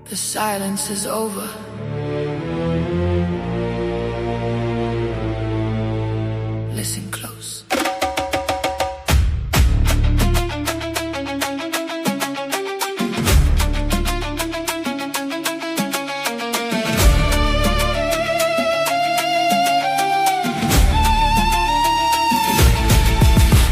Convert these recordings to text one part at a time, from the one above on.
The silence is over. Listen close.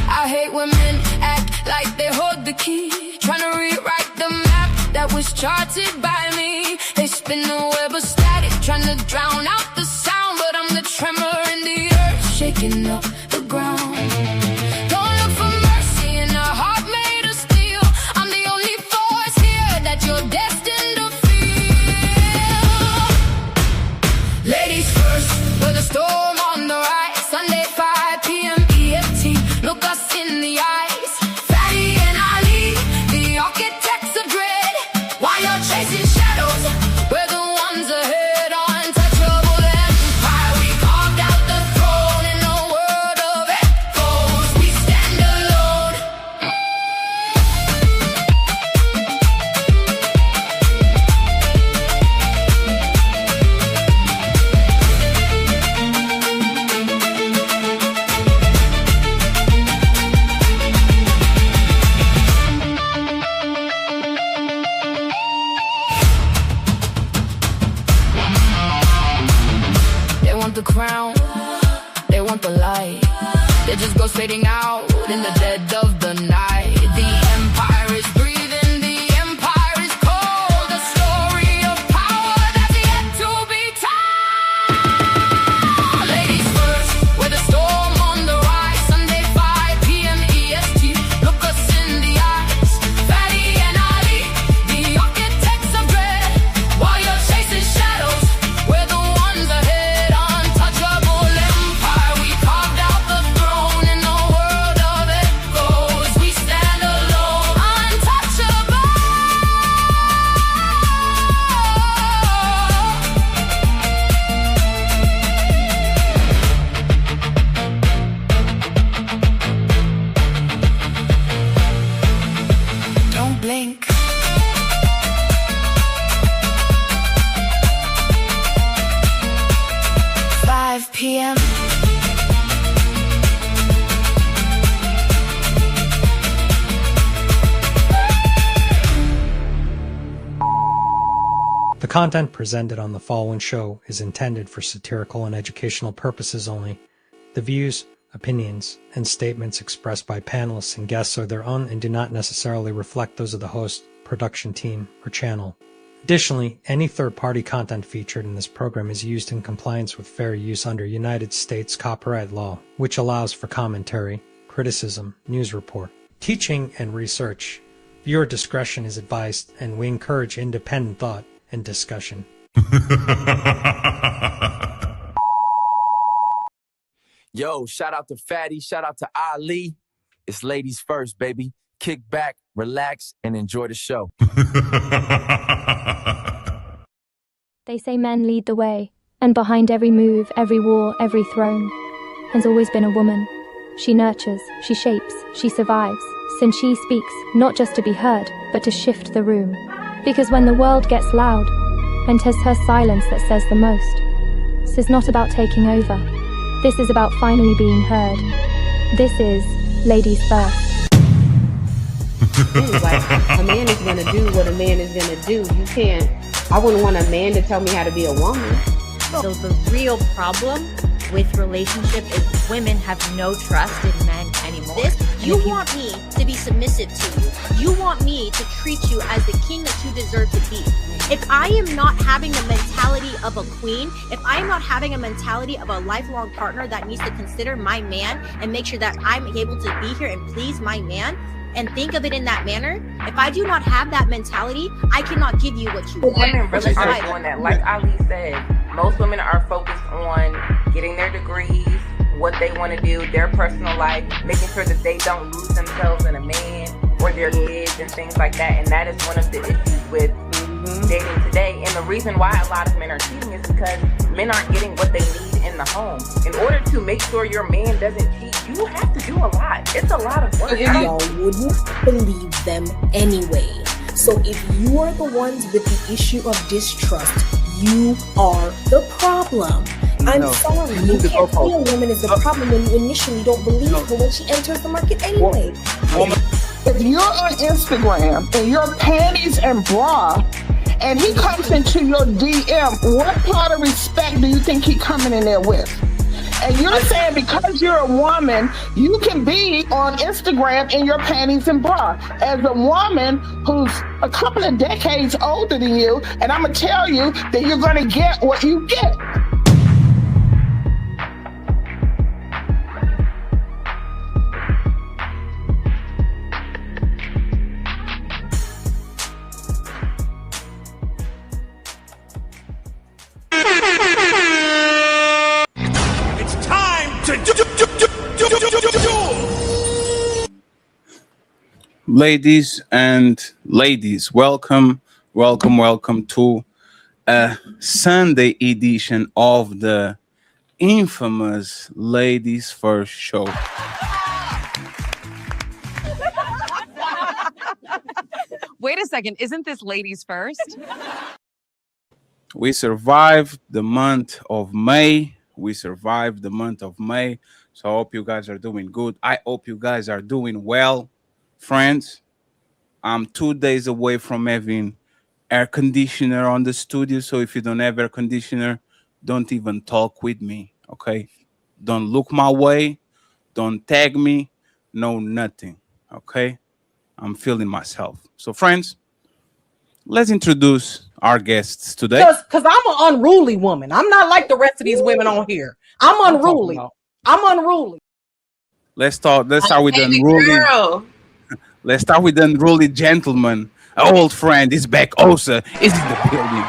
I hate when men act like they hold the key, trying to rewrite the map that was charted by me. They spin the web of static, trying to drown out the sound, but I'm the tremor in the earth, shaking up the ground. Don't look for mercy in a heart made of steel. I'm the only force here that you're destined to feel. Ladies first, with a storm on the rise. Sunday 5 p.m. EFT, look us in the eyes. Fatty and Ali, the architects of dread. While you're chasing shadows, we're the ones ahead. Untouchable empire, we carved out the throne. In a world of echoes, we stand alone. They want the crown, they want the light. They just go fading out in the dead of the night. The empire is breathing, the empire is cold. The story of power that's yet to be told. Ladies first, with a storm on the rise. Sunday 5 p.m. EST, look us in the eyes. Fatty and Ali, the architects of dread. While you're chasing shadows, we're the ones ahead. Untouchable empire, we carved out the throne. In a world of echoes, we stand alone. Untouchable. Don't blink. Five p.m. The content presented on the following show is intended for satirical and educational purposes only. The views, opinions, and statements expressed by panelists and guests are their own and do not necessarily reflect those of the host, production team, or channel. Additionally, any third-party content featured in this program is used in compliance with fair use under United States copyright law, which allows for commentary, criticism, news report, teaching, and research. Viewer discretion is advised, and we encourage independent thought and discussion. Yo, shout out to Fatty, shout out to Ali. It's ladies first, baby. Kick back, relax, and enjoy the show. They say men lead the way, and behind every move, every war, every throne, has always been a woman. She nurtures, she shapes, she survives, since she speaks, not just to be heard, but to shift the room. Because when the world gets loud, and 'tis her silence that says the most, this is not about taking over. This is about finally being heard. This is Ladies First. Like, a man is gonna do what a man is gonna do. You can't, I wouldn't want a man to tell me how to be a woman. So the real problem with relationship is women have no trust in men anymore. You want me to be submissive to you. You want me to treat you as the king that you deserve to be. If I am not having the mentality of a queen, if I am not having a mentality of a lifelong partner that needs to consider my man and make sure that I'm able to be here and please my man, and think of it in that manner, if I do not have that mentality, I cannot give you what you want. Women really are doing that. Like Ali said, Most women are focused on getting their degrees, what they want to do, their personal life, making sure that they don't lose themselves in a man or their kids and things like that. And that is one of the issues with dating today. And the reason why a lot of men are cheating is because men aren't getting what they need in the home. In order to make sure your man doesn't cheat, you have to do a lot. It's a lot of work. Y'all wouldn't believe them anyway. So if you are the ones with the issue of distrust, you are the problem. I'm sorry, you can't say a woman is the problem when you initially don't believe her when she enters the market anyway. If you're on Instagram and your panties and bra, and he comes into your DM, what part of respect do you think he coming in there with? And you're saying because you're a woman, you can be on Instagram in your panties and bra. As a woman who's a couple of decades older than you, and I'm going to tell you that you're going to get what you get. Ladies and ladies, welcome to a Sunday edition of the infamous Ladies First show. Wait a second, isn't this Ladies First? We survived the month of May. So I hope you guys are doing good. I hope you guys are doing well. Friends, I'm 2 days away from having air conditioner on the studio. So if you don't have air conditioner, don't even talk with me, okay? Don't look my way. Don't tag me. No, nothing, okay? I'm feeling myself. So friends, let's introduce our guests today. Because I'm an unruly woman. I'm not like the rest of these women on here. I'm unruly. Let's start with the unruly. Let's start with the unruly gentleman. Our old friend is back. Osa is in the building.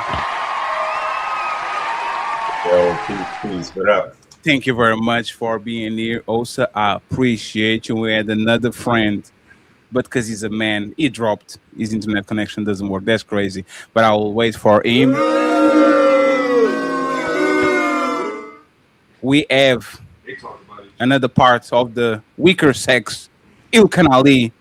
Yo, peace. What up? Thank you very much for being here, Osa. I appreciate you. We had another friend, but because he's a man, he dropped. His internet connection doesn't work. That's crazy. But I will wait for him. We have another part of the weaker sex, Ilkan Ali.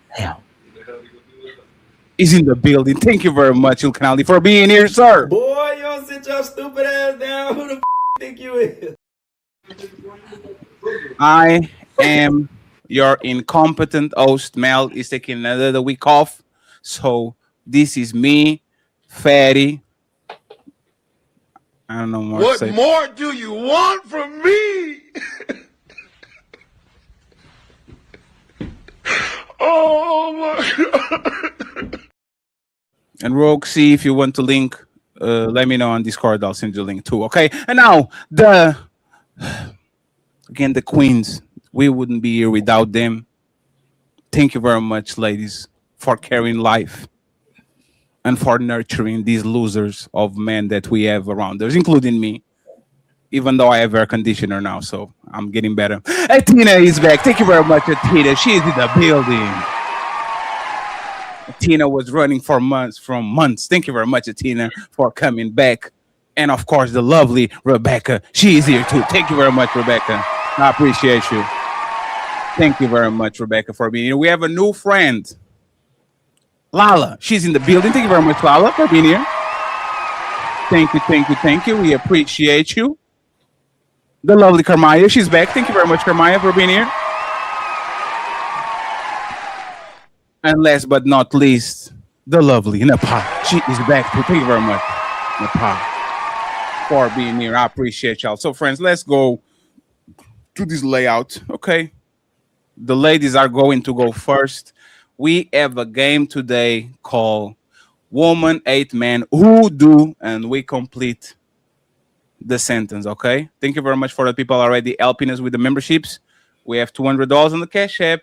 Is in the building. Thank you very much, Ilkan Ali, for being here, sir. Boy, you don't sit your stupid ass down. Who the think you is? I am your incompetent host. Mel is taking another week off. So this is me, Fatty. I don't know more. What more do you want from me? Oh my God. And Rogue, see if you want to link, let me know on Discord. I'll send you a link too. Okay. And now the queens. We wouldn't be here without them. Thank you very much, ladies, for carrying life and for nurturing these losers of men that we have around us, including me. Even though I have air conditioner now, so I'm getting better. Athena is back. Thank you very much, Athena. She is in the building. Athena was running for months. Thank you very much, Athena, for coming back. And of course, the lovely Rebecca. She is here too. Thank you very much, Rebecca. I appreciate you. Thank you very much, Rebecca, for being here. We have a new friend, Lala. She's in the building. Thank you very much, Lala, for being here. Thank you. We appreciate you. The lovely Carmaya, she's back. Thank you very much, Carmaya, for being here. And last but not least, the lovely Napah. She is back too. Thank you very much, Napah, for being here. I appreciate y'all. So, friends, let's go to this layout, okay? The ladies are going to go first. We have a game today called Woman, 8 Men, Who Do, and we complete the sentence, okay? Thank you very much for the people already helping us with the memberships. We have $200 on the Cash App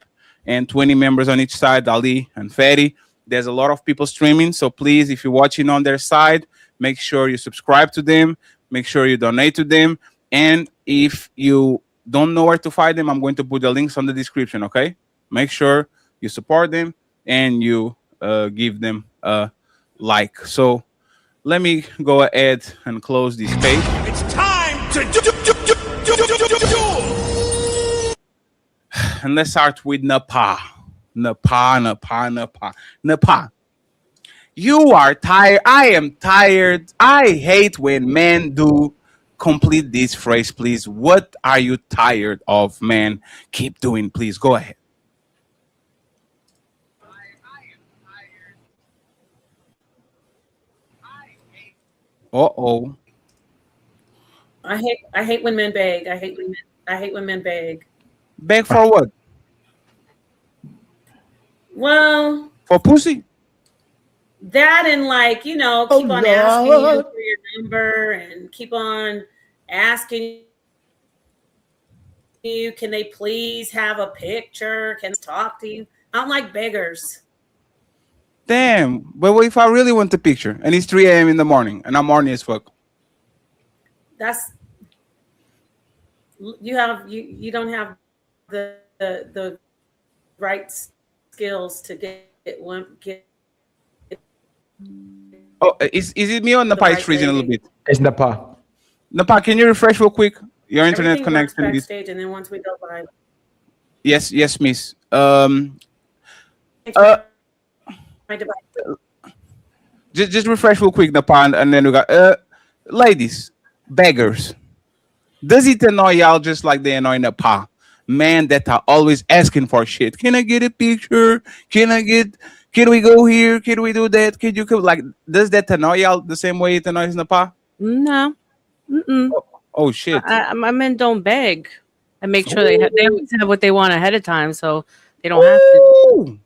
and 20 members on each side, Ali and Fatty. There's a lot of people streaming, so please, if you're watching on their side, make sure you subscribe to them. Make sure you donate to them. And if you don't know where to find them, I'm going to put the links on the description. Okay. Make sure you support them and you give them a like. So let me go ahead and close this page. It's time to do. And let's start with Napah. Napah. You are tired. I am tired. I hate when men do. Complete this phrase, please. What are you tired of, man? Keep doing, please. Go ahead. Uh-oh. I hate when men beg. I hate when men beg. Beg for what? Well, for pussy. That and like, keep on asking you for your number and keep on asking you, can they please have a picture? Can they talk to you? I don't like beggars. Damn. But what if I really want the picture and it's 3 a.m. in the morning and I'm horny as fuck? That's you don't have the right skills to get one. Oh, is it me or Napah is freezing a little bit? It's Napah. Napah, can you refresh real quick? Your internet connection is. Backstage, and then once we go live. Yes, miss. Just refresh real quick, Napah, and then we got ladies, beggars. Does it annoy y'all just like they annoy Napah? Men that are always asking for shit. Can I get a picture? Can we go here? Can we do that? Can you come? Like, does that annoy y'all the same way it annoys Napah? No. Mm-mm. Oh shit. My men don't beg. I make sure they always have what they want ahead of time, so they don't have to.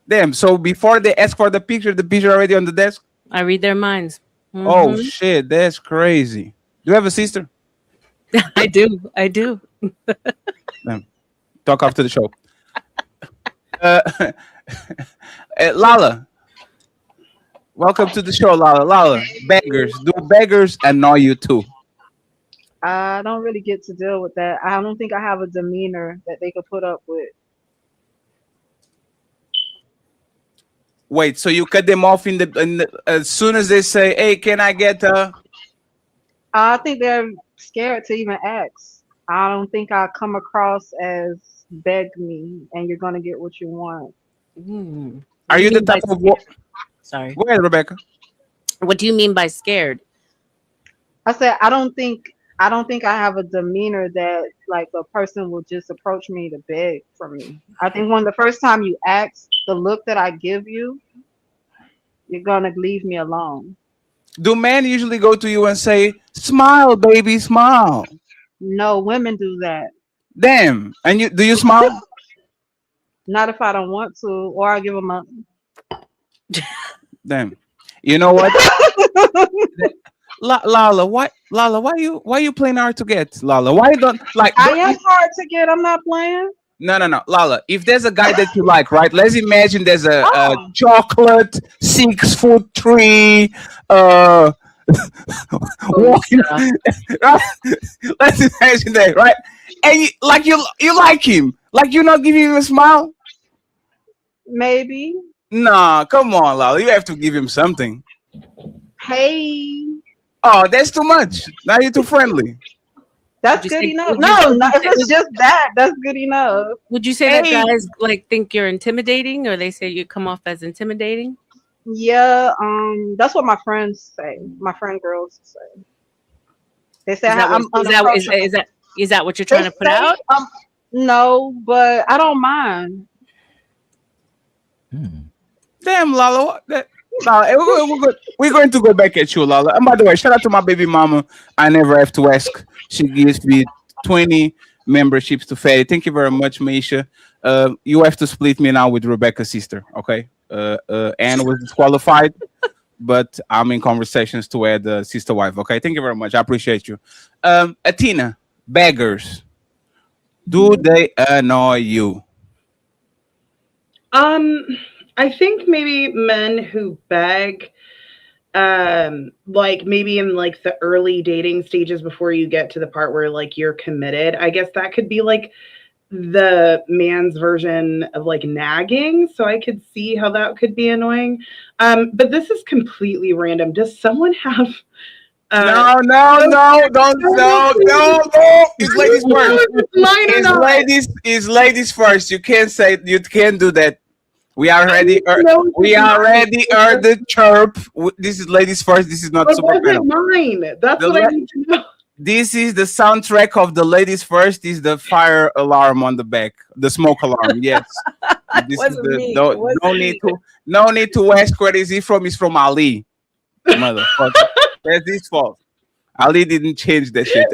Damn. So before they ask for the picture already on the desk? I read their minds. Mm-hmm. Oh shit, that's crazy. Do you have a sister? I do. Damn. Talk after the show. Lala. Welcome to the show, Lala. Lala, beggars. Do beggars annoy you too? I don't really get to deal with that. I don't think I have a demeanor that they could put up with. Wait, so you cut them off in the as soon as they say, "Hey, can I get a?" I think they're scared to even ask. I don't think I come across as beg me and you're gonna get what you want. Are you the type of? Sorry. Go ahead, Rebecca. What do you mean by scared? I said I don't think I have a demeanor that like a person will just approach me to beg from me. I think when the first time you ask, the look that I give you, you're gonna leave me alone. Do men usually go to you and say, "Smile, baby, smile"? No, women do that. Damn. And do you smile? Not if I don't want to, or I give them a. Damn. You know what? Lala, why you playing hard to get? Lala, why you don't like? I am hard to get. I'm not playing. No. Lala, if there's a guy that you like, right? Let's imagine there's a chocolate 6'3" walking. Let's imagine that, right? And you like him, like you're not giving him a smile. Maybe. Nah, come on, Lala. You have to give him something. Hey. Oh, that's too much. Now you're too friendly. That's good enough. No, if it's just that, that's good enough. Would you say that guys like think you're intimidating, or they say you come off as intimidating? Yeah, that's what my friends say. My friend girls say. They say is that what you're trying to put out? No, but I don't mind. Damn, Lala. We're going to go back at you, Lala. And by the way, shout out to my baby mama. I never have to ask. She gives me 20 memberships to Fatty. Thank you very much, Maisha. You have to split me now with Rebecca's sister, okay? Anne was disqualified, but I'm in conversations to add a sister wife, okay? Thank you very much. I appreciate you. Athena, beggars. Do they annoy you? I think maybe men who beg like maybe in like the early dating stages before you get to the part where like you're committed. I guess that could be like the man's version of like nagging. So I could see how that could be annoying. But this is completely random. Does someone have No, don't, no. It's ladies first. It's ladies first. You can't do that. We already heard the chirp. This is ladies first. This is not But super was panel. it mine? That's what I need to know. This is the soundtrack of the ladies first. Is the fire alarm on the back, the smoke alarm? Yes. This is the no need to ask where is he from. He's from Ali, motherfucker. That's his fault. Ali didn't change that shit.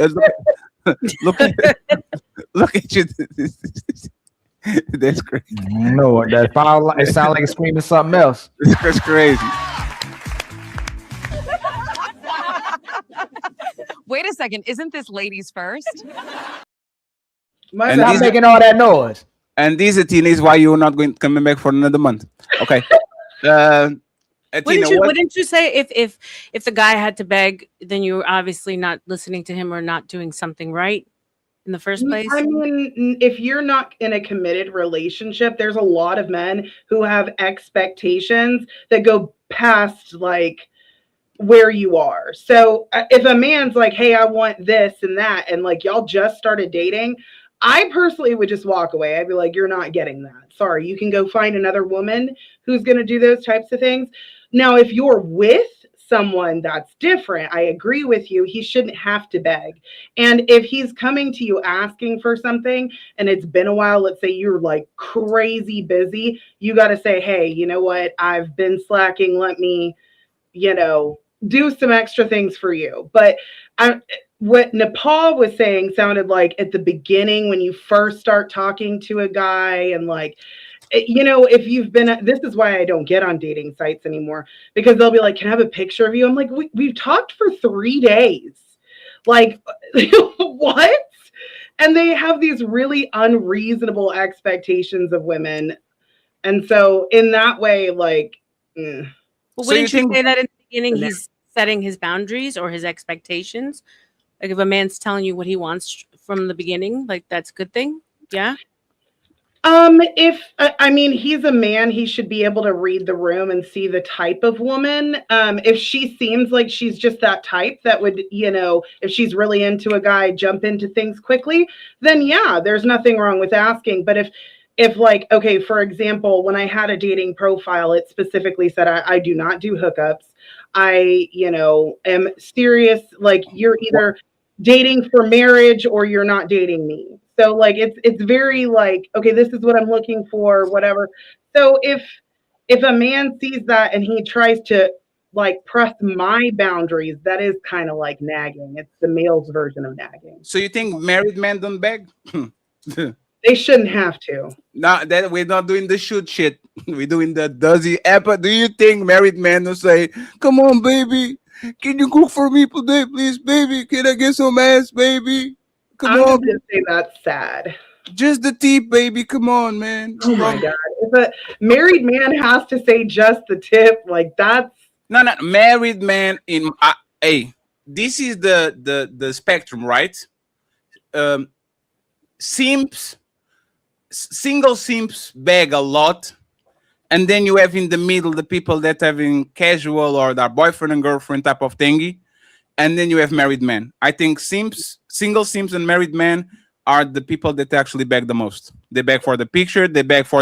Look at you. That's crazy. No, that it sounds like it's screaming something else. That's crazy. Wait a second. Isn't this ladies first? Stop making all that noise. And this, Athena, is why you're not coming back for another month. Okay. Athena, wouldn't you say if the guy had to beg, then you're obviously not listening to him or not doing something right in the first place? I mean, if you're not in a committed relationship, there's a lot of men who have expectations that go past like where you are. So if a man's like, hey, I want this and that, and like y'all just started dating, I personally would just walk away. I'd be like, you're not getting that. Sorry, you can go find another woman who's going to do those types of things. Now, if you're with someone that's different, I agree with you. He shouldn't have to beg. And if he's coming to you asking for something and it's been a while, let's say you're like crazy busy, you got to say, hey, you know what? I've been slacking. Let me, do some extra things for you. But what Napah was saying sounded like at the beginning when you first start talking to a guy and like, if you've been, this is why I don't get on dating sites anymore, because they'll be like, can I have a picture of you? I'm like, we've talked for 3 days. Like, what? And they have these really unreasonable expectations of women. And so in that way, like, Well, wouldn't you say that in the beginning he's setting his boundaries or his expectations? Like if a man's telling you what he wants from the beginning, like that's a good thing. Yeah. He's a man, he should be able to read the room and see the type of woman. If she seems like she's just that type that would, if she's really into a guy, jump into things quickly, then yeah, there's nothing wrong with asking. But if like, okay, for example, when I had a dating profile, it specifically said, I do not do hookups. I, am serious. Like you're either dating for marriage or you're not dating me. So like, it's very like, okay, this is what I'm looking for, whatever. So if a man sees that and he tries to like press my boundaries, that is kind of like nagging. It's the male's version of nagging. So you think married men don't beg? They shouldn't have to. No, that we're not doing the shoot shit. We're doing the does he ever? Do you think married men will say, "Come on, baby, can you cook for me today, please, baby? Can I get some ass, baby? Come I'm on." gonna say that's sad. Just the tip, baby. Come on, man. Oh my god! If a married man has to say just the tip, like that's no married man in. Hey, this is the spectrum, right? Single simps beg a lot, and then you have in the middle the people that having casual or their boyfriend and girlfriend type of thingy, and then you have married men. I think single simps and married men are the people that actually beg the most. They beg for the picture, they beg for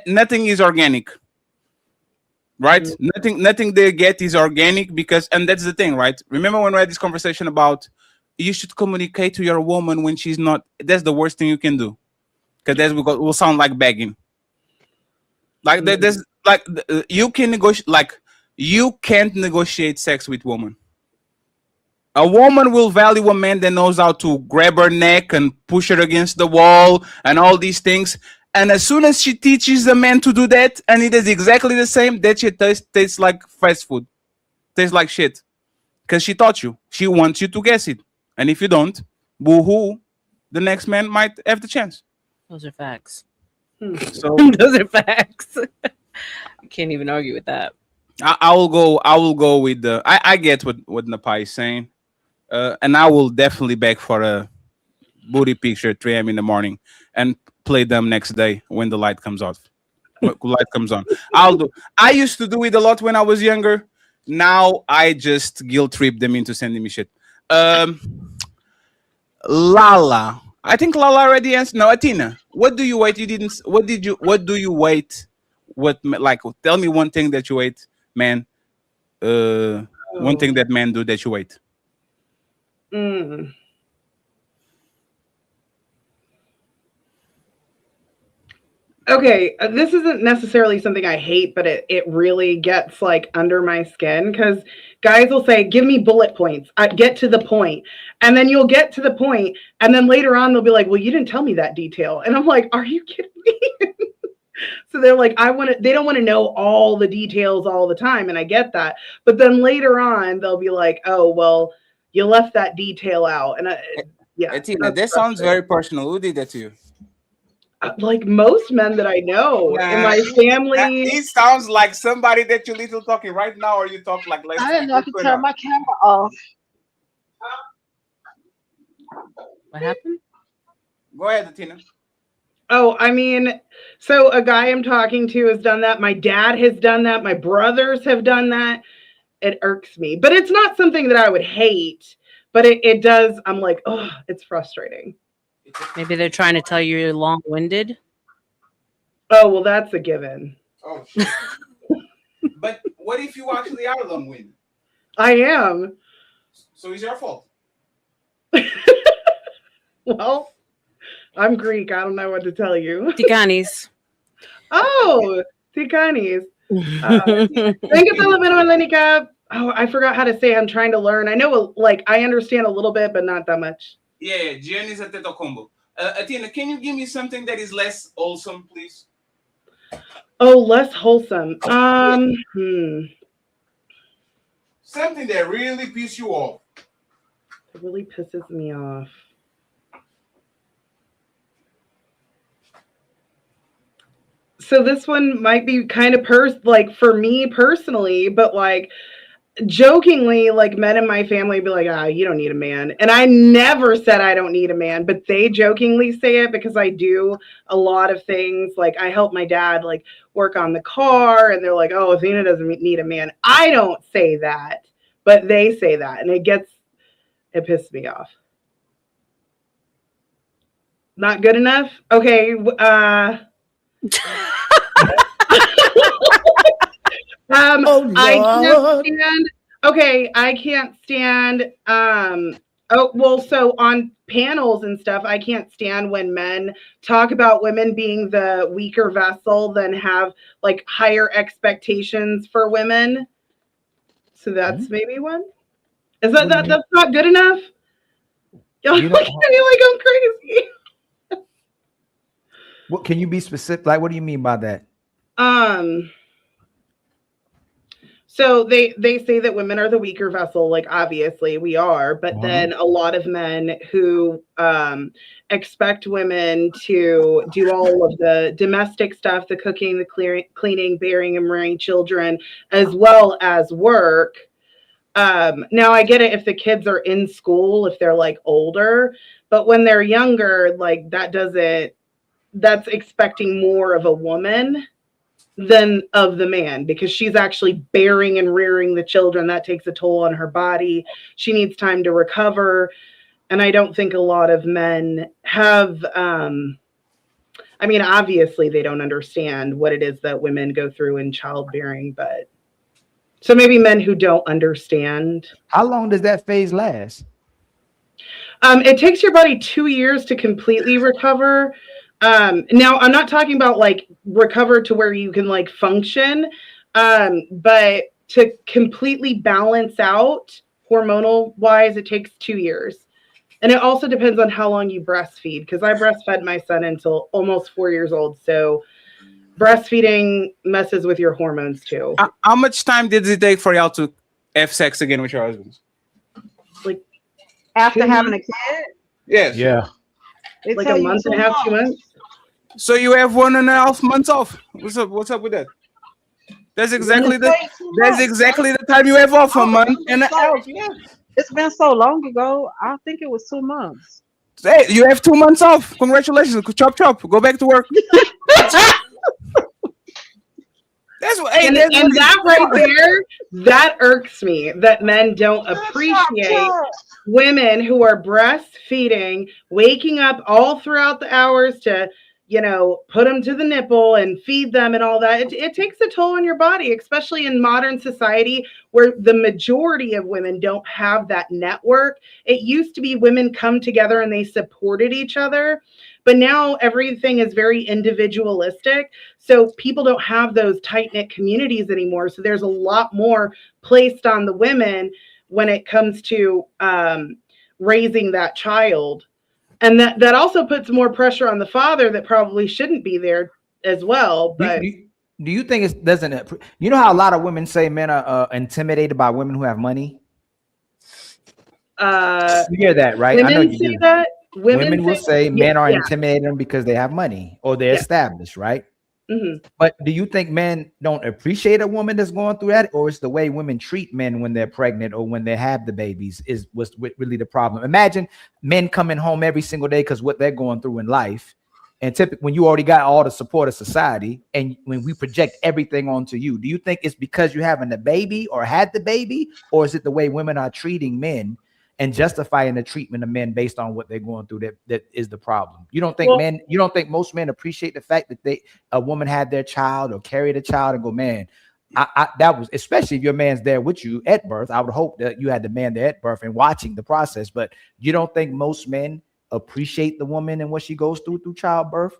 nothing is organic, right? Nothing they get is organic because, and that's the thing, right? Remember when we had this conversation about you should communicate to your woman when she's not, that's the worst thing you can do. Because that will sound like begging. Like there's like you can negotiate. Like you can't negotiate sex with woman. A woman will value a man that knows how to grab her neck and push her against the wall and all these things. And as soon as she teaches a man to do that, and it is exactly the same, that shit tastes like fast food, tastes like shit. Because she taught you. She wants you to guess it. And if you don't, boo-hoo, the next man might have the chance. Those are facts. So those are facts. I can't even argue with that. I will go. I will go with the. I get what Napah is saying, and I will definitely beg for a booty picture at 3 a.m. in the morning and play them next day when the light comes off. Light comes on. I'll do. I used to do it a lot when I was younger. Now I just guilt trip them into sending me shit. Lala. I think Lala already answered. No, Atina. What do you wait? You didn't. What did you? What do you wait? What like? Tell me one thing that you wait, man. One thing that men do that you wait. Mm. Okay, this isn't necessarily something I hate, but it really gets like under my skin because guys will say, "Give me bullet points. Get to the point," and then you'll get to the point, and then later on they'll be like, "Well, you didn't tell me that detail," and I'm like, "Are you kidding me?" So they're like, they don't want to know all the details all the time, and I get that, but then later on they'll be like, "Oh, well, you left that detail out," and yeah, Tina, that sounds very personal. Who did that to you? Like most men that I know in my family. It sounds like somebody that you're little talking right now, or you talk like last I didn't week. know I could turn my camera off. What happened? Go ahead, Tina. Oh, I mean, so a guy I'm talking to has done that. My dad has done that. My brothers have done that. It irks me, but it's not something that I would hate, but it does. I'm like, oh, it's frustrating. Maybe they're trying to tell you you're long-winded. Oh, well, that's a given. Oh, but what if you actually are long-winded? I am. So it's your fault. Well, I'm Greek. I don't know what to tell you. Tikanis. Oh, Tikanis. Thank you, Oh, I forgot how to say. I'm trying to learn. I know, like, I understand a little bit, but not that much. Yeah, Jen is a teto combo. Atina, can you give me something that is less wholesome, please? Oh, less wholesome. Something that really pisses you off. It really pisses me off. So this one might be kind of like for me personally, but like jokingly, like men in my family be like, you don't need a man. And I never said I don't need a man, but they jokingly say it because I do a lot of things. Like I help my dad like work on the car and they're like, oh, Athena doesn't need a man. I don't say that, but they say that and it pisses me off. Not good enough? Okay. I can't stand. Okay, I can't stand. So on panels and stuff, I can't stand when men talk about women being the weaker vessel, then have like higher expectations for women. So that's maybe one. Is that's not good enough? Y'all look at me like I'm crazy. What can you be specific? Like, what do you mean by that? So they say that women are the weaker vessel, like obviously we are, but then a lot of men who expect women to do all of the domestic stuff, the cooking, the cleaning, bearing and rearing children, as well as work. Now I get it if the kids are in school, if they're like older, but when they're younger, like that's expecting more of a woman than of the man because she's actually bearing and rearing the children. That takes a toll on her body. She needs time to recover. And I don't think a lot of men have, obviously they don't understand what it is that women go through in childbearing, but so maybe men who don't understand. How long does that phase last? It takes your body 2 years to completely recover. Now I'm not talking about like recover to where you can like function, but to completely balance out hormonal wise, it takes 2 years. And it also depends on how long you breastfeed because I breastfed my son until almost 4 years old. So breastfeeding messes with your hormones too. How much time did it take for y'all to have sex again with your husbands? Like after having a kid? Yes. Yeah. Like a month and a half, 2 months. So you have 1.5 months off. What's up with that? That's exactly It's way too that's much. exactly the time you have off a Oh, month and a half. Yeah. it's been so long ago. I think it was 2 months. Hey, you have 2 months off. Congratulations. Chop chop. Go back to work. That's what. Hey, and that's what that right there, that irks me that men don't appreciate women who are breastfeeding, waking up all throughout the hours to, put them to the nipple and feed them and all that. It takes a toll on your body, especially in modern society where the majority of women don't have that network. It used to be women come together and they supported each other. But now everything is very individualistic. So people don't have those tight-knit communities anymore. So there's a lot more placed on the women when it comes to raising that child. And that also puts more pressure on the father that probably shouldn't be there as well. But do you think it doesn't? You know how a lot of women say men are intimidated by women who have money? You hear that, right? I know you say do. that. Women will say men are intimidating because they have money or they're established, right? Mm-hmm. But do you think men don't appreciate a woman that's going through that, or it's the way women treat men when they're pregnant or when they have the babies was really the problem? Imagine men coming home every single day because what they're going through in life, and typically when you already got all the support of society, and when we project everything onto you, do you think it's because you're having the baby or had the baby, or is it the way women are treating men and justifying the treatment of men based on what they're going through that is the problem? You don't think you don't think most men appreciate the fact that a woman had their child or carried a child and go, man, that was, especially if your man's there with you at birth. I would hope that you had the man there at birth and watching the process, but you don't think most men appreciate the woman and what she goes through childbirth?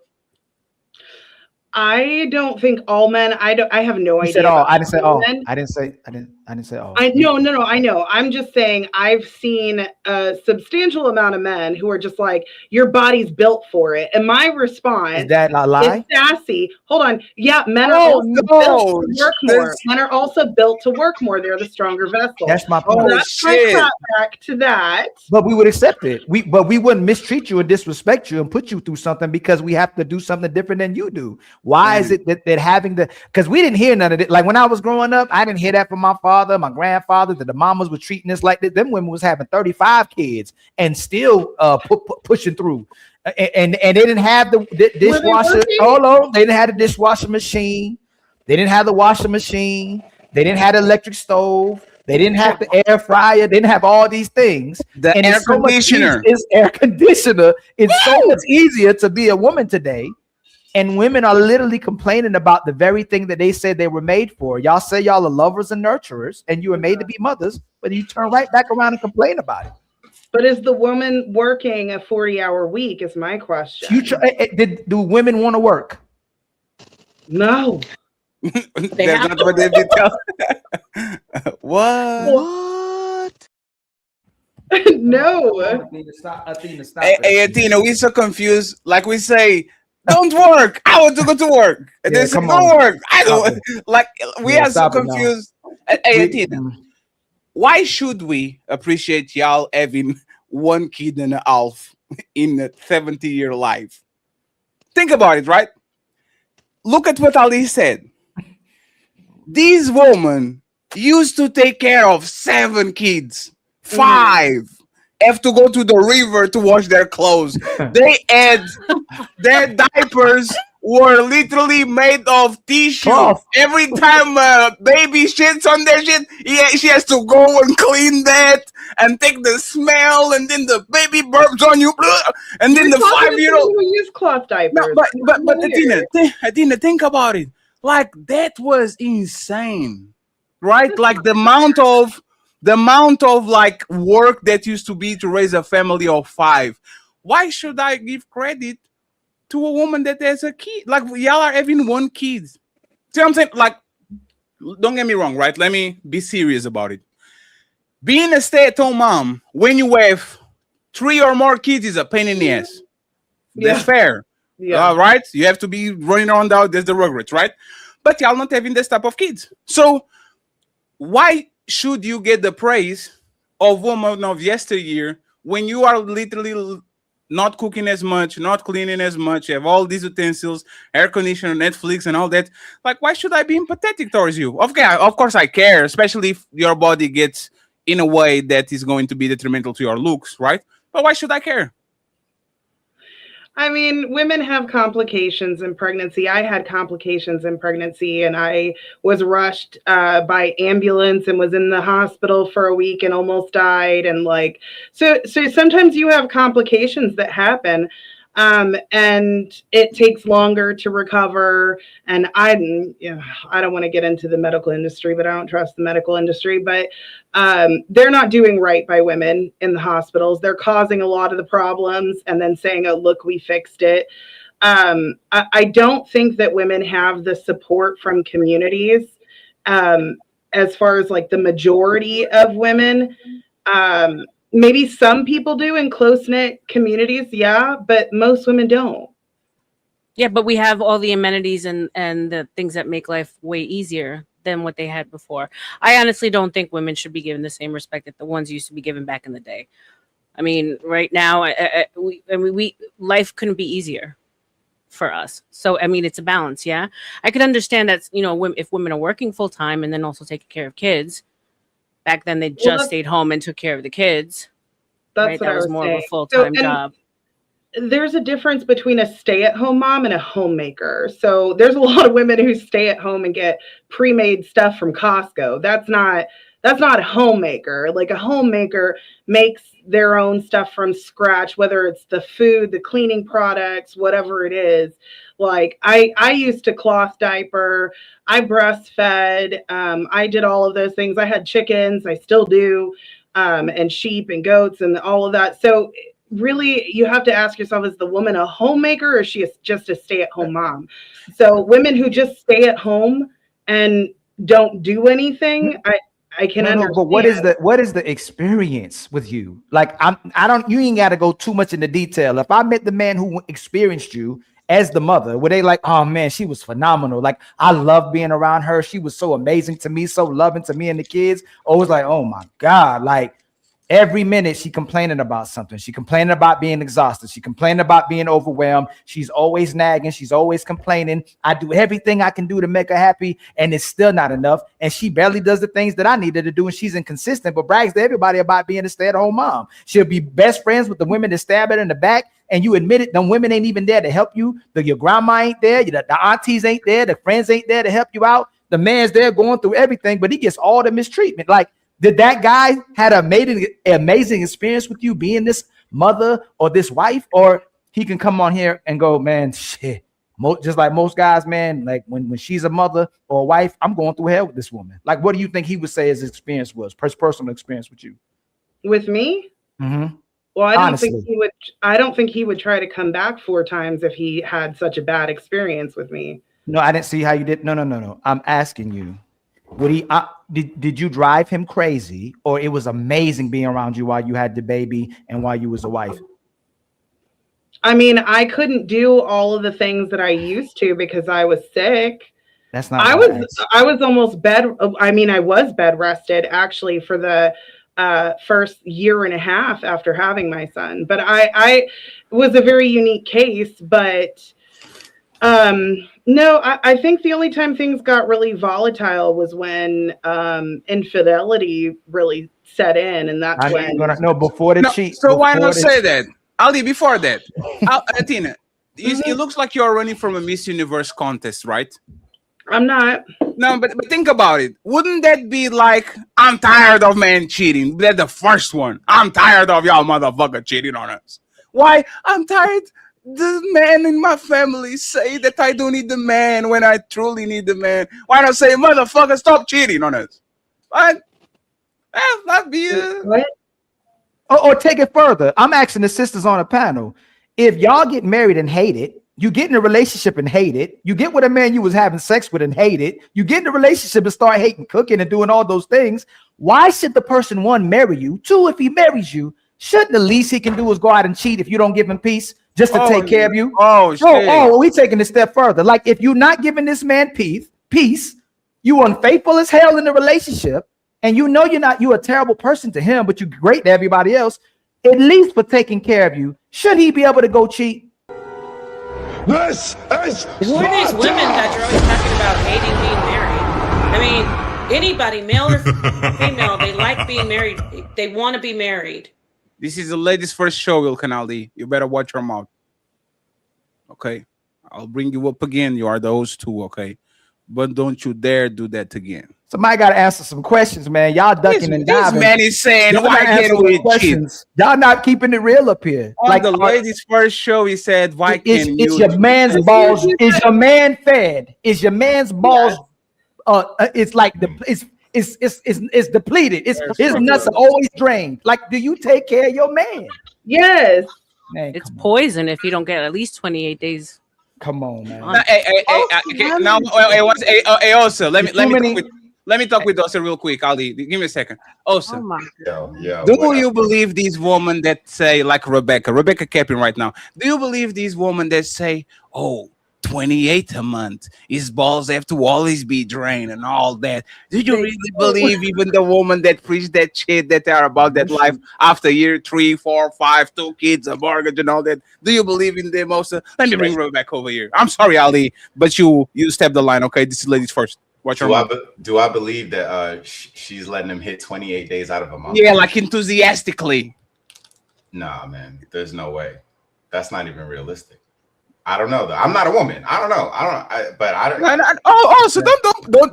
I don't think all men. I have no idea. Said all. I didn't say all. I didn't say all. No. I know. I'm just saying I've seen a substantial amount of men who are just like, your body's built for it. And my response is that a lie? Is sassy. Hold on. Yeah, men are also built to work more. Men are also built to work more. They're the stronger vessel. That's my point. That's my clap back to that. But we would accept it. But we wouldn't mistreat you or disrespect you and put you through something because we have to do something different than you do. Why is it that having because we didn't hear none of it. Like when I was growing up, I didn't hear that from my father, my grandfather, that the mamas were treating us like this. Them women was having 35 kids and still pushing through. And they didn't have the dishwasher. Hold on. They didn't have the dishwasher machine. They didn't have the washer machine. They didn't have the electric stove. They didn't have the air fryer. They didn't have all these things. The air conditioner. It's air conditioner. It's so much easier to be a woman today. And women are literally complaining about the very thing that they said they were made for. Y'all say y'all are lovers and nurturers, and you were made to be mothers, but you turn right back around and complain about it. But is the woman working a 40-hour week is my question. Do women want to work? No. That's not what they did tell. What? No. I think to stop hey, Athena, we so confused. Like we say, don't work. I want to go to work. And they say, don't work. I don't. Like we are so confused. Hey, Athena, why should we appreciate y'all having one kid and a half in a 70-year life? Think about it, right? Look at what Ali said. These women used to take care of 7 kids, 5. Have to go to the river to wash their clothes. They had their diapers were literally made of tissue. Every time a baby shits on their shit, she has to go and clean that and take the smell, and then the baby burps on you, and then the 5-year-old use cloth diapers. No, but Adina, think about it. Like that was insane, right? Like the amount of like work that used to be to raise a family of 5. Why should I give credit to a woman that has a kid? Like y'all are having 1 kid. See what I'm saying? Like, don't get me wrong, right? Let me be serious about it. Being a stay-at-home mom when you have 3 or more kids is a pain in the ass. That's fair. Yeah. Right? You have to be running around out. There's the regrets, right? But y'all not having this type of kids. So why should you get the praise of women of yesteryear when you are literally not cooking as much, not cleaning as much. You have all these utensils, air conditioner, Netflix, and all that. Like, why should I be empathetic towards you? Of course, I care, especially if your body gets in a way that is going to be detrimental to your looks, right? But why should I care? I mean, women have complications in pregnancy. I had complications in pregnancy, and I was rushed by ambulance and was in the hospital for a week and almost died. And like, so sometimes you have complications that happen, and it takes longer to recover. And I don't want to get into the medical industry, but I don't trust the medical industry. But they're not doing right by women in the hospitals. They're causing a lot of the problems and then saying, oh, look, we fixed it. I don't think that women have the support from communities as far as like the majority of women. Maybe some people do in close-knit communities, yeah, but most women don't. Yeah, but we have all the amenities and the things that make life way easier than what they had before. I honestly don't think women should be given the same respect that the ones used to be given back in the day. I mean, right now, life couldn't be easier for us. So, I mean, it's a balance, yeah? I could understand that, you know, if women are working full-time and then also taking care of kids. Back then, they just stayed home and took care of the kids. That's right? what That I was was more saying. of a full-time job. There's a difference between a stay-at-home mom and a homemaker. So there's a lot of women who stay at home and get pre-made stuff from Costco. That's not a homemaker. Like a homemaker makes their own stuff from scratch, whether it's the food, the cleaning products, whatever it is. Like I used to cloth diaper, I breastfed, I did all of those things. I had chickens, I still do, and sheep and goats and all of that. So really, you have to ask yourself, is the woman a homemaker or is she just a stay-at-home mom? So women who just stay at home and don't do anything, I can understand. But what is the experience with you? Like you ain't got to go too much into detail. If I met the man who experienced you as the mother, were they like, oh man, she was phenomenal. Like I love being around her. She was so amazing to me, so loving to me and the kids. Or was like, oh my God, like every minute she complaining about something. She complaining about being exhausted. She complaining about being overwhelmed. She's always nagging. She's always complaining. I do everything I can do to make her happy, and it's still not enough. And she barely does the things that I needed to do, and she's inconsistent, but brags to everybody about being a stay-at-home mom. She'll be best friends with the women that stab her in the back, and you admit it, them women ain't even there to help you. Your grandma ain't there. The aunties ain't there. The friends ain't there to help you out. The man's there going through everything, but he gets all the mistreatment. Like, did that guy had an amazing experience with you being this mother or this wife? Or he can come on here and go, man, shit. Just like most guys, man, like when she's a mother or a wife, I'm going through hell with this woman. Like, what do you think he would say his experience was, personal experience with you? With me? Mm-hmm. Well, I don't think he would try to come back 4 times if he had such a bad experience with me. No, I didn't see how you did. No. I'm asking you. Would he did you drive him crazy, or it was amazing being around you while you had the baby and while you was a wife? I mean, I couldn't do all of the things that I used to because I was sick. That's not. I was almost I was bed rested actually for the first year and a half after having my son. But I was a very unique case, but no, I think the only time things got really volatile was when infidelity really set in, and that's before the cheat. So why not say that, Ali? Before that, Tina, it looks like you're running from a Miss Universe contest, right? I'm not. No, but think about it. Wouldn't that be like, I'm tired of men cheating? That's the first one. I'm tired of y'all motherfucker cheating on us. Why? I'm tired. The men in my family say that I don't need the man when I truly need the man. Why not say, motherfucker, stop cheating on us? What? That'd be what? Or take it further. I'm asking the sisters on the panel. If y'all get married and hate it, you get in a relationship and hate it, you get with a man you was having sex with and hate it, you get in a relationship and start hating cooking and doing all those things, why should the person, 1, marry you? 2, if he marries you, shouldn't the least he can do is go out and cheat if you don't give him peace? Just to take care of you. We taking a step further. Like, if you're not giving this man peace, you unfaithful as hell in the relationship, and you know you're a terrible person to him, but you're great to everybody else. At least for taking care of you, Should he be able to go cheat? This is Who are these women that you're always talking about hating being married? I mean, anybody, male or female, they like being married. They want to be married. This is the ladies' first show, Will Canaldi. You better watch your mouth. Okay. I'll bring you up again. You are those two, okay? But don't you dare do that again. Somebody got to answer some questions, man. Y'all ducking and diving. This man is saying, Y'all why gotta answer can't some we cheat? questions. Y'all not keeping it real up here. On the ladies' first show, he said, why can't you? It's your man's balls. Is your man fed? Is your man's balls? It's like it's depleted. His nuts are always drained. Like, do you take care of your man? Yes. Man, It's poison if you don't get at least 28 days. Come on, man. Also, let me talk with Osa real quick. Ali, give me a second. Osa, do you believe these women that say, like Rebecca capping right now? Do you believe these women that say, oh, 28 a month, his balls have to always be drained and all that? Do you really believe even the woman that preach that shit that they are about that life after year 3, 4, 5, 2 kids, a mortgage and all that? Do you believe in them also? Let me bring Rebecca over here. I'm sorry, Ali, but you stepped the line. Okay, this is ladies first. Watch your do I believe that she's letting him hit 28 days out of a month? Yeah, like enthusiastically. Nah, man, there's no way. That's not even realistic. I don't know though. I'm not a woman. I don't know. So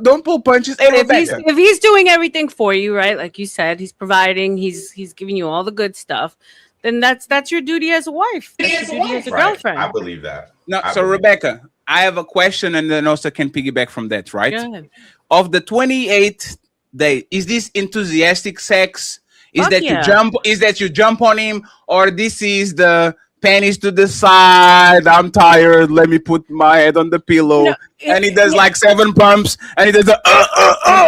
don't pull punches. Hey, If he's doing everything for you, right? Like you said, he's providing, he's giving you all the good stuff. Then that's your duty as a wife. That's your duty as a girlfriend. I believe that. No, so Rebecca, I have a question, and then also can piggyback from that, right? Go ahead. Of the 28 days, is this enthusiastic sex? Is that you jump on him, or this is the panties to the side? I'm tired. Let me put my head on the pillow. No, and he does like 7 pumps, and he does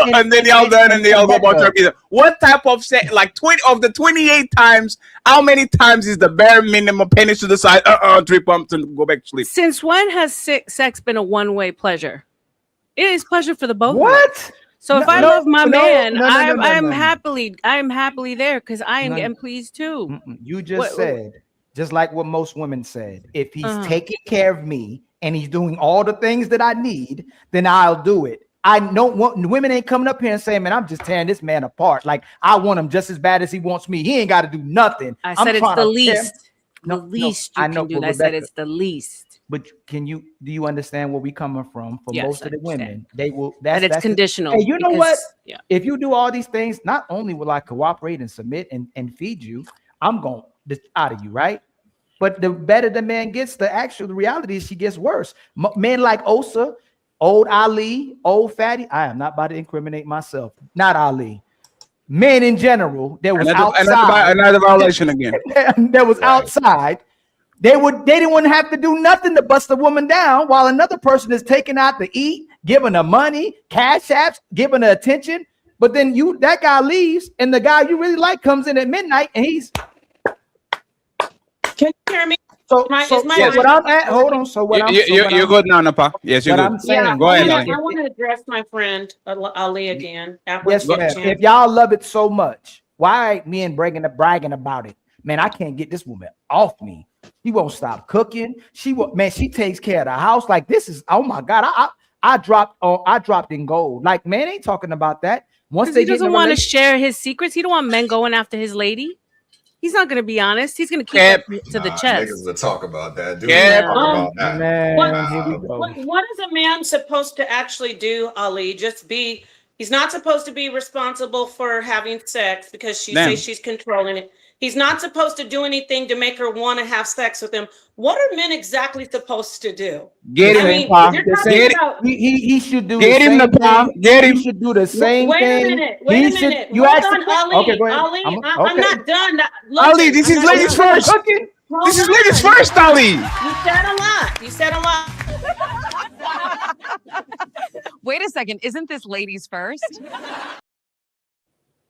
and then y'all done, and they all go about turkey. What type of sex? Like 20 of the 28 times, how many times is the bare minimum panties to the side? 3 pumps and go back to sleep. Since when has sex been a one-way pleasure? It is pleasure for the both. What? So if I love my man, I'm happily there because I am getting pleased too. You just said. Just like what most women said, if he's taking care of me and he's doing all the things that I need, then I'll do it. I don't want women ain't coming up here and saying, man, I'm just tearing this man apart. Like, I want him just as bad as he wants me. He ain't got to do nothing. I said it's the least. The least you can do. I said it's the least. But do you understand where we coming from? For most of the women, they will. It's conditional. Hey, you know what? Yeah. If you do all these things, not only will I cooperate and submit and feed you, I'm going out of you, right? But the better the man gets, the reality is she gets worse. Men like Osa, old Ali, old Fatty. I am not about to incriminate myself. Not Ali. Men in general, there was outside. Another violation again. There was outside. They didn't have to do nothing to bust a woman down while another person is taking out to eat, giving her money, cash apps, giving her attention. But then that guy leaves, and the guy you really like comes in at midnight, and he's. Can you hear me? So what I'm at, hold on. So what you're good now, Napah. Yes, you're good. I'm saying, go ahead. I want to address my friend Ali again. Yes, if y'all love it so much, why men bragging about it? Man, I can't get this woman off me. She won't stop cooking. She takes care of the house. Like, this is, oh my God. I dropped in gold. Like, man ain't talking about that. Once he doesn't want to share his secrets. He don't want men going after his lady. He's not going to be honest. He's going to keep it to the chest. Niggas will talk about that. What is a man supposed to actually do, Ali? He's not supposed to be responsible for having sex because she says she's controlling it. He's not supposed to do anything to make her want to have sex with him. What are men exactly supposed to do? Get him, he should do get him, Napah. Get him. He should do the same thing. Wait a minute. You Hold on, Ali. Okay, go ahead. Ali, I'm not done. Ali, this is ladies first. This is ladies first, Ali. You said a lot. Wait a second. Isn't this ladies first?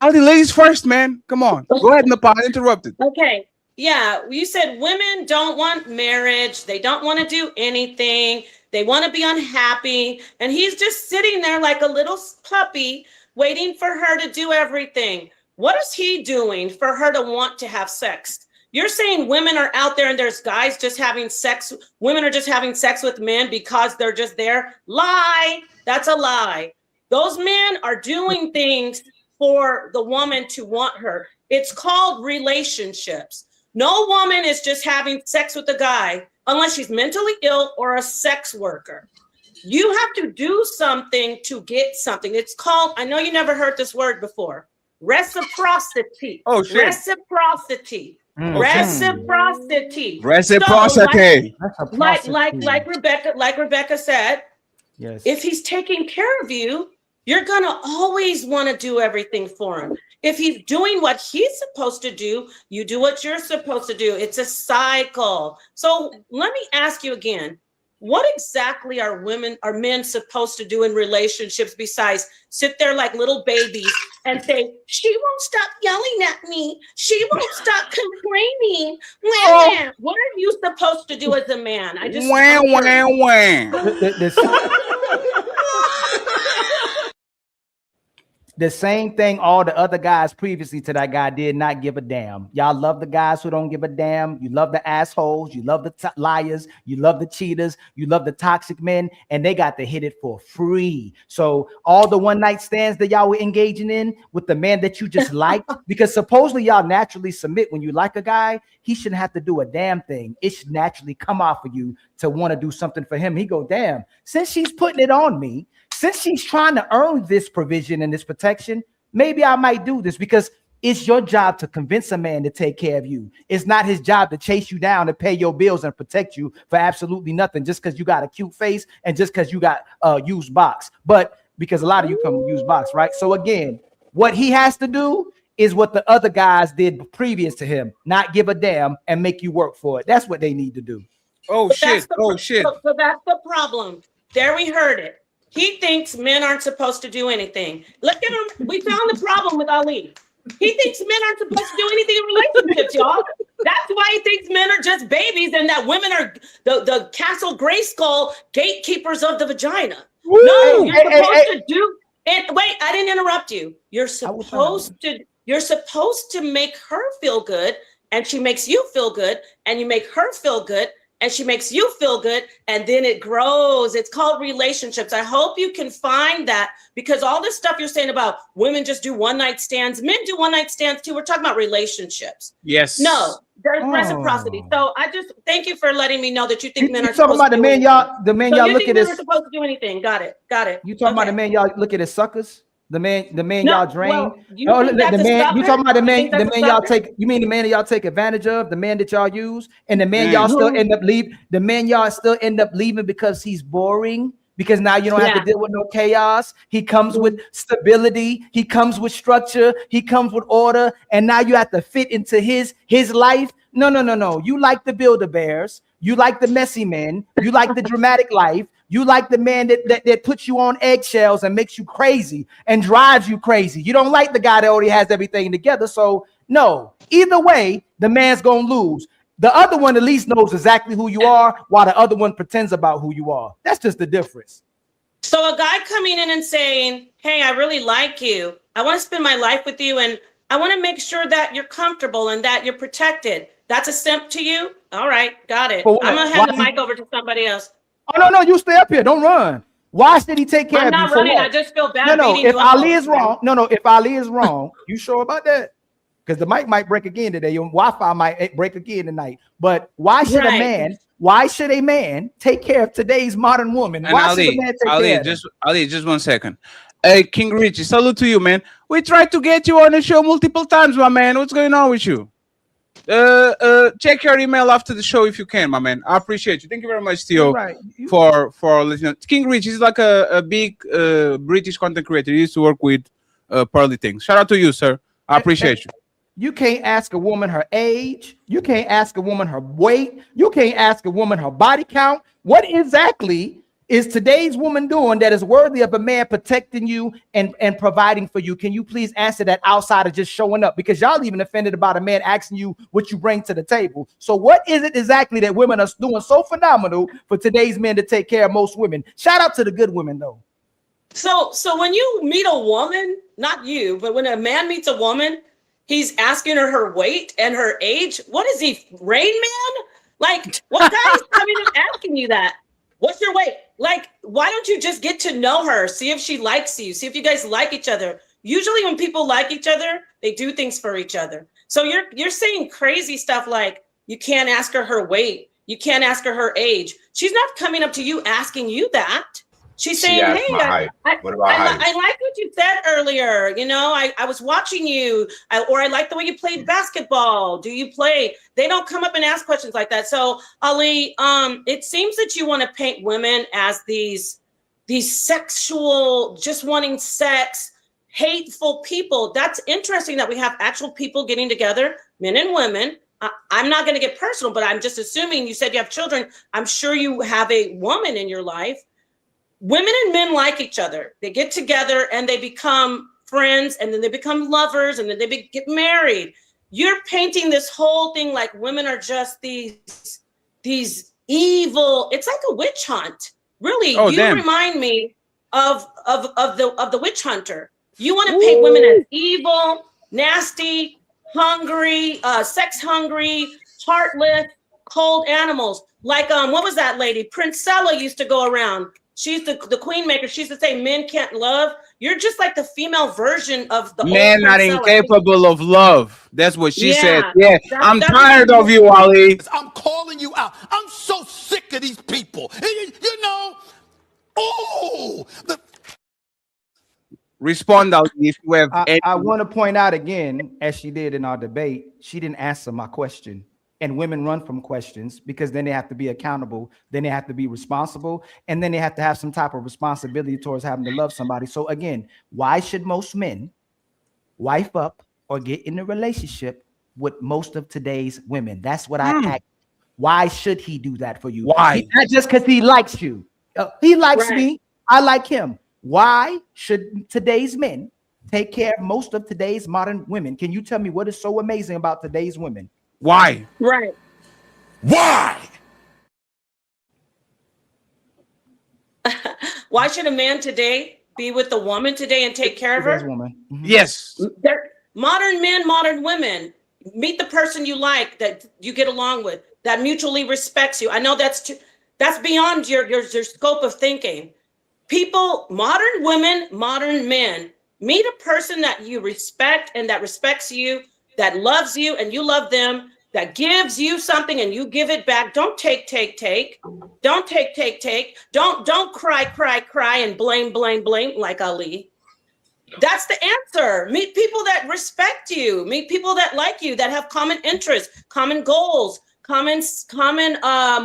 Ali, ladies first, man. Come on. Go ahead, Napah. Interrupted. Okay. Yeah, you said women don't want marriage. They don't want to do anything. They want to be unhappy. And he's just sitting there like a little puppy waiting for her to do everything. What is he doing for her to want to have sex? You're saying women are out there and there's guys just having sex. Women are just having sex with men because they're just there. Lie. That's a lie. Those men are doing things for the woman to want her. It's called relationships. No woman is just having sex with a guy unless she's mentally ill or a sex worker. You have to do something to get something. It's called, I know you never heard this word before, reciprocity. Oh, shit. Reciprocity. Reciprocity. Reciprocity. So, like Rebecca said, yes. If he's taking care of you, you're gonna always want to do everything for him. If he's doing what he's supposed to do, you do what you're supposed to do. It's a cycle. So let me ask you again. What exactly are men supposed to do in relationships besides sit there like little babies and say, she won't stop yelling at me. She won't stop complaining. What are you supposed to do as a man? I just The same thing all the other guys previously to that guy did not give a damn. Y'all love the guys who don't give a damn. You love the assholes. You love the liars. You love the cheaters. You love the toxic men. And they got to hit it for free. So all the one night stands that y'all were engaging in with the man that you just liked, because supposedly y'all naturally submit when you like a guy, he shouldn't have to do a damn thing. It should naturally come off of you to want to do something for him. He go, damn, since she's putting it on me, since she's trying to earn this provision and this protection, maybe I might do this, because it's your job to convince a man to take care of you. It's not his job to chase you down and pay your bills and protect you for absolutely nothing just because you got a cute face and just because you got a used box. But because a lot of you come with used box, right? So again, what he has to do is what the other guys did previous to him, not give a damn and make you work for it. That's what they need to do. Oh, shit. So that's the problem. There, we heard it. He thinks men aren't supposed to do anything. Look at him. We found the problem with Ali. He thinks men aren't supposed to do anything in relationships, y'all. That's why he thinks men are just babies and that women are the Castle Grayskull gatekeepers of the vagina. Woo! No, you're supposed to do it. Wait, I didn't interrupt you. You're supposed to make her feel good, and she makes you feel good, and you make her feel good, and she makes you feel good, and then it grows. It's called relationships. I hope you can find that, because all this stuff you're saying about women just do one night stands, men do one night stands too. We're talking about relationships. Yes. No, there's reciprocity. So I just thank you for letting me know that you think men are talking about the men y'all look at as as supposed to do anything. Got it. You talking about the men y'all look at as suckers? The man y'all drain. Well, you talking about the man y'all take. You mean the man that y'all take advantage of, the man that y'all use, and the man y'all still end up leave. The man y'all still end up leaving because he's boring. Because now you don't have to deal with no chaos. He comes with stability. He comes with structure. He comes with order. And now you have to fit into his life. No. You like the Build-A-Bears. You like the messy men. You like the dramatic life. You like the man that puts you on eggshells and makes you crazy and drives you crazy. You don't like the guy that already has everything together. So no, either way, the man's gonna lose. The other one at least knows exactly who you are, while the other one pretends about who you are. That's just the difference. So a guy coming in and saying, hey, I really like you. I want to spend my life with you, and I want to make sure that you're comfortable and that you're protected. That's a simp to you? All right, got it. I'm going to hand the mic over to somebody else. Oh, no, you stay up here. Don't run. Why should he take care of you? I'm not running. I just feel bad. No, if Ali is wrong, if Ali is wrong, you sure about that? Because the mic might break again today. Your Wi-Fi might break again tonight. But why should a man take care of today's modern woman? And why should a man take care of Ali, just 1 second. Hey, King Richie, salute to you, man. We tried to get you on the show multiple times, my man. What's going on with you? Check your email after the show if you can, my man. I appreciate you. Thank you very much, Theo, for listening. King Rich is like a big British content creator. He used to work with Pearly Things. Shout out to you, sir. I appreciate you. You can't ask a woman her age. You can't ask a woman her weight. You can't ask a woman her body count. What exactly is today's woman doing that is worthy of a man protecting you and providing for you? Can you please answer that outside of just showing up? Because y'all even offended about a man asking you what you bring to the table. So what is it exactly that women are doing so phenomenal for today's men to take care of most women? Shout out to the good women, though. So when you meet a woman, not you, but when a man meets a woman, He's asking her weight and her age. What is he, Rain Man? Like, what guy is coming and asking you that? What's your weight? Like, why don't you just get to know her? See if she likes you. See if you guys like each other. Usually when people like each other, they do things for each other. So you're saying crazy stuff like you can't ask her weight. You can't ask her age. She's not coming up to you asking you that. She's saying, hey, I like what you said earlier. You know, I was watching you, or I like the way you played basketball. Do you play? They don't come up and ask questions like that. So, Ali, it seems that you want to paint women as these sexual, just wanting sex, hateful people. That's interesting that we have actual people getting together, men and women. I'm not going to get personal, but I'm just assuming you said you have children. I'm sure you have a woman in your life. Women and men like each other. They get together and they become friends, and then they become lovers, and then they get married. You're painting this whole thing like women are just these evil. It's like a witch hunt. Really, you remind me of the witch hunter. You want to paint women as evil, nasty, hungry, sex hungry, heartless, cold animals. Like what was that lady? Princella used to go around. She's the queen maker. She used to say men can't love. You're just like the female version of the men old are incapable of love. That's what she said. Yeah, I'm that's tired of you, Ali. I'm calling you out. I'm so sick of these people. You know, Respond, Ali, if you have. I want to point out again, as she did in our debate, she didn't answer my question. And women run from questions because then they have to be accountable, then they have to be responsible, and then they have to have some type of responsibility towards having to love somebody. So again, why should most men wife up or get in a relationship with most of today's women? That's what I ask. Why should he do that for you? Why? Not just because he likes you. He likes me. I like him. Why should today's men take care of most of today's modern women? Can you tell me what is so amazing about today's women? Why? Right. Why? Why should a man today be with a woman today and take care of her? Woman. Yes. They're modern men, modern women. Meet the person you like, that you get along with, that mutually respects you. I know that's beyond your scope of thinking. People, modern women, modern men, meet a person that you respect and that respects you, that loves you and you love them, that gives you something and you give it back. Don't take. Don't take. Don't cry and blame like Ali. That's the answer. Meet people that respect you. Meet people that like you, that have common interests, common goals, common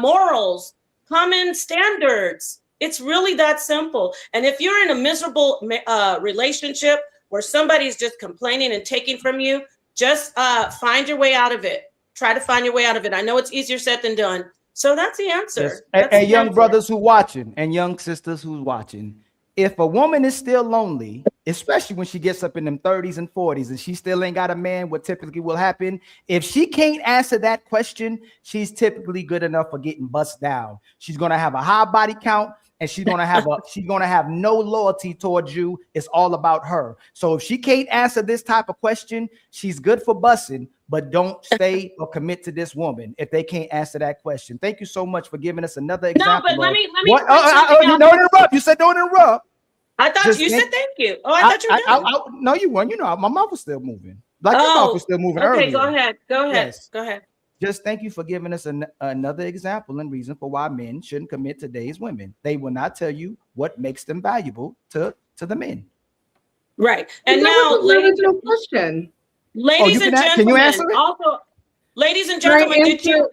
morals, common standards. It's really that simple. And if you're in a miserable relationship where somebody's just complaining and taking from you, just find your way out of it. Try to find your way out of it. I know it's easier said than done. So that's the answer. Yes. And young brothers who watching and young sisters who's watching, if a woman is still lonely, especially when she gets up in them 30s and 40s and she still ain't got a man, what typically will happen, if she can't answer that question, she's typically good enough for getting bust down. She's going to have a high body count, and she's gonna have no loyalty towards you. It's all about her. So if she can't answer this type of question, she's good for bussing, but don't stay or commit to this woman if they can't answer that question. Thank you so much for giving us another example. No, but let me. Don't interrupt. You said don't interrupt. I thought you said thank you. Oh, I thought you were done. No, you weren't. You know, my mouth was still moving. Like your mouth was still moving earlier. Okay, go ahead. Yes. Go ahead. Just thank you for giving us another example and reason for why men shouldn't commit to today's women. They will not tell you what makes them valuable to the men. Right. And now, ladies and gentlemen, can you answer it? Also, ladies and gentlemen, did you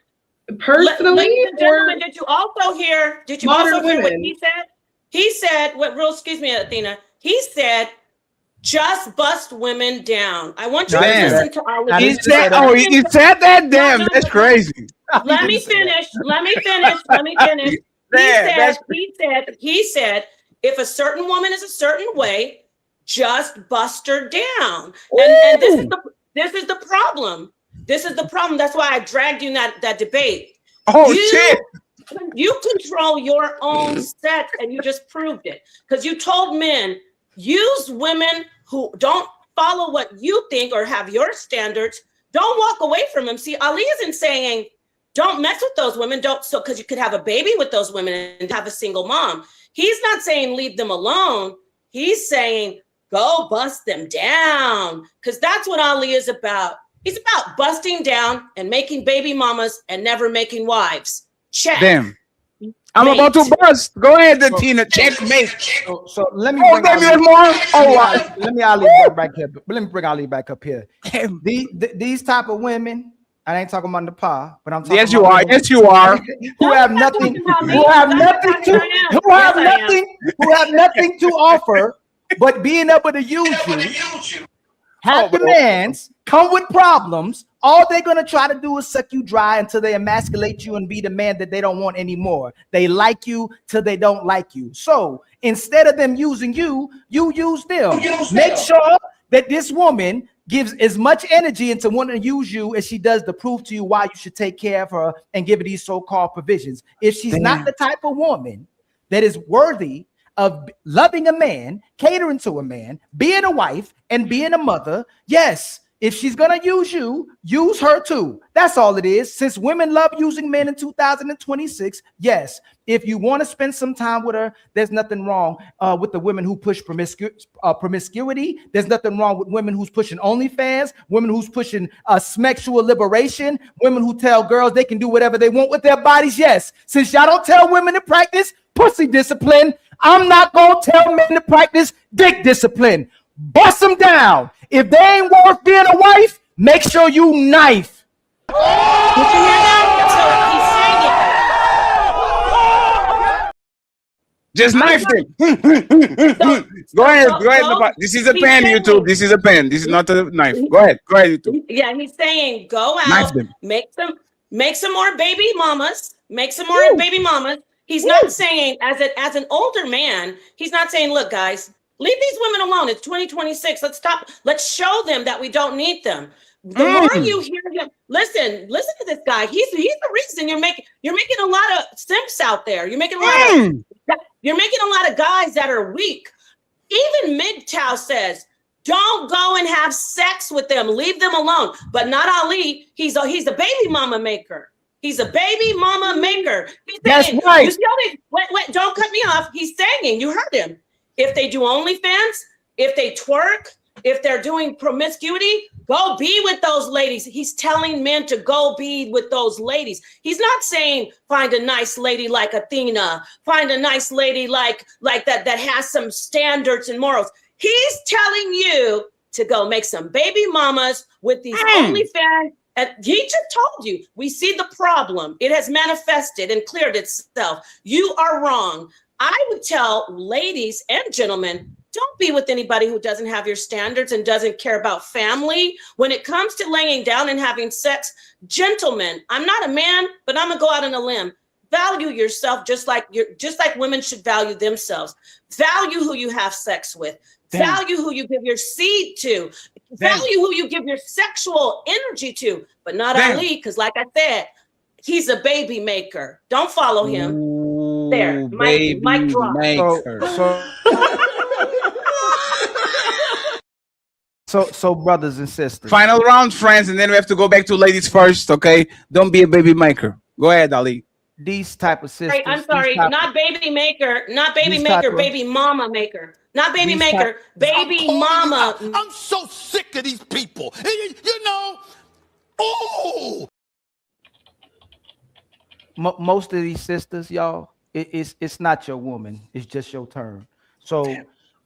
personally? Ladies and gentlemen, did you also hear? Did you also hear what he said? He said, excuse me, Athena. He said, just bust women down. I want you to listen to our He said that? Damn, that's crazy. Let me finish. He said, if a certain woman is a certain way, just bust her down. And this is the problem. This is the problem. That's why I dragged you in that debate. Shit. You control your own sex, and you just proved it. Because you told men, use women who don't follow what you think or have your standards, don't walk away from them. See, Ali isn't saying don't mess with those women, don't, so because you could have a baby with those women and have a single mom. He's not saying leave them alone. He's saying go bust them down, because that's what Ali is about. He's about busting down and making baby mamas and never making wives. Check. Damn. I'm about to bust. Go ahead, Tina. Checkmate. So let me. Oh, give me more. Let me Ali back here. Let me bring Ali back up here. These type of women. I ain't talking about Napah, but I'm talking. Yes, you are. Yes, you are. Who have nothing. Who have nothing to. Who have nothing. Who have nothing to offer, but being able to use you. Have demands, come with problems. All they're gonna try to do is suck you dry until they emasculate you and be the man that they don't want anymore. They like you till they don't like you. So instead of them using you, you use them. Make sure that this woman gives as much energy into wanting to use you as she does to prove to you why you should take care of her and give her these so-called provisions. If she's not the type of woman that is worthy of loving a man, catering to a man, being a wife, and being a mother, yes, if she's gonna use you, use her too. That's all it is. Since women love using men in 2026, yes, if you want to spend some time with her, there's nothing wrong with the women who push promiscuity. There's nothing wrong with women who's pushing OnlyFans, women who's pushing sexual liberation, women who tell girls they can do whatever they want with their bodies. Yes, since y'all don't tell women to practice pussy discipline, I'm not gonna tell men to practice dick discipline. Bust them down. If they ain't worth being a wife, make sure you knife. Just knife them. Go ahead. This is a pen, YouTube. This is a pen. This is not a knife. Go ahead, YouTube. Yeah, he's saying go out, make some more baby mamas, baby mamas. He's not saying as an older man, he's not saying, look, guys, leave these women alone. It's 2026. Let's stop. Let's show them that we don't need them. The more you hear him, listen to this guy. He's the reason you're making a lot of simps out there. You're making a lot of guys that are weak. Even MGTOW says, don't go and have sex with them. Leave them alone. But not Ali. He's a baby mama maker. He's a baby mama maker. That's right. You see wait, don't cut me off. He's saying, you heard him. If they do OnlyFans, if they twerk, if they're doing promiscuity, go be with those ladies. He's telling men to go be with those ladies. He's not saying find a nice lady like Athena, find a nice lady like that has some standards and morals. He's telling you to go make some baby mamas with these OnlyFans. And he just told you, we see the problem. It has manifested and cleared itself. You are wrong. I would tell ladies and gentlemen, don't be with anybody who doesn't have your standards and doesn't care about family. When it comes to laying down and having sex, gentlemen, I'm not a man, but I'm gonna go out on a limb. Value yourself just like women should value themselves. Value who you have sex with. Value who you give your seed to. Value who you give your sexual energy to, but not Ali, because like I said, he's a baby maker. Don't follow him. There, Mike drop. So brothers and sisters. Final round, friends, and then we have to go back to ladies first, okay? Don't be a baby maker. Go ahead, Ali. These type of sisters. I'm sorry, not baby maker, baby mama maker. Not baby maker, baby mama. I'm so sick of these people. You know, oh. Most of these sisters, y'all, it's not your woman. It's just your turn. So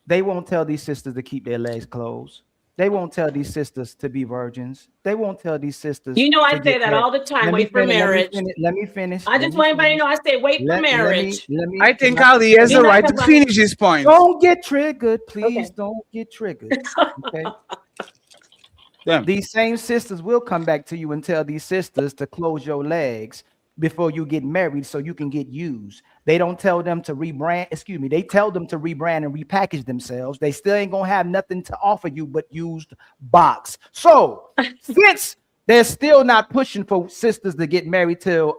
they won't tell these sisters to keep their legs closed. They won't tell these sisters to be virgins. They won't tell these sisters. You know, I say that all the time. Wait for marriage. Let me finish. I just want everybody to know I say wait for marriage. I think Ali has the right to finish his point. Don't get triggered, please. Okay. Don't get triggered. Okay. These same sisters will come back to you and tell these sisters to close your legs before you get married so you can get used. They don't tell them to rebrand, they tell them to rebrand and repackage themselves. They still ain't gonna have nothing to offer you but used box. So since they're still not pushing for sisters to get married till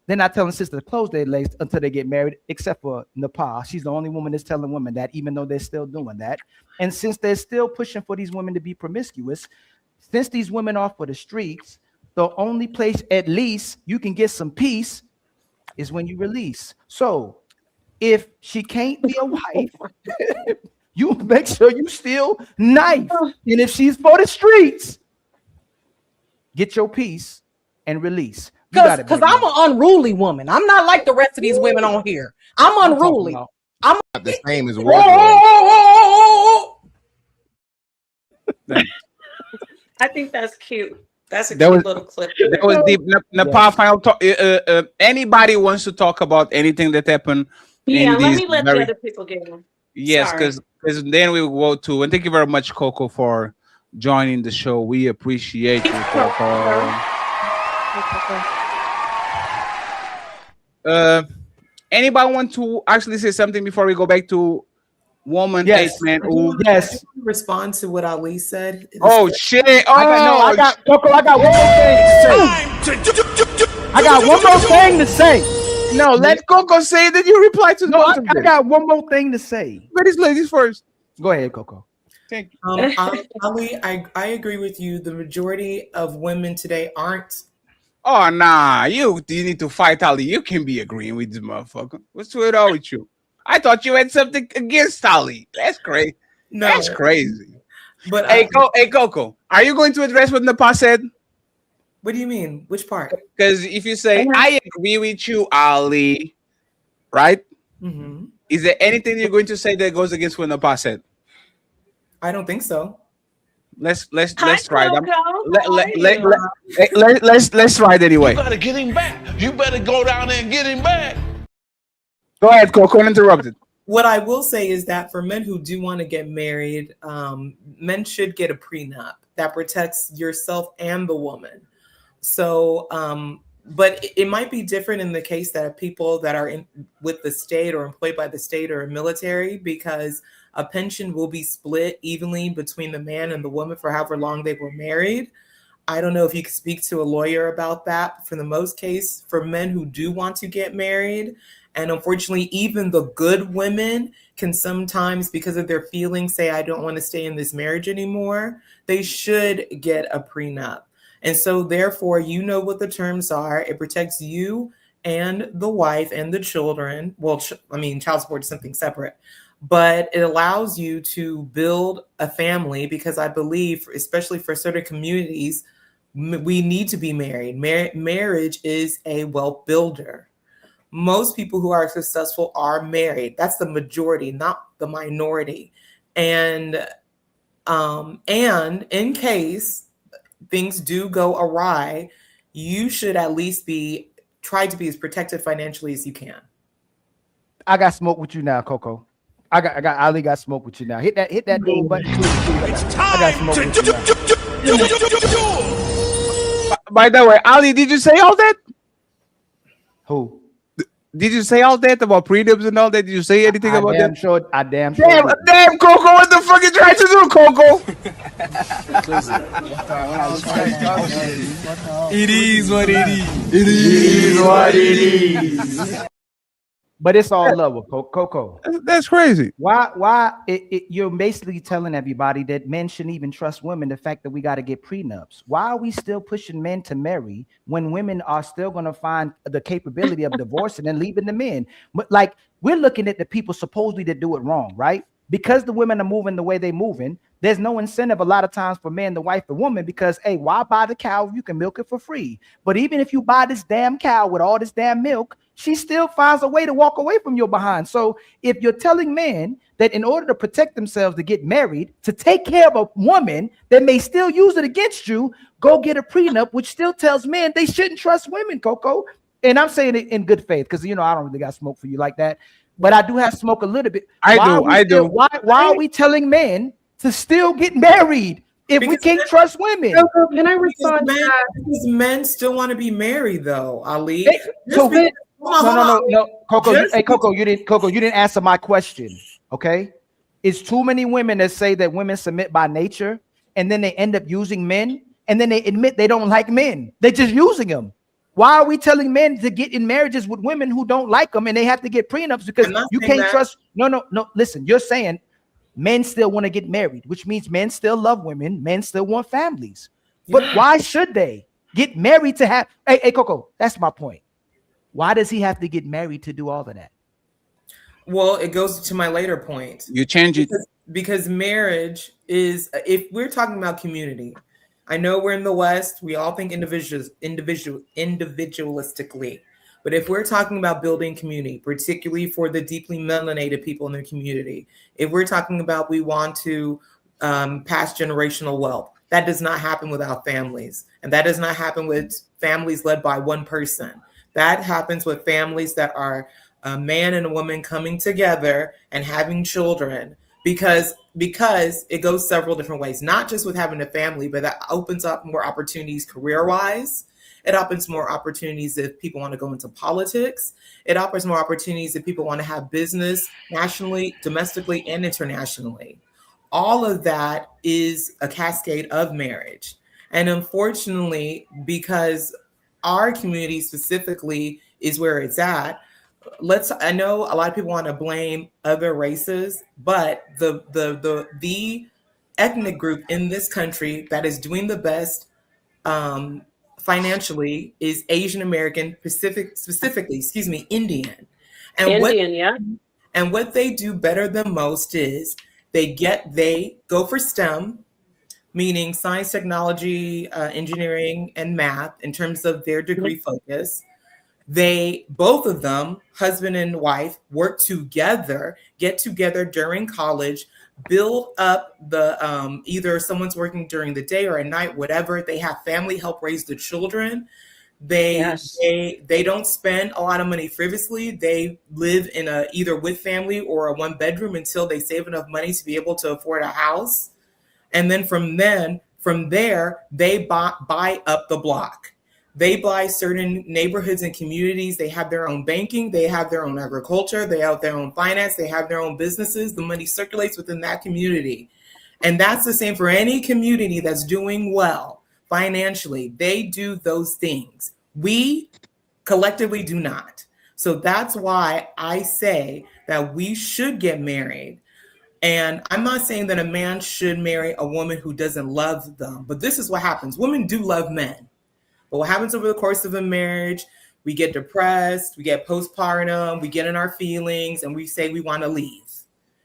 They're not telling sisters to close their legs until they get married, except for Napah. She's the only woman that's telling women that, even though they're still doing that. And since they're still pushing for these women to be promiscuous, since these women are for the streets, the only place at least you can get some peace is when you release. So if she can't be a wife, you make sure you still knife. And if she's for the streets, get your peace and release. Because I'm an unruly woman. I'm not like the rest of these women on here. I'm unruly. I'm Not the same as Whoa, wardrobe. whoa, whoa, whoa. I think that's cute. That's a That cute was- little clip. That was deep. Napah, final talk. Anybody wants to talk about anything that happened? Yeah, in let these me let very- the other people get in. Yes, Sorry. because then we will go to, and thank you very much, Coco, for joining the show. We appreciate you, Coco. Anybody want to actually say something before we go back to woman, Yes. man? Yes. Respond to what Ali said. Oh shit! Oh, I got Coco. I got one more thing to say. I got one more thing to say. No, let Coco say that you reply to. No, I got one more thing to say. Ladies first. Go ahead, Coco. Thank you. Ali, I agree with you. The majority of women today aren't. Oh nah, you need to fight Ali. You can be agreeing with this motherfucker. What's wrong with you? I thought you had something against Ali. That's crazy. No. That's crazy. But hey, Coco, are you going to address what Napah said? What do you mean? Which part? Because if you say I agree with you, Ali, right? Mm-hmm. Is there anything you're going to say that goes against what Napah said? I don't think so. Let's try them. Coco. Let's try it anyway. You better get him back. You better go down there and get him back. Go ahead, Coco. Uninterrupted. What I will say is that for men who do want to get married, men should get a prenup that protects yourself and the woman. So, but it might be different in the case that people that are with the state or employed by the state or military, because a pension will be split evenly between the man and the woman for however long they were married. I don't know if you could speak to a lawyer about that. For the most case, for men who do want to get married, and unfortunately, even the good women can sometimes, because of their feelings, say, I don't want to stay in this marriage anymore. They should get a prenup. And so therefore, you know what the terms are. It protects you and the wife and the children. Well, child support is something separate, but it allows you to build a family, because I believe, especially for certain communities, we need to be married. Marriage is a wealth builder. Most people who are successful are married. That's the majority, not the minority. And in case things do go awry, you should at least try to be as protected financially as you can. I got smoke with you now, Coco. I got Ali got smoke with you now. Hit that little button. It's time. I got smoke with you now. By the way, Ali, did you say all that? Who? Did you say all that about prenups and all that? Did you say anything about that? I damn sure. Damn, Coco, what the fuck you trying to do, Coco? It is what it is. It is what it is. But it's all love with Coco. That's crazy. Why you're basically telling everybody that men shouldn't even trust women, the fact that we got to get prenups. Why are we still pushing men to marry when women are still going to find the capability of divorcing and leaving the men? But like, we're looking at the people supposedly that do it wrong, right? Because the women are moving the way they're moving, there's no incentive a lot of times for men to wife the woman, because, hey, why buy the cow if you can milk it for free? But even if you buy this damn cow with all this damn milk, she still finds a way to walk away from your behind. So if you're telling men that in order to protect themselves to get married, to take care of a woman that may still use it against you, go get a prenup, which still tells men they shouldn't trust women, Coco. And I'm saying it in good faith, because, I don't really got smoke for you like that. But I do have smoke a little bit. I do. Why are we telling men to still get married if we can't trust women? Can I respond to that? Because men still want to be married, though, Ali. No, Coco, you didn't answer my question. Okay, it's too many women that say that women submit by nature, and then they end up using men, and then they admit they don't like men. They're just using them. Why are we telling men to get in marriages with women who don't like them and they have to get prenups because you can't trust? No. Listen, you're saying men still want to get married, which means men still love women. Men still want families. But why should they get married to have? Hey, Coco, that's my point. Why does he have to get married to do all of that? Well, it goes to my later point. You change it. Because marriage is, if we're talking about community, I know we're in the West, we all think individualistically. But if we're talking about building community, particularly for the deeply melanated people in the community, if we're talking about we want to pass generational wealth, that does not happen without families. And that does not happen with families led by one person. That happens with families that are a man and a woman coming together and having children, because it goes several different ways, not just with having a family, but that opens up more opportunities career-wise. It opens more opportunities if people want to go into politics. It offers more opportunities if people want to have business nationally, domestically, and internationally. All of that is a cascade of marriage. And unfortunately, because our community specifically is where it's at, I know a lot of people want to blame other races, but the ethnic group in this country that is doing the best financially is Asian American, specifically, Indian. And what they do better than most is they go for STEM, meaning science, technology, engineering, and math in terms of their degree focus. Both of them, husband and wife, work together, get together during college, build up the either someone's working during the day or at night, whatever. They have family help raise the children. They don't spend a lot of money frivolously. They live in either with family or a one bedroom until they save enough money to be able to afford a house. And then from there, they buy up the block. They buy certain neighborhoods and communities. They have their own banking. They have their own agriculture. They have their own finance. They have their own businesses. The money circulates within that community. And that's the same for any community that's doing well financially. They do those things. We collectively do not. So that's why I say that we should get married. And I'm not saying that a man should marry a woman who doesn't love them, but this is what happens. Women do love men. But what happens over the course of a marriage, we get depressed, we get postpartum, we get in our feelings, and we say we want to leave.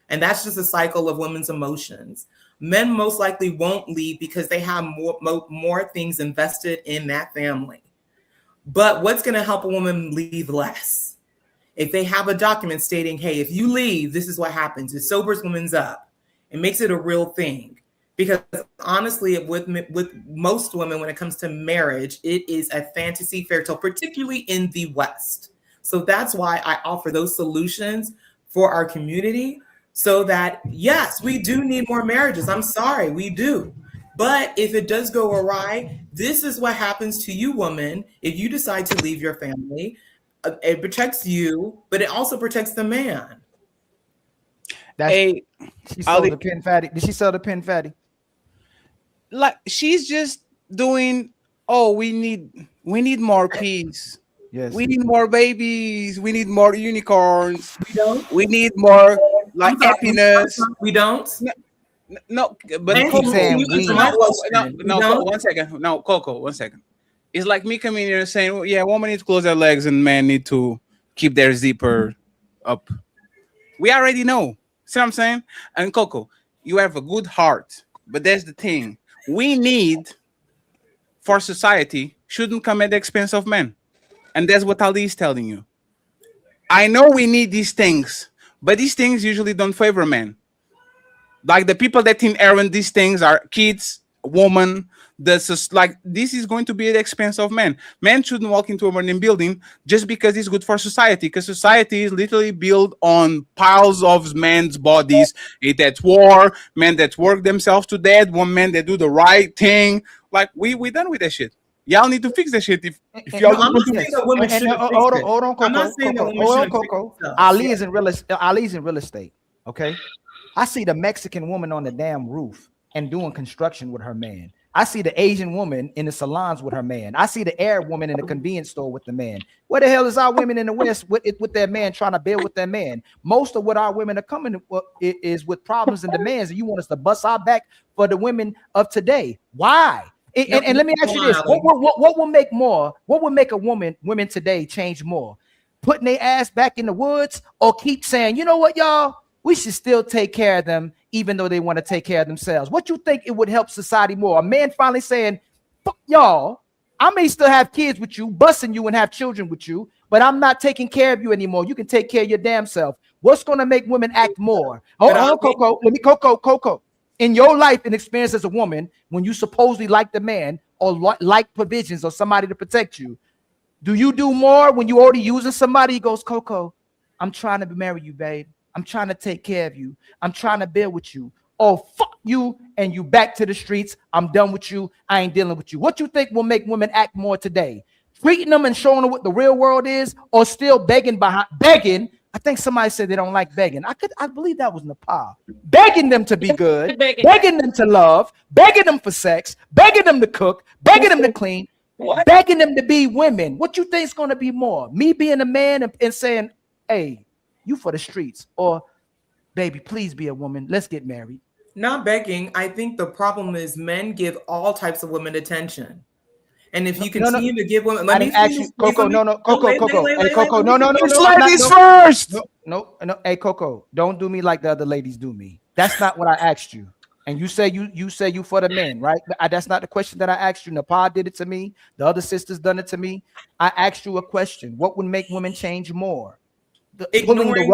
And that's just a cycle of women's emotions. Men most likely won't leave because they have more things invested in that family. But what's going to help a woman leave less? If they have a document stating, hey, if you leave, this is what happens. It sobers women's up. It makes it a real thing. Because honestly, with most women, when it comes to marriage, it is a fantasy fairy tale, particularly in the West. So that's why I offer those solutions for our community so that, yes, we do need more marriages. I'm sorry, we do. But if it does go awry, this is what happens to you, woman, if you decide to leave your family. It protects you, but it also protects the man. She sold the pin fatty. Did she sell the pin fatty? Like she's just doing, we need more peace. Yes. We need more babies. We need more unicorns. We need more happiness. We don't. No, but Coco, one second. No, Coco, 1 second. It's like me coming here and saying, well, yeah, women need to close their legs and men need to keep their zipper up. We already know. See what I'm saying? And Coco, you have a good heart, but there's the thing. We need for society shouldn't come at the expense of men. And that's what Ali is telling you. I know we need these things, but these things usually don't favor men. Like the people that inherit these things are kids, women. This is going to be at the expense of men. Men shouldn't walk into a burning building just because it's good for society, because society is literally built on piles of men's bodies. It at war, men that work themselves to death, one men that do the right thing. Like we done with that shit. Y'all need to fix that shit. If y'all I'm not saying that women shouldn't fix it. Hold on, Coco. I'm not saying that women shouldn't fix it. Ali's in real estate. Okay. I see the Mexican woman on the damn roof and doing construction with her man. I see the Asian woman in the salons with her man. I see the Arab woman in the convenience store with the man. Where the hell is our women in the West with their man trying to build with their man? Most of what our women are coming is with problems and demands, and you want us to bust our back for the women of today. Why? And let me ask you this: what will make more? What will make a women today change more? Putting their ass back in the woods, or keep saying, you know what, y'all, we should still take care of them, even though they want to take care of themselves? What you think it would help society more? A man finally saying, fuck y'all, I may still have kids with you, busting you and have children with you, but I'm not taking care of you anymore. You can take care of your damn self. What's going to make women act more? Oh, Coco, Coco. In your life and experience as a woman, when you supposedly like the man or like provisions or somebody to protect you, do you do more when you already using somebody? He goes, Coco, I'm trying to marry you, babe. I'm trying to take care of you. I'm trying to build with you. Oh, fuck you, and you back to the streets. I'm done with you. I ain't dealing with you. What you think will make women act more today? Treating them and showing them what the real world is, or still begging? I think somebody said they don't like begging. I believe that was Napah. Begging them to be good, begging them to love, begging them for sex, begging them to cook, begging them to clean, begging them to be women. What you think is going to be more? Me being a man and saying, hey, you for the streets, or baby, please be a woman. Let's get married. Not begging. I think the problem is men give all types of women attention. And if you continue to give women, let me ask you, Coco. Coco. Hey, Coco, no. It's ladies first. No. Hey, Coco, don't do me like the other ladies do me. That's not what I asked you. And you say you for the men, right? That's not the question that I asked you. Napah did it to me. The other sisters done it to me. I asked you a question. What would make women change more? Pulling the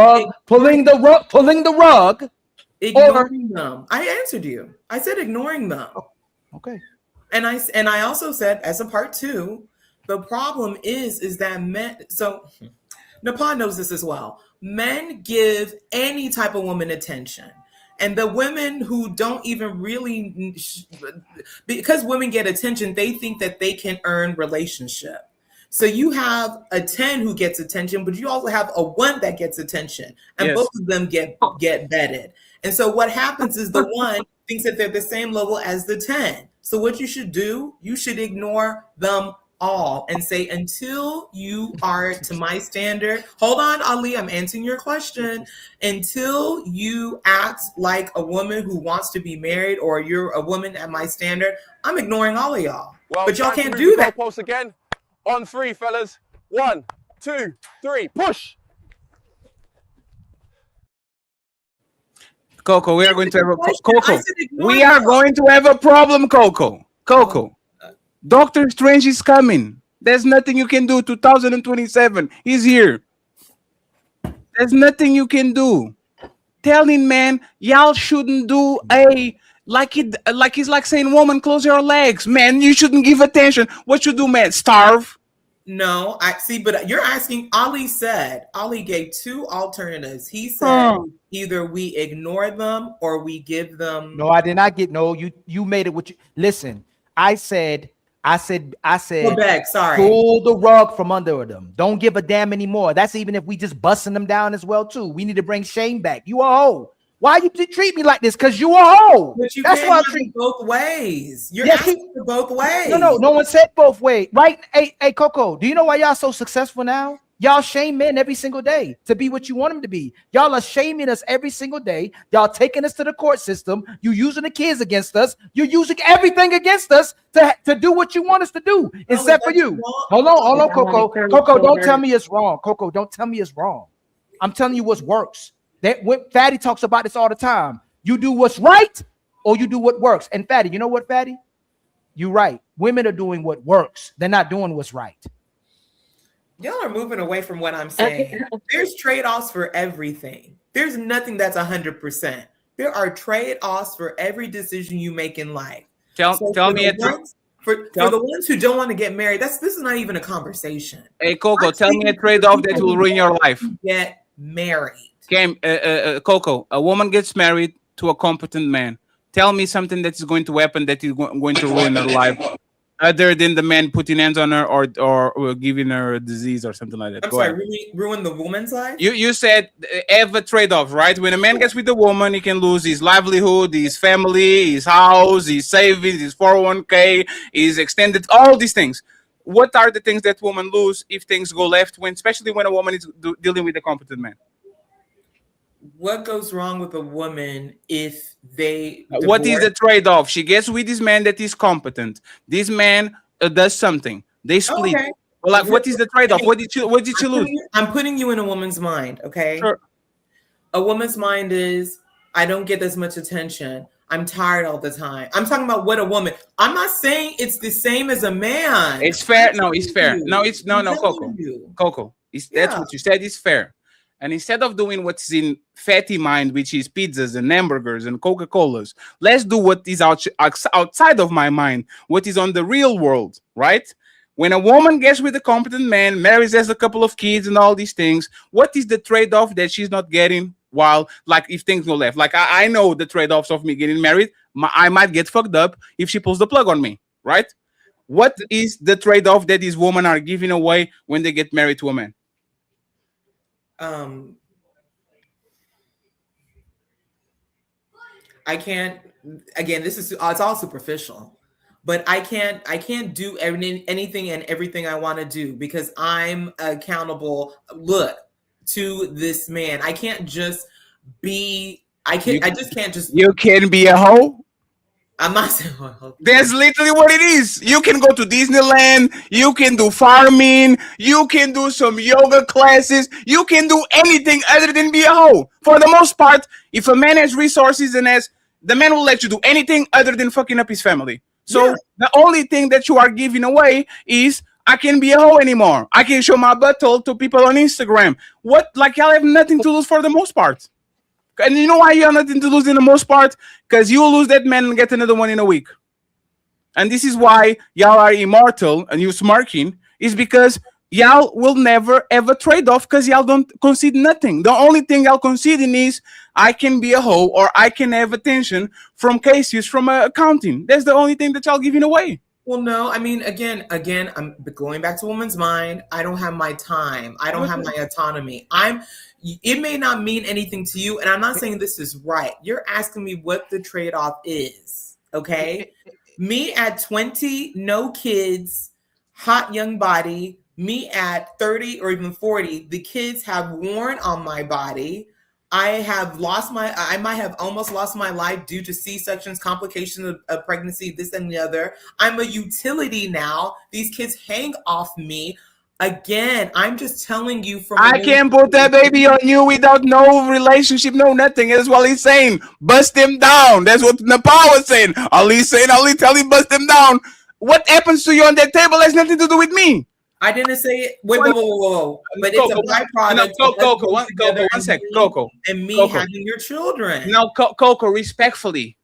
rug. Ignoring them. I answered you. I said ignoring them. Oh, okay. And I also said, as a part two, the problem is that men. So Napah knows this as well. Men give any type of woman attention. And the women who don't even really, because women get attention, they think that they can earn relationship. So you have a 10 who gets attention, but you also have a 1 that gets attention, and both of them get vetted. And so what happens is the 1 thinks that they're the same level as the 10. So what you should do, you should ignore them all and say, until you are to my standard, hold on, Ali, I'm answering your question. Until you act like a woman who wants to be married, or you're a woman at my standard, I'm ignoring all of y'all. Well, but y'all can't do that. Goalposts again. On 3, fellas. 1, 2, 3, push. Coco, we are going to have a problem, Coco. Doctor Strange is coming. There's nothing you can do. 2027, he's here. There's nothing you can do. Telling man, y'all shouldn't do it's like saying, woman, close your legs. Man, you shouldn't give attention. What you do, man? Starve? No, I see, but you're asking. Ali gave 2 alternatives. He said either we ignore them or we give them. No, I did not get. No, you made it. What you listen? I said. Sorry. Pull the rug from under them. Don't give a damn anymore. That's even if we just busting them down as well too. We need to bring shame back. You a hoe. Why you treat me like this? Because you a hoe. But you That's why I treat both ways. You're asking for both ways. No one said both ways, right? Hey, Coco, do you know why y'all so successful now? Y'all shame men every single day to be what you want them to be. Y'all are shaming us every single day. Y'all taking us to the court system. You using the kids against us. You're using everything against us to do what you want us to do, except for you. Hold on, Coco. Coco, don't tell me it's wrong. Coco, don't tell me it's wrong. I'm telling you what works. That when Fatty talks about this all the time. You do what's right or you do what works. And Fatty, you know what, Fatty? You're right. Women are doing what works. They're not doing what's right. Y'all are moving away from what I'm saying. There's trade-offs for everything. There's nothing that's 100%. There are trade-offs for every decision you make in life. Tell me for the ones who don't want to get married, this is not even a conversation. Hey, Coco, tell me a trade-off that will ruin your life. Get married. Okay, Coco, a woman gets married to a competent man. Tell me something that is going to happen that is going to ruin her life. Other than the man putting hands on her or giving her a disease or something like that. I'm Go sorry, ahead. really ruin the woman's life? You said have a trade-off, right? When a man gets with a woman, he can lose his livelihood, his family, his house, his savings, his 401k, his extended, all these things. What are the things that women lose if things go left, especially when a woman is dealing with a competent man? What goes wrong with a woman if they What is the trade-off? She gets with this man that is competent. This man does something. They split. Okay. Well, like, what is the trade-off? What did you lose? I'm putting you in a woman's mind, okay? Sure. A woman's mind is, I don't get this much attention. I'm tired all the time. I'm talking about what a woman. I'm not saying it's the same as a man. It's fair. No, it's fair. No, it's no, Coco. Coco. That's what you said. It's fair. And instead of doing what's in fatty mind, which is pizzas and hamburgers and Coca-Colas, let's do what is outside of my mind, what is on the real world, right? When a woman gets with a competent man, marries, has a couple of kids and all these things, what is the trade-off that she's not getting while, like, if things go left? Like, I know the trade-offs of me getting married. I might get fucked up if she pulls the plug on me, right? What is the trade-off that these women are giving away when they get married to a man? I can't, again, it's all superficial, but I can't do anything and everything I want to do because I'm accountable to this man. I can't just be, I just can't just. You can be a hoe. I'm not saying. That's literally what it is. You can go to Disneyland. You can do farming. You can do some yoga classes. You can do anything other than be a hoe. For the most part, if a man has resources and the man will let you do anything other than fucking up his family. So the only thing that you are giving away is I can't be a hoe anymore. I can show my butthole to people on Instagram. What? Like, y'all have nothing to lose for the most part. And you know why you have nothing to lose in the most part? Because you will lose that man and get another one in a week. And this is why y'all are immortal and you smirking, is because y'all will never ever trade off because y'all don't concede nothing. The only thing y'all conceding is I can be a hoe or I can have attention from cases from accounting. That's the only thing that y'all giving away. Well, no, I mean, again, I'm going back to woman's mind. I don't have my time. I don't have my autonomy. It may not mean anything to you, and I'm not saying this is right. You're asking me what the trade-off is, okay? Me at 20, no kids, hot young body. Me at 30 or even 40, the kids have worn on my body. I might have almost lost my life due to C-sections, complications of pregnancy, this and the other. I'm a utility now. These kids hang off me. Again, I'm just telling you from I can't put that baby on you without no relationship, no nothing. That's what he's saying. Bust him down. That's what Napah was saying. Ali's saying, Ali, tell him bust him down. What happens to you on that table has nothing to do with me. I didn't say it. Whoa. But it's a byproduct. Coco, one second. Coco. And me having your children. Now, Coco, respectfully.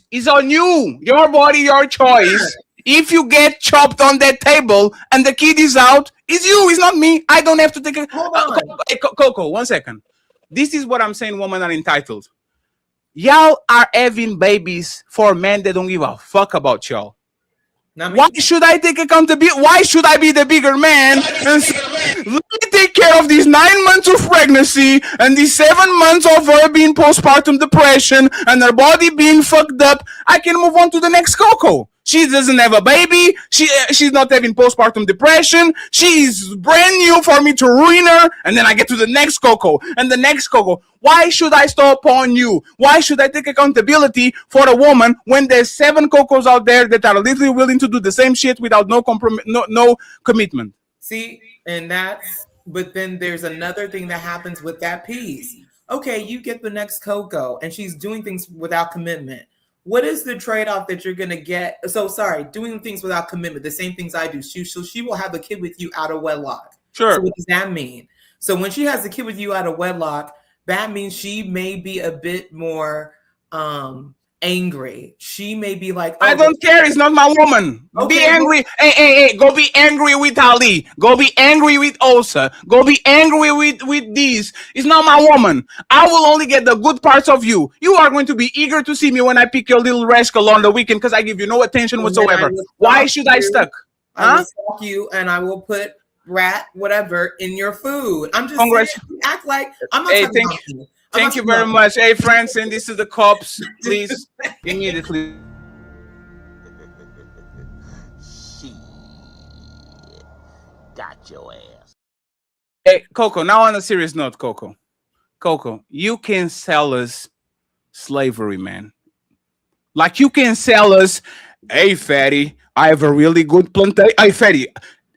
It's on you. Your body, your choice. If you get chopped on that table and the kid is out, it's you. It's not me. I don't have to take a... Coco, 1 second. This is what I'm saying women are entitled. Y'all are having babies for men that don't give a fuck about y'all. Why should I take accountability? Why should I be the bigger man and let me take care of these 9 months of pregnancy and these 7 months of her being postpartum depression and her body being fucked up? I can move on to the next Coco. She doesn't have a baby. She's not having postpartum depression. She's brand new for me to ruin her. And then I get to the next Coco and the next Coco. Why should I stop on you? Why should I take accountability for a woman when there's 7 Cocos out there that are literally willing to do the same shit without no commitment? See, but then there's another thing that happens with that piece. Okay, you get the next Coco and she's doing things without commitment. What is the trade-off that you're going to get? So sorry, doing things without commitment, the same things I do. She will have a kid with you out of wedlock. Sure. So what does that mean? So when she has a kid with you out of wedlock, that means she may be a bit more angry. She may be like, I don't care. It's not my woman. Okay, be angry. Hey. Go be angry with Ali. Go be angry with Osa. Go be angry with these. It's not my woman. I will only get the good parts of you. You are going to be eager to see me when I pick your little rascal on the weekend because I give you no attention whatsoever. Why should I stuck? I will stalk you and I will put rat whatever in your food. I'm just Congrats. saying, you act like I'm not Hey, talking about you. thank you very much. Hey, friends, and this is the cops. Please, immediately. Got your ass. Hey, Coco, now on a serious note, Coco, you can sell us slavery, man. Like you can sell us, hey, fatty, I have a really good plantation. Hey, fatty,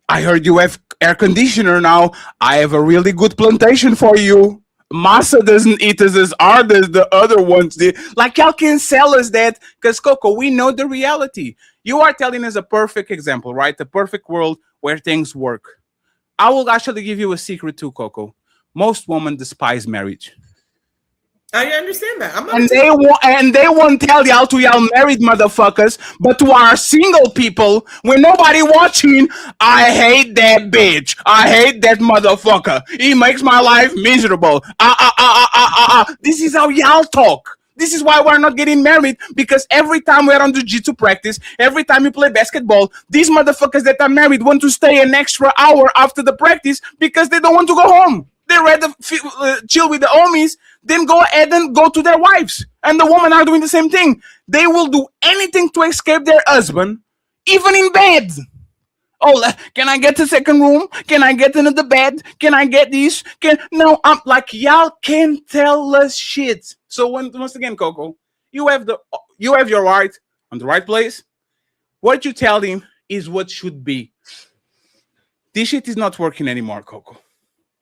I heard you have air conditioner now. I have a really good plantation for you. Masa doesn't eat us as hard as the other ones did. Like y'all can sell us that because Coco, we know the reality. You are telling us a perfect example, right? The perfect world where things work. I will actually give you a secret too, Coco. Most women despise marriage. I understand that. And they won't tell y'all to y'all married motherfuckers, but to our single people, when nobody watching, I hate that bitch. I hate that motherfucker. He makes my life miserable. This is how y'all talk. This is why we're not getting married, because every time we're on the jiu-jitsu practice, every time you play basketball, these motherfuckers that are married want to stay an extra hour after the practice because they don't want to go home. They rather chill with the homies than go ahead and go to their wives. And the women are doing the same thing. They will do anything to escape their husband, even in bed. Oh, can I get the second room? Can I get into the bed? Can I get these? No, I'm like, y'all can't tell us shit. So once again, Coco, you have your heart on the right place. What you tell him is what should be. This shit is not working anymore, Coco.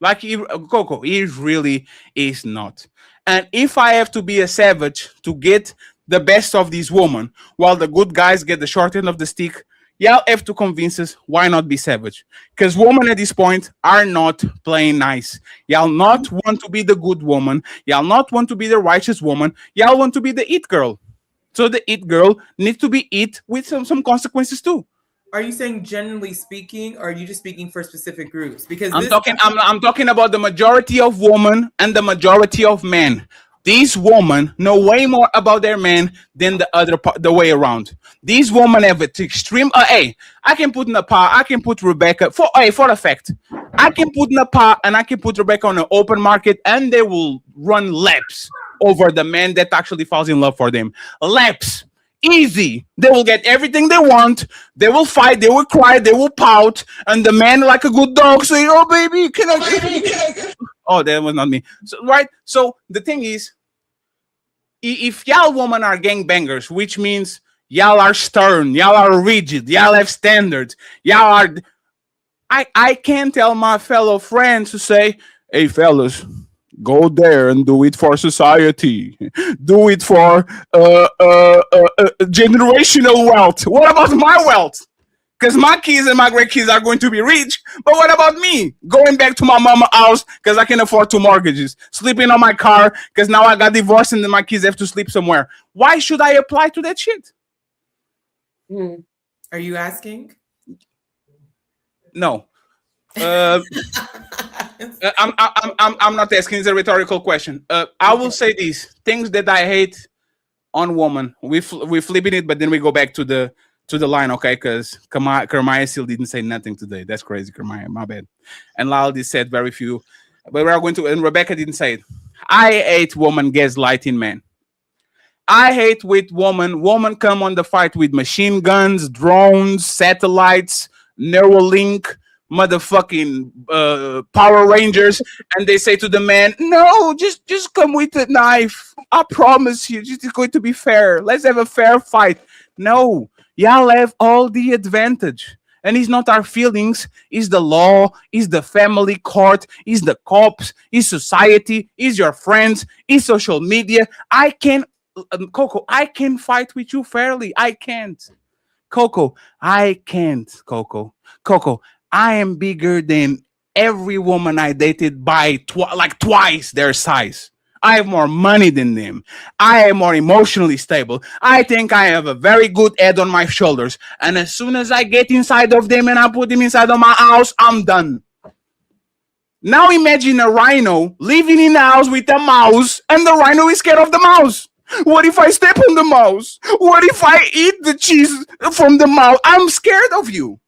Like Coco, it really is not. And if I have to be a savage to get the best of these women, while the good guys get the short end of the stick, y'all have to convince us why not be savage. Because women at this point are not playing nice. Y'all not want to be the good woman. Y'all not want to be the righteous woman. Y'all want to be the it girl. So the it girl needs to be it with some consequences too. Are you saying generally speaking, or are you just speaking for specific groups? Because I'm talking about the majority of women and the majority of men. These women know way more about their men than the way around. These women have an extreme. Hey, I can put Napah, I can put Rebecca for a fact. I can put Napah and I can put Rebecca on an open market, and they will run laps over the man that actually falls in love for them. Laps. Easy. They will get everything they want. They will fight. They will cry. They will pout. And the man, like a good dog, say, "Oh, baby, can I?" Oh, that was not me. So, right. So the thing is, if y'all women are gangbangers, which means y'all are stern, y'all are rigid, y'all have standards, y'all are. I can't tell my fellow friends to say, "Hey, fellas, go there and do it for society. Do it for generational wealth." What about my wealth? Because my kids and my great kids are going to be rich. But what about me? Going back to my mama's house because I can afford 2 mortgages. Sleeping on my car because now I got divorced and then my kids have to sleep somewhere. Why should I apply to that shit? Are you asking? No. I'm not asking. It's a rhetorical question. I will say these things that I hate on woman. We're flipping it, but then we go back to the line, okay? Because Kermaya still didn't say nothing today. That's crazy, Kermaya. My bad. And Laldi said very few, but we are going to. And Rebecca didn't say it. I hate woman gaslighting men. I hate with woman come on the fight with machine guns, drones, satellites, Neuralink, motherfucking Power Rangers, and they say to the man, "No, just come with the knife. I promise you, it's going to be fair. Let's have a fair fight." No, y'all have all the advantage. And it's not our feelings, it's the law, it's the family court, it's the cops, it's society, it's your friends, it's social media. Coco, I can fight with you fairly. I can't. Coco, I can't. Coco, I am bigger than every woman I dated by twice their size. I have more money than them. I am more emotionally stable. I think I have a very good head on my shoulders. And as soon as I get inside of them and I put them inside of my house, I'm done. Now imagine a rhino living in the house with a mouse, and the rhino is scared of the mouse. What if I step on the mouse? What if I eat the cheese from the mouse? I'm scared of you.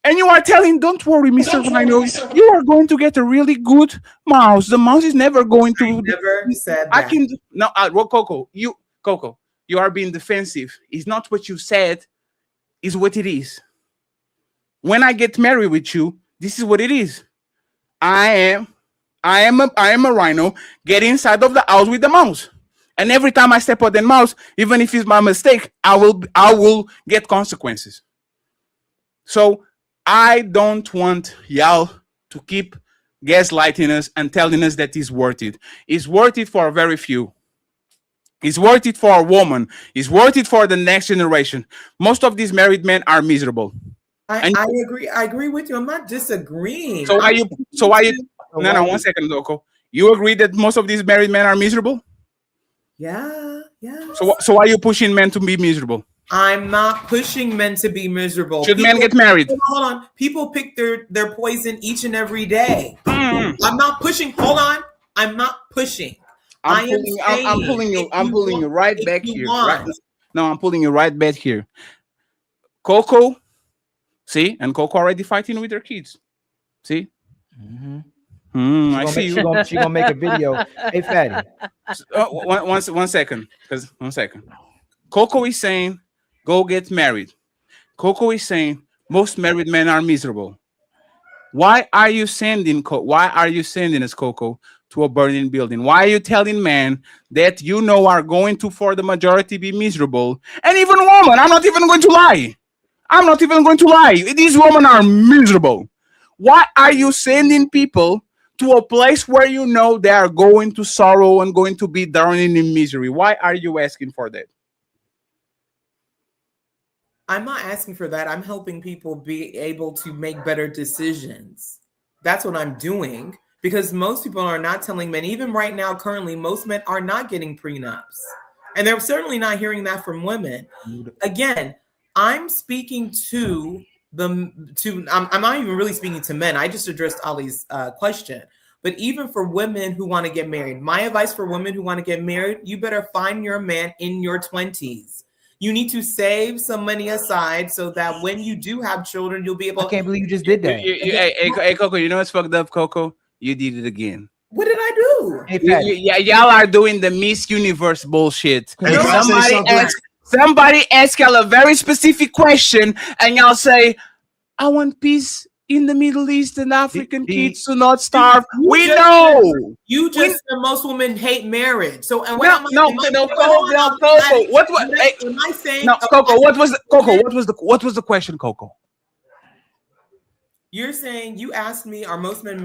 And you are telling, don't worry, Mr. Rhino, you are going to get a really good mouse. The mouse is never going to. Never said that. I can no, Coco, you are being defensive. It's not what you said, it's what it is. When I get married with you, this is what it is. I am a rhino. Get inside of the house with the mouse. And every time I step on the mouse, even if it's my mistake, I will get consequences. So I don't want y'all to keep gaslighting us and telling us that it's worth it. It's worth it for a very few. It's worth it for a woman. It's worth it for the next generation. Most of these married men are miserable. I agree. I agree with you. I'm not disagreeing. So are you? No, 1 second, Loco. You agree that most of these married men are miserable? Yeah. So why are you pushing men to be miserable? I'm not pushing men to be miserable. Should men get married? Hold on. People pick their poison each and every day. I'm not pushing. Hold on. I'm not pushing. I'm pulling you right back here. No, I'm pulling you right back here. Coco, see, and Coco already fighting with her kids. See? I see you. She gonna make a video. Hey, Fatty. One second. Coco is saying, go get married. Coco is saying most married men are miserable. Why are you sending us, Coco, to a burning building? Why are you telling men that you know are going to, for the majority, be miserable? And even women, I'm not even going to lie. These women are miserable. Why are you sending people to a place where you know they are going to sorrow and going to be drowning in misery? Why are you asking for that? I'm not asking for that. I'm helping people be able to make better decisions. That's what I'm doing, because most people are not telling men, even right now, currently, most men are not getting prenups. And they're certainly not hearing that from women. Again, I'm speaking I'm not even really speaking to men. I just addressed Ali's question. But even for women who want to get married, my advice for women who want to get married, you better find your man in your 20s. You need to save some money aside so that when you do have children, you'll be able. I can't believe you just did that. Hey, Coco, you know what's fucked up, Coco? You did it again. What did I do? Hey, y'all are doing the Miss Universe bullshit. Somebody ask y'all a very specific question, and y'all say, I want peace in the Middle East and African kids to not starve. We know. You just said most women hate marriage. So and Coco. What am I saying? No, Coco. What was the question, Coco? You're saying, you asked me, are most men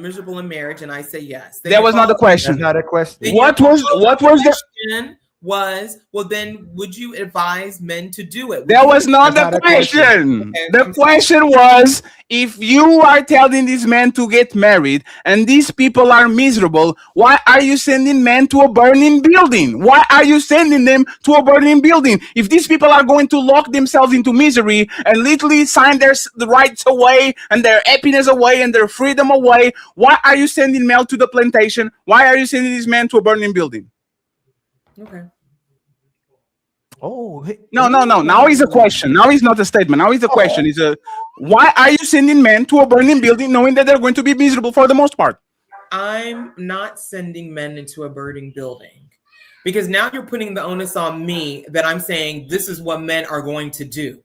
miserable in marriage, and I say yes. That was not the question. That's not a question. What was the question? Well, then would you advise men to do it? That was not the question. The question was, if you are telling these men to get married and these people are miserable, why are you sending men to a burning building? Why are you sending them to a burning building? If these people are going to lock themselves into misery and literally sign their rights away and their happiness away and their freedom away, why are you sending men to the plantation? Why are you sending these men to a burning building? Okay. Oh, no. Now it's a question. Now it's not a statement. Now it's a question. It's why are you sending men to a burning building knowing that they're going to be miserable for the most part? I'm not sending men into a burning building, because now you're putting the onus on me that I'm saying this is what men are going to do.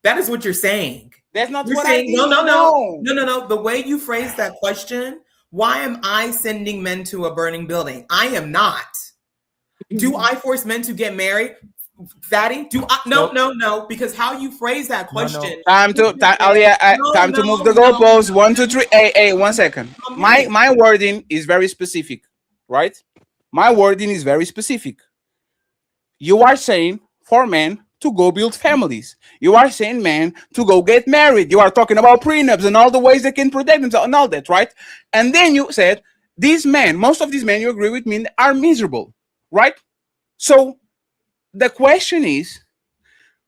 That is what you're saying. That's not you're what saying. I mean. No. The way you phrased that question, why am I sending men to a burning building? I am not. Do I force men to get married? Fatty, do I? No, because how you phrase that question. Time to move the goalposts. 1, 2, 3. Hey, 1 second. My wording is very specific, right? My wording is very specific. You are saying for men to go build families. You are saying men to go get married. You are talking about prenups and all the ways they can protect themselves and all that, right? And then you said, these men, most of these men, you agree with me, are miserable, right? So the question is,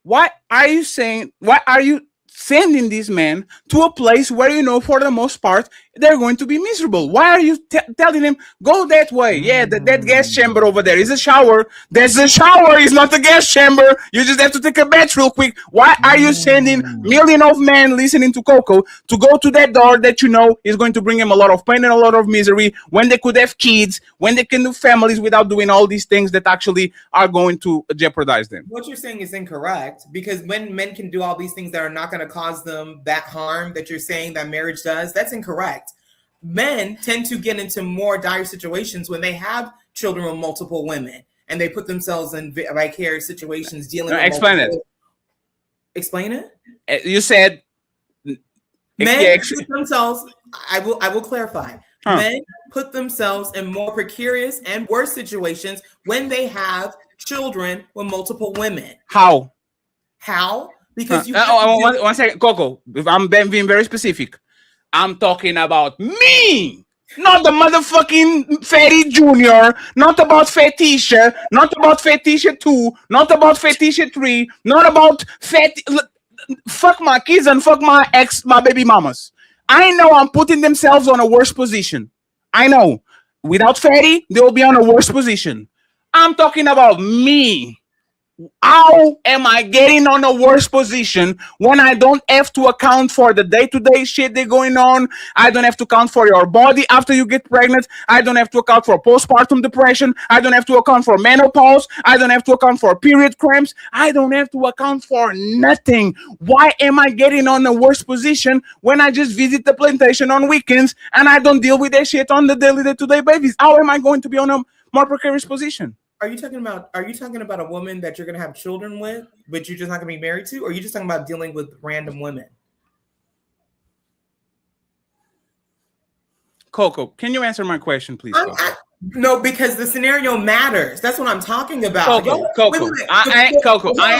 why are you sending these men to a place where you know for the most part they're going to be miserable? Why are you telling them go that way? Yeah, that gas chamber over there is a shower. There's a shower. It's not a gas chamber. You just have to take a bath real quick. Why are you sending millions of men listening to Coco to go to that door that you know is going to bring them a lot of pain and a lot of misery when they could have kids, when they can do families without doing all these things that actually are going to jeopardize them? What you're saying is incorrect, because when men can do all these things that are not going to cause them that harm that you're saying that marriage does, that's incorrect. Men tend to get into more dire situations when they have children with multiple women and they put themselves in vicarious situations dealing with explain it. Explain it? You said men put themselves, I will clarify. Men put themselves in more precarious and worse situations when they have children with multiple women. How? Because you one second, Coco. If I'm being very specific, I'm talking about me, not the motherfucking Fatty Junior, not about Fetisha, not about Fetisha 2, not about Fetisha 3, not about fuck my kids and fuck my baby mamas. I know I'm putting themselves on a worse position. I know. Without Fatty, they will be on a worse position. I'm talking about me. How am I getting on a worse position when I don't have to account for the day-to-day shit that's going on? I don't have to account for your body after you get pregnant. I don't have to account for postpartum depression. I don't have to account for menopause. I don't have to account for period cramps. I don't have to account for nothing. Why am I getting on a worse position when I just visit the plantation on weekends and I don't deal with that shit on the daily day-to-day basis? How am I going to be on a more precarious position? Are you talking about a woman that you're going to have children with, but you're just not going to be married to? Or are you just talking about dealing with random women? Coco, can you answer my question, please? No, because the scenario matters. That's what I'm talking about. Coco, I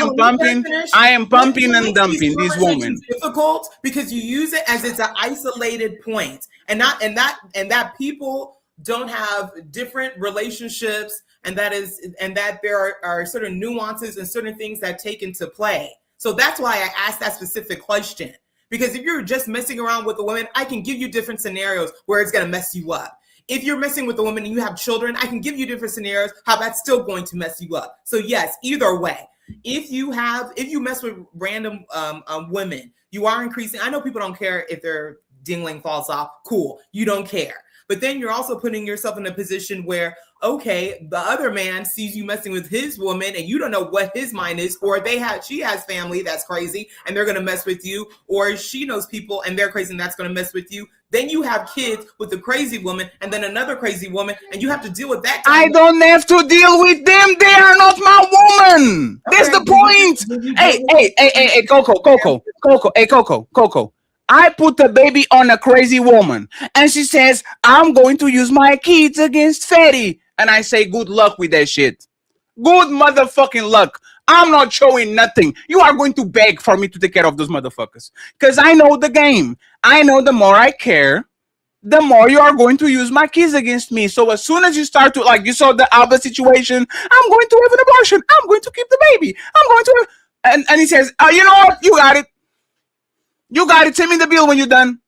am pumping and dumping these women. Difficult because you use it as it's an isolated point, and that people don't have different relationships. And that there are certain nuances and certain things that take into play. So that's why I asked that specific question. Because if you're just messing around with a woman, I can give you different scenarios where it's going to mess you up. If you're messing with a woman and you have children, I can give you different scenarios how that's still going to mess you up. So yes, either way, if you mess with random women, you are increasing. I know people don't care if their dingling falls off. Cool, you don't care. But then you're also putting yourself in a position where, okay, the other man sees you messing with his woman and you don't know what his mind is, or she has family that's crazy and they're going to mess with you, or she knows people and they're crazy and that's going to mess with you. Then you have kids with a crazy woman and then another crazy woman, and you have to deal with that. I don't have to deal with them. They are not my woman. Okay. That's the point. Hey, Coco. I put a baby on a crazy woman and she says, I'm going to use my kids against Fatty. And I say, good luck with that shit. Good motherfucking luck. I'm not showing nothing. You are going to beg for me to take care of those motherfuckers. Because I know the game. I know the more I care, the more you are going to use my kids against me. So as soon as you start to, like you saw the Abba situation, I'm going to have an abortion. I'm going to keep the baby. I'm going to have... And he says, you know what? You got it. You got it. Send me the bill when you're done.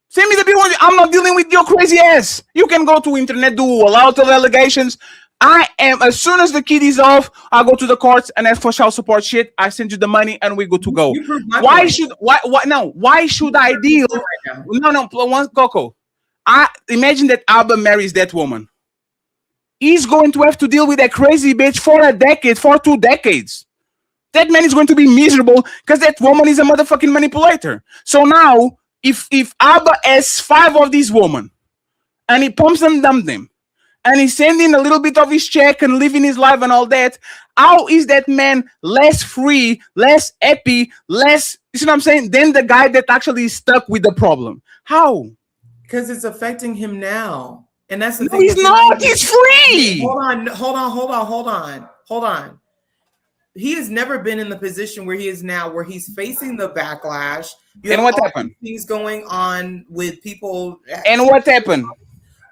Send me the bill when I'm not dealing with your crazy ass. You can go to internet, do a lot of allegations. As soon as the kid is off, I go to the courts and ask for child support shit. I send you the money and we go to go. Why should I deal? No, Coco. I imagine that Abba marries that woman. He's going to have to deal with that crazy bitch for 2 decades. That man is going to be miserable because that woman is a motherfucking manipulator. So now, if Abba has 5 of these women and he pumps and dumps them and he's sending a little bit of his check and living his life and all that, how is that man less free, less happy, less, you see what I'm saying, than the guy that actually is stuck with the problem? How? Because it's affecting him now. And that's the no, thing. He's not. He's free. Hold on. He has never been in the position where he is now, where he's facing the backlash. And what happened? Things going on with people. And what happened?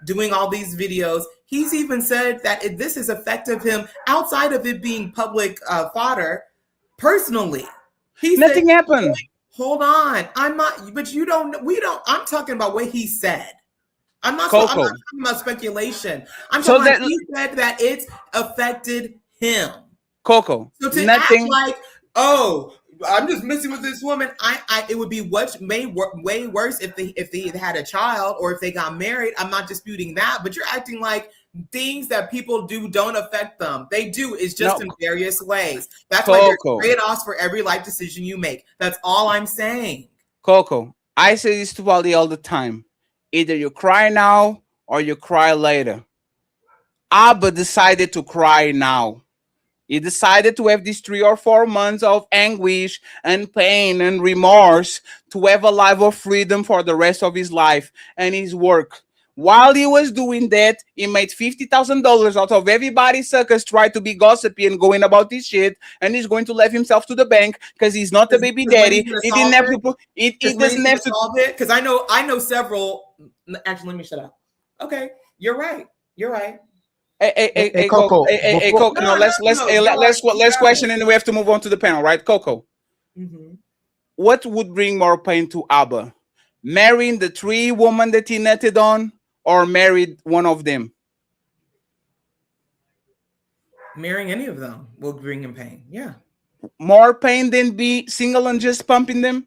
doing all these videos. He's even said that this has affected him outside of it being public fodder personally. Nothing happened. Hold on. I'm not, but you don't, we don't, I'm talking about what he said. I'm not Coco. I'm not talking about speculation. I'm So talking about he said that it's affected him. Coco. So to Nothing. act like, oh, I'm just messing with this woman. It would be way worse if they had a child or if they got married. I'm not disputing that, but you're acting like things that people do don't affect them. They do. It's just in various ways. That's why there's trade-offs for every life decision you make. That's all I'm saying. Coco, I say this to Wally all the time. Either you cry now or you cry later. Abba decided to cry now. He decided to have these 3 or 4 months of anguish and pain and remorse to have a life of freedom for the rest of his life and his work. While he was doing that, he made $50,000 out of everybody's suckers try to be gossipy and going about this shit, and he's going to leave himself to the bank because he's not a baby daddy. He didn't have people. It doesn't have to solve it because I know several. Actually, let me shut up. Okay, you're right. You're right. Hey, Coco. Hey, Coco. No, let's question, and we have to move on to the panel, right, Coco? Mm-hmm. What would bring more pain to Abba? Marrying the 3 women that he netted on, or married one of them? Marrying any of them will bring him pain. Yeah. More pain than be single and just pumping them?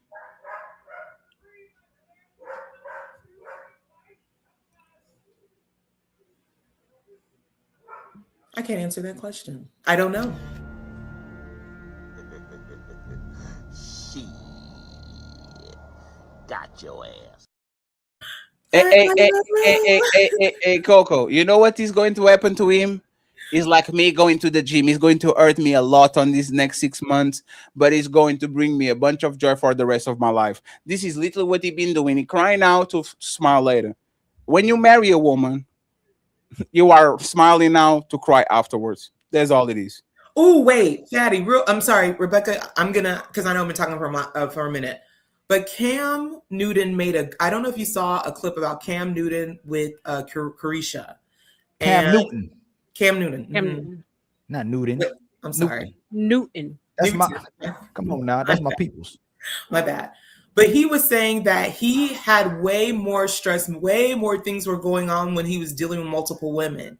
I can't answer that question. I don't know. Got your ass. Hey, Coco, you know what is going to happen to him? It's like me going to the gym. He's going to hurt me a lot on these next 6 months, but it's going to bring me a bunch of joy for the rest of my life. This is literally what he's been doing. He crying now to smile later. When you marry a woman, you are smiling now to cry afterwards. That's all it is. Oh, wait, Fatty, I'm sorry, Rebecca, I'm gonna, because I know I've been talking for a minute, but Cam Newton I don't know if you saw a clip about Cam Newton with Carisha. Cam Newton. Mm-hmm. Not Newton. Wait, I'm sorry. Newton. That's come on now. That's my people's. My bad. But he was saying that he had way more stress, way more things were going on when he was dealing with multiple women.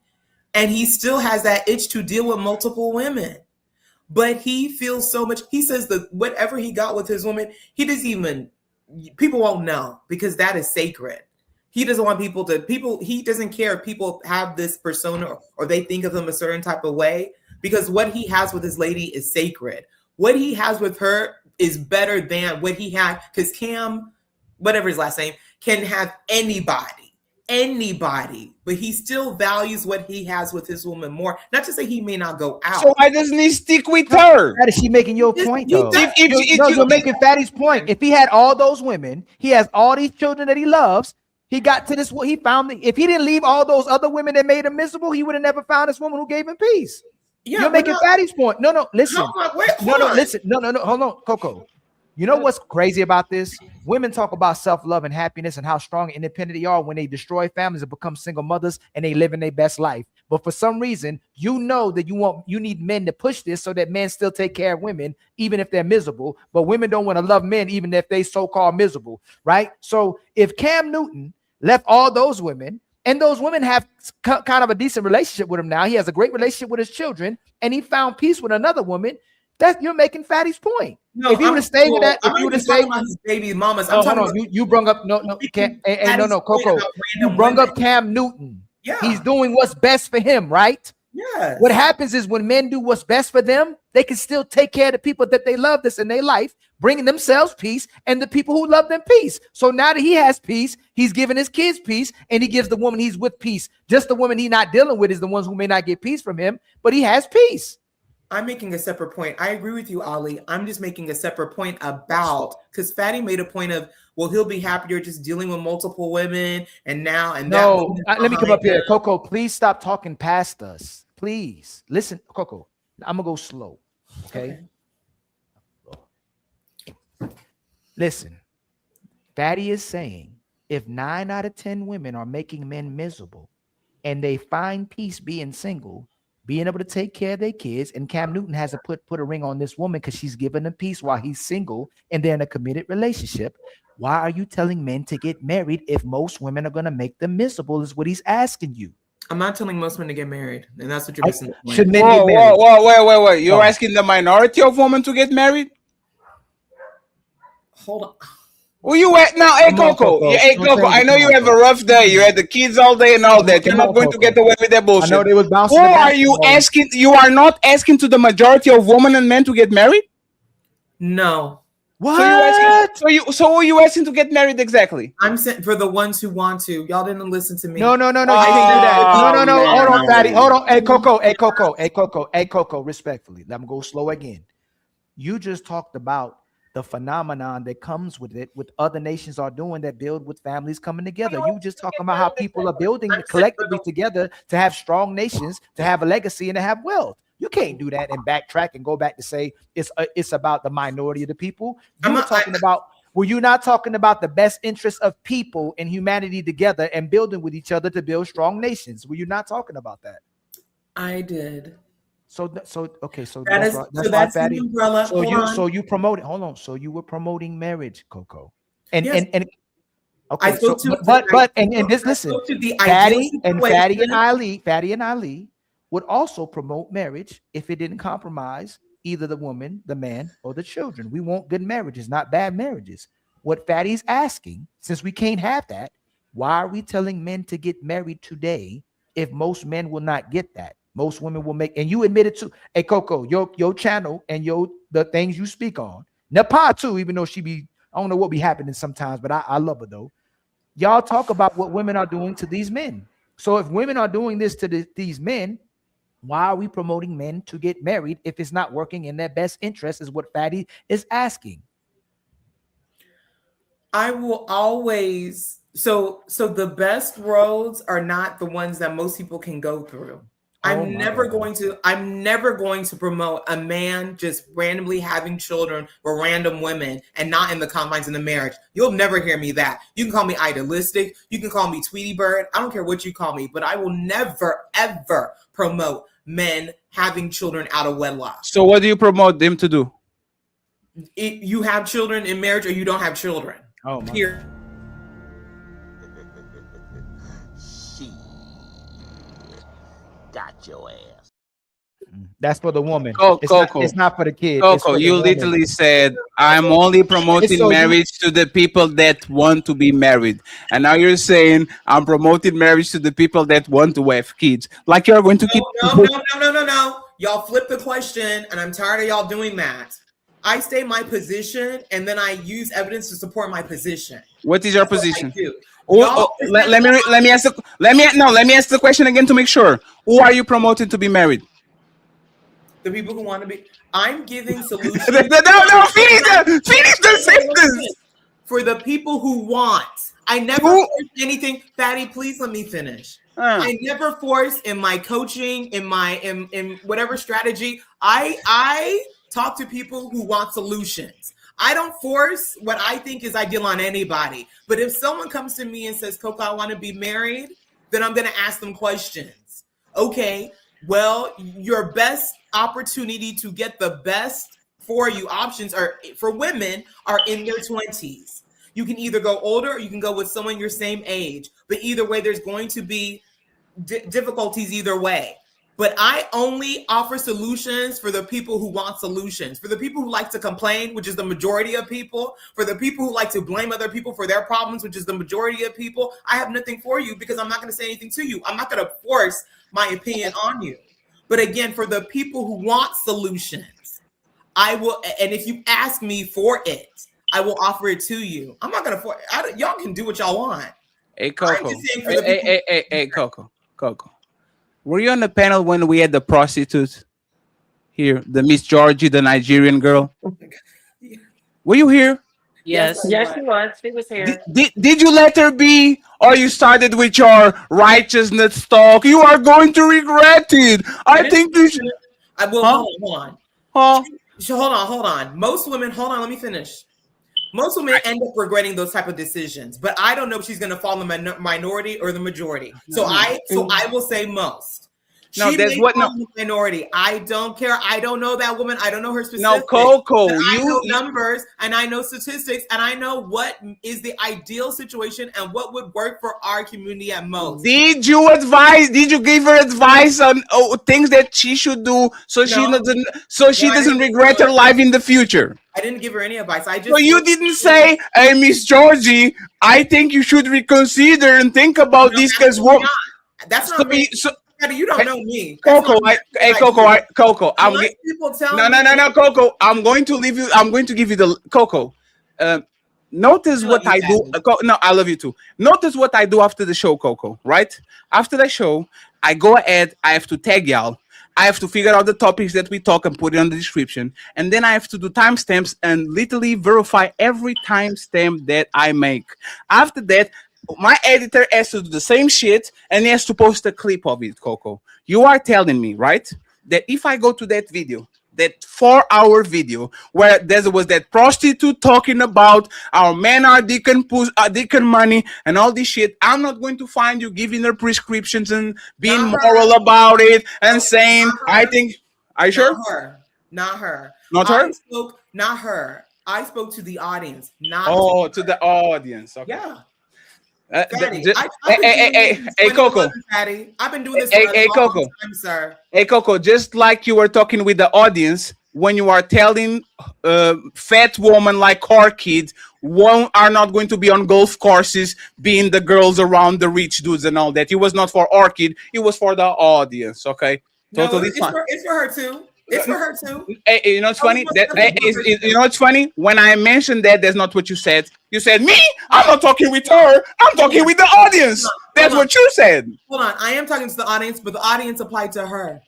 And he still has that itch to deal with multiple women. But he feels so much. He says that whatever he got with his woman, people won't know because that is sacred. He doesn't want he doesn't care if people have this persona or they think of him a certain type of way because what he has with his lady is sacred. What he has with her is better than what he had because Cam, whatever his last name, can have anybody, but he still values what he has with his woman more. Not to say he may not go out. So why doesn't he stick with her? That is she making your point, though. You're making Fatty's point. If he had all those women, he has all these children that he loves. He got to this. He found if he didn't leave all those other women that made him miserable, he would have never found this woman who gave him peace. Yeah, you're making Fatty's point. No, listen. Listen. No. Hold on, Coco. You know what's crazy about this? Women talk about self-love and happiness and how strong and independent they are when they destroy families and become single mothers and they live in their best life. But for some reason, you know that you need men to push this so that men still take care of women, even if they're miserable. But women don't want to love men, even if they so-called miserable, right? So if Cam Newton left all those women, and those women have kind of a decent relationship with him now, he has a great relationship with his children, and he found peace with another woman. That you're making Fatty's point. No, if you would have stayed with that, if you would have stayed with his baby mamas, I'm talking about you brung up Coco. You brung up Cam Newton. Yeah, he's doing what's best for him, right? Yes. What happens is when men do what's best for them, they can still take care of the people that they love this in their life, bringing themselves peace and the people who love them peace. So now that he has peace, he's giving his kids peace, and he gives the woman he's with peace. Just the woman he's not dealing with is the ones who may not get peace from him, but he has peace. I'm making a separate point. I agree with you, Ali. I'm just making a separate point about because Fatty made a point of, well, he'll be happier just dealing with multiple women and let me come up here. Coco, please stop talking past us. Please listen, Coco. I'm gonna go slow. Okay. Listen, Fatty is saying if 9 out of 10 women are making men miserable and they find peace being single, being able to take care of their kids, and Cam Newton has to put a ring on this woman because she's giving him peace while he's single and they're in a committed relationship. Why are you telling men to get married if most women are going to make them miserable is what he's asking you. I'm not telling most men to get married, and that's what you're missing. Should men get married? Wait. You're asking the minority of women to get married? Hold on. Who you at now? Hey, Coco. Hey, Coco. I know you have a rough day. You had the kids all day and all that. You're not going to get away with that bullshit. I know they was bouncing. Who are you asking? You are not asking to the majority of women and men to get married? No. What? So who are you asking to get married exactly? I'm saying for the ones who want to. Y'all didn't listen to me. No. You can't do that. No. Hold on, Fatty. Hold on. Hey, Coco. Respectfully, let me go slow again. You just talked about the phenomenon that comes with it, with other nations are doing that build with families coming together. You just talking about how people are building collectively together to have strong nations, to have a legacy, and to have wealth. You can't do that and backtrack and go back to say it's about the minority of the people. Were you not talking about the best interests of people and humanity together and building with each other to build strong nations? Were you not talking about that? I did. So that's the umbrella. So you promoted. Hold on. So you were promoting marriage, Coco, and yes. okay. Listen, Fatty and Ali would also promote marriage if it didn't compromise either the woman, the man, or the children. We want good marriages, not bad marriages. What Fatty's asking, since we can't have that, why are we telling men to get married today if most men will not get that? Most women will make, and you admitted to, hey Coco, your channel and the things you speak on, Napah too, even though I don't know what be happening sometimes, but I love her though. Y'all talk about what women are doing to these men. So if women are doing this to these men, why are we promoting men to get married if it's not working in their best interest? Is what Fatty is asking. I will always. So the best roads are not the ones that most people can go through. I'm never going to promote a man just randomly having children with random women and not in the confines of the marriage. You'll never hear me that. You can call me idealistic. You can call me Tweety Bird. I don't care what you call me, but I will never, ever promote men having children out of wedlock. So what do you promote them to do? You have children in marriage or you don't have children. Oh, my. Here. Got your ass. That's for the woman. Coco. It's not for the kid. Coco, you literally said, I'm only promoting marriage to the people that want to be married. And now you're saying, I'm promoting marriage to the people that want to have kids. Like you're going to keep... No. Y'all flip the question, and I'm tired of y'all doing that. I state my position, and then I use evidence to support my position. What is your position? Let me ask the question again to make sure. Who are you promoting to be married? The people who want to be. I'm giving solutions. Finish the sentence. For the people who want. I never force anything. Fatty, please let me finish. I never force in my coaching, in whatever strategy. I talk to people who want solutions. I don't force what I think is ideal on anybody. But if someone comes to me and says, Coco, I want to be married, then I'm going to ask them questions. Okay, well, your best opportunity to get the best for you options are for women are in their 20s. You can either go older or you can go with someone your same age. But either way, there's going to be difficulties either way. But I only offer solutions for the people who want solutions, for the people who like to complain, which is the majority of people, for the people who like to blame other people for their problems, which is the majority of people. I have nothing for you because I'm not going to say anything to you. I'm not going to force my opinion on you. But again, for the people who want solutions, I will. And if you ask me for it, I will offer it to you. I'm not going to force. Y'all can do what y'all want. Hey, Coco. Hey, Coco. Were you on the panel when we had the prostitute here, the Miss Georgie, the Nigerian girl? Oh my God. Yeah. Were you here? Yes, she was. She was here. Did you let her be, or you started with your righteousness talk? You are going to regret it. I think you should. Hold on. Hold on. Most women, hold on, let me finish. Most women end up regretting those type of decisions, but I don't know if she's going to fall in the minority or the majority. So I will say most. No, She that's may what. fall No, in the minority. I don't care. I don't know that woman. I don't know her specifics. no, Coco, but I know you numbers and I know statistics and I know what is the ideal situation and what would work for our community at most. Did you advise? Did you give her advice on things that she should do so she doesn't regret her life in the future? I didn't give her any advice. I just. So you didn't say, "Hey, Miss Georgie, I think you should reconsider and think about this because what." That's not me. You don't know me. Coco, Coco, Unless people tell me. No, Coco. I'm going to leave you. I'm going to give you the Coco. Notice what I do. No, I love you too. Notice what I do after the show, Coco. Right after the show, I go ahead. I have to tag y'all. I have to figure out the topics that we talk and put it on the description, and then I have to do timestamps and literally verify every timestamp that I make. After that, my editor has to do the same shit and he has to post a clip of it, Coco. You are telling me, right, that if I go to that video, that 4-hour video where there was that prostitute talking about our men are deacon money and all this shit, I'm not going to find you giving her prescriptions and being moral about it and saying, I think, are you sure? Not her. Not her? Not her. I spoke to the audience, not to the audience. Okay. Yeah. Hey, Coco. I've been doing this for a long Coco. time, sir. Hey, Coco, just like you were talking with the audience, when you are telling fat woman like car kids are not going to be on golf courses being the girls around the rich dudes and all that. It was not for our kid. It was for the audience, okay? Totally fine. It's for her too. It's for her too. Hey, you know what's funny? You know what's funny? When I mentioned that, that's not what you said. You said, me? I'm not talking with her. I'm talking with the audience. That's what you said. Hold on. I am talking to the audience, but the audience applied to her.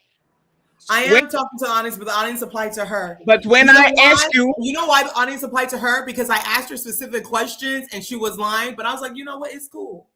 I am talking to the audience, but the audience applied to her. But when I ask you... You know why the audience applied to her? Because I asked her specific questions and she was lying, but I was like, you know what? It's cool.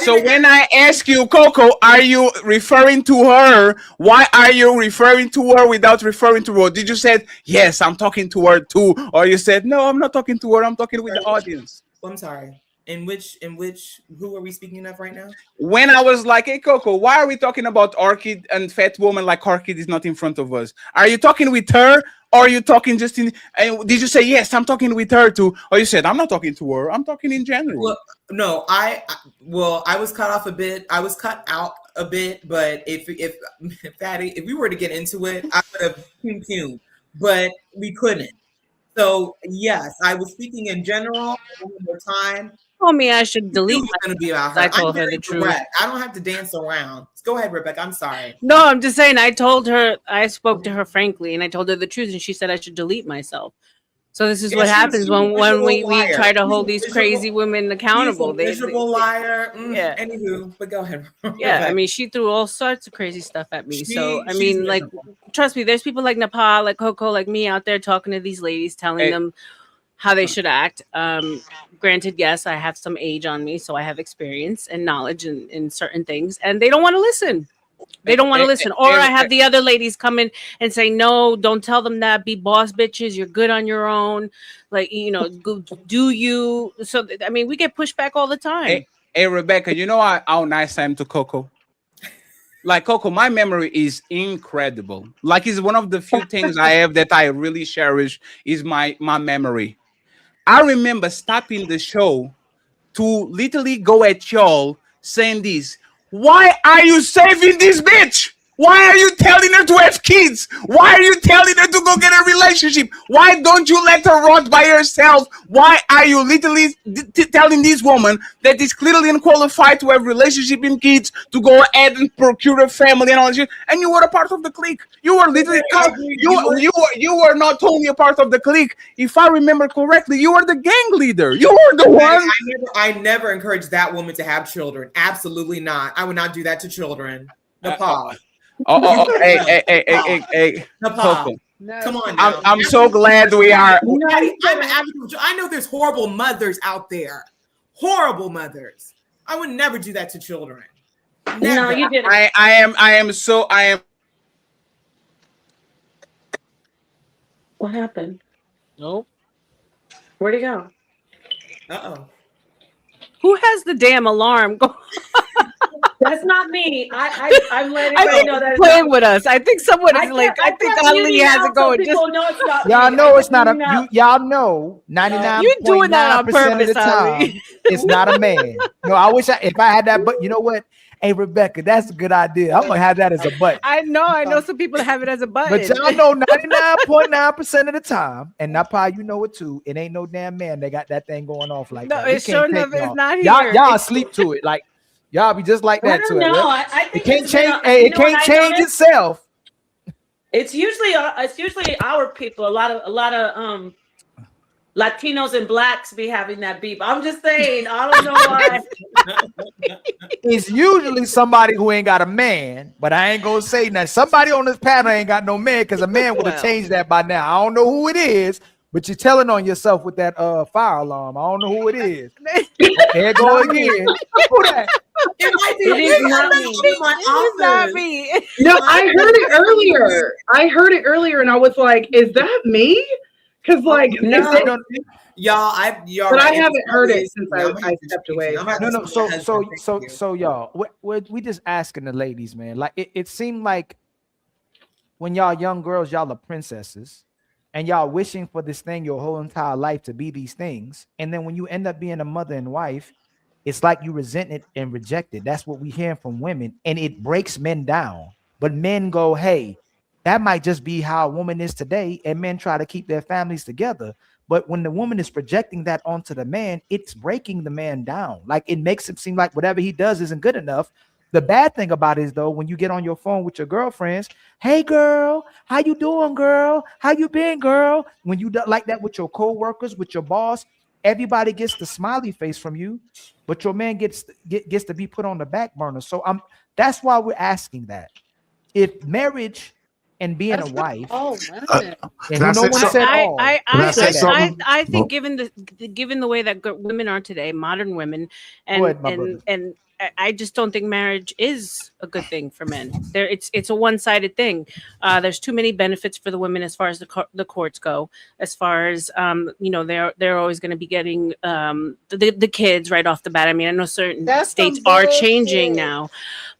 So when I ask you, Coco, are you referring to her? Why are you referring to her without referring to her? Did you say, yes, I'm talking to her too? Or you said, no, I'm not talking to her. I'm talking with the audience. I'm sorry. Who are we speaking of right now? When I was like, hey, Coco, why are we talking about Orchid and fat woman like Orchid is not in front of us? Are you talking with her? Or are you talking just in, and did you say, yes, I'm talking with her too? Or you said, I'm not talking to her. I'm talking in general. Well, no, I was cut off a bit. I was cut out a bit, but if Fatty, if we were to get into it, I would have fumed, but we couldn't. So yes, I was speaking in general. One more time. Told me I should delete. Going to be about her. I told her the truth. I don't have to dance around. Go ahead, Rebecca. I'm sorry. No, I'm just saying. I told her. I spoke to her frankly, and I told her the truth, and she said I should delete myself. So this is what happens when we try to hold these crazy women accountable. They miserable liar. Yeah. Anywho, but go ahead. Yeah, I mean, she threw all sorts of crazy stuff at me. So I mean, like, trust me, there's people like Napah, like Coco, like me out there talking to these ladies, telling them how they should act. Granted, yes, I have some age on me, so I have experience and knowledge in certain things, and they don't want to listen. They don't want to listen. Or I have the other ladies come in and say, no, don't tell them that. Be boss bitches. You're good on your own. Like, you know, do you? So, I mean, we get pushed back all the time. Hey, Rebecca, you know how nice I am to Coco? Like, Coco, my memory is incredible. Like, it's one of the few things I have that I really cherish is my memory. I remember stopping the show to literally go at y'all saying this. Why are you saving this bitch? Why are you telling her to have kids? Why are you telling her to go get a relationship? Why don't you let her rot by herself? Why are you literally telling this woman that is clearly unqualified to have a relationship and kids to go ahead and procure a family and all that shit? And you were a part of the clique. You were literally you were not only a part of the clique. If I remember correctly, you were the gang leader. You were the one. I never encouraged that woman to have children. Absolutely not. I would not do that to children. Napah. Hey, Napah. Come on now. I'm so glad we are. I know there's horrible mothers out there. Horrible mothers. I would never do that to children. Never. No, you didn't. I am. What happened? Nope. Where'd he go? Uh-oh. Who has the damn alarm going? That's not me. I'm letting everybody know that it's playing not with me. us. I think someone is like. I think Ali muting has out it going. so people know it's not Y'all me. know I it's not a muting out. y'all know 99.9% of the time it's not a man. No, I wish if I had that, but you know what? Hey Rebecca, that's a good idea. I'm gonna have that as a button. I know some people have it as a button. But y'all know 99.9% of the time, and Napah, you know it too. It ain't no damn man that got that thing going off like No, that. We it's sure can't take enough. It's y'all. not Y'all, here. y'all sleep to it. Like y'all be just like I that don't to it. know. Right? I It think can't it's been change. you It know what can't I change noticed? itself. It's usually our people. A lot of Latinos and blacks be having that beep. I'm just saying. I don't know why. It's usually somebody who ain't got a man, but I ain't gonna say that. Somebody on this panel ain't got no man because a man would have changed that by now. I don't know who it is, but you're telling on yourself with that fire alarm. I don't know who it is. There it go again. Who that? It might be It is not me. in my It's not office. me. No, I heard it earlier. I heard it earlier, and I was like, "Is that me?" Because like, No. is it? Y'all But I right. haven't heard it since I'm gonna I use this stepped PC. away. I'm about to No. tell my husband, thank you. So y'all, we just asking the ladies, man. Like it seemed like when y'all young girls, y'all are princesses, and y'all wishing for this thing your whole entire life to be these things, and then when you end up being a mother and wife, it's like you resent it and reject it. That's what we hear from women, and it breaks men down. But men go, hey, that might just be how a woman is today, and men try to keep their families together. But when the woman is projecting that onto the man, it's breaking the man down. Like it makes it seem like whatever he does isn't good enough. The bad thing about it is though, when you get on your phone with your girlfriends, hey girl, how you doing, girl? How you been, girl? When you do like that with your co-workers, with your boss, everybody gets the smiley face from you, but your man gets to be put on the back burner. So that's why we're asking that. If marriage and being a wife, and who no one said all. I think given the way that women are today, modern women, and I just don't think marriage is a good thing for men. It's a one-sided thing. There's too many benefits for the women as far as the courts go. As far as they're always going to be getting the kids right off the bat. I mean, I know certain states are changing now,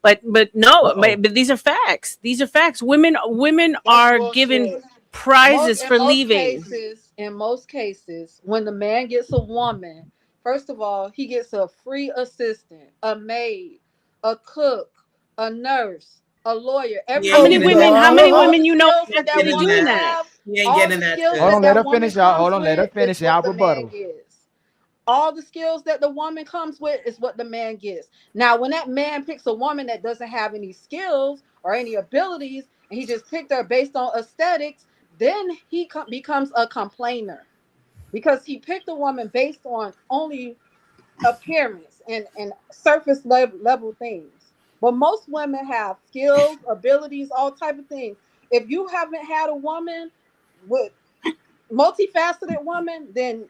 but these are facts. These are facts. Women are given prizes for leaving. In most cases, when the man gets a woman, first of all, he gets a free assistant, a maid, a cook, a nurse, a lawyer. How many women you know actually doing that? He ain't getting that. Hold on, let her finish, y'all. Hold on, let her finish, y'all. Rebuttal. All the skills that the woman comes with is what the man gets. Now, when that man picks a woman that doesn't have any skills or any abilities, and he just picked her based on aesthetics, then he becomes a complainer because he picked a woman based on only appearance and surface level things. But most women have skills, abilities, all type of things. If you haven't had a woman with multifaceted woman, then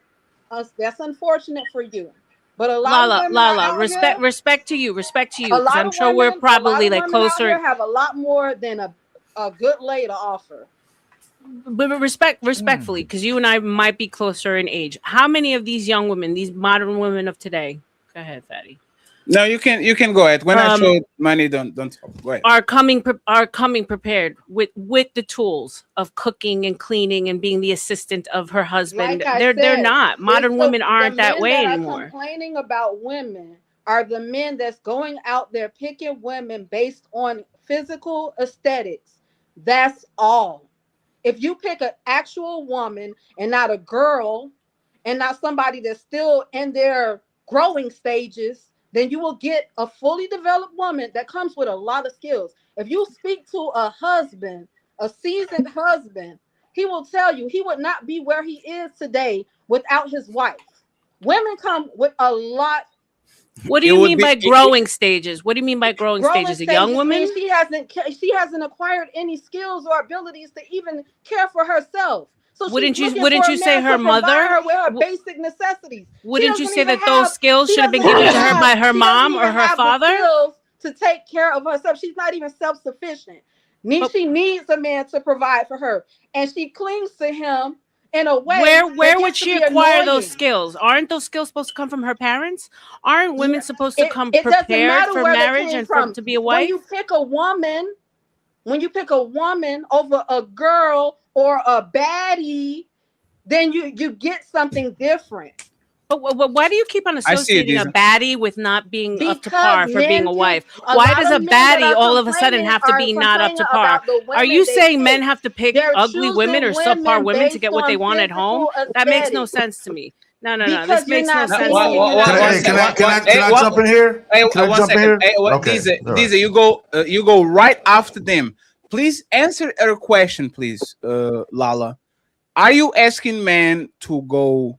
that's unfortunate for you. But a lot of women are out here, respect to you, because lot I'm of sure women, we're probably a lot like of women out closer. here have a lot more than a good lay to offer. But respectfully, because you and I might be closer in age. How many of these young women, these modern women of today, go ahead, Fatty. No, you can go ahead. When I show money, don't talk. Go ahead. Are coming prepared with the tools of cooking and cleaning and being the assistant of her husband. Like I said, they're not. Modern women aren't that way anymore. Complaining about women are the men that's going out there picking women based on physical aesthetics. That's all. If you pick an actual woman and not a girl and not somebody that's still in their growing stages, then you will get a fully developed woman that comes with a lot of skills. If you speak to a husband, a seasoned husband, he will tell you he would not be where he is today without his wife. Women come with a lot. What do you mean by growing stages? What do you mean by growing stages? A young woman? She hasn't acquired any skills or abilities to even care for herself. So wouldn't you say her mother? Her with her basic necessities. Wouldn't you say that those skills should have been given to her by her mom or her father? Skills to take care of herself. She's not even self-sufficient. She needs a man to provide for her, and she clings to him in a way. Where would she acquire those skills? Aren't those skills supposed to come from her parents? Aren't women supposed to come It doesn't prepared matter for where they marriage came and from. to be a When wife? you pick a woman over a girl or a baddie, then you get something different. But why do you keep on associating a baddie with not being up to par for being a wife? A Why lot does of a men that baddie are all of a sudden have to be not up to par? about the women Are you they saying men pick. have to pick They're ugly women or choosing subpar women to based get what they on want at home? physical That makes no aesthetics. sense to me. No. Because This you're makes no not sense. seeing- Can I jump in here? Can I One jump in second. here? Hey, Okay. Diza, all right. Diza, you go right after them. Please answer her question, please, Lala. Are you asking men to go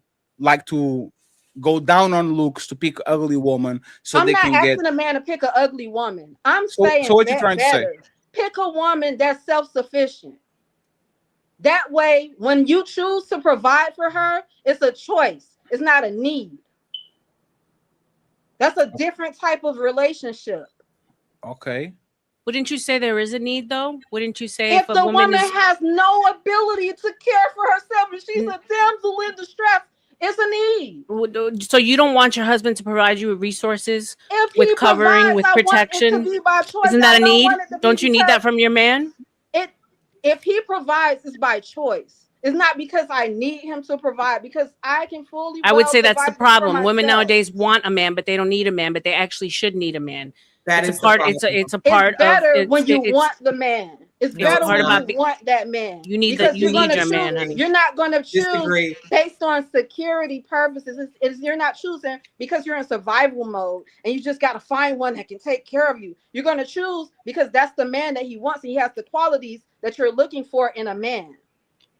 down on looks to pick ugly woman so I'm they not can get? asking a man to pick an ugly woman. I'm So saying what you trying to say? better. Pick a woman that's self-sufficient. That way, when you choose to provide for her, it's a choice. It's not a need. That's a different type of relationship. Okay. Wouldn't you say there is a need though? Wouldn't you say If if a the woman woman is has no ability to care for herself and she's a damsel in distress, it's a need. so you don't want your husband to provide you with resources, If with he covering, provides, with I want it protection? to be by choice. Isn't that I a don't need? want it to be Don't you need that because from your man? if he provides, it's by choice. It's not because I need him to provide, because I can fully. I would say that's the provide for problem. Women myself. nowadays want a man, but they don't need a man, but they actually should need a man. That It's is a the part. problem. It's a part It's better of when you it's want the man. It's No, better part when about you want that man. you need because that you you're gonna need your choose, man, honey. You're not gonna choose Disagree. based on security purposes. You're not choosing because you're in survival mode and you just gotta find one that can take care of you. You're gonna choose because that's the man that he wants and he has the qualities that you're looking for in a man.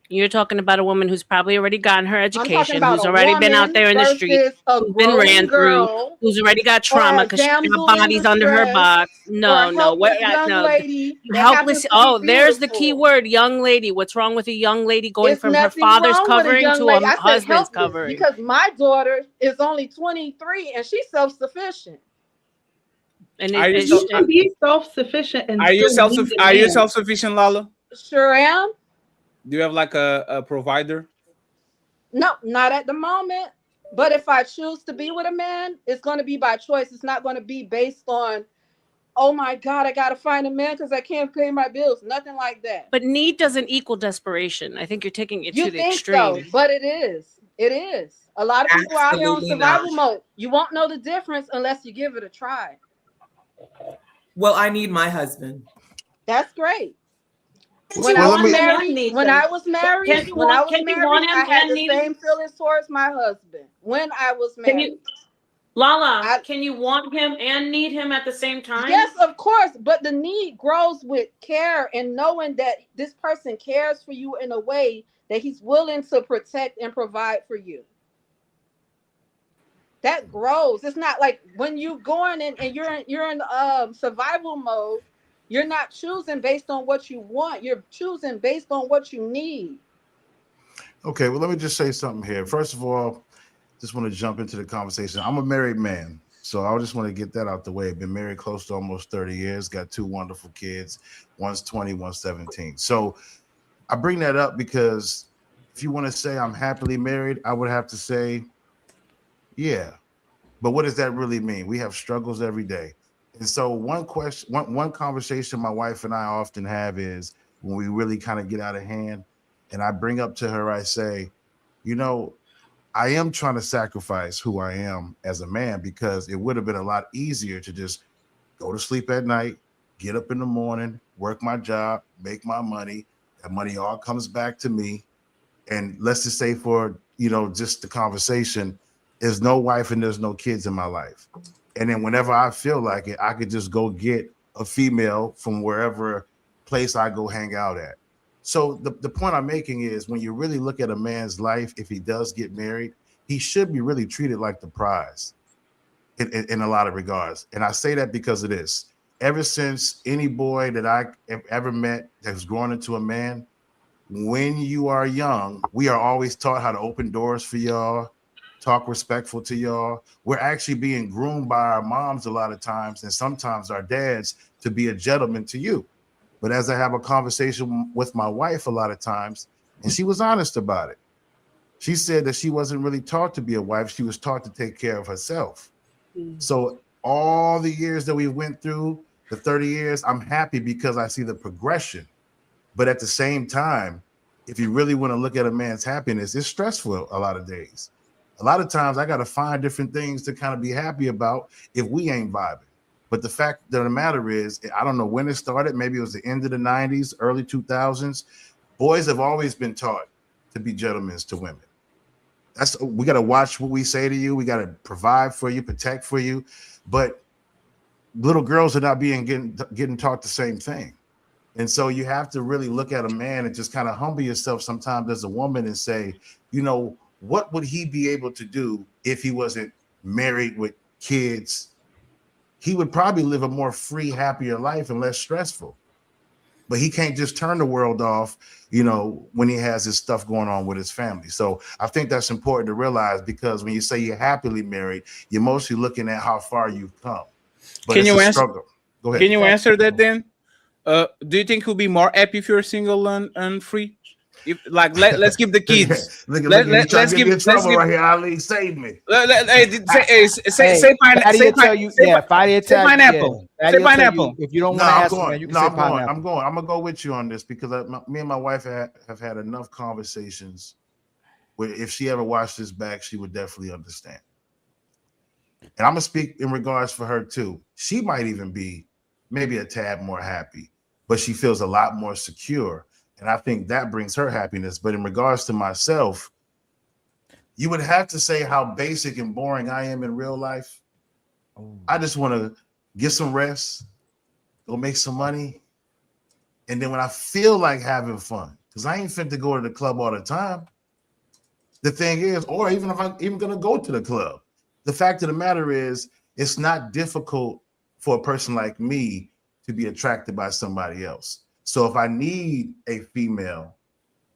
You're talking about a woman who's probably already gotten her I'm talking education, about who's a already been out woman there in the street, versus a who's been growing ran through, girl who's already got or trauma a because she got damsel in bodies under her distress box. or No, a no, what? helpless young No, lady that helpless. happens to Oh, be there's the key beautiful. word, young lady. What's wrong with a young lady going It's from her nothing father's wrong with a covering young to lady. a I said husband's helpless covering? because my daughter is only 23 and she's self-sufficient. And You can be self-sufficient and Are you still need a Are you man. self-sufficient, Lala? Sure am. Do you have like a provider? No, not at the moment. But if I choose to be with a man, it's going to be by choice. It's not going to be based on, oh my God, I got to find a man because I can't pay my bills. Nothing like that. But need doesn't equal desperation. I think you're taking it You to the think extreme. so, but it is. It is. A lot of people out here on Absolutely survival not. mode. You won't know the difference unless you give it a try. Well, I need my husband. That's great. Well, When I let was me- married, when I was married, Can you want him I had and the need same feelings towards my husband. When I was Can married. you, Lala? Can you want him and need him at the same time? Yes, of course, but the need grows with care and knowing that this person cares for you in a way that he's willing to protect and provide for you. That grows. It's not like when you going in and you're in survival mode, you're not choosing based on what you want. You're choosing based on what you need. Okay, well, let me just say something here. First of all, just want to jump into the conversation. I'm a married man, so I just want to get that out the way. I've been married close to almost 30 years, got two wonderful kids. One's 20, one's 17. So I bring that up because if you want to say I'm happily married, I would have to say, yeah. But what does that really mean? We have struggles every day. And so one conversation my wife and I often have is when we really kind of get out of hand, and I bring up to her, I say, you know, I am trying to sacrifice who I am as a man because it would have been a lot easier to just go to sleep at night, get up in the morning, work my job, make my money. That money all comes back to me. And let's just say for, just the conversation, there's no wife and there's no kids in my life. And then whenever I feel like it, I could just go get a female from wherever place I go hang out at. So the point I'm making is when you really look at a man's life, if he does get married, he should be really treated like the prize in a lot of regards. And I say that because of this. Ever since any boy that I have ever met that's grown into a man, when you are young, we are always taught how to open doors for y'all, talk respectful to y'all. We're actually being groomed by our moms a lot of times and sometimes our dads to be a gentleman to you. But as I have a conversation with my wife a lot of times, and she was honest about it, She said that she wasn't really taught to be a wife. She was taught to take care of herself. So all the years that we went through, the 30 years, I'm happy because I see the progression. But at the same time, if you really want to look at a man's happiness, it's stressful a lot of days. A lot of times I got to find different things to kind of be happy about if we ain't vibing. But the fact of the matter is, I don't know when it started. Maybe it was the end of the 90s, early 2000s. Boys have always been taught to be gentlemen to women. We got to watch what we say to you. We got to provide for you, protect for you. But little girls are not getting taught the same thing. And so you have to really look at a man and just kind of humble yourself sometimes as a woman and say, you know, what would he be able to do if he wasn't married with kids? He would probably live a more free, happier life and less stressful. But he can't just turn the world off, you know, when he has his stuff going on with his family. So I think that's important to realize, because when you say you're happily married, you're mostly looking at how far you've come. But Can you answer? Struggle. Go ahead. Can you answer that then? Do you think he'll be more happy if you're single and free? If, like, let's give the kids. Let's give trouble right here, Ali. Save me. Say pineapple. Say pineapple. If you don't want to ask me, you can say pineapple. I'm gonna go with you on this, because me and my wife have had enough conversations where if she ever watched this back, she would definitely understand. And I'm gonna speak in regards for her too. She might even be maybe a tad more happy, but she feels a lot more secure. And I think that brings her happiness. But in regards to myself, you would have to say how basic and boring I am in real life. I just want to get some rest, go make some money. And then when I feel like having fun, because I ain't fit to go to the club all the time. The thing is, or even if I'm even going to go to the club, the fact of the matter is, it's not difficult for a person like me to be attracted by somebody else. So if I need a female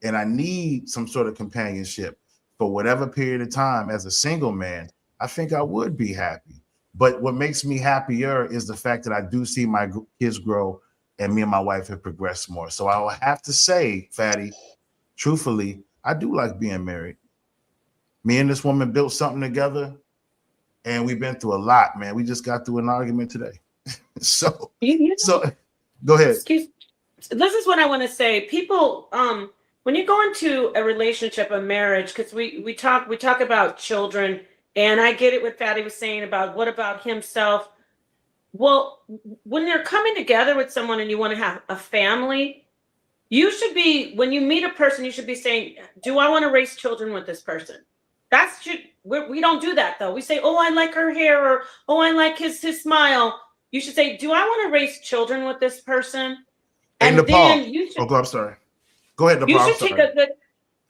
and I need some sort of companionship for whatever period of time as a single man, I think I would be happy. But what makes me happier is the fact that I do see my kids grow and me and my wife have progressed more. So I will have to say, Fatty, truthfully, I do like being married. Me and this woman built something together and we've been through a lot, man. We just got through an argument today. So go ahead. This is what I want to say. People, when you go into a relationship, a marriage, because we talk about children, and I get it what Fatty was saying about what about himself. Well, when you're coming together with someone and you want to have a family, you should be, when you meet a person, you should be saying, do I want to raise children with this person? We don't do that though. We say, oh, I like her hair, or oh, I like his smile. You should say, do I want to raise children with this person? And then you should, I'm sorry. Go ahead, Napah. You should take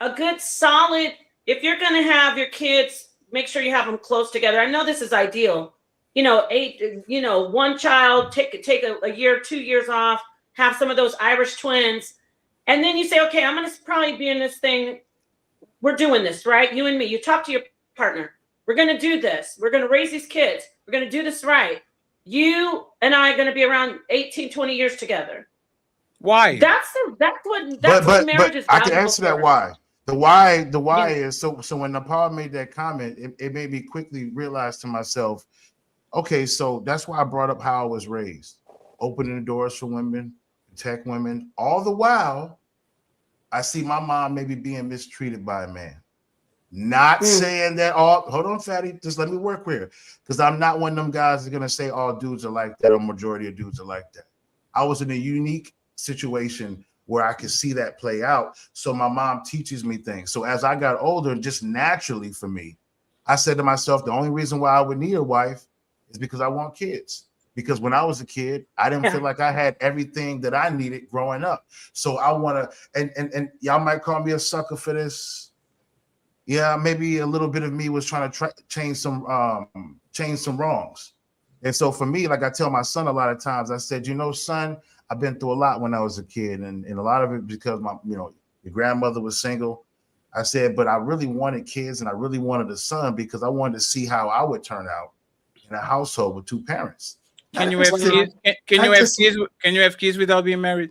a good solid, if you're going to have your kids, make sure you have them close together. I know this is ideal. One child, take a year, 2 years off, have some of those Irish twins. And then you say, okay, I'm going to probably be in this thing. We're doing this, right? You and me. You talk to your partner. We're going to do this. We're going to raise these kids. We're going to do this right. You and I are going to be around 18, 20 years together. Why? That's what marriage is. I can answer that why. The why is so when Napah made that comment, it made me quickly realize to myself, okay, so that's why I brought up how I was raised. Opening the doors for women, protect women. All the while, I see my mom maybe being mistreated by a man. Not saying that hold on, Fatty, just let me work here. Because I'm not one of them guys that are gonna say all dudes are like that or majority of dudes are like that. I was in a unique situation where I could see that play out. So my mom teaches me things. So as I got older, just naturally for me, I said to myself, the only reason why I would need a wife is because I want kids. Because when I was a kid, I didn't feel like I had everything that I needed growing up. So I want to, and y'all might call me a sucker for this. Yeah, maybe a little bit of me was trying to change some wrongs. And so for me, like I tell my son a lot of times, I said, son, I've been through a lot when I was a kid, and a lot of it because your grandmother was single. I said, but I really wanted kids and I really wanted a son because I wanted to see how I would turn out in a household with two parents. Can you have kids? Can you have kids without being married?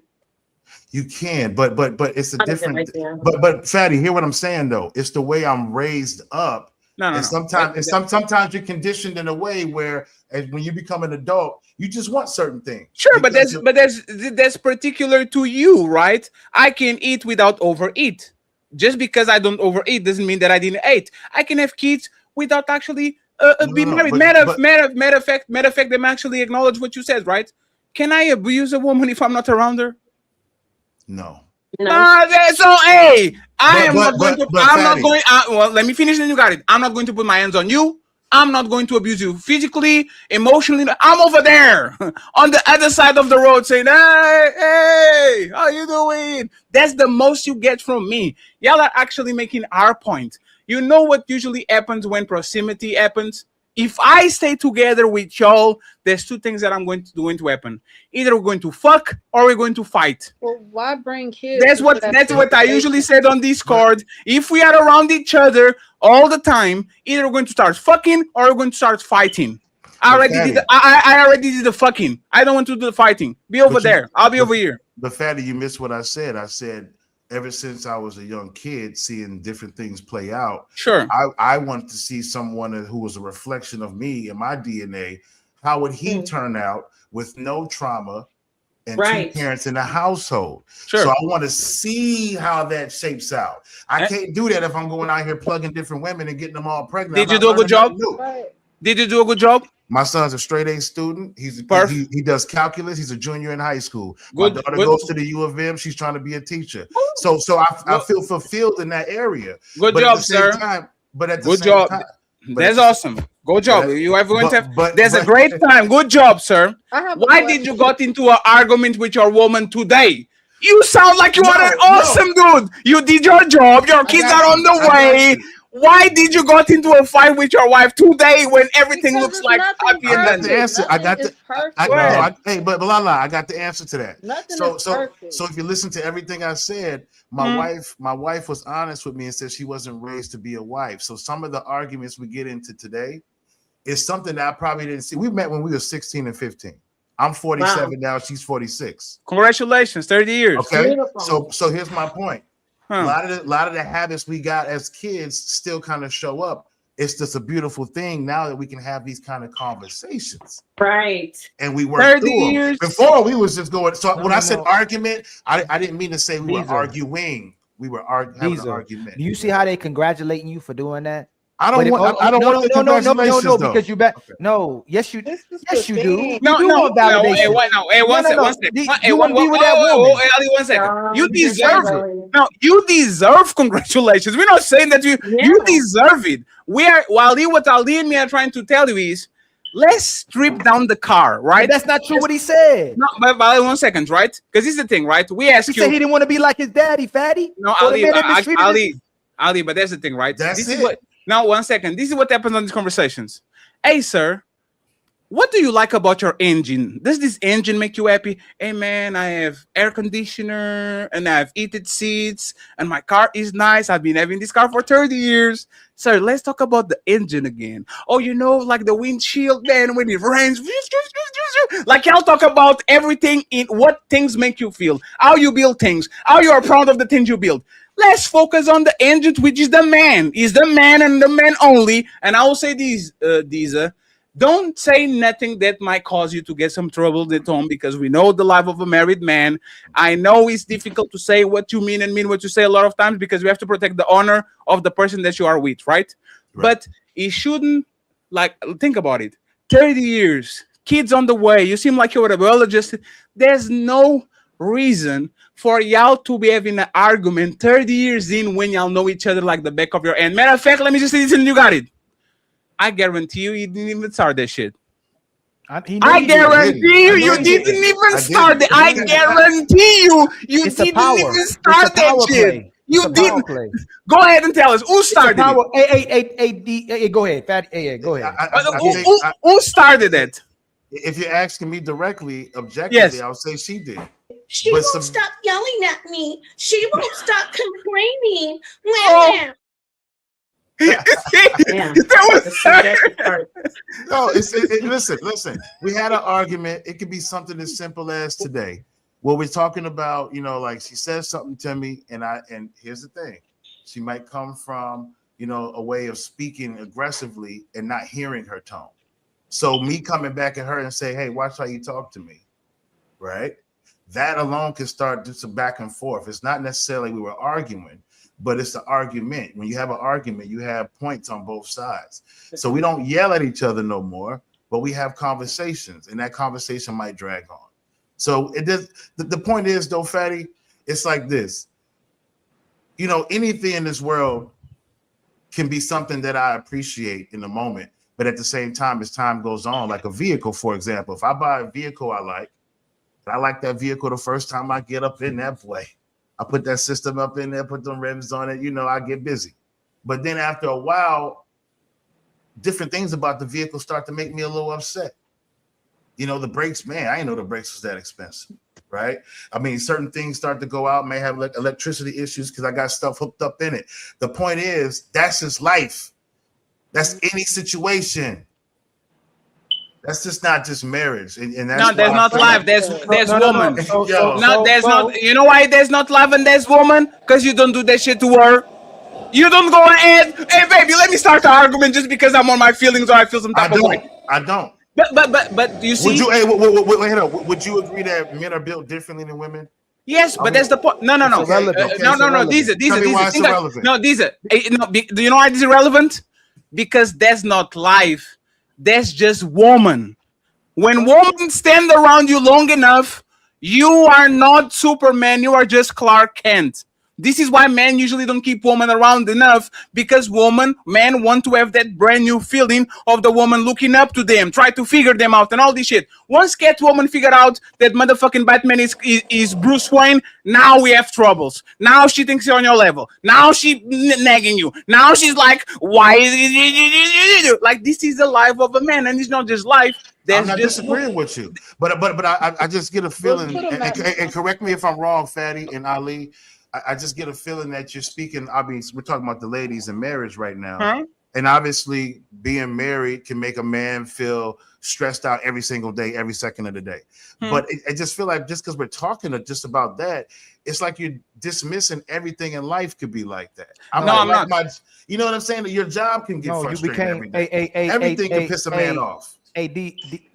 You can, but it's a different. But Fatty, hear what I'm saying though. It's the way I'm raised up. And sometimes you're conditioned in a way where, when you become an adult, you just want certain things. Sure, but that's particular to you, right? I can eat without overeat. Just because I don't overeat doesn't mean that I didn't eat. I can have kids without actually being married. Matter of fact, them actually acknowledge what you said, right? Can I abuse a woman if I'm not around her? No. So hey, I'm not going to. Well, let me finish. Then you got it. I'm not going to put my hands on you. I'm not going to abuse you physically, emotionally. I'm over there on the other side of the road saying, hey, how you doing? That's the most you get from me. Y'all are actually making our point. You know what usually happens when proximity happens? If I stay together with y'all, there's two things that I'm going to happen. Either we're going to fuck or we're going to fight. Well, why bring kids? That's what I usually said on Discord. If we are around each other all the time, either we're going to start fucking or we're going to start fighting. I already did the fucking. I don't want to do the fighting. Be over there. I'll be over here. But Fatty, you missed what I said. I said ever since I was a young kid, seeing different things play out. Sure. I wanted to see someone who was a reflection of me and my DNA. How would he turn out with no trauma and two parents in the household? Sure. So I want to see how that shapes out. I can't do that if I'm going out here plugging different women and getting them all pregnant. Did you do a good job? Did you do a good job? My son's a straight A student. He does calculus. He's a junior in high school. My daughter goes to the U of M. She's trying to be a teacher. So I feel fulfilled in that area. Good job, sir. That's awesome. Good job. You are going to have. There's a great time. Good job, sir. Why did you got into an argument with your woman today? You sound like you are an awesome dude. You did your job. Your kids are on the way. Why did you got into a fight with your wife today when everything looks like happy and I got the answer. I got the answer to that. So if you listen to everything I said, my wife was honest with me and said she wasn't raised to be a wife. So some of the arguments we get into today is something that I probably didn't see. We met when we were 16 and 15. I'm 47 now. She's 46. Congratulations, 30 years. Okay. So here's my point. A lot of the habits we got as kids still kind of show up. It's just a beautiful thing now that we can have these kind of conversations. Right. And we work through them. Before we was just going. So when I said argument, I didn't mean to say we were arguing. We were having an argument. Do you see how they congratulating you for doing that? I don't want the congratulations, no, though. because you bet. Okay. No, yes, you do. No, hey, one second. You want to be with that woman. Ali, 1 second. You deserve it. No, you deserve congratulations. We're not saying that you deserve it. What Ali and me are trying to tell you is, let's strip down the car, right? But that's not true what he said. No, but 1 second, right? Because this is the thing, right? We asked you. He said he didn't want to be like his daddy, Fatty. No, Ali, but that's the thing, right? This is what. Now, 1 second. This is what happens on these conversations. Hey, sir, what do you like about your engine? Does this engine make you happy? Hey, man, I have air conditioner and I have heated seats and my car is nice. I've been having this car for 30 years. Sir, let's talk about the engine again. Oh, you know, like the windshield, man, when it rains. Like, y'all talk about everything in what things make you feel, how you build things, how you are proud of the things you build. Let's focus on the engine, which is the man. Is the man and the man only. And I will say these, don't say nothing that might cause you to get some trouble at home, because we know the life of a married man. I know it's difficult to say what you mean and mean what you say a lot of times, because we have to protect the honor of the person that you are with, right? But it shouldn't, like, think about it. 30 years, kids on the way. You seem like you're a biologist. There's no reason for y'all to be having an argument 30 years in when y'all know each other like the back of your hand. Matter of fact, let me just say this and you got it. I guarantee you didn't even start that shit. I guarantee you didn't even start that. I guarantee you didn't even start that shit. You didn't. Go ahead and tell us who started it. Hey, go ahead, Fatty. Hey, go ahead. Who started it? If you're asking me directly, objectively, I'll say she did. She won't stop yelling at me. She won't stop complaining. No, listen. We had an argument. It could be something as simple as today. What we're talking about, like she says something to me, and here's the thing, she might come from, a way of speaking aggressively and not hearing her tone. So me coming back at her and say, hey, watch how you talk to me, right? That alone can start just a back and forth. It's not necessarily we were arguing, but it's the argument. When you have an argument, you have points on both sides. So we don't yell at each other no more, but we have conversations, and that conversation might drag on. So it does. The point is, though, Fatty, it's like this. Anything in this world can be something that I appreciate in the moment, but at the same time, as time goes on, like a vehicle, for example, if I buy a vehicle I like that vehicle the first time I get up in that boy. I put that system up in there, put them rims on it, I get busy. But then after a while, different things about the vehicle start to make me a little upset. The brakes, man, I didn't know the brakes was that expensive, right? I mean, certain things start to go out, may have electricity issues because I got stuff hooked up in it. The point is, that's just life. That's any situation. That's just not just marriage. And that's there's not life. There's woman. No, there's not. You know why there's not love and there's woman? Because you don't do that shit to her. You don't go ahead. Hey, baby, let me start the argument just because I'm on my feelings or I feel some type of way. I don't. But you see, would you? Hey, wait, would you agree that men are built differently than women? Yes, but that's the point. No. These are. Do you know why this is irrelevant? Because that's not life. That's just woman. When women stand around you long enough, you are not Superman. You are just Clark Kent. This is why men usually don't keep women around enough, because men want to have that brand new feeling of the woman looking up to them, try to figure them out and all this shit. Once Catwoman figured out that motherfucking Batman is Bruce Wayne, now we have troubles. Now she thinks you're on your level. Now she nagging you. Now she's like, why? Like, this is the life of a man, and it's not just life. I'm not disagreeing with you, but I just get a feeling, and correct me if I'm wrong, Fatty and Ali. I just get a feeling that you're speaking. I mean, we're talking about the ladies in marriage right now, and obviously, being married can make a man feel stressed out every single day, every second of the day. But I just feel like just because we're talking just about that, it's like you're dismissing everything in life could be like that. I'm not. You know what I'm saying? Your job can get frustrating every day. Everything can piss a man off. Hey,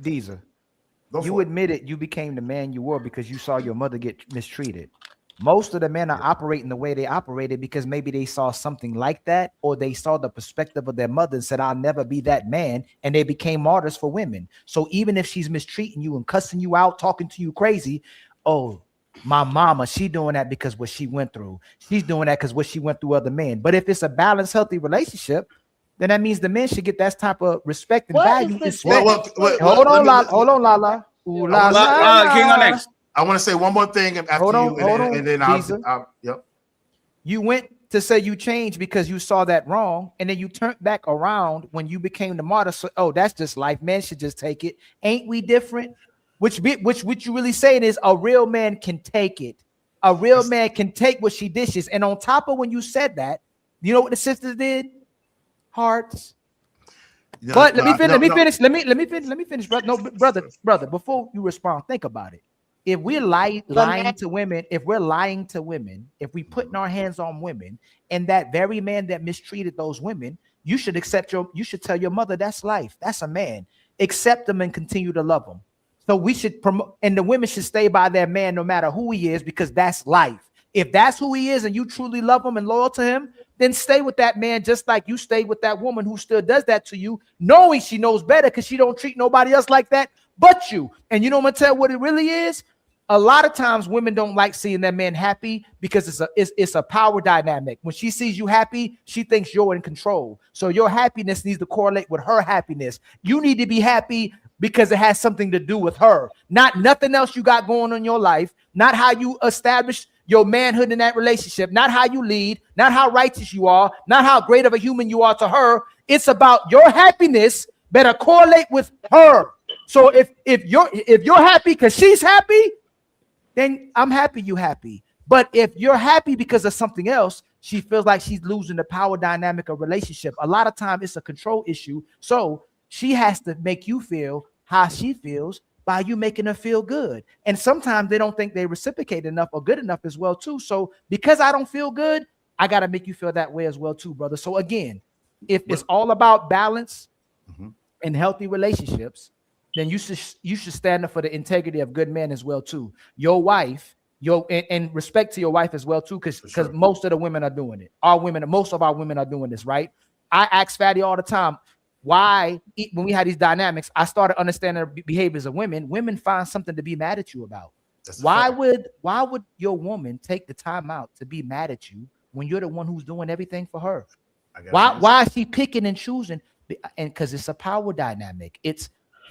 Deezer, you admitted you became the man you were because you saw your mother get mistreated. Most of the men are operating the way they operated because maybe they saw something like that, or they saw the perspective of their mother and said, I'll never be that man. And they became martyrs for women. So even if she's mistreating you and cussing you out, talking to you crazy, oh, my mama, she doing that because what she went through. She's doing that because what she went through other men. But if it's a balanced, healthy relationship, then that means the men should get that type of respect and value. Hold on, Lala. Ooh, King on next. I want to say one more thing after hold on. and then I'll yep. You went to say you changed because you saw that wrong, and then you turned back around when you became the martyr. So, that's just life. Men should just take it. Ain't we different? Which you really saying is a real man can take it. A real man can take what she dishes. And on top of when you said that, you know what the sisters did? Hearts. But let me finish, brother. No, brother. Before you respond, think about it. If we're lying to women, if we putting our hands on women, and that very man that mistreated those women, you should tell your mother that's life. That's a man. Accept them and continue to love them. So we should promote, and the women should stay by their man no matter who he is, because that's life. If that's who he is and you truly love him and loyal to him, then stay with that man just like you stayed with that woman who still does that to you, knowing she knows better because she don't treat nobody else like that but you. And you know what I'm gonna tell you what it really is? A lot of times women don't like seeing that man happy because it's a power dynamic. When she sees you happy, she thinks you're in control. So your happiness needs to correlate with her happiness. You need to be happy because it has something to do with her, not nothing else you got going on in your life, not how you establish your manhood in that relationship, not how you lead, not how righteous you are, not how great of a human you are to her. It's about your happiness better correlate with her. So if you're happy because she's happy, then I'm happy you happy. But if you're happy because of something else, she feels like she's losing the power dynamic of relationship. A lot of time it's a control issue. So she has to make you feel how she feels by you making them feel good. And sometimes they don't think they reciprocate enough or good enough as well too. So because I don't feel good, I got to make you feel that way as well too, brother. So again, if it's all about balance and healthy relationships, then you should stand up for the integrity of good men as well too. Your wife, and respect to your wife as well too, because most of the women are doing it. Most of our women are doing this, right? I ask Fatty all the time, why when we had these dynamics, I started understanding the behaviors of women. Women find something to be mad at you about. Why would your woman take the time out to be mad at you when you're the one who's doing everything for her? Why is she picking and choosing? And because it's a power dynamic.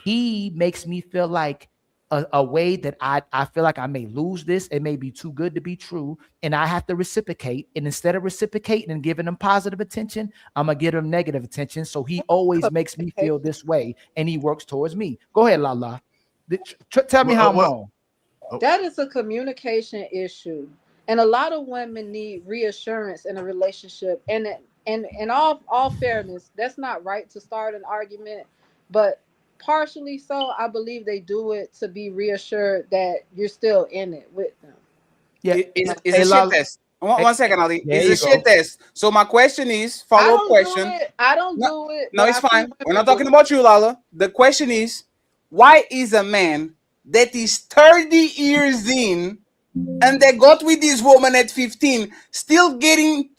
He makes me feel like a way that I feel like I may lose this. It may be too good to be true. And I have to reciprocate. And instead of reciprocating and giving him positive attention, I'm going to give him negative attention. So he always makes me feel this way. And he works towards me. Go ahead, Lala. Tell me how I'm wrong. That is a communication issue. And a lot of women need reassurance in a relationship. And in all fairness, that's not right to start an argument. But partially so, I believe they do it to be reassured that you're still in it with them. Yeah, it's a shit test. One second, Ali. It's a shit test. So my question is, follow-up question. I don't do it. No, it's fine. We're not talking about you, Lala. The question is, why is a man that is 30 years in and they got with this woman at 15 still getting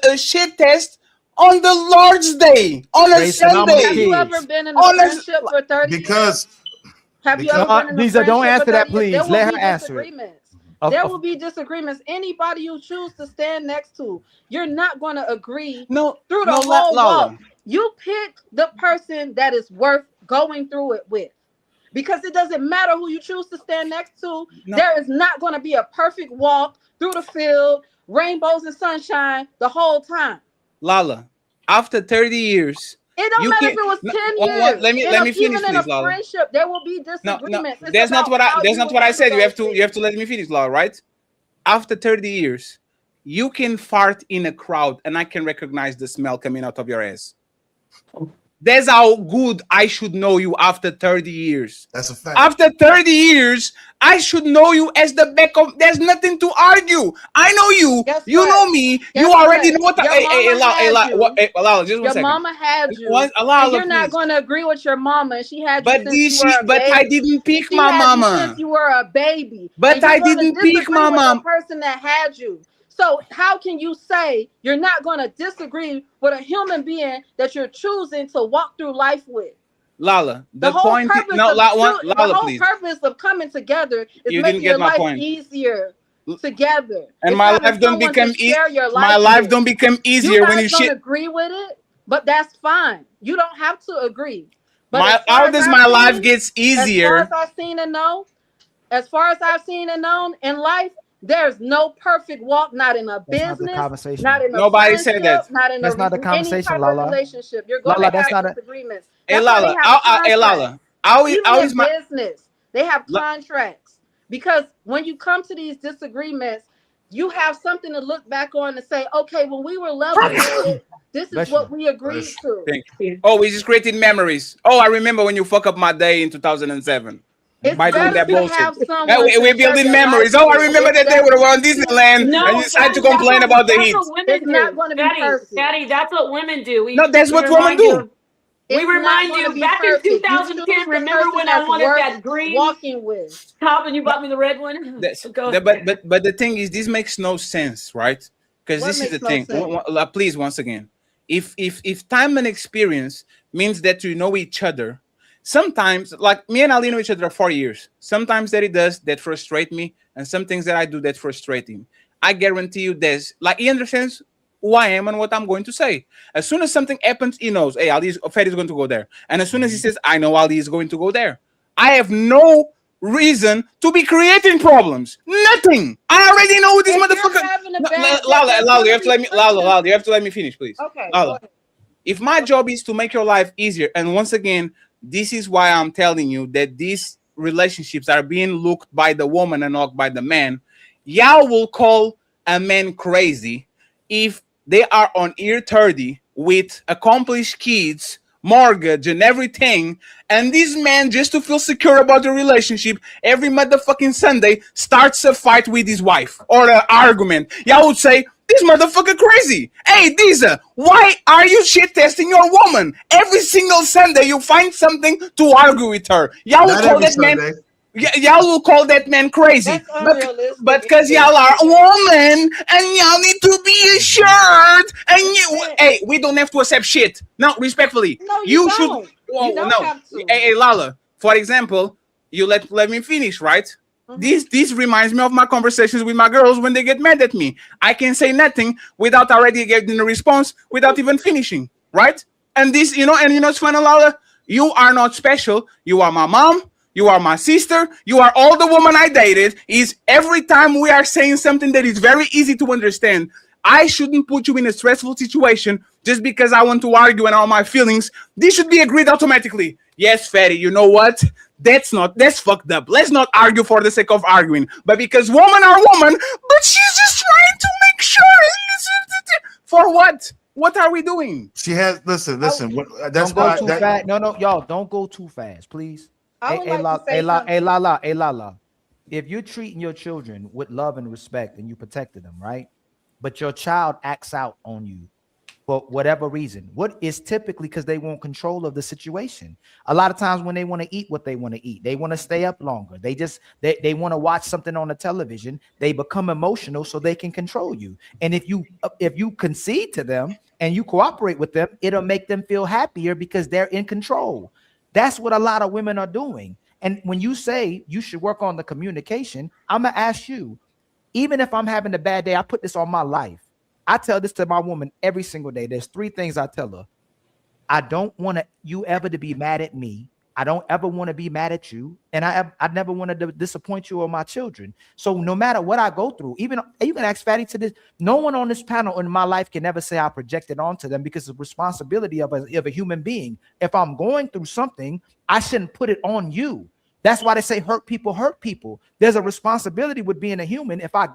a shit test on the Lord's Day, on a Sunday? Have you ever been in a friendship for 30 years? Have you ever been in a Lisa, don't friendship answer for that, 30 years? please. Let her answer it. There will be disagreements. Anybody you choose to stand next to, you're not going to agree through the whole walk. You pick the person that is worth going through it with. Because it doesn't matter who you choose to stand next to. No. There is not going to be a perfect walk through the field, rainbows and sunshine the whole time. Lala, after 30 years, it don't matter if it was 10 years. Let me finish, even please, in a Lala. Friendship, there will be disagreements. No, that's not what I said. You have to let me finish, Lala, right? After 30 years, you can fart in a crowd and I can recognize the smell coming out of your ass. That's how good I should know you after 30 years. That's a fact. After 30 years, I should know you as the back of. There's nothing to argue. I know you. You know me. You already know what. Lala, just one second. Your mama had you. And you're not going to agree with your mama. And she had you since you were a baby. But I didn't pick my mama. Since you were a baby. But I didn't pick my mama. The person that had you. So how can you say you're not going to disagree with a human being that you're choosing to walk through life with? Lala, the whole purpose of coming together is making your life easier together. And my life don't become easier. My life don't become easier when you shit. Agree with it, but that's fine. You don't have to agree. But how does my life gets easier? As far as I've seen and known in life, there's no perfect walk, not in a business, not in a nobody said that. Not in that's not the conversation, Lala. Relationship. You're going to have disagreements. Hey, Lala, how is my business? They have contracts because when you come to these disagreements, you have something to look back on and say, okay, when we were level, this is what we agreed to. Thank you. Oh, we just created memories. Oh, I remember when you fuck up my day in 2007. By doing that bullshit. We're building memories. Oh, I remember that day we were on Disneyland and you decided to complain about the heat. It's not going to be perfect. Daddy, that's what women do. That's what women do. We remind you back in 2010. Remember when I wanted that green walking with top and you bought me the red one? But the thing is, this makes no sense, right? Because this is the thing. Please, once again, if time and experience means that you know each other. Sometimes, like me and Ali know each other for 4 years. Sometimes that he does that frustrate me, and some things that I do that frustrate him. I guarantee you this. Like, he understands who I am and what I'm going to say. As soon as something happens, he knows, hey, Fed is going to go there. And as soon as he says, I know Ali is going to go there. I have no reason to be creating problems. Nothing. I already know who this motherfucker. Lala, you have to let me. Lala, you have to let me finish, please. Okay. Lala, if my job is to make your life easier, and once again, this is why I'm telling you that these relationships are being looked by the woman and not by the man. Y'all will call a man crazy if they are on year 30 with accomplished kids mortgage, and everything. And this man, just to feel secure about the relationship, every motherfucking Sunday starts a fight with his wife or an argument. Y'all would say, this motherfucker crazy. Hey, Diza, why are you shit testing your woman? Every single Sunday you find something to argue with her. Y'all would Not call every that man. Sunday. Y'all will call that man crazy, That's unrealistic. but because y'all are women and y'all need to be assured, and hey, we don't have to accept shit. No, respectfully, No, you should. don't. Well, You don't no, have to. hey, Lala. For example, you let me finish, right? This reminds me of my conversations with my girls when they get mad at me. I can say nothing without already getting a response without even finishing, right? And this, it's funny, Lala. You are not special. You are my mom. You are my sister. You are all the woman I dated. Is every time we are saying something that is very easy to understand. I shouldn't put you in a stressful situation just because I want to argue and all my feelings. This should be agreed automatically. Yes, Fatty, you know what? That's fucked up. Let's not argue for the sake of arguing. But because women are women, but she's just trying to make sure. For what? What are we doing? She has listen. That's Don't go why too fast. No, y'all don't go too fast, please. I would like to say something. Lala. If you're treating your children with love and respect and you protected them, right? But your child acts out on you for whatever reason. What is typically because they want control of the situation. A lot of times when they want to eat what they want to eat, they want to stay up longer. They want to watch something on the television. They become emotional so they can control you. And if you concede to them and you cooperate with them, it'll make them feel happier because they're in control. That's what a lot of women are doing. And when you say you should work on the communication, I'm gonna ask you, even if I'm having a bad day, I put this on my life. I tell this to my woman every single day. There's 3 things I tell her. I don't want you ever to be mad at me. I don't ever want to be mad at you. And I never want to disappoint you or my children. So no matter what I go through, even you can ask Fatty to this, no one on this panel in my life can ever say I projected onto them because of the responsibility of a human being. If I'm going through something, I shouldn't put it on you. That's why they say hurt people. There's a responsibility with being a human. If I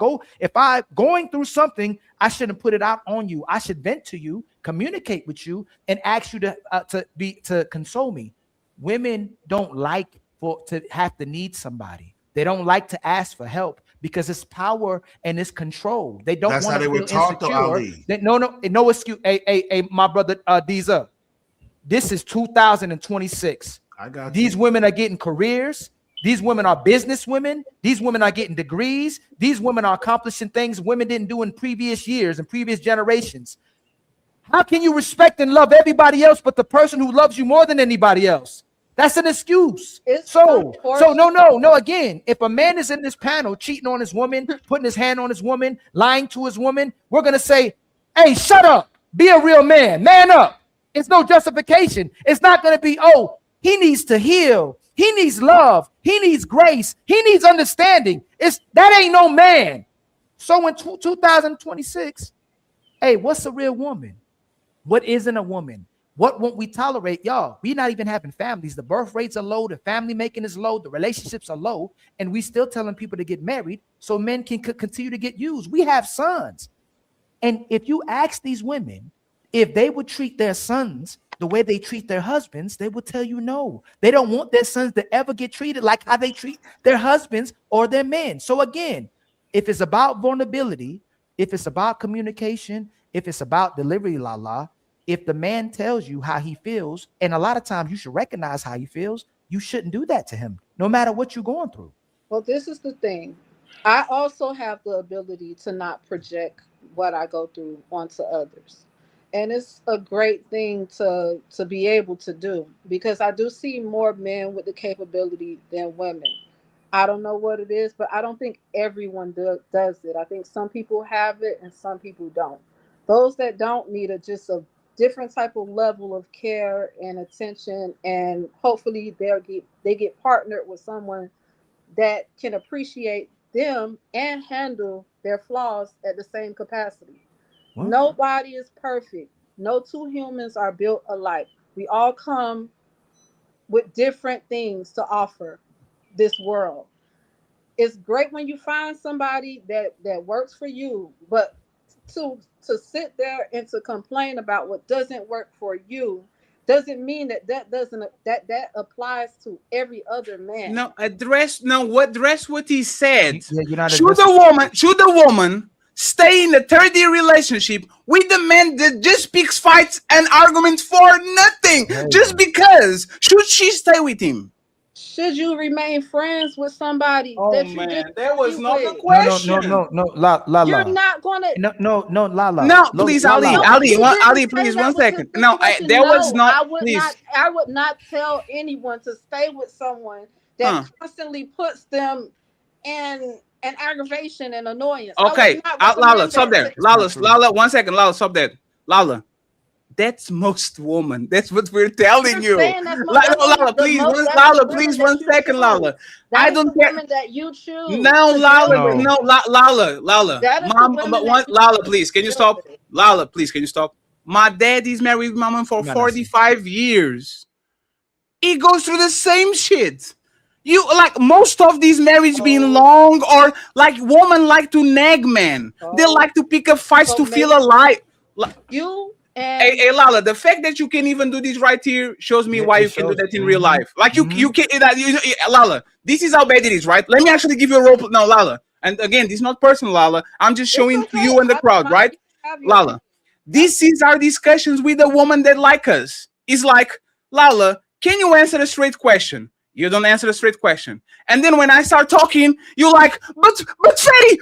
going through something, I shouldn't put it out on you. I should vent to you, communicate with you, and ask you to console me. Women don't like to have to need somebody. They don't like to ask for help because it's power and it's control. They don't want to feel insecure. No excuse. Hey, my brother Diza, this is 2026. I got these women are getting careers. These women are business women. These women are getting degrees. These women are accomplishing things women didn't do in previous years and previous generations. How can you respect and love everybody else but the person who loves you more than anybody else? That's an excuse. No. Again, if a man is in this panel cheating on his woman, putting his hand on his woman, lying to his woman, we're going to say, hey, shut up. Be a real man. Man up. It's no justification. It's not going to be, he needs to heal. He needs love. He needs grace. He needs understanding. That ain't no man. So in 2026, hey, what's a real woman? What isn't a woman? What won't we tolerate? Y'all, we're not even having families. The birth rates are low. The family making is low. The relationships are low. And we still telling people to get married so men can continue to get used. We have sons. And if you ask these women if they would treat their sons the way they treat their husbands, they will tell you no. They don't want their sons to ever get treated like how they treat their husbands or their men. So again, if it's about vulnerability, if it's about communication, if it's about delivery, if the man tells you how he feels, and a lot of times you should recognize how he feels, you shouldn't do that to him, no matter what you're going through. Well, this is the thing. I also have the ability to not project what I go through onto others. And it's a great thing to be able to do because I do see more men with the capability than women. I don't know what it is, but I don't think everyone does it. I think some people have it and some people don't. Those that don't need just a different type of level of care and attention, and hopefully they get partnered with someone that can appreciate them and handle their flaws at the same capacity. What? Nobody is perfect. No 2 humans are built alike. We all come with different things to offer this world. It's great when you find somebody that works for you, but to sit there and to complain about what doesn't work for you doesn't mean that applies to every other man. No, address what he said. Yeah, you're not Should the woman stay in a 30-year relationship with the man that just picks fights and arguments for nothing? Just because. Should she stay with him? Should you remain friends with somebody that you just that was not the No, question. Lala. You're not gonna. No, Lala. No, please, Ali, please, 1 second. No, there was not. I would not tell anyone to stay with someone that constantly puts them in an aggravation and annoyance. Okay, Lala, stop there. Lala, 1 second. Lala, stop there. Lala. That's most women. That's what we're telling you. Lala, please, Lala, please, 1 second, Lala. I don't care. That you choose. No, Lala, no, Lala. Mom, Lala, please, can you stop? Lala, please, can you stop? My dad is married with my mom for 45 years. He goes through the same shit. You like most of these marriages being long, or like women like to nag men. They like to pick up fights to feel alive. Hey, Lala, the fact that you can even do this right here shows me why you can do that in real life. Like you can, Lala, this is how bad it is, right? Let me actually give you a role now, Lala. And again, this is not personal, Lala. I'm just showing to you and the crowd, right? Lala, this is our discussions with a woman that like us. It's like, Lala, can you answer a straight question? You don't answer a straight question. And then when I start talking, you're like, but fatty.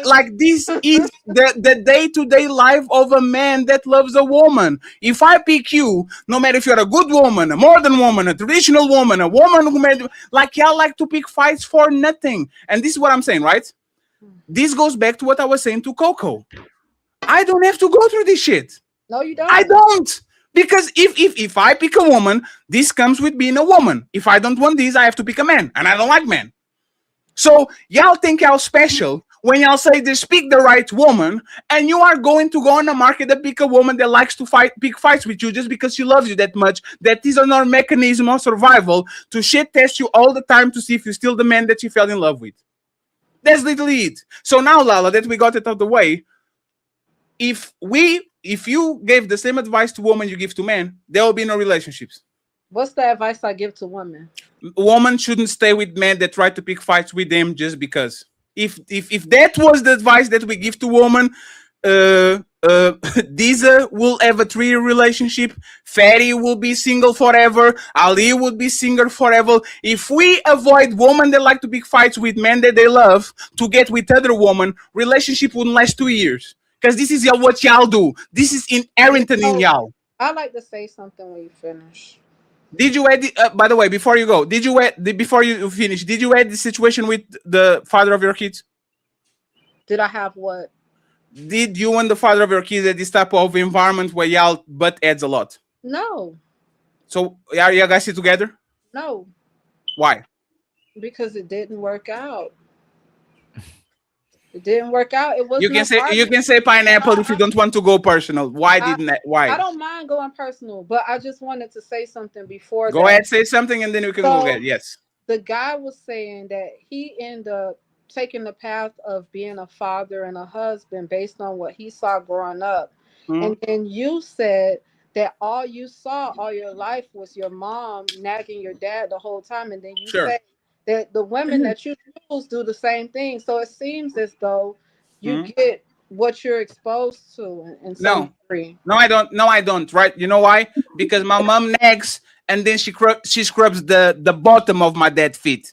Like this is the day-to-day life of a man that loves a woman. If I pick you, no matter if you're a good woman, a modern woman, a traditional woman, a woman who made, like y'all like to pick fights for nothing. And this is what I'm saying, right? This goes back to what I was saying to Coco. I don't have to go through this shit. No, you don't. I don't. Because if I pick a woman, this comes with being a woman. If I don't want this, I have to pick a man. And I don't like men. So y'all think y'all special when y'all say just pick the right woman, and you are going to go on the market and pick a woman that likes to pick fights with you just because she loves you that much. That is another mechanism of survival to shit test you all the time to see if you're still the man that she fell in love with. That's literally it. So now, Lala, that we got it out of the way, if you gave the same advice to women you give to men, there will be no relationships. What's the advice I give to women? Women shouldn't stay with men that try to pick fights with them just because. If that was the advice that we give to women, Diza will have a 3-year relationship. Fatty will be single forever. Ali would be single forever. If we avoid women that like to pick fights with men that they love to get with other women, relationship wouldn't last 2 years. Because this is what y'all do. This is inherent in y'all. I like to say something when you finish. Did you add? By the way, before you go, before you finish? Did you add the situation with the father of your kids? Did I have what? Did you and the father of your kids at this type of environment where y'all butt heads a lot? No. So are you guys still together? No. Why? Because it didn't work out. It didn't work out. It wasn't. You can say pineapple if you don't want to go personal. Why? I don't mind going personal, but I just wanted to say something before. Go ahead, say something, and then we can go ahead. Yes. The guy was saying that he ended up taking the path of being a father and a husband based on what he saw growing up, and then you said that all you saw all your life was your mom nagging your dad the whole time, and then you said that the women that you choose do the same thing. So it seems as though you get what you're exposed to in some degree. No, I don't. No, I don't. Right? You know why? Because my mom nags, and then she scrubs the bottom of my dad's feet.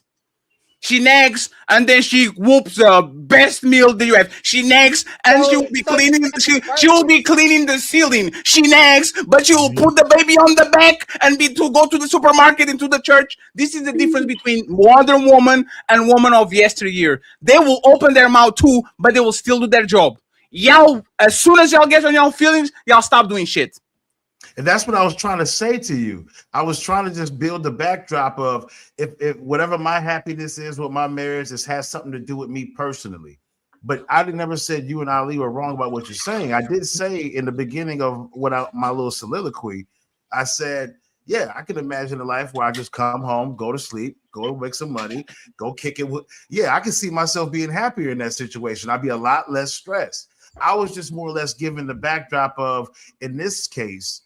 She nags, and then she whoops the best meal that you have. She nags, and she will be cleaning. She will be cleaning the ceiling. She nags, but she will put the baby on the back and to go to the supermarket and to the church. This is the difference between modern woman and woman of yesteryear. They will open their mouth too, but they will still do their job. Y'all, as soon as y'all get on y'all feelings, y'all stop doing shit. And that's what I was trying to say to you. I was trying to just build the backdrop of if whatever my happiness is with my marriage, this has something to do with me personally. But I never said you and Ali were wrong about what you're saying. I did say in the beginning of my little soliloquy, I said, yeah, I can imagine a life where I just come home, go to sleep, go to make some money, go kick it. I can see myself being happier in that situation. I'd be a lot less stressed. I was just more or less given the backdrop of, in this case,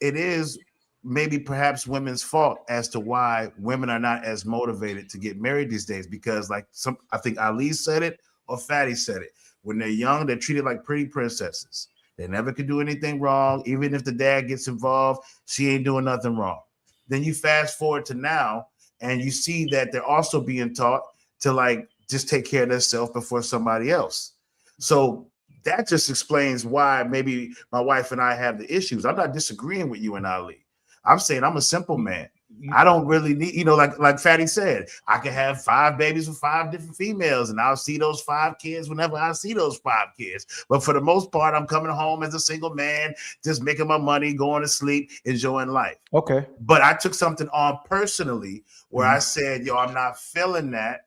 it is maybe perhaps women's fault as to why women are not as motivated to get married these days, because like I think Ali said it or Fatty said it. When they're young, they're treated like pretty princesses. They never could do anything wrong. Even if the dad gets involved, she ain't doing nothing wrong. Then you fast forward to now and you see that they're also being taught to like just take care of themselves before somebody else. So that just explains why maybe my wife and I have the issues. I'm not disagreeing with you and Ali. I'm saying I'm a simple man. I don't really need, like Fatty said, I can have 5 babies with 5 different females, and I'll see those 5 kids whenever I see those 5 kids. But for the most part, I'm coming home as a single man, just making my money, going to sleep, enjoying life. Okay. But I took something on personally where I said, yo, I'm not feeling that.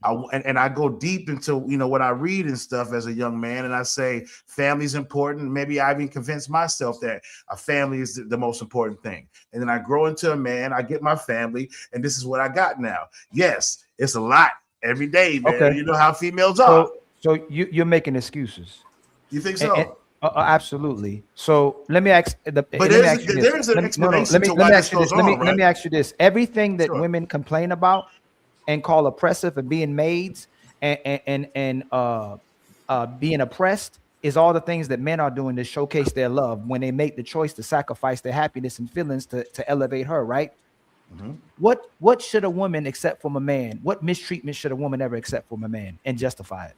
And I go deep into what I read and stuff as a young man, and I say family's important. Maybe I even convinced myself that a family is the most important thing. And then I grow into a man, I get my family, and this is what I got now. Yes, it's a lot every day, man. Okay. You know how females are. So you're making excuses. You think so? Absolutely. So let me ask. Let me ask you this. Everything that women complain about and call oppressive and being maids and being oppressed is all the things that men are doing to showcase their love when they make the choice to sacrifice their happiness and feelings to elevate her, right? Mm-hmm. What should a woman accept from a man? What mistreatment should a woman ever accept from a man and justify it?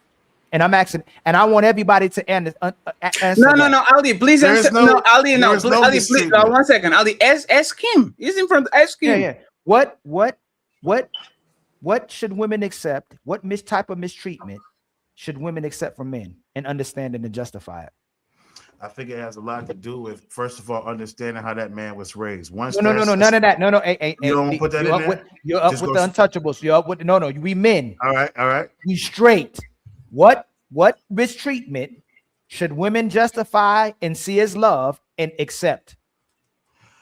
And I'm asking, and I want everybody to answer. No, Ali, please answer. Ali, please. 1 second, Ali. Ask him. He's in front. Ask him. Yeah. What should women accept? What type of mistreatment should women accept from men and understand and justify it? I think it has a lot to do with, first of all, understanding how that man was raised. No, none of that. No. Hey, you don't put that in there? You're up with the untouchables. You're up with we men. All right. We straight. What mistreatment should women justify and see as love and accept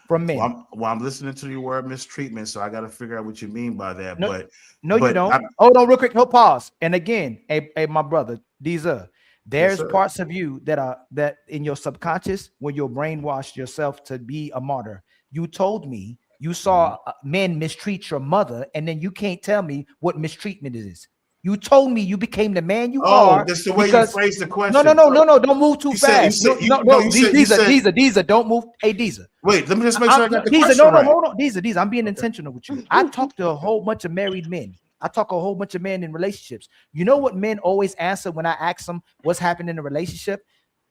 from men? Well, I'm listening to your word mistreatment, so I got to figure out what you mean by that. You don't. Hold on, real quick. Hold pause. And again, hey, my brother, there's parts of you that in your subconscious where you brainwashed yourself to be a martyr. You told me you saw men mistreat your mother, and then you can't tell me what mistreatment is. You told me you became the man you are. That's the way you phrased the question. No. Don't move too fast. Deezer, don't move. Hey, Deezer. Wait, let me just make sure I got the question right. No, hold on. Deezer, I'm being intentional with you. I talk to a whole bunch of married men. I talk a whole bunch of men in relationships. You know what men always answer when I ask them what's happening in a relationship?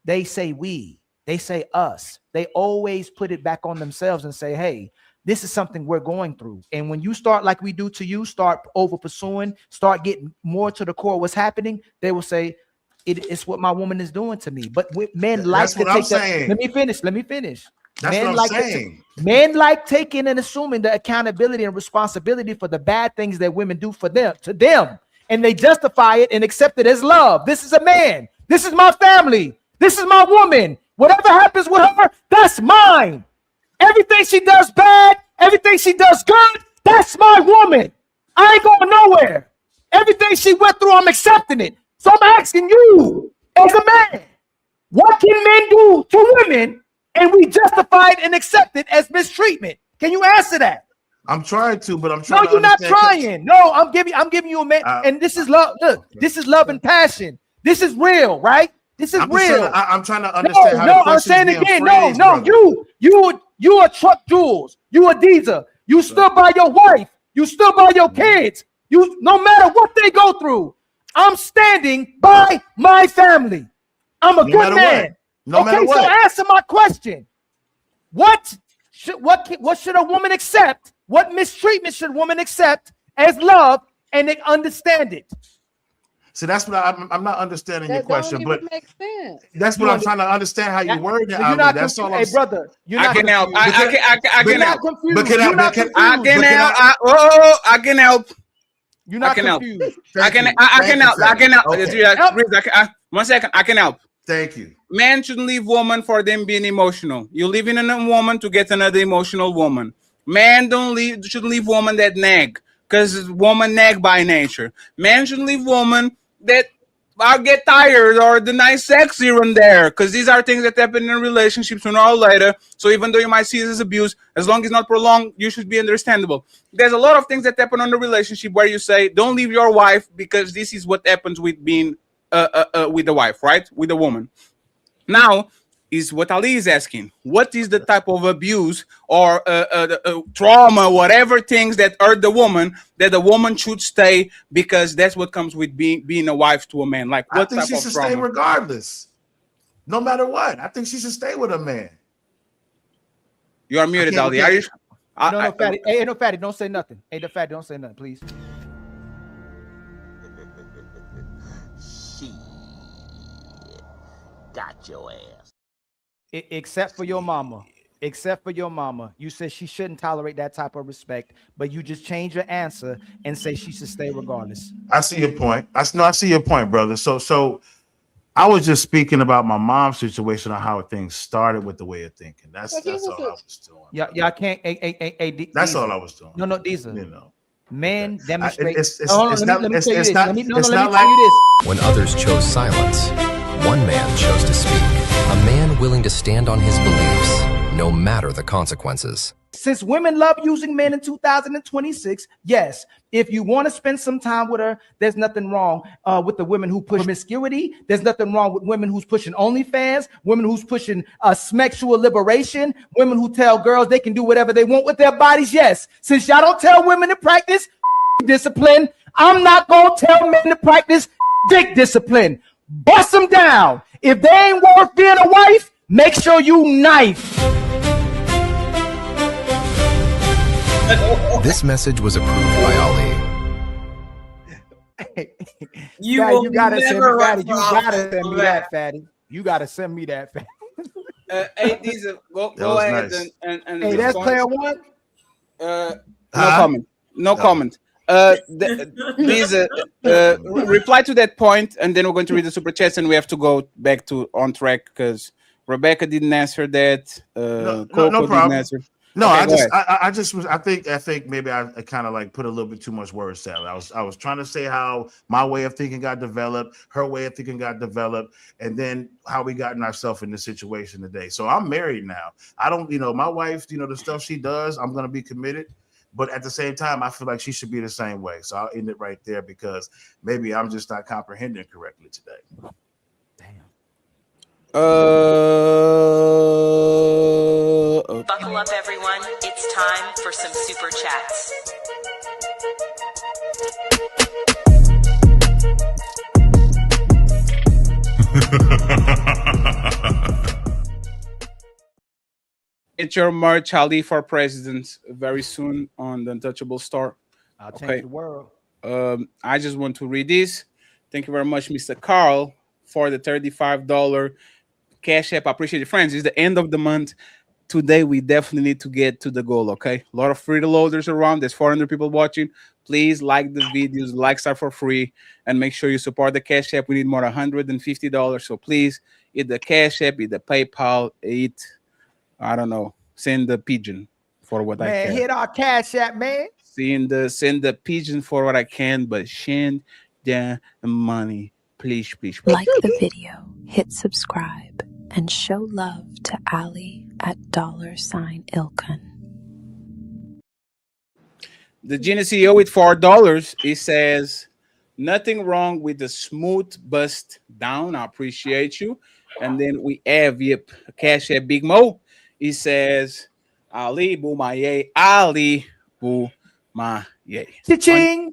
They say we. They say us. They always put it back on themselves and say, hey, this is something we're going through. And when you start like we do to you, start over pursuing, start getting more to the core of what's happening, they will say, it's what my woman is doing to me. But men like to take that. Let me finish. That's what I'm saying. Men like taking and assuming the accountability and responsibility for the bad things that women do to them. And they justify it and accept it as love. This is a man. This is my family. This is my woman. Whatever happens with her, that's mine. Everything she does bad, everything she does good, that's my woman. I ain't going nowhere. Everything she went through, I'm accepting it. So I'm asking you, as a man, what can men do to women and we justify it and accept it as mistreatment? Can you answer that? I'm trying to, but I'm trying. No, you're not trying. No, I'm giving you a man, and this is love. Look, this is love and passion. This is real, right? This is real. I'm trying to understand. I'm saying again. You are Truck Jules. You are Deezer. You stood by your wife. You stood by your kids. No matter what they go through, I'm standing by my family. I'm a good man. No matter what. So answer my question. What should a woman accept? What mistreatment should women accept as love and they understand it? So that's what I'm not understanding your question, but makes sense. That's what I'm trying to understand how you word it. That's all. Hey, brother, I can help. I can help. I can help. You're not confused. I can help. 1 second. I can help. Thank you. Men shouldn't leave woman for them being emotional. You leave in a woman to get another emotional woman. Men shouldn't leave woman that nag, because woman nag by nature. Men shouldn't leave woman that I'll get tired or the nice sex here and there, because these are things that happen in relationships sooner or later. So even though you might see it as abuse, as long as it's not prolonged, you should be understandable. There's a lot of things that happen on the relationship where you say, don't leave your wife, because this is what happens with being with the wife, right? With the woman. Now, is what Ali is asking. What is the type of abuse or trauma, whatever things that hurt the woman, that the woman should stay, because that's what comes with being a wife to a man? Like, what I think type she of should trauma? stay regardless, no matter what. I think she should stay with a man. You are muted, Ali. No, Fatty. Hey, no, Fatty, don't say nothing. Hey, the Fatty, don't say nothing, please. Got your ass. Except for your mama. Except for your mama. You said she shouldn't tolerate that type of respect, but you just change your answer and say she should stay regardless. I see your point. I see your point, brother. So I was just speaking about my mom's situation on how things started with the way of thinking. That's all I was doing. Yeah, I can't. That's all I was doing. No, these are, you know. Men demonstrate. It's let me tell you this. not Let me tell like you this. When others chose silence, one man chose to speak. A man willing to stand on his beliefs, no matter the consequences. Since women love using men in 2026, yes, if you want to spend some time with her, there's nothing wrong with the women who push promiscuity. There's nothing wrong with women who's pushing OnlyFans, women who's pushing sexual liberation, women who tell girls they can do whatever they want with their bodies. Yes, since y'all don't tell women to practice discipline, I'm not going to tell men to practice dick discipline. Bust them down. If they ain't worth being a wife, make sure you knife. This message was approved by Ali. You gotta send me that. You gotta send me that, Fatty. You gotta send me that, Fatty. Hey, these go ahead nice. and hey, that's player one. No comment. No comment. Please reply to that point, and then we're going to read the super chats, and we have to go back to on track because Rebecca didn't answer that. No Coco problem. didn't answer. No, Okay, I think maybe I kind of like put a little bit too much word salad. I was trying to say how my way of thinking got developed, her way of thinking got developed, and then how we gotten ourselves in this situation today. So I'm married now. I don't, my wife, the stuff she does, I'm gonna be committed. But at the same time, I feel like she should be the same way. So I'll end it right there because maybe I'm just not comprehending correctly today. Buckle up, everyone. It's time for some super chats. Get your merch, Ali for President, very soon on the Untouchable store. I'll change the world. I just want to read this. Thank you very much, Mr. Carl, for the $35 Cash App. I appreciate it. Friends, it's the end of the month. Today, we definitely need to get to the goal, okay? A lot of free loaders around. There's 400 people watching. Please like the videos. Likes are for free. And make sure you support the Cash App. We need more than $150. So please, hit the Cash App, hit the PayPal, I don't know, send the pigeon for what I can. Hit our Cash App, man. Send the pigeon for what I can, but send the money. Please. Like the video, hit subscribe, and show love to Ali at $Ilkan. The Genius CEO with $4. He says, nothing wrong with the smooth bust down. I appreciate you. And then we have Cash App Big Mo. He says, Ali Boomaye, Ali Boomaye. Cha-ching.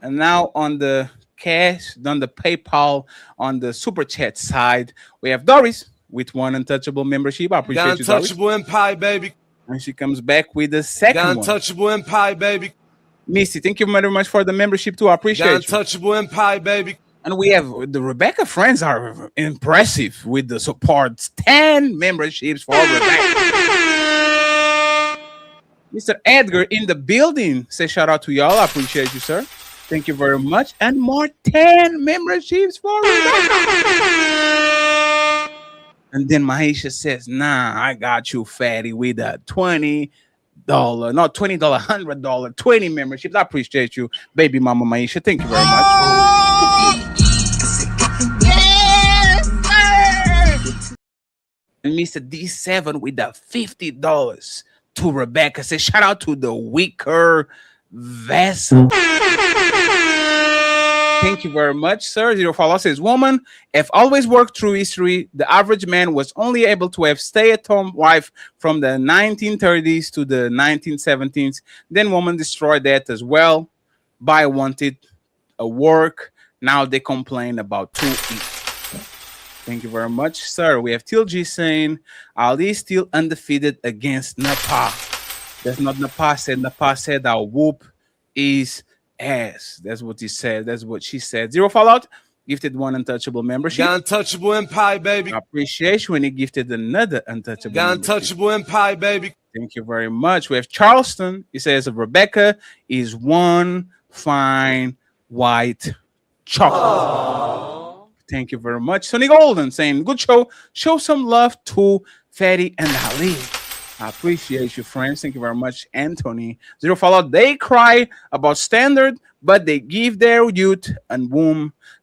And now on the cash, on the PayPal, on the super chat side, we have Doris with one Untouchable membership. I appreciate you, Doris. Untouchable Empire, baby. And she comes back with the second one. Untouchable Empire, baby. Missy, thank you very much for the membership too. I appreciate you. Untouchable Empire, baby. And we have the Rebecca friends are impressive with the support. 10 memberships for Rebecca. Mr. Edgar in the building. Say shout out to y'all. I appreciate you, sir. Thank you very much. And more 10 memberships for Rebecca. And then Maisha says, nah, I got you, fatty, with a $20, not $20, $100, 20 memberships. I appreciate you, baby mama Maisha. Thank you very much. And Mr. D7 with the $50 to Rebecca. Say shout out to the weaker vessel. Thank you very much, sir. Zero follow says, woman, have always worked through history. The average man was only able to have stay-at-home wife from the 1930s to the 1970s. Then woman destroyed that as well. By wanted a work. Now they complain about 2 eat. Thank you very much, sir. We have TLG saying, Ali still undefeated against Napah. That's not Napah said. Napah said our whoop is ass. That's what he said. That's what she said. Zero Fallout gifted one untouchable membership. Got untouchable empire, baby. I appreciate when he gifted another untouchable. Got untouchable empire, baby. Thank you very much. We have Charleston. He says Rebecca is one fine white chocolate. Aww. Thank you very much. Sonny Golden saying, good show. Show some love to Fatty and Ali. I appreciate you, friends. Thank you very much, Anthony. Zero Fallout. They cry about standard, but they give their youth and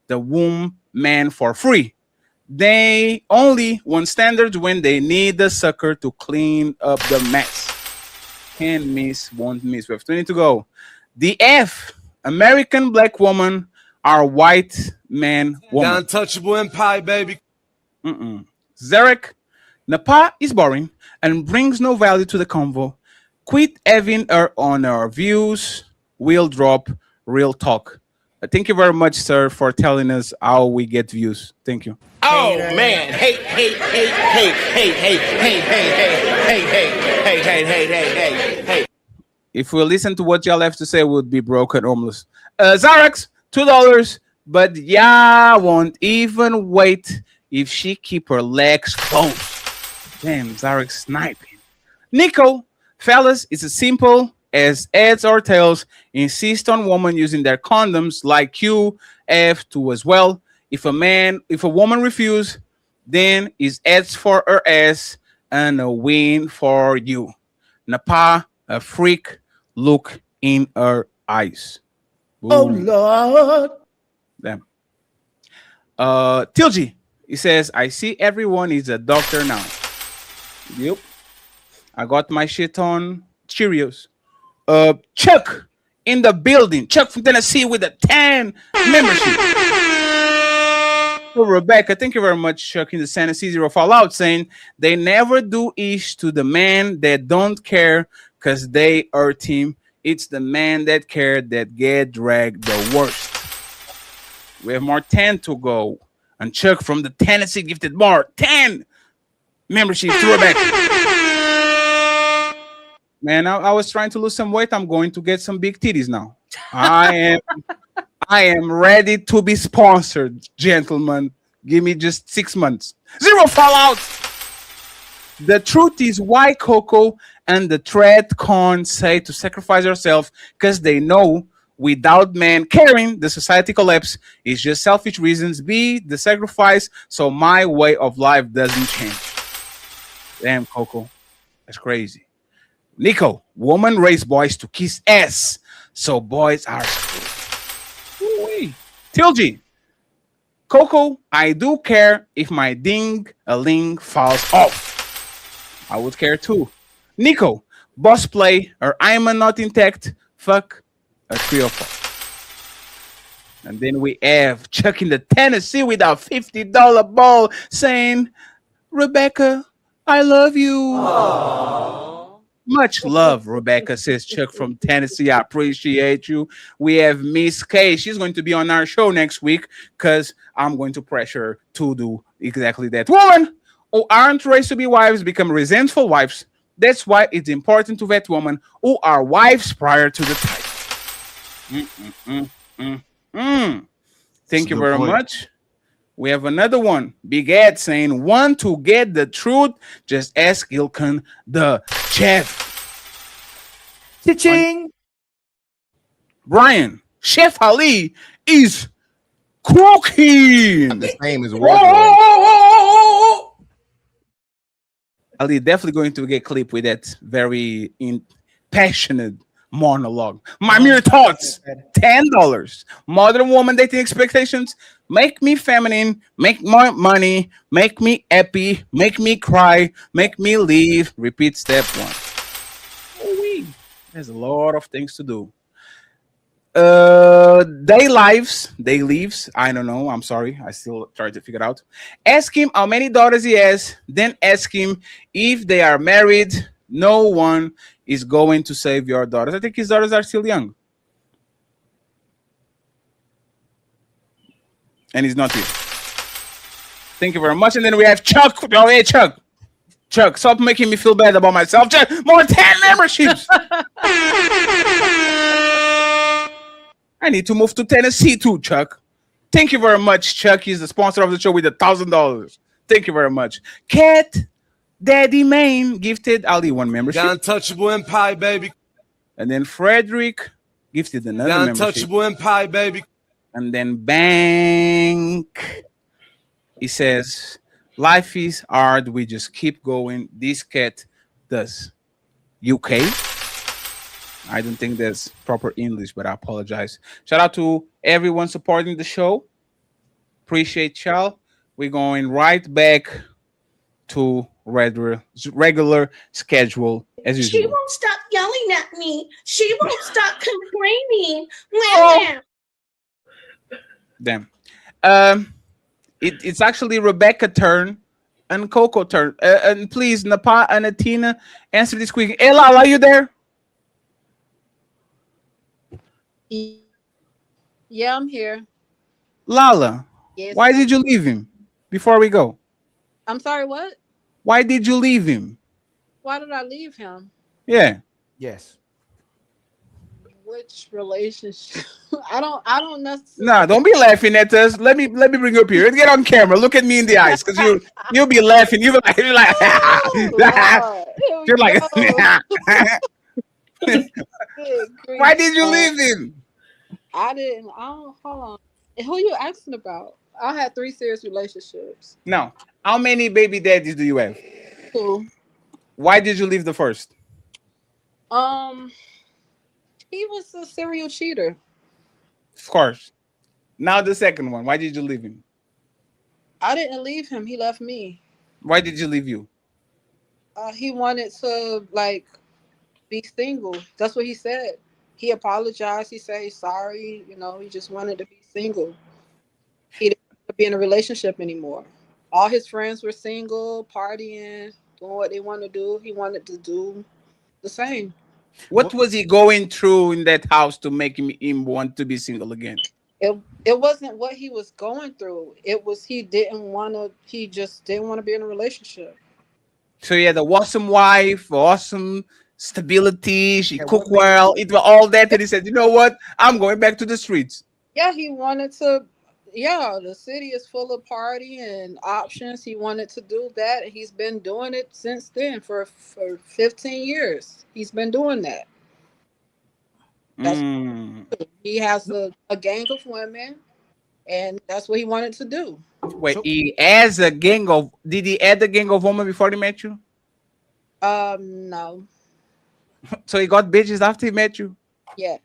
the womb man for free. They only want standards when they need the sucker to clean up the mess. Can't miss, won't miss. We have 20 to go. The F, American black woman, are white man woman. Got untouchable empire, baby. Zarek, Napah is boring and brings no value to the convo. Quit having her on our views. We'll drop real talk. Thank you very much, sir, for telling us how we get views. Thank you. Oh man, hey. If we listen to what y'all have to say, we'd be broken homeless. Zarex, $2, but yeah, won't even wait if she keep her legs closed. Damn, Zarex sniping. Nico, fellas, it's as simple as heads or tails. Insist on women using their condoms like you have to as well. If a woman refuse, then it's heads for her ass and a win for you. Napah, a freak, look in her eyes. Ooh. Oh Lord. Damn. Tilji, he says, I see everyone is a doctor now. Yep. I got my shit on Cheerios. Chuck in the building. Chuck from Tennessee with a 10 membership. So Rebecca, thank you very much, Chuck in the Tennessee Zero Fallout, saying they never do ish to the man that don't care because they hurt him. It's the man that care that get dragged the worst. We have more 10 to go. And Chuck from the Tennessee gifted more 10 memberships to Rebecca. Man, I was trying to lose some weight. I'm going to get some big titties now. I am ready to be sponsored, gentlemen. Give me just 6 months. Zero Fallout. The truth is why Coco and the Thread Con say to sacrifice yourself because they know without man caring, the society collapse. It's just selfish reasons. Be the sacrifice so my way of life doesn't change. Damn, Coco. That's crazy. Nico, woman raise boys to kiss ass, so boys are screwed. Tilji, Coco, I do care if my ding-a-ling falls off. I would care too. Nico, boss play or I'm not intact. Fuck a 3 or 4. And then we have Chuck in the Tennessee with our $50 ball saying, Rebecca, I love you. Aww. Much love, Rebecca, says Chuck from Tennessee. I appreciate you. We have Miss K. She's going to be on our show next week because I'm going to pressure her to do exactly that. Women who aren't raised to be wives become resentful wives. That's why it's important to vet women who are wives prior to the title. Thank you very much. We have another one. Big Ed saying, want to get the truth? Just ask Ilkan the chef. Cha-ching. Brian, Chef Ali is cooking. The same as Ali definitely going to get clip with that very passionate monologue. My mere thoughts, $10. Modern woman dating expectations, Make me feminine, make more money, make me happy, make me cry, make me leave. Repeat step 1. Ooh-wee. There's a lot of things to do. Day leaves. I don't know. I'm sorry. I still try to figure it out. Ask him how many daughters he has. Then ask him if they are married. No one is going to save your daughters. I think his daughters are still young. And he's not here. Thank you very much. And then we have Chuck. Oh, hey, Chuck. Chuck, stop making me feel bad about myself. Chuck, more 10 memberships. I need to move to Tennessee too, Chuck. Thank you very much, Chuck. He's the sponsor of the show with $1,000. Thank you very much. Cat Daddy Main gifted Ali 1 membership. The Untouchable Empire, baby. And then Frederick gifted another The membership. Untouchable Empire, baby. And then Bank. He says, life is hard. We just keep going. This cat does. UK. I don't think that's proper English, but I apologize. Shout out to everyone supporting the show. Appreciate y'all. We're going right back to regular schedule as She usual. won't stop yelling at me. She won't stop complaining. Damn. It's actually Rebecca's turn and Coco turn. And please, Napah and Atina, answer this quick. Hey, Lala, are you there? Yeah, I'm here. Lala, Yes. why did you leave him before we go? I'm sorry, what? Why did you leave him? Why did I leave him? Yeah. Yes. Which relationship? I don't necessarily. Nah, don't be laughing at us. Let me bring you up here. Get on camera. Look at me in the eyes, because you'll be laughing. You're like you're like why did you leave him? I didn't. Hold on. Who you asking about? I had 3 serious relationships. No. How many baby daddies do you have? 2. Why did you leave the first? He was a serial cheater. Of course. Now the second one. Why did you leave him? I didn't leave him. He left me. Why did you leave you? He wanted to be single. That's what he said. He apologized. He said he's sorry. He just wanted to be single. He didn't want to be in a relationship anymore. All his friends were single, partying, doing what they want to do. He wanted to do the same. What was he going through in that house to make him want to be single again? It wasn't what he was going through. It was he just didn't want to be in a relationship. So he had an awesome wife, awesome stability. She cooked well. It was all that, and he said, "You know what? I'm going back to the streets." Yeah, he wanted to. Yeah, the city is full of party and options. He wanted to do that, and he's been doing it since then for 15 years. He's been doing that. He has a gang of women, and that's what he wanted to do. Wait, he has a gang of. Did he add a gang of women before he met you? No. So he got bitches after he met you? Yes.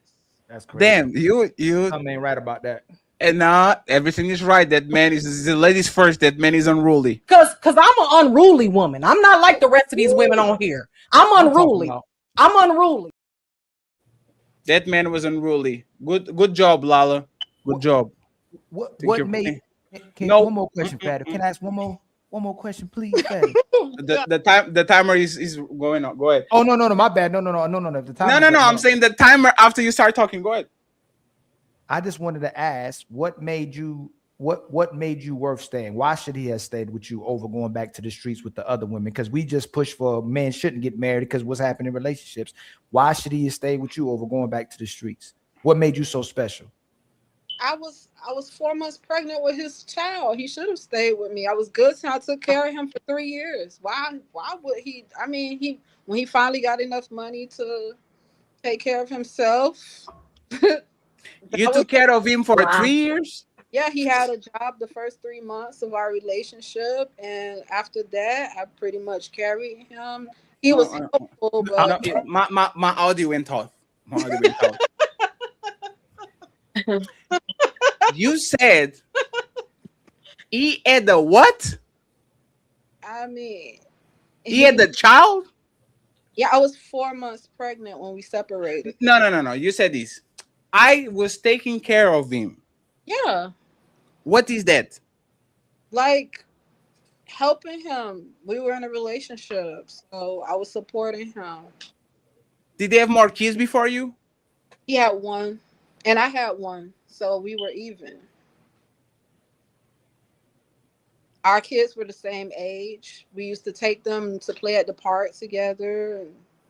That's crazy. Damn, you. Something ain't right about that. And now everything is right. That man is the ladies first. That man is unruly. Cause I'm an unruly woman. I'm not like the rest of these women on here. I'm unruly. I'm unruly. That man was unruly. Good job, Lala. Good job. What you. made? No. One more question, Fatty. Can I ask one more question, please, Fatty? The timer is going on. Go ahead. Oh no, my bad. No. The timer. No. I'm saying the timer after you start talking. Go ahead. I just wanted to ask, what made you worth staying? Why should he have stayed with you over going back to the streets with the other women? Because we just push for men shouldn't get married because what's happening in relationships. Why should he have stayed with you over going back to the streets? What made you so special? I was 4 months pregnant with his child. He should have stayed with me. I was good, so I took care of him for 3 years. Why would he? I mean, when he finally got enough money to take care of himself. You took care of him for 3 years? Yeah, he had a job the first 3 months of our relationship, and after that, I pretty much carried him. He was helpful, but my audio went off. You said He had the what? I mean, He had the child? Yeah, I was 4 months pregnant when we separated. No. You said this. I was taking care of him. Yeah, What is that? like helping him. We were in a relationship, so I was supporting him. Did they have more kids before you? He had one, and I had one, so we were even. Our kids were the same age. We used to take them to play at the park together,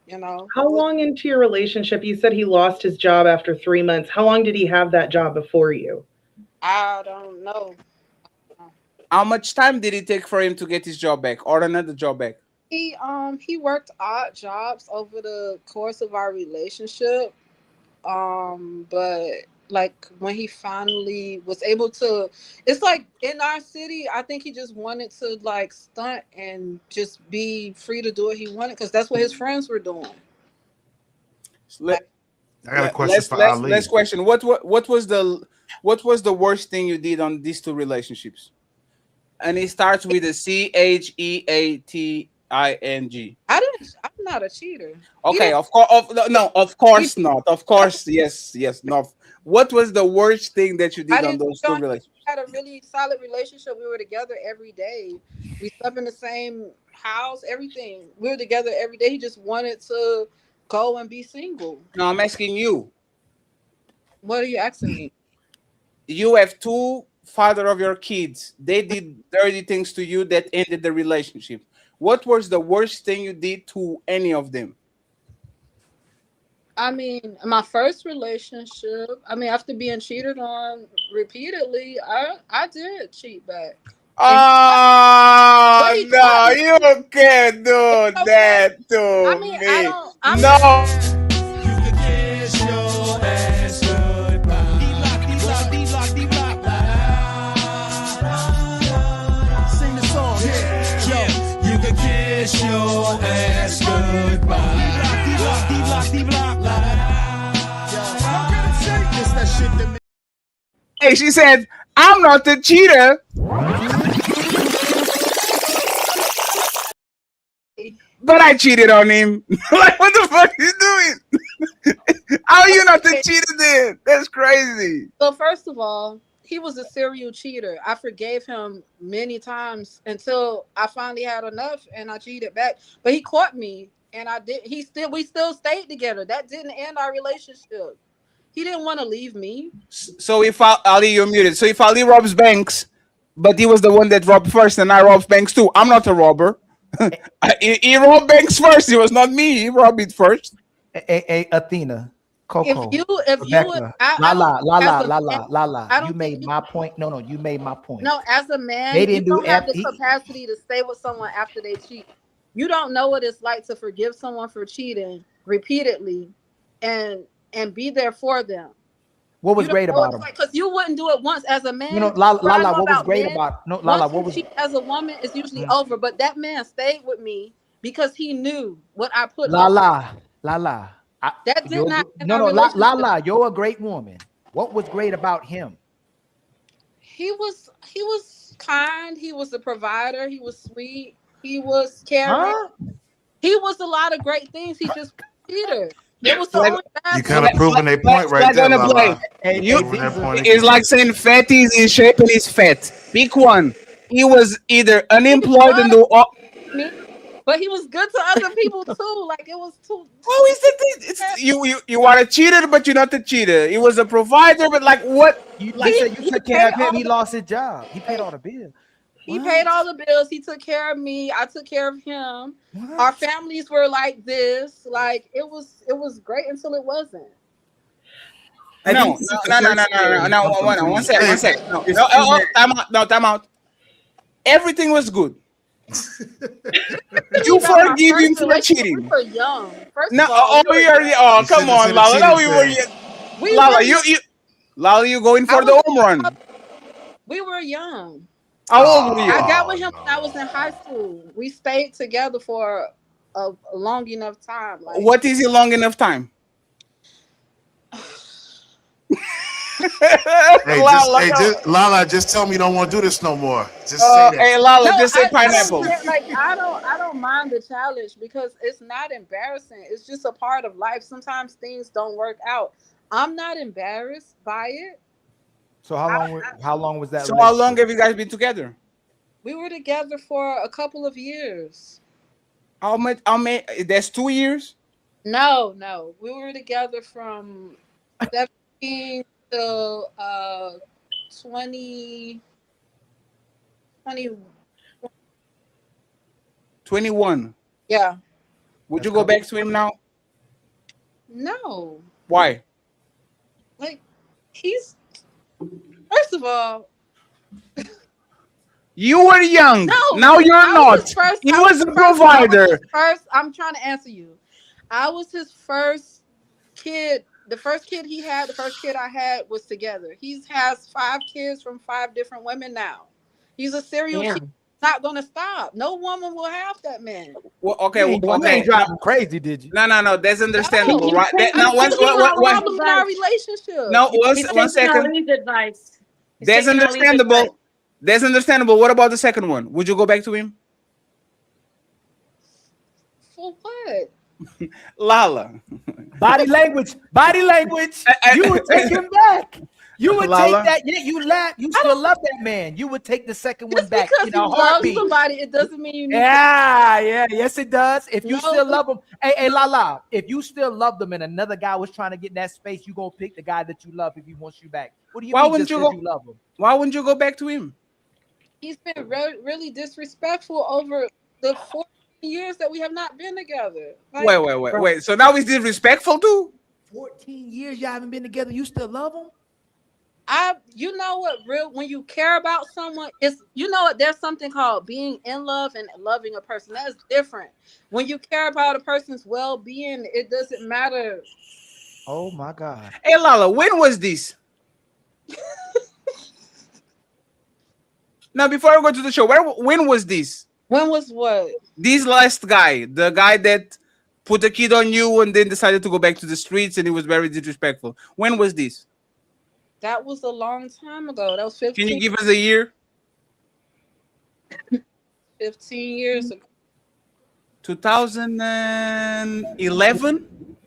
and How long into your relationship? You said he lost his job after 3 months. How long did he have that job before you? I don't know. How much time did it take for him to get his job back or another job back? He worked odd jobs over the course of our relationship. But like when he finally was able to, it's like in our city, I think he just wanted to like stunt and just be free to do what he wanted because that's what his friends were doing. I got a question for Ali. Last question. What was the worst thing you did on these two relationships? And it starts with a CHEATING. I'm not a cheater. Okay, of course. No, of course not. Of course, yes. No. What was the worst thing that you did on those two relationships? We had a really solid relationship. We were together every day. We slept in the same house. Everything. We were together every day. He just wanted to go and be single. No, I'm asking you. What are you asking me? You have two father of your kids. They did dirty things to you that ended the relationship. What was the worst thing you did to any of them? I mean, my first relationship, after being cheated on repeatedly, I did cheat back. Oh, no, you can't do that to me. No. You can kiss your ass goodbye. Sing the song. Yeah. You can kiss your ass goodbye. Hey, she said, I'm not the cheater. But I cheated on him. Like, what the fuck is doing? How are you not the cheater then? That's crazy. So first of all, he was a serial cheater. I forgave him many times until I finally had enough and I cheated back. But he caught me and I did. We still stayed together. That didn't end our relationship. He didn't want to leave me. So if Ali, you're muted. So if Ali robs banks, but he was the one that robbed first and I robbed banks too, I'm not a robber. He robbed banks first. It was not me. He robbed it first. Hey, Athena, Coco, if Rebecca, La, you made my point. No, you made my point. No, as a man, They didn't you don't have the capacity to stay with someone after they cheat. You don't know what it's like to forgive someone for cheating repeatedly and be there for them. What was great about him? Because you wouldn't do it once as a man. Lala, what was great about Lala? What was cheat as a woman is usually over. But that man stayed with me because he knew what I put. Lala. That did not. Lala, you're a great woman. What was great about him? He was kind. He was a provider. He was sweet. He was caring. He was a lot of great things. He just Peter. It was you kind of proving a point right there, Lala. It's like saying fatty is in shape and he's fat. Pick one. He was either unemployed and do all. But he was good to other people too. Like it was too. Oh, is it? You are a cheater, but you're not the cheater. He was a provider, but like what? You said you took care of him. He lost his job. He paid all the bills. He paid all the bills. He took care of me. I took care of him. What? Our families were like this. Like it was great until it wasn't. No. One sec. No, time out. Everything was good. You forgive him for cheating. We were young. Come on, Lala. No, we were young. Lala, you going for the home run? We were young. How old were you? I got with him when I was in high school. We stayed together for a long enough time. What is a long enough time? Hey, Lala, just tell me you don't want to do this no more. Just say that. Hey, Lala, No, just say I don't pineapple. care. Like I don't mind the challenge because it's not embarrassing. It's just a part of life. Sometimes things don't work out. I'm not embarrassed by it. So how long was that So how long relationship? have you guys been together? We were together for a couple of years. How much? How many? That's 2 years. No. We were together from 17 to 20, 20. 21. Yeah. Would you go back to him now? No. Why? Like he's first of all. You were young. No, Now you're I not. was his first, He I was a first- I was provider. his first. I'm trying to answer you. I was his first kid. The first kid he had, the first kid I had was together. He has 5 kids from 5 different women now. He's a serial killer. Not gonna stop. No woman will have that man. Well, okay, You ain't okay. driving crazy, did you? No. That's understandable, right? I'm taking a problem in our relationship. No, one second. Advice. That's taking Ali's advice. understandable. That's understandable. What about the second one? Would you go back to him? For what? Lala. Body language. You would take him back. You would Lala? take that. Yeah, you laugh. You still love that man. You would take the second one back Because in he a loves heartbeat. somebody, it doesn't mean you need Yes, it does. If you still love him, hey, Lala, if you still love them and another guy was trying to get in that space, you gonna pick the guy that you love if he wants you back. What do you Why mean? wouldn't Just you 'cause go? you love him? Why wouldn't you go back to him? He's been really disrespectful over the 14 years that we have not been together. Like, Wait. So now he's disrespectful too? 14 years you haven't been together. You still love him? You know what, when you care about someone, there's something called being in love and loving a person. That's different. When you care about a person's well-being, it doesn't matter. Oh my God. Hey, Lala, when was this? Now, before I go to the show, when was this? When was what? This last guy, the guy that put a kid on you and then decided to go back to the streets and he was very disrespectful. When was this? That was a long time ago. That was 15. Can you give us a year? 15 years ago. 2011?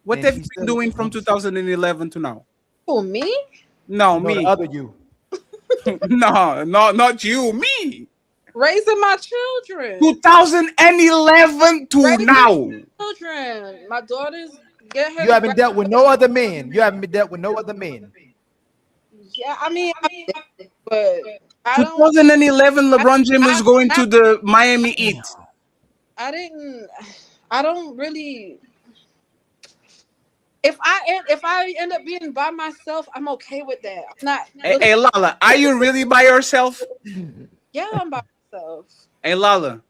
What have you been doing from 2011 to now? Who, me? No, me. The other you. No, not you, me. Raising my children. 2011 to Raising now. Children. My daughters get her. You haven't dealt with no other men. You haven't been dealt with no other men. Yeah, I mean, but I don't. 2011, LeBron James was going to the Miami Heat. I don't really. If I end up being by myself, I'm okay with that. I'm not. Hey, Lala, are you really by yourself? Yeah, I'm by myself. Hey, Lala,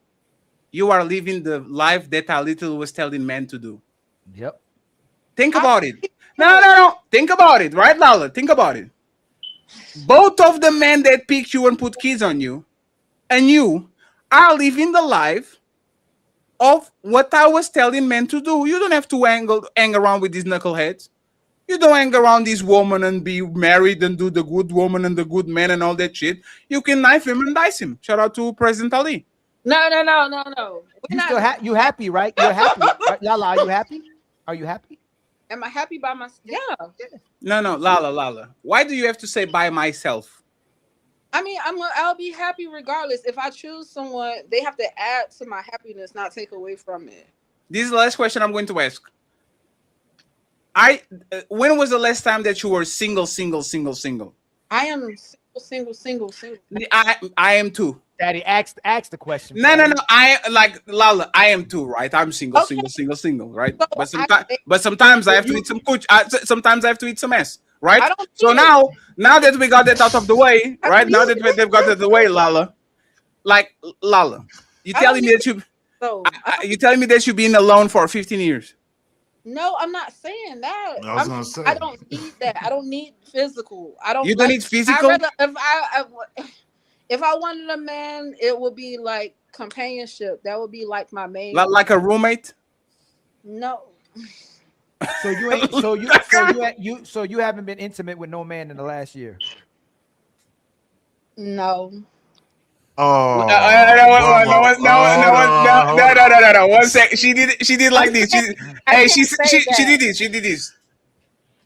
you are living the life that Little was telling men to do. Yep. Think about it. No. Think about it, right, Lala? Think about it. Both of the men that picked you and put kids on you, and you are living the life of what I was telling men to do. You don't have to hang around with these knuckleheads. You don't hang around this woman and be married and do the good woman and the good man and all that shit. You can knife him and dice him. Shout out to President Ali. No. You happy, right? You're happy, right? Lala, are you happy? Are you happy? Am I happy by myself? Yeah. No, Lala. Why do you have to say by myself? I mean, I'll be happy regardless. If I choose someone, they have to add to my happiness, not take away from it. This is the last question I'm going to ask. When was the last time that you were single? I am single. I am too. Daddy, ask the question. No. I like Lala. I am too, right? I'm single, single, right? But sometimes I have to eat some cooch. Sometimes I have to eat some ass, right? So now that we got that out of the way, right? Now that they've got that out of the way, Lala, you telling me that you telling me that you've been alone for 15 years? No, I'm not saying that. I was gonna say. I don't need that. I don't need physical. I don't. You don't need physical? If I wanted a man, it would be like companionship. That would be like my main. Like a roommate? No. So you ain't so you haven't been intimate with no man in the last year. No. Oh, no. 1 second. She did like this. She did this. She did this.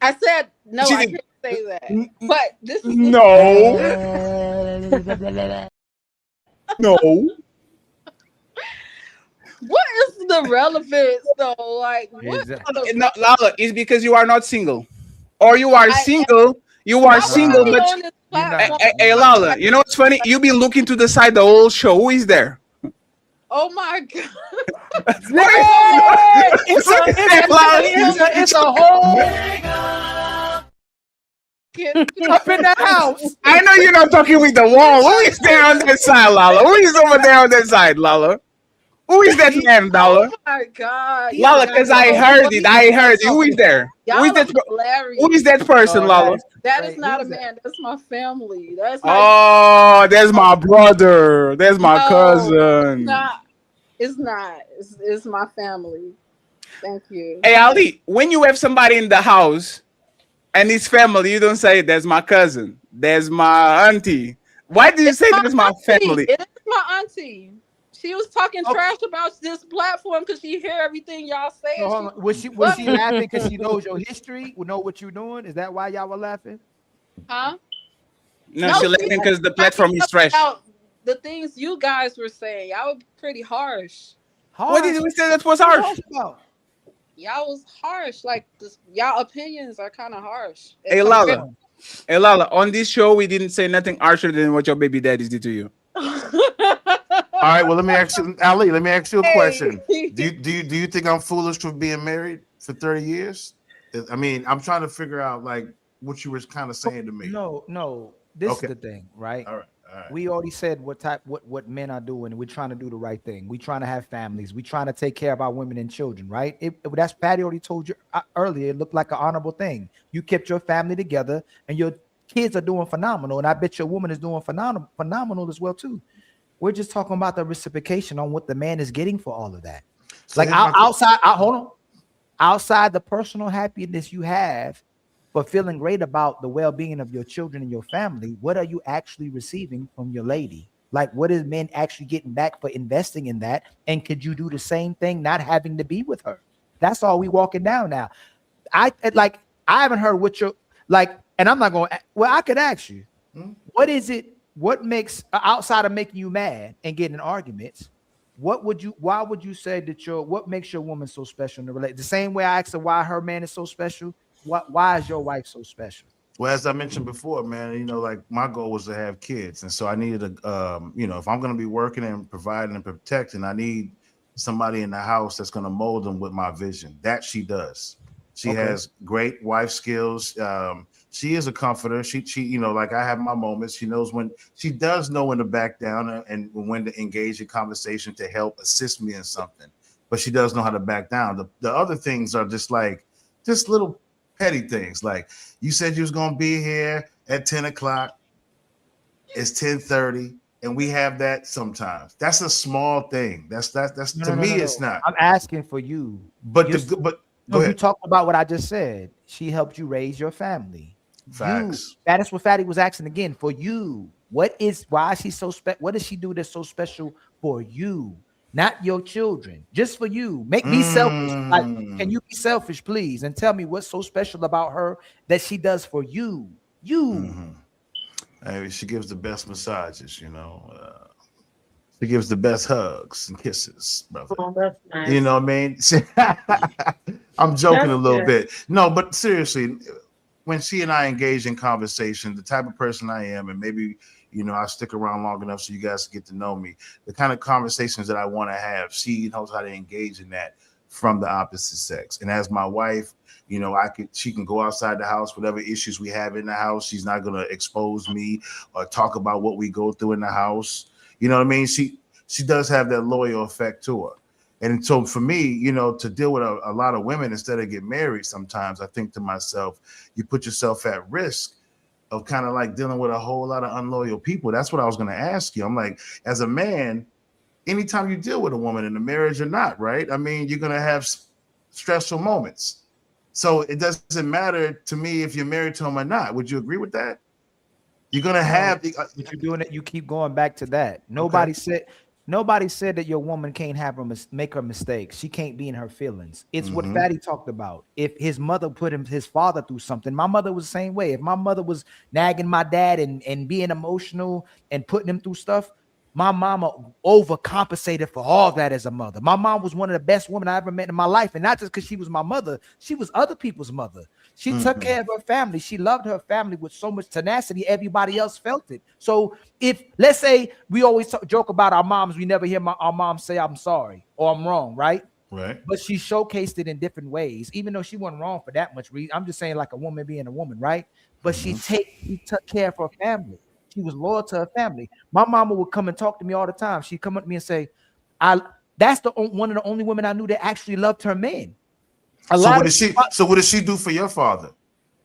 I said no. She I did. can't say that. But this is No. No. What is the relevance though? Like what? No, Lala, it's because you are not single, or you are single. You are single, but hey, Lala, you know what's funny? You've been looking to the side the whole show. Who is there? Oh my god! It's a whole up in the house. I know you're not talking with the wall. Who is there on that side, Lala? Who is over there on that side, Lala? Who is that man, Lala? Oh my god! Lala, because I heard it. I heard it. Who is there? Who is that? Who is that person, Lala? That is not a man. That's my family. That's Oh, that's my brother. That's my cousin. It's not. It's my family. Thank you. Hey, Ali, when you have somebody in the house and his family, you don't say that's my cousin. That's my auntie. Why do you say that's my family? It is my auntie. She was talking trash about this platform because she hear everything y'all say. So was she laughing because she knows your history? Will know what you're doing? Is that why y'all were laughing? Huh? No, she's laughing because the platform is trash. The things you guys were saying, y'all were pretty harsh. What did we say that was harsh? Y'all was harsh. Like y'all opinions are kind of harsh. Hey Lala, on this show we didn't say nothing harsher than what your baby daddies did to you. All right, well, let me ask you, Ali. Let me ask you a question. Do you think I'm foolish for being married for 30 years? I mean, I'm trying to figure out like what you were kind of saying to me. No. This is the thing, right? All right. We already said what men are doing. We're trying to do the right thing. We're trying to have families. We're trying to take care of our women and children, right? That's Patty already told you earlier. It looked like an honorable thing. You kept your family together, and your kids are doing phenomenal. And I bet your woman is doing phenomenal as well too. We're just talking about the reciprocation on what the man is getting for all of that. So like outside the personal happiness you have, but feeling great about the well-being of your children and your family, what are you actually receiving from your lady? Like, what is men actually getting back for investing in that? And could you do the same thing, not having to be with her? That's all we walking down now. I haven't heard what you're like, and I'm not going. Well, I could ask you, what is it? What makes outside of making you mad and getting in arguments? Why would you say that what makes your woman so special in the relationship? The same way I asked her why her man is so special. Why is your wife so special? Well, as I mentioned before, man, like my goal was to have kids. And so I needed if I'm going to be working and providing and protecting, I need somebody in the house that's going to mold them with my vision. That she does. She has great wife skills. She is a comforter. She, like I have my moments. She knows she does know when to back down and when to engage in conversation to help assist me in something, but she does know how to back down. The other things are just little petty things. Like you said you was going to be here at 10 o'clock. It's 10:30 and we have that sometimes. That's a small thing. That's to me. It's not. I'm asking for you. But go ahead. You talk about what I just said. She helped you raise your family. Facts. That is what Fatty was asking again for you. Why is she so special? What does she do that's so special for you? Not your children, just for you. Make me selfish. Like, can you be selfish, please? And tell me what's so special about her that she does for you. Hey, she gives the best massages, she gives the best hugs and kisses, brother. Oh, that's nice. You know what I mean? I'm joking a little bit. No, but seriously, when she and I engage in conversation, the type of person I am, and maybe, I stick around long enough so you guys get to know me, the kind of conversations that I want to have, she knows how to engage in that from the opposite sex. And as my wife, she can go outside the house, whatever issues we have in the house, she's not going to expose me or talk about what we go through in the house. You know what I mean? She does have that loyal effect to her. And so for me, to deal with a lot of women instead of get married, sometimes I think to myself, you put yourself at risk of kind of like dealing with a whole lot of unloyal people. That's what I was going to ask you. I'm like, as a man, anytime you deal with a woman in a marriage or not, right? I mean, you're going to have stressful moments. So it doesn't matter to me if you're married to him or not. Would you agree with that? You're gonna have. But you're doing it. You keep going back to that. Nobody said that your woman can't have make her mistakes. She can't be in her feelings. It's what Fatty talked about. If his mother put his father through something, my mother was the same way. If my mother was nagging my dad and being emotional and putting him through stuff, my mama overcompensated for all that as a mother. My mom was one of the best women I ever met in my life. And not just because she was my mother, she was other people's mother. She took care of her family. She loved her family with so much tenacity. Everybody else felt it. So if, let's say, we always joke about our moms, we never hear our mom say, I'm sorry or I'm wrong, right? Right. But she showcased it in different ways, even though she wasn't wrong for that much reason. I'm just saying like a woman being a woman, right? But she took care of her family. She was loyal to her family. My mama would come and talk to me all the time. She'd come up to me and say, that's one of the only women I knew that actually loved her men. So what did she do for your father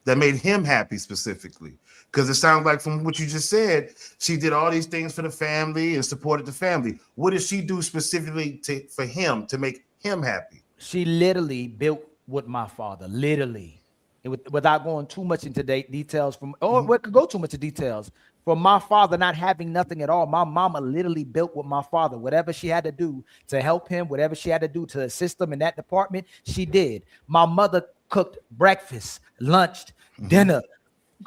that made him happy specifically? Because it sounds like from what you just said, she did all these things for the family and supported the family. What did she do specifically for him to make him happy? She literally built with my father, literally. Without going too much into details we could go too much into details. For my father not having nothing at all, my mama literally built with my father. Whatever she had to do to help him, whatever she had to do to assist him in that department, she did. My mother cooked breakfast, lunch, dinner,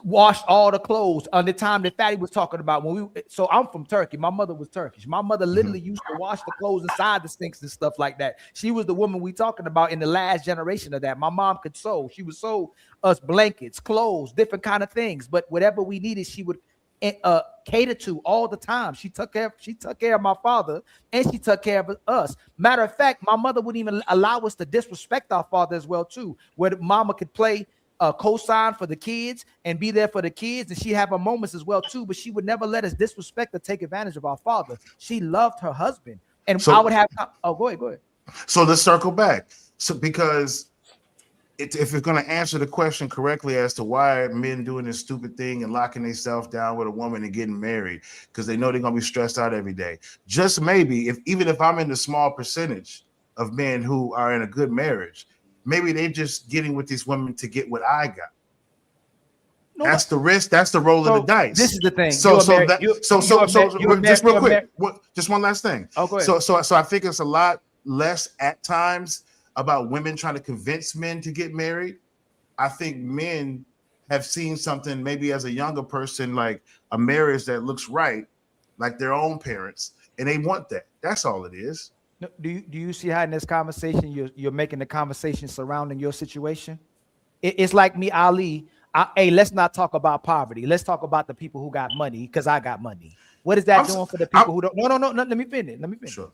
washed all the clothes on the time that Fatty was talking about. So I'm from Turkey. My mother was Turkish. My mother literally used to wash the clothes inside the sinks and stuff like that. She was the woman we talking about in the last generation of that. My mom could sew. She would sew us blankets, clothes, different kind of things. But whatever we needed, she would cater to all the time. She took care of my father and she took care of us. Matter of fact, my mother wouldn't even allow us to disrespect our father as well too, where mama could play co-sign for the kids and be there for the kids, and she have her moments as well too, but she would never let us disrespect or take advantage of our father. She loved her husband. And so, I would have go ahead. So let's circle back. So because if you're going to answer the question correctly as to why men doing this stupid thing and locking themselves down with a woman and getting married because they know they're going to be stressed out every day, just maybe even if I'm in the small percentage of men who are in a good marriage, maybe they're just getting with these women to get what I got. No, that's the risk. That's the roll of the dice. This is the thing. Just real quick, just one last thing. Oh, go ahead. So I think it's a lot less at times about women trying to convince men to get married. I think men have seen something maybe as a younger person, like a marriage that looks right, like their own parents, and they want that. That's all it is. Do you see how in this conversation you're making the conversation surrounding your situation? It's like me, Ali. Hey, let's not talk about poverty. Let's talk about the people who got money because I got money. What is that doing for the people who don't? No. Let me finish. Sure.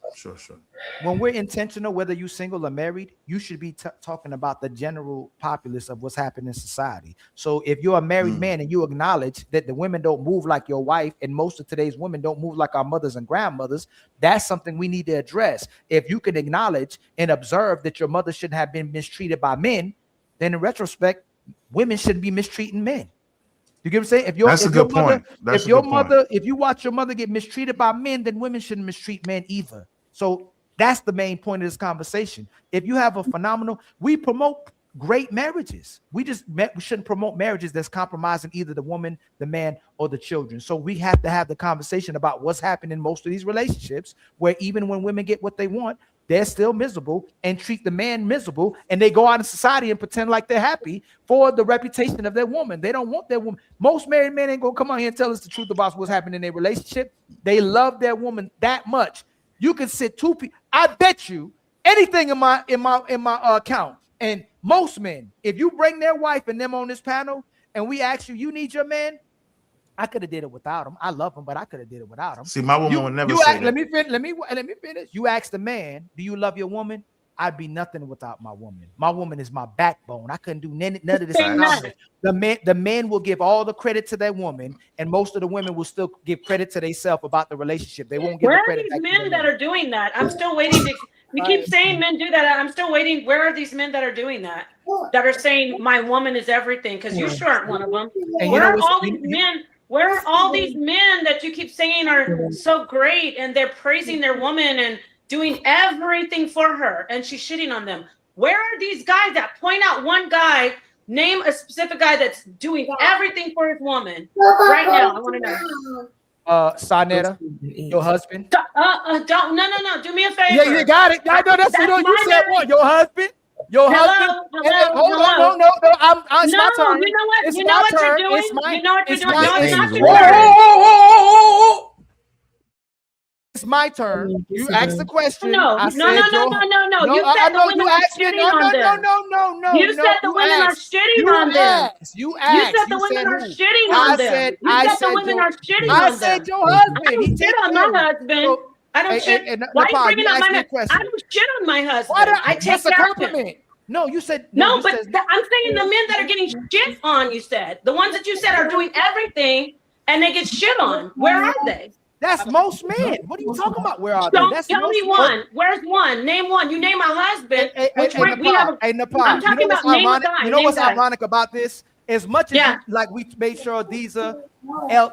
When we're intentional, whether you're single or married, you should be talking about the general populace of what's happening in society. So if you're a married man and you acknowledge that the women don't move like your wife, and most of today's women don't move like our mothers and grandmothers, that's something we need to address. If you can acknowledge and observe that your mother shouldn't have been mistreated by men, then in retrospect, women shouldn't be mistreating men. You get what I'm saying? If you watch your mother get mistreated by men, then women shouldn't mistreat men either. So that's the main point of this conversation. If you have we promote great marriages. We shouldn't promote marriages that's compromising either the woman, the man, or the children. So we have to have the conversation about what's happening in most of these relationships, where even when women get what they want, they're still miserable and treat the man miserable, and they go out in society and pretend like they're happy for the reputation of their woman. They don't want their woman. Most married men ain't gonna come out here and tell us the truth about what's happening in their relationship. They love their woman that much. You can sit two people. I bet you anything in my account. And most men, if you bring their wife and them on this panel, and we ask you need your man, I could have did it without him. I love him, but I could have did it without him. See, my woman would never say that. Let me finish. You ask the man, do you love your woman? I'd be nothing without my woman. My woman is my backbone. I couldn't do none of this. The man will give all the credit to their woman, and most of the women will still give credit to themselves about the relationship. They won't give the credit. Where are these men that are doing that? I'm still waiting to. You keep saying men do that. I'm still waiting. Where are these men that are doing that? That are saying my woman is everything? Because you sure aren't one of them. Where are all these men? Where are all these men that you keep saying are so great and they're praising their woman and doing everything for her and she's shitting on them? Where are these guys at? Point out one guy. Name a specific guy that's doing everything for his woman right now. I want to know. Sonetta, your husband. Don't. No. Do me a favor. Yeah, you got it. I know that's what you said. What? Your husband. Your husband. Hold on. No. It's my turn. You know what? It's You know my what turn. you're doing. It's my, you know what you're it's doing. my, No, it's not it's, your turn. It's my turn. You asked the question. No. I said No. You said the women are shitting on them. No. You said the women are shitting on them. You asked. You said the women are shitting on them. You said the women are shitting on them. I said your husband. I don't shit on my husband. I don't shit. Why are you bringing up my husband? I don't shit on my husband. I take care of him. No, you said no, but I'm saying the men that are getting shit on. You said the ones that you said are doing everything and they get shit on. Where are they? That's most men. What are you talking about? Where are they? Don't tell me one. Where's one? Name one. You name my husband. We have. Napah, I'm talking about name a guy. You know what's ironic about this? As much as like we made sure Deezer,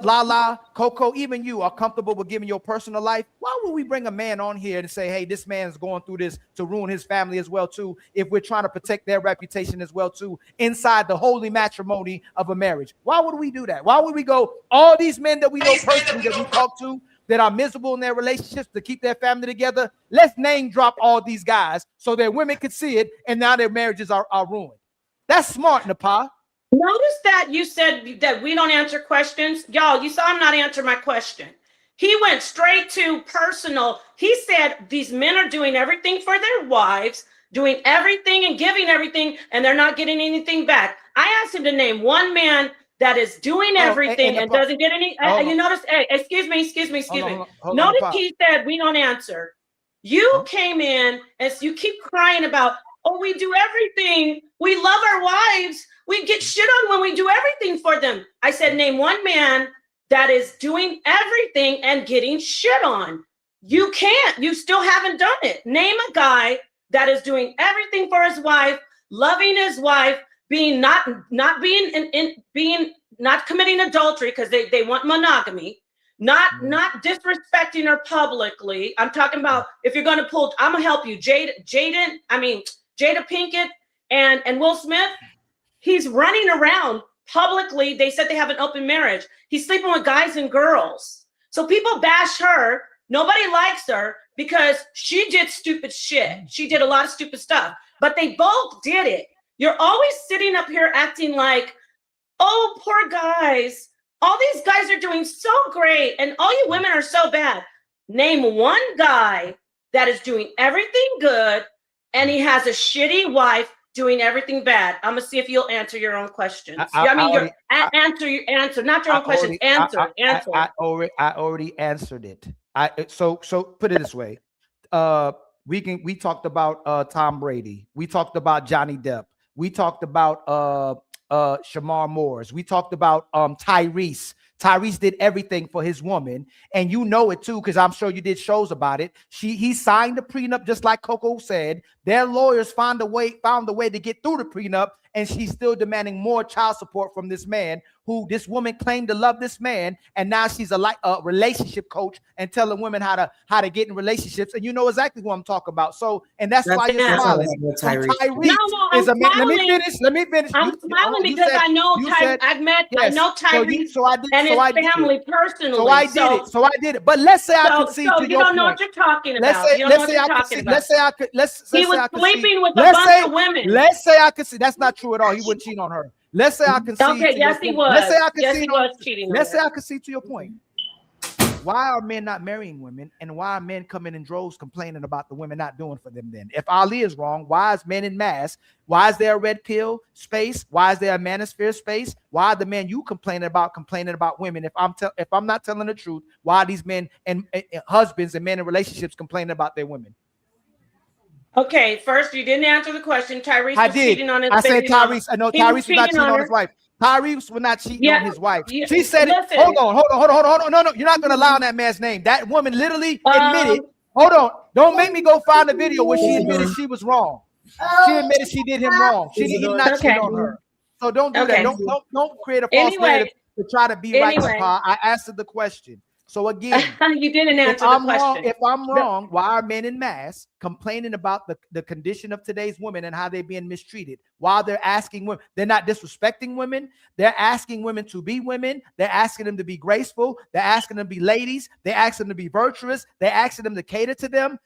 Lala, Coco, even you are comfortable with giving your personal life, why would we bring a man on here and say, hey, this man's going through this to ruin his family as well too, if we're trying to protect their reputation as well too inside the holy matrimony of a marriage? Why would we do that? Why would we go all these men that we know personally that we talk to that are miserable in their relationships to keep their family together? Let's name drop all these guys so that women could see it and now their marriages are ruined. That's smart, Napah. Notice that you said that we don't answer questions. Y'all, you saw I'm not answering my question. He went straight to personal. He said these men are doing everything for their wives, doing everything and giving everything, and they're not getting anything back. I asked him to name one man that is doing everything and doesn't get any. You notice, hey, excuse me. Notice he said we don't answer. You came in and you keep crying about, oh, we do everything. We love our wives. We get shit on when we do everything for them. I said, name one man that is doing everything and getting shit on. You can't. You still haven't done it. Name a guy that is doing everything for his wife, loving his wife, being not committing adultery because they want monogamy, not disrespecting her publicly. I'm talking about if you're going to pull. I'm gonna help you, Jada Pinkett and Will Smith. He's running around publicly. They said they have an open marriage. He's sleeping with guys and girls. So people bash her. Nobody likes her because she did stupid shit. She did a lot of stupid stuff, but they both did it. You're always sitting up here acting like, oh, poor guys. All these guys are doing so great and all you women are so bad. Name one guy that is doing everything good and he has a shitty wife doing everything bad. I'm gonna see if you'll answer your own questions. Answer, not your own questions. Answer. I already answered it. So put it this way. We talked about Tom Brady. We talked about Johnny Depp. We talked about Shamar Moores. We talked about Tyrese. Tyrese did everything for his woman, and you know it too, because I'm sure you did shows about it. He signed the prenup, just like Coco said. Their lawyers found a way to get through the prenup, and she's still demanding more child support from this man, who this woman claimed to love this man, and now she's a relationship coach and telling women how to get in relationships. And you know exactly who I'm talking about. So, and that's why you're smiling. Tyrese is a man. Let me finish. I'm smiling because I know Tyrese. I know Tyrese and his family personally. So I did it. But let's say I concede to your point. You don't know what you're talking about. Let's say I could. He was sleeping with a bunch of women. Let's say I could see. That's not true at all. He wouldn't cheat on her. Let's say I concede. Okay, yes, he was. Let's say I concede. Yes, he was cheating. Let's say I concede to your point. Why are men not marrying women, and why are men coming in droves complaining about the women not doing for them? Then, if Ali is wrong, why is men in mass? Why is there a red pill space? Why is there a manosphere space? Why are the men you complaining about women? If I'm not telling the truth, why are these men and husbands and men in relationships complaining about their women? Okay, first you didn't answer the question. Tyrese was cheating on his I said Tyrese. I know Tyrese was not cheating on his wife. Tyrese was not cheating on his wife. She said it. Hold on. No, you're not gonna allow on that man's name. That woman literally admitted. Hold on. Don't make me go find the video where she admitted she was wrong. She admitted she did him wrong. He did not cheat on her. So don't do that. Don't create a false narrative to try to be right, Napah. I asked her the question. So again, you didn't if answer the I'm question. wrong, if I'm wrong, why are men in mass complaining about the condition of today's women and how they're being mistreated? While they're asking women, they're not disrespecting women. They're asking women to be women. They're asking them to be graceful. They're asking them to be ladies. They're asking them to be virtuous. They're asking them to cater to them.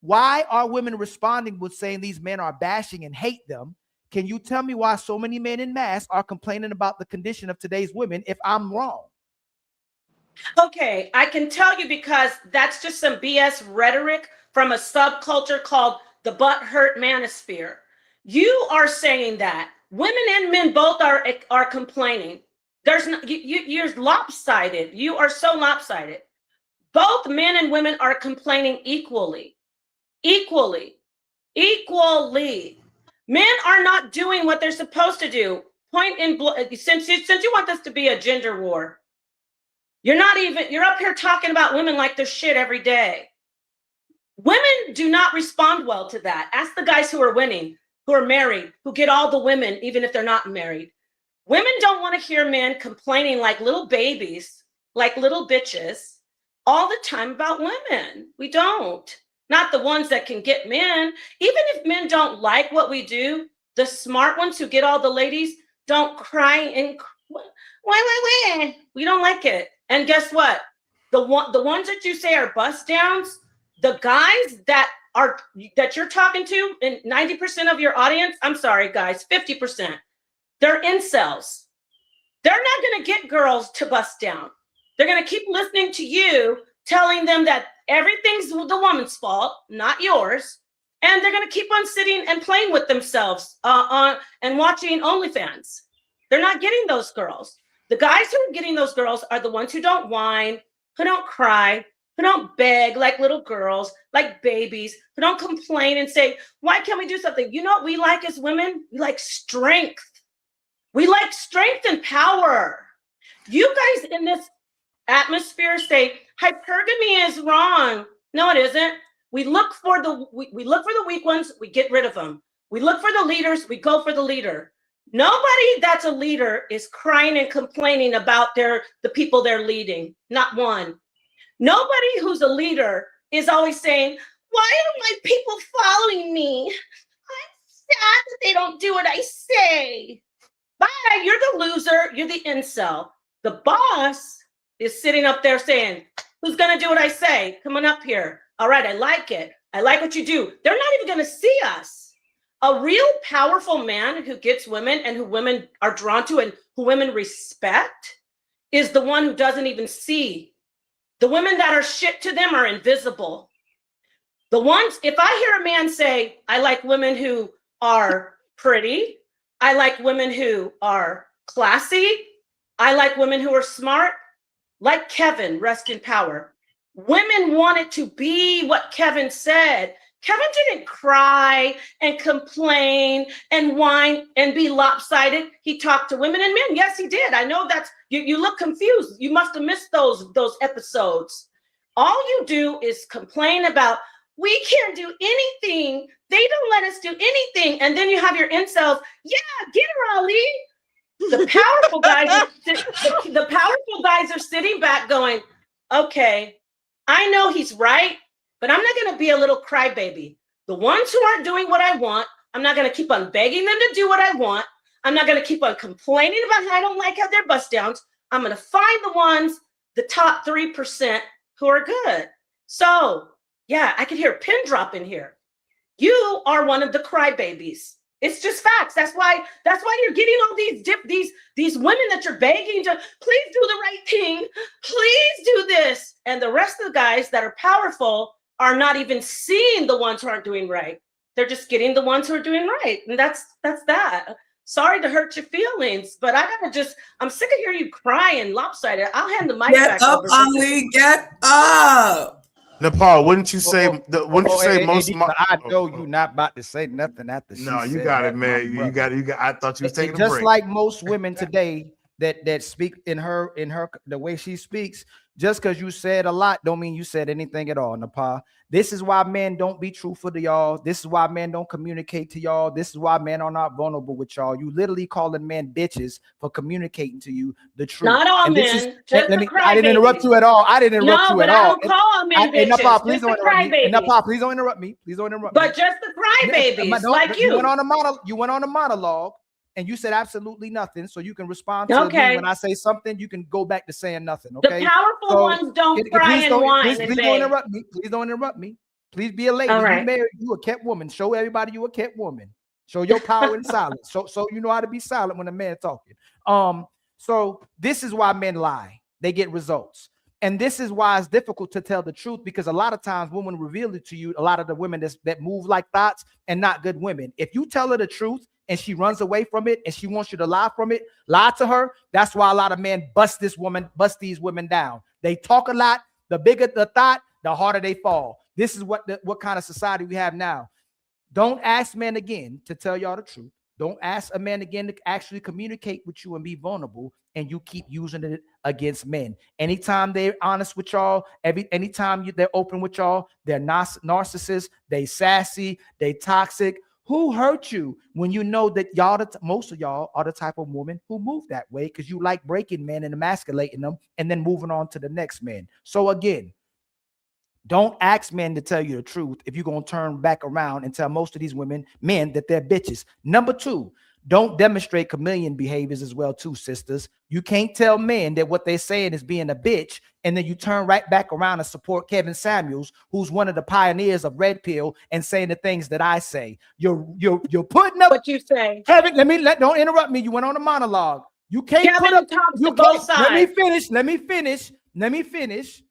Why are women responding with saying these men are bashing and hate them? Can you tell me why so many men in mass are complaining about the condition of today's women if I'm wrong? Okay, I can tell you because that's just some BS rhetoric from a subculture called the butthurt manosphere. You are saying that women and men both are complaining. There's no, you're lopsided. You are so lopsided. Both men and women are complaining equally. Men are not doing what they're supposed to do. Since you want this to be a gender war, you're up here talking about women like they're shit every day. Women do not respond well to that. Ask the guys who are winning, who are married, who get all the women, even if they're not married. Women don't want to hear men complaining like little babies, like little bitches, all the time about women. We don't. Not the ones that can get men. Even if men don't like what we do, the smart ones who get all the ladies don't cry and why. We don't like it. And guess what? The ones that you say are bust downs, the guys that you're talking to, and 90% of your audience, I'm sorry, guys, 50%, they're incels. They're not going to get girls to bust down. They're going to keep listening to you, telling them that everything's the woman's fault, not yours. And they're going to keep on sitting and playing with themselves and watching OnlyFans. They're not getting those girls. The guys who are getting those girls are the ones who don't whine, who don't cry, who don't beg like little girls, like babies, who don't complain and say, why can't we do something? You know what we like as women? We like strength. We like strength and power. You guys in this atmosphere say hypergamy is wrong. No, it isn't. We look for the weak ones, we get rid of them. We look for the leaders, we go for the leader. Nobody that's a leader is crying and complaining about the people they're leading. Not one. Nobody who's a leader is always saying, why are my people following me? I'm sad that they don't do what I say. Bye, you're the loser, you're the incel. The boss is sitting up there saying, who's gonna do what I say? Come on up here. All right, I like it. I like what you do. They're not even gonna see us. A real powerful man who gets women and who women are drawn to and who women respect is the one who doesn't even see. The women that are shit to them are invisible. The ones, if I hear a man say, I like women who are pretty, I like women who are classy, I like women who are smart, like Kevin, rest in power. Women wanted to be what Kevin said. Kevin didn't cry and complain and whine and be lopsided. He talked to women and men. Yes, he did. I know that's, you look confused. You must have missed those episodes. All you do is complain about, we can't do anything. They don't let us do anything. And then you have your incels. Yeah, get her, Ali. The powerful guys are sitting back going, okay, I know he's right, but I'm not going to be a little crybaby. The ones who aren't doing what I want, I'm not going to keep on begging them to do what I want. I'm not going to keep on complaining about how I don't like how they're bust downs. I'm going to find the ones, the top 3% who are good. So, yeah, I could hear a pin drop in here. You are one of the crybabies. It's just facts. That's why you're getting all these women that you're begging to please do the right thing. Please do this. And the rest of the guys that are powerful are not even seeing the ones who aren't doing right. They're just getting the ones who are doing right. And that's that. Sorry to hurt your feelings, but I'm sick of hearing you crying lopsided. I'll hand the mic back over. Get up, Ali. Get up. Napah, wouldn't you say most? I know you're not about to say nothing after. No, you got it, man. You got. I thought you was taking a just break. like most women today, that speak in her the way she speaks. Just because you said a lot don't mean you said anything at all, Napah. This is why men don't be truthful to y'all. This is why men don't communicate to y'all. This is why men are not vulnerable with y'all. You literally calling men bitches for communicating to you the truth. Not all and this men, is, just let the me, I didn't interrupt crybabies. you at all. I didn't interrupt No, you but at I all. don't call all men bitches. Napah, please Just don't the interrupt me. crybabies. Napah, please don't interrupt me. Please don't interrupt me. But just the crybabies, like You you. went on a monologue. And you said absolutely nothing, so you can respond to me when I say something. You can go back to saying nothing. Okay. The powerful ones don't cry and whine and please beg. don't interrupt me. Please don't interrupt me. Please be a lady. All right. You married. You a kept woman. Show everybody you a kept woman. Show your power in silence. So you know how to be silent when a man talking. So this is why men lie. They get results. And this is why it's difficult to tell the truth, because a lot of times women reveal it to you. A lot of the women that move like thoughts and not good women. If you tell her the truth and she runs away from it and she wants you to lie from it, lie to her. That's why a lot of men bust these women down. They talk a lot. The bigger the thought, the harder they fall. This is what kind of society we have now. Don't ask men again to tell y'all the truth. Don't ask a man again to actually communicate with you and be vulnerable, and you keep using it against men. Anytime they're honest with y'all, anytime they're open with y'all, they're narcissists, they sassy, they toxic. Who hurt you when you know that most of y'all are the type of woman who move that way because you like breaking men and emasculating them and then moving on to the next man? So again, don't ask men to tell you the truth if you're going to turn back around and tell most of these men that they're bitches. Number two, don't demonstrate chameleon behaviors as well too, sisters. You can't tell men that what they're saying is being a bitch, and then you turn right back around and support Kevin Samuels, who's one of the pioneers of Red Pill, and saying the things that I say. You're putting up what you say. Kevin, don't interrupt me. You went on a monologue. You can't Kevin put up talks to both sides. Let me finish.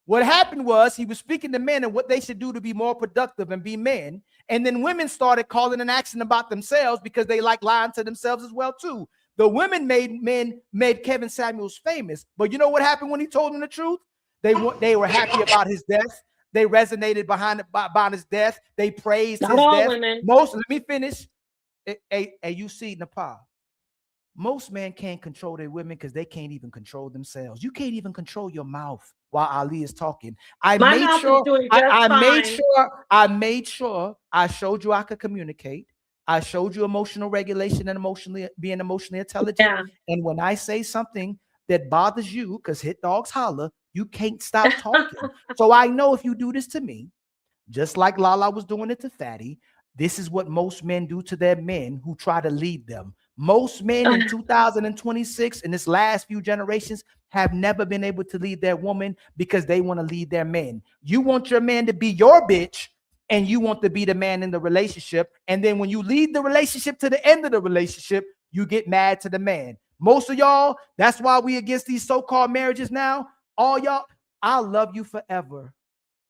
What happened was he was speaking to men and what they should do to be more productive and be men. And then women started calling and asking about themselves because they like lying to themselves as well too. The women made Kevin Samuels famous. But you know what happened when he told them the truth? They were happy about his death. They resonated about his death. They praised his death. Women. Let me finish. You see, Napah, most men can't control their women because they can't even control themselves. You can't even control your mouth while Ali is talking. I made sure I showed you I could communicate. I showed you emotional regulation and being emotionally intelligent. Yeah. And when I say something that bothers you, because hit dogs holler, you can't stop talking. So I know if you do this to me, just like Lala was doing it to Fatty, this is what most men do to their men who try to lead them. Most men in 2026, in this last few generations, have never been able to lead their woman because they want to lead their men. You want your man to be your bitch, and you want to be the man in the relationship. And then when you lead the relationship to the end of the relationship, you get mad to the man. Most of y'all, that's why we against these so-called marriages now. All y'all, I'll love you forever.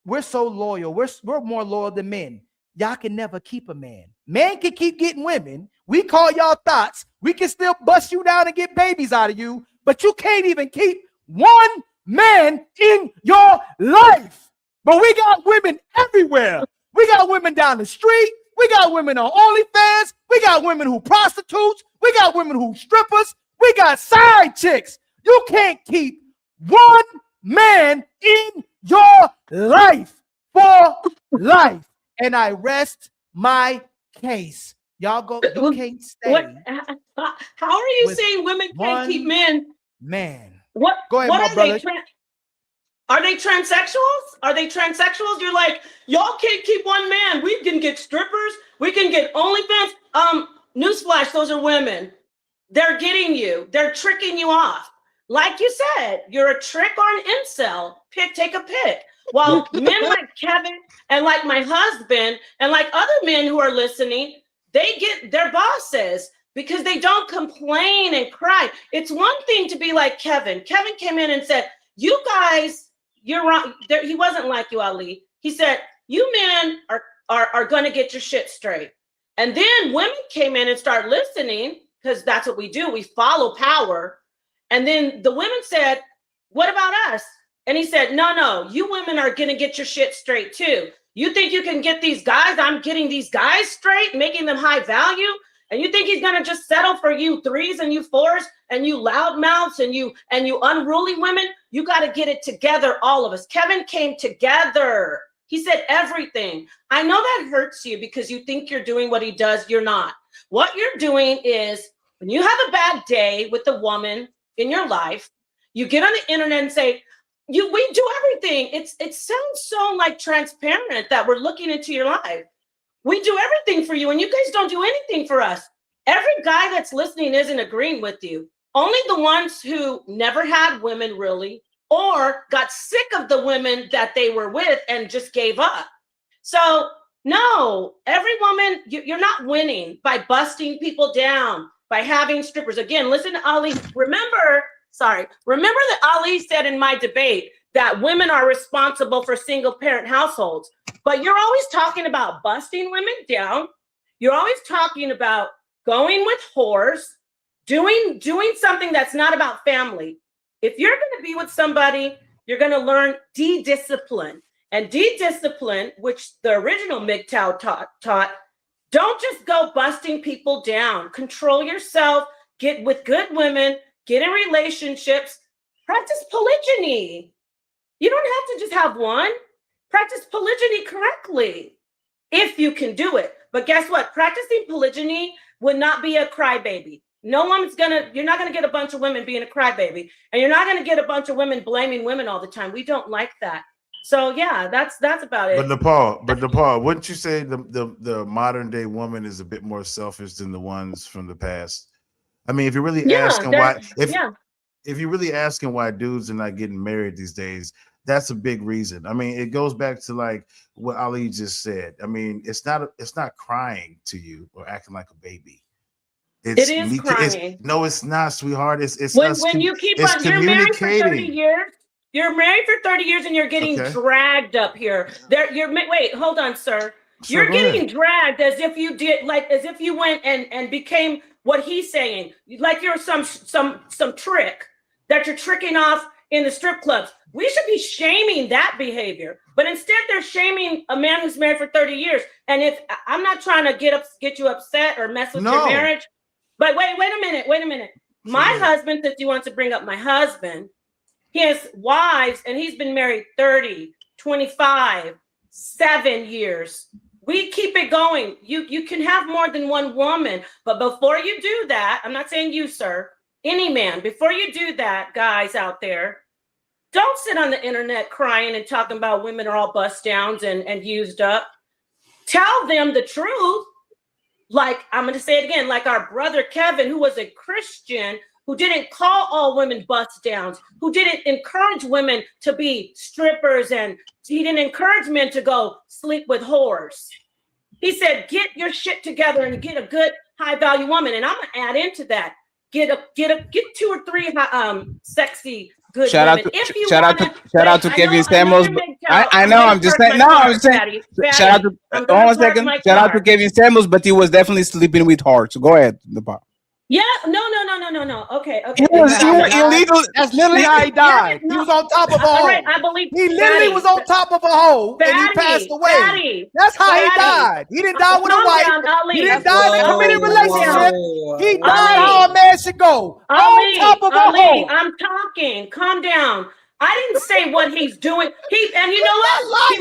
We're so loyal. We're more loyal than men. Y'all can never keep a man. Men can keep getting women. We call y'all thoughts. We can still bust you down and get babies out of you, but you can't even keep one man in your life. But we got women everywhere. We got women down the street. We got women on OnlyFans. We got women who prostitutes. We got women who strippers. We got side chicks. You can't keep one man in your life for life. And I rest my case. Y'all go. You can't stay. How are you saying women can't keep men? Man. What? Go ahead, what my are brother. Are they transsexuals? Are they transsexuals? You're like, y'all can't keep one man. We can get strippers. We can get OnlyFans. Newsflash, those are women. They're getting you. They're tricking you off. Like you said, you're a trick or an incel. Take a pick. While men like Kevin and like my husband and like other men who are listening, they get their bosses because they don't complain and cry. It's one thing to be like Kevin. Kevin came in and said, you guys, you're wrong. He wasn't like you, Ali. He said, you men are going to get your shit straight. And then women came in and started listening because that's what we do. We follow power. And then the women said, what about us? And he said, no, you women are going to get your shit straight too. You think you can get these guys? I'm getting these guys straight, making them high value. and you think he's gonna just settle for you threes and you fours and you loud mouths and you unruly women, you got to get it together, all of us. Kevin came together. He said everything. I know that hurts you because you think you're doing what he does. You're not. What you're doing is when you have a bad day with the woman in your life, you get on the internet and say, we do everything. It sounds so like transparent that we're looking into your life. We do everything for you and you guys don't do anything for us. Every guy that's listening isn't agreeing with you. Only the ones who never had women really, or got sick of the women that they were with and just gave up. So no, every woman, you're not winning by busting people down, by having strippers. Again, listen to Ali. Remember that Ali said in my debate that women are responsible for single parent households, but you're always talking about busting women down. You're always talking about going with whores, doing something that's not about family. If you're going to be with somebody, you're going to learn de-discipline. And de-discipline, which the original MGTOW taught, don't just go busting people down. Control yourself, get with good women, get in relationships, practice polygyny. You don't have to just have one. Practice polygyny correctly if you can do it. But guess what? Practicing polygyny would not be a crybaby. You're not gonna get a bunch of women being a crybaby, and you're not gonna get a bunch of women blaming women all the time. We don't like that. So yeah, that's about it. But Napah, wouldn't you say the modern day woman is a bit more selfish than the ones from the past? I mean, if you're really asking why, if you're really asking why dudes are not getting married these days, that's a big reason. I mean, it goes back to like what Ali just said. I mean, it's not crying to you or acting like a baby. It is crying. No, it's not, sweetheart. It's when you keep on. You're married for 30 years. You're married for 30 years and you're getting dragged up here. Wait, hold on, sir. You're getting dragged as if you did, like as if you went and became what he's saying, like you're some trick that you're tricking off in the strip clubs. We should be shaming that behavior, but instead they're shaming a man who's married for 30 years. And if I'm not trying to get you upset or mess with your marriage, but wait a minute. My husband, since you want to bring up my husband, he has wives and he's been married 30, 25, 7 years. We keep it going. You can have more than one woman, but before you do that, I'm not saying you, sir, any man, before you do that, guys out there, don't sit on the internet crying and talking about women are all bust downs and used up. Tell them the truth. Like, I'm going to say it again, like our brother Kevin, who was a Christian, who didn't call all women bust downs, who didn't encourage women to be strippers, and he didn't encourage men to go sleep with whores. He said, get your shit together and get a good high value woman. And I'm gonna add into that. Get 2 or 3 sexy good women. Shout out to Kevin Samuels. I know. I'm just saying. No, I'm saying. Shout out to. Hold on a second. Shout out to Kevin Samuels, but he was definitely sleeping with heart. So go ahead, Napah. Yeah, no. Okay. He was illegal. That's literally how he died. He was on top of a hole. Right, I believe he literally was on top of a hole and he passed away. That's how he died. He didn't die with a wife. He didn't die in a committed relationship. He died how a man should go. On top of a hole. I'm talking. Calm down. I didn't say what he's doing. And you know what?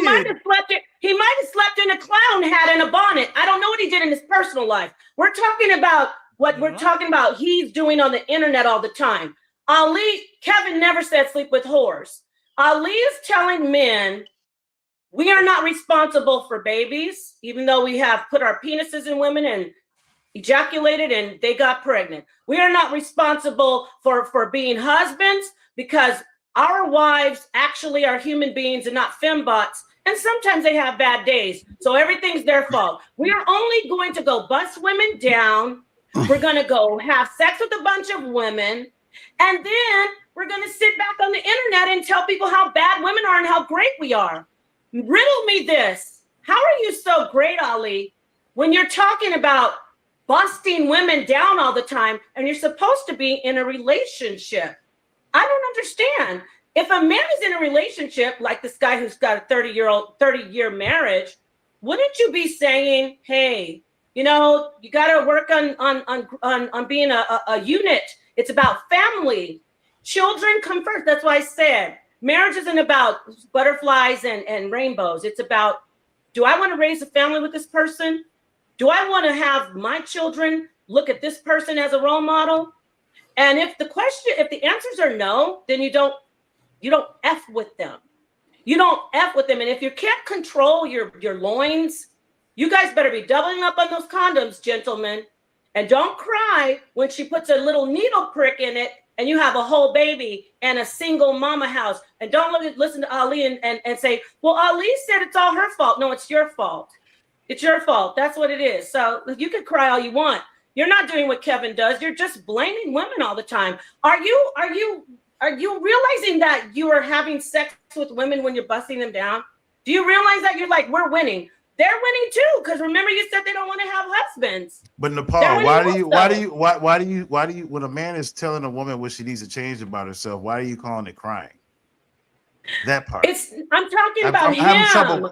He might have slept in a clown hat and a bonnet. I don't know what he did in his personal life. We're talking about what we're talking about he's doing on the internet all the time. Kevin never said sleep with whores. Ali is telling men we are not responsible for babies, even though we have put our penises in women and ejaculated and they got pregnant. We are not responsible for being husbands because our wives actually are human beings and not fembots. And sometimes they have bad days. So everything's their fault. We are only going to go bust women down. We're going to go have sex with a bunch of women. And then we're going to sit back on the internet and tell people how bad women are and how great we are. Riddle me this. How are you so great, Ali, when you're talking about busting women down all the time and you're supposed to be in a relationship? I don't understand. If a man is in a relationship like this guy who's got a 30-year marriage, wouldn't you be saying, hey, You know, you got to work on being a unit. It's about family. Children come first. That's why I said marriage isn't about butterflies and rainbows. It's about, do I want to raise a family with this person? Do I want to have my children look at this person as a role model? And if the answers are no, then you don't F with them. You don't F with them. And if you can't control your loins, you guys better be doubling up on those condoms, gentlemen. And don't cry when she puts a little needle prick in it and you have a whole baby and a single mama house. And don't listen to Ali and say, well, Ali said it's all her fault. No, it's your fault. It's your fault. That's what it is. So you can cry all you want. You're not doing what Kevin does. You're just blaming women all the time. Are you realizing that you are having sex with women when you're busting them down? Do you realize that you're like, we're winning? They're winning too, because remember you said they don't want to have husbands. But Napah, why do you when a man is telling a woman what she needs to change about herself, why are you calling it crying? That part. I'm talking about him.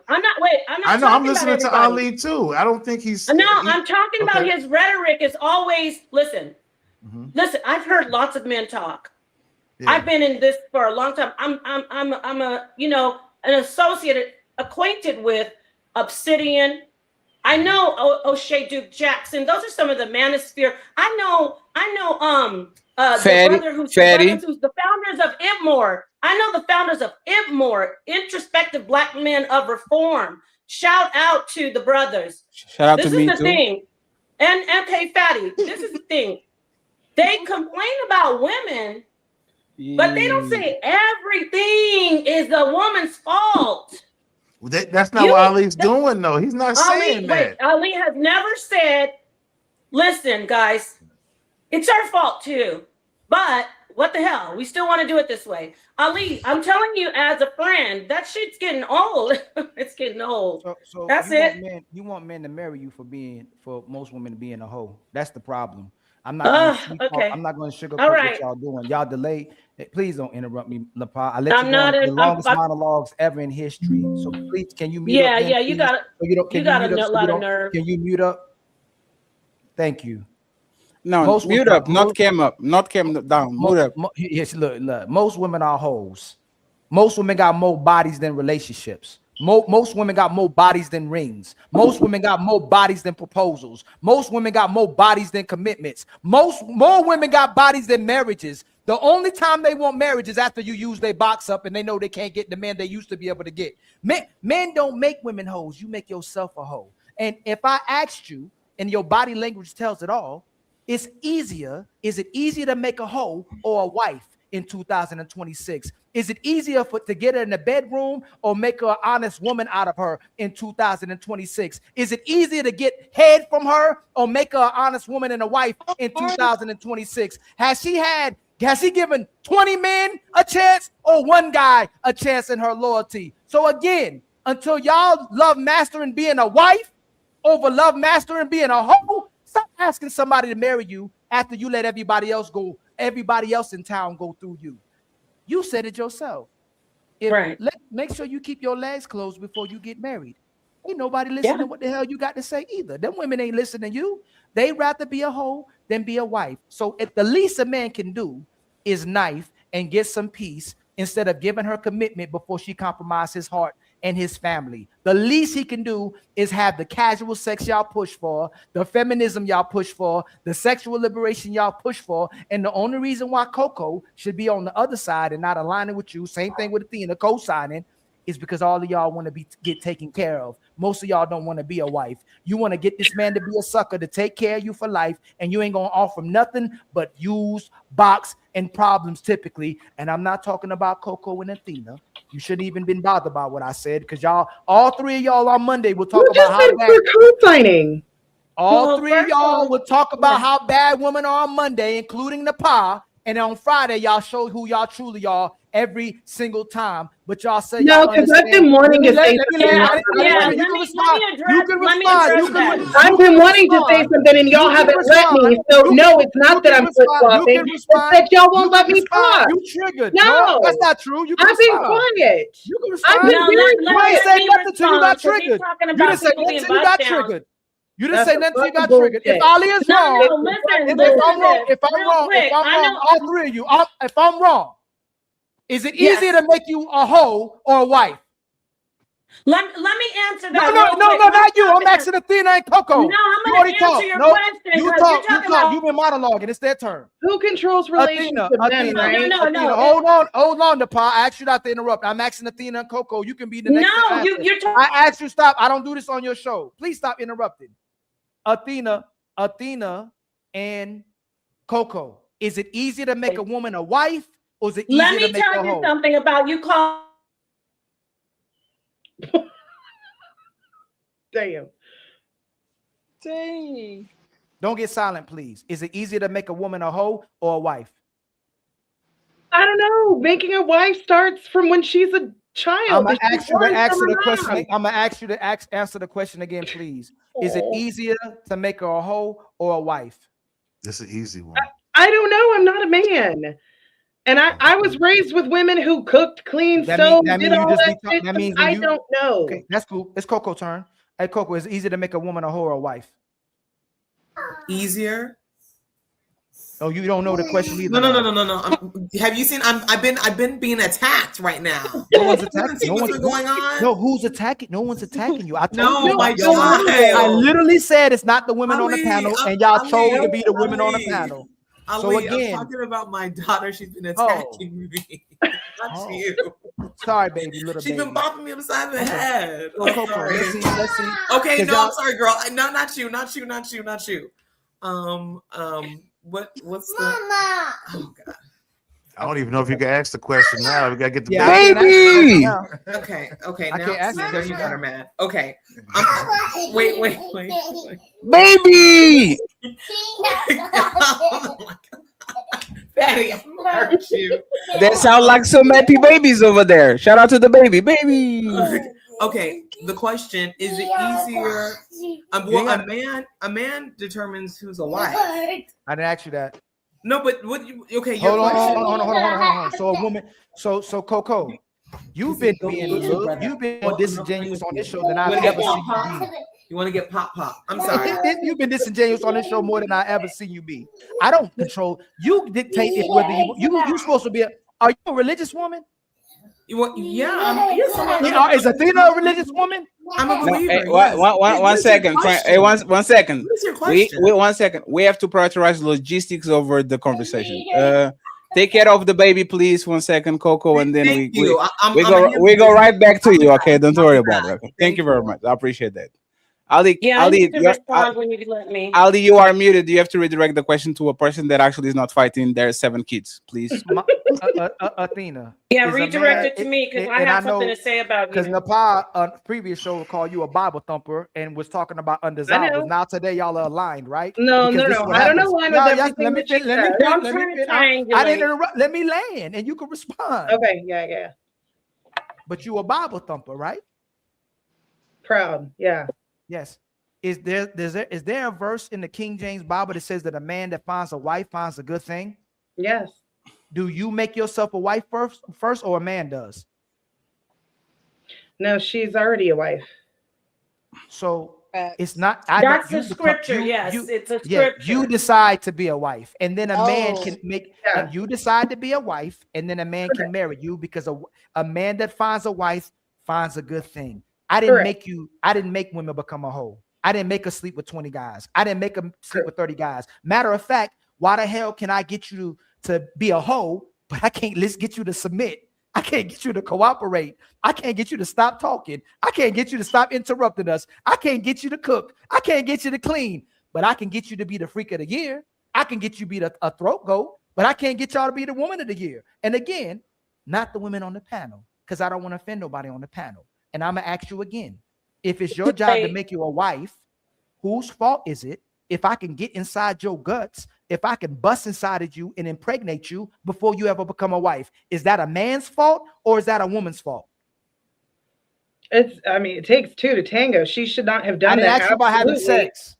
I'm not I'm listening to Ali too. I don't think he's I'm talking about his rhetoric is always listen. Listen, I've heard lots of men talk. Yeah. I've been in this for a long time. I'm a an associate acquainted with Obsidian. I know O'Shea Duke Jackson. Those are some of the manosphere. I know the brother who's the founders of IPMOR. I know the founders of IPMOR, Introspective Black Men of Reform. Shout out to the brothers. Shout out this to me is the too. thing. And okay, Fatty, this is the thing. They complain about women, but they don't say everything is the woman's fault. That's not what Ali's doing, though. He's not saying that. Ali has never said, listen, guys, it's our fault too. But what the hell? We still want to do it this way. Ali, I'm telling you as a friend, that shit's getting old. It's getting old. So that's it. You want men to marry you for most women to be in a hoe. That's the problem. I'm not going to sugarcoat what y'all doing. Y'all delay. Please don't interrupt me, Napah. I let you go the longest monologues ever in history. So please, can you mute up? Yeah, you got a lot of nerve. Can you mute up? Thank you. No, mute up, not cam up, not cam down. Mute up. Yes, look. Most women are hoes. Most women got more bodies than relationships. Most women got more bodies than rings. Most women got more bodies than proposals. Most women got more bodies than commitments. More women got bodies than marriages. The only time they want marriage is after you use their box up and they know they can't get the man they used to be able to get. Men don't make women hoes. You make yourself a hoe. And if I asked you, and your body language tells it all, is it easier to make a hoe or a wife in 2026? Is it easier to get her in the bedroom or make her an honest woman out of her in 2026? Is it easier to get head from her or make her an honest woman and a wife in 2026? Has she given 20 men a chance or one guy a chance in her loyalty? So again, until y'all love mastering being a wife over love mastering being a hoe, stop asking somebody to marry you after you let everybody else in town go through you. You said it yourself. Make sure you keep your legs closed before you get married. Ain't nobody listening to what the hell you got to say either. Them women ain't listening to you. They'd rather be a hoe than be a wife. So if the least a man can do is knife and get some peace instead of giving her commitment before she compromises his heart and his family. The least he can do is have the casual sex y'all push for, the feminism y'all push for, the sexual liberation y'all push for. And the only reason why Coco should be on the other side and not aligning with you, same thing with Athena co-signing, is because all of y'all want to get taken care of. Most of y'all don't want to be a wife. You want to get this man to be a sucker to take care of you for life, and you ain't going to offer him nothing but used, box, and problems typically. And I'm not talking about Coco and Athena. You shouldn't even been bothered by what I said, because all three of y'all on Monday will talk about how bad co-signing. All three of y'all will talk about how bad women are on Monday, including Napah. And on Friday, y'all show who y'all truly are every single time. But y'all say no, because I've been wanting to say something. I've been wanting to say something, and y'all haven't let me. So no, it's not that I'm flip-flopping. It's that y'all won't let me talk. You triggered. No, that's not true. I've been quiet. You can respond. You ain't say nothing till you got triggered. You didn't say nothing till you got triggered. You didn't say nothing. You got bullshit. triggered. If Ali is wrong, listen, if I'm wrong, if I'm wrong, quick. if I'm I wrong, know- all three of you. If I'm wrong, is it Yes. easier to make you a hoe or a wife? Let me answer No, that. no, real no, quick. no, Let me not you. talk I'm to her. asking Athena and Coco. No, I'm You gonna already answer talked. your No, question, you 'cause talk. you're You talking talk. about- You've been monologuing. It's their turn. Who controls Athena, relationships? Men, right? Athena. Hold on, Napah. I asked you not to interrupt. I'm asking Athena and Coco. You can be the next to No, answer. you're I asked you stop. I don't do this on your show. Please stop interrupting. Athena, and Coco. Is it easier to make a woman a wife, or is it easier Let to me make her tell a you hoe? something about you call. Damn. Dang. Don't get silent, please. Is it easier to make a woman a hoe or a wife? I don't know. Making a wife starts from when she's a child. I'm gonna If she's ask you to born answer from the her question. mom. I'm gonna ask you to answer the question again, please. Is it Oh. easier to make her a hoe or a wife? This is an easy one. I don't know. I'm not a man. And I was raised with women who cooked, cleaned, sewed, did all that shit. That means I don't know. Okay, that's cool. It's Coco's turn. Hey, Coco, is it easier to make a woman a hoe or a wife? Easier. Oh, you don't know the question either. No. Have you seen? I've been being attacked right now. No one's attacking. See what's going on? No, who's attacking? No one's attacking you. I told No, you. my Y'all- child. I literally said it's not the women on the Ali, panel, and y'all chose to Ali, be the women on the Ali. panel. So Ali, again, I'm talking about my daughter. She's been attacking me. Not you. sorry, baby, little She's baby. been bopping me upside the head. Oh, I'm Coco, sorry. let's see. Okay, 'Cause no, y'all- I'm sorry, girl. No, not you. What's the Mama? Oh God. I don't even know if you can ask the question now. We gotta get the Yeah, I can't baby. ask the question now. Okay. I Now can't ask see, the there you question got her now. mad. Okay. Wait. Baby. Oh my God. Fatty, I'm gonna hurt you. There sound like some happy babies over there. Shout out to the baby. Okay, the question is: it easier? A man determines who's a wife. I didn't ask you that. No, but what? Okay, your Hold on, question. hold on. So a woman, so Coco, you've been more disingenuous on this show than I've ever seen you be. You want to get pop? I'm sorry. You've been disingenuous on this show more than I ever seen you be. I don't control. You dictate if whether you supposed to be. Are you a religious woman? Yeah. Is Athena a religious woman? I'm a believer. Hey, yes. one second. Hey, one second. What is your We question? 1 second. We have to prioritize logistics over the conversation. Take care of the baby, please. 1 second, Coco, and then Thank you. we go right back to you. Okay, don't worry about it. Okay? Thank you very much. I appreciate that. Ali, Yeah, I need to respond when you let me. Ali, you are muted. You have to redirect the question to a person that actually is not fighting their 7 kids, please. Athena. Yeah, is a redirect man- it to me because I and have know- something to say about Because you. Napah on previous show will call you a Bible thumper and was talking about undesirables. Now today y'all are aligned, right? No. This is what I don't happens. align No, with yes, everything let me that she fin- let me said. fin- Don't let try me to fin- I didn't triangulate. interrupt. Let me land and you can respond. Okay, yeah. But you a Bible thumper, right? Proud, yeah. Yes. Is there a verse in the King James Bible that says that a man that finds a wife finds a good thing? Yes. Do you make yourself a wife first or a man does? No, she's already a wife. So it's not. That's the scripture. Yes, it's a scripture. You decide to be a wife, and then a man Oh. can make. Yeah. You decide to be a wife, and then a man can marry you because a man that finds a wife finds a good thing. I didn't Correct. make you. I didn't make women become a hoe. I didn't make her sleep with 20 guys. I didn't make her sleep with 30 guys. Matter of fact, why the hell can I get you to be a hoe, but I can't get you to submit? I can't get you to cooperate. I can't get you to stop talking. I can't get you to stop interrupting us. I can't get you to cook. I can't get you to clean, but I can get you to be the freak of the year. I can get you to be a throat goat, but I can't get y'all to be the woman of the year. And again, not the women on the panel, because I don't want to offend nobody on the panel. And I'm going to ask you again, if it's your job to make you a wife, whose fault is it if I can get inside your guts, if I can bust inside of you and impregnate you before you ever become a wife? Is that a man's fault or is that a woman's fault? It takes two to tango. She should not have done I didn't that. ask you about having Absolutely. sex.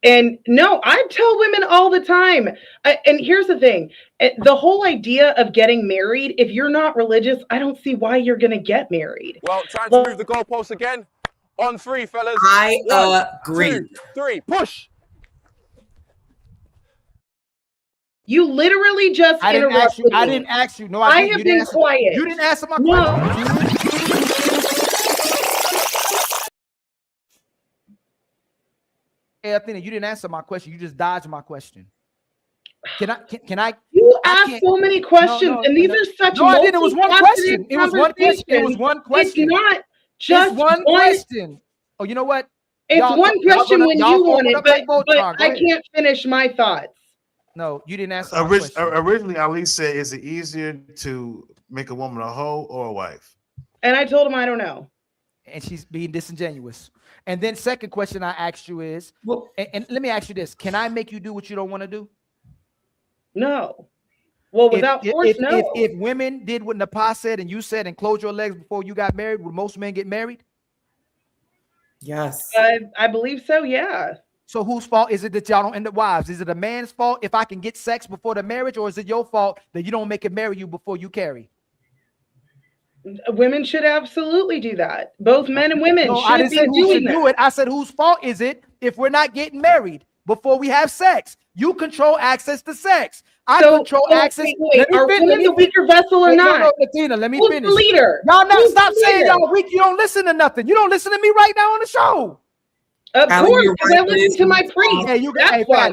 And no, I tell women all the time. And here's the thing. The whole idea of getting married, if you're not religious, I don't see why you're going to get married. Well, time to move the goalposts again. On three, fellas. I 1, agree. 2, 3, push. You literally just I didn't ask you. interrupted I me. didn't ask you. No, I didn't. have You didn't been answer, quiet. You didn't answer my No. question. Hey, Athena, you didn't answer my question. You just dodged my question. Can I? You asked so many questions, and these are such no, I didn't. It was one question. It was one question. It was one question. It's not just it's one question. Oh, you know what? It's one question when you want it, but Voltron. I can't finish my thoughts. No, you didn't answer my question. Originally, Ali said, "Is it easier to make a woman a hoe or a wife?" And I told him I don't know. And she's being disingenuous. And then second question I asked you is, and let me ask you this: can I make you do what you don't want to do? No. Well, without force, no. If women did what Napah said and you said and close your legs before you got married, would most men get married? Yes. I believe so, yeah. So whose fault is it that y'all don't end up wives? Is it a man's fault if I can get sex before the marriage, or is it your fault that you don't make it marry you before you carry? Women should absolutely do that. Both men and women should I didn't be say who doing should that. do it. I said whose fault is it if we're not getting married before we have sex? You control access to sex. I control access. Wait, are women the weaker vessel or not? No, Latina, let me Who's finish. the leader? Y'all now Who's stop the saying leader? y'all weak. You don't listen to nothing. You don't listen to me right now on the show. Of course, because I listen to my priest. Hey, That's why.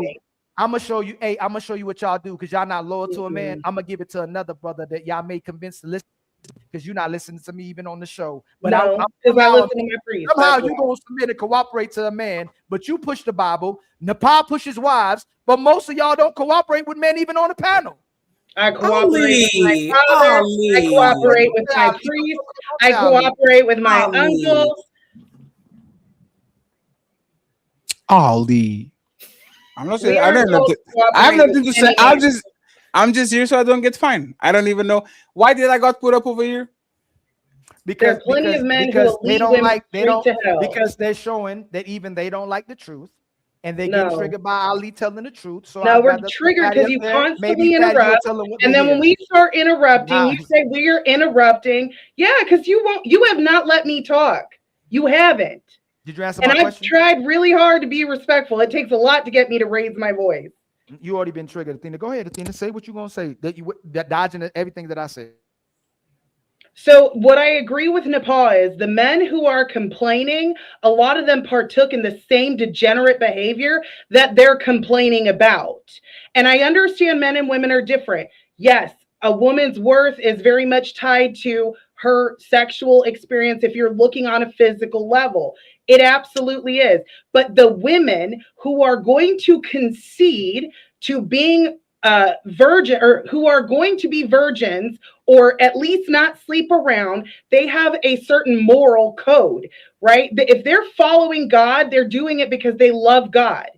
I'm gonna show you. Hey, I'm gonna show you what y'all do because y'all not loyal to a man. I'm gonna give it to another brother that y'all may convince to listen because you're not listening to me even on the show. But no, because I listen to my priest. Somehow you gonna submit and cooperate to a man, but you push the Bible. Napah pushes wives, but most of y'all don't cooperate with men even on the panel. I cooperate with my father. I cooperate with my priest. I cooperate with my uncles. Ali. I'm not saying I have nothing to say. I'm just here so I don't get fined. I don't even know why did I got put up over here. Because plenty of men because who they don't like to hell. because they're showing that even they don't like the truth, and they get triggered by Ali telling the truth. So no, we're triggered because you constantly interrupt, and then when we start interrupting, you say we're interrupting. Yeah, because you have not let me talk. You haven't. Did you answer my question? And I've tried really hard to be respectful. It takes a lot to get me to raise my voice. You already been triggered, Athena. Go ahead, Athena. Say what you're gonna say. That dodging everything that I said. So what I agree with Napah is the men who are complaining, a lot of them partook in the same degenerate behavior that they're complaining about. And I understand men and women are different. Yes, a woman's worth is very much tied to her sexual experience if you're looking on a physical level. It absolutely is. But the women who are going to concede to being virgin, or who are going to be virgins, or at least not sleep around, they have a certain moral code, right? If they're following God, they're doing it because they love God.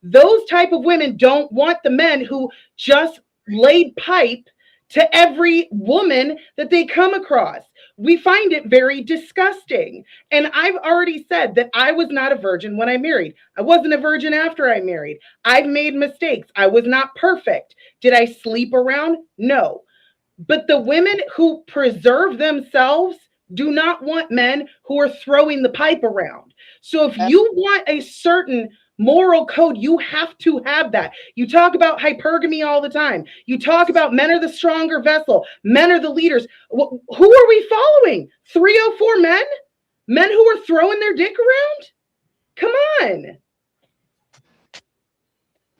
Those type of women don't want the men who just laid pipe to every woman that they come across. We find it very disgusting. And I've already said that I was not a virgin when I married. I wasn't a virgin after I married. I've made mistakes. I was not perfect. Did I sleep around? No. But the women who preserve themselves do not want men who are throwing the pipe around. So if you want a certain moral code, you have to have that. You talk about hypergamy all the time. You talk about men are the stronger vessel. Men are the leaders. Who are we following? 304 men? Men who are throwing their dick around? Come on.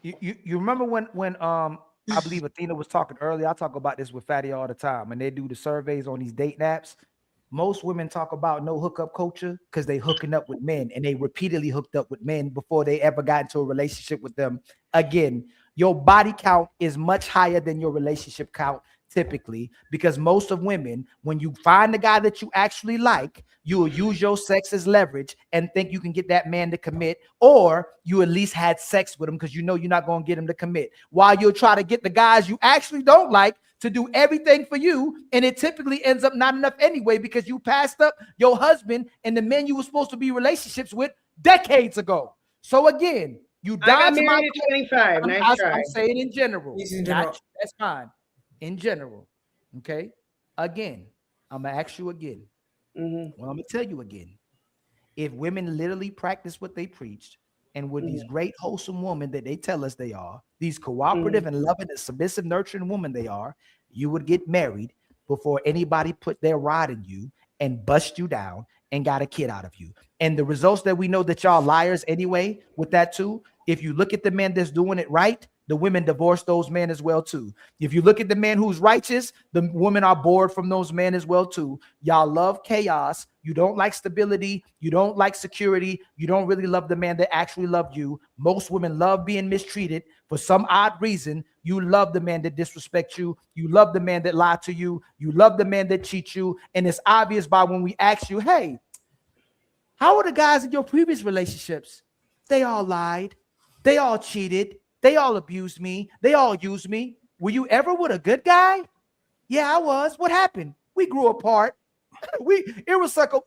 You remember when I believe Athena was talking earlier. I talk about this with Fatty all the time. And they do the surveys on these dating apps. Most women talk about no hookup culture because they hooking up with men, and they repeatedly hooked up with men before they ever got into a relationship with them. Again, your body count is much higher than your relationship count typically, because most of women, when you find the guy that you actually like, you will use your sex as leverage and think you can get that man to commit, or you at least had sex with him because you know you're not going to get him to commit, while you'll try to get the guys you actually don't like to do everything for you, and it typically ends up not enough anyway because you passed up your husband and the men you were supposed to be relationships with decades ago. So again, you got married at 25. Nice try. I'm saying in general. That's fine. In general, okay? Again, I'm going to ask you again. Well, I'm going to tell you again. if women literally practice what they preached and were these great wholesome women that they tell us they are, these cooperative and loving and submissive, nurturing women they are, you would get married before anybody put their rod in you and bust you down and got a kid out of you. And the results that we know that y'all liars anyway with that too, if you look at the men that's doing it right, the women divorce those men as well too. If you look at the man who's righteous, the women are bored from those men as well too. Y'all love chaos. You don't like stability. You don't like security. You don't really love the man that actually loved you. Most women love being mistreated for some odd reason. You love the man that disrespects you. You love the man that lied to you. You love the man that cheats you. And it's obvious by when we ask you, hey, how are the guys in your previous relationships? They all lied. They all cheated. They all abused me. They all used me. Were you ever with a good guy? Yeah, I was. What happened? We grew apart. We irreconcilable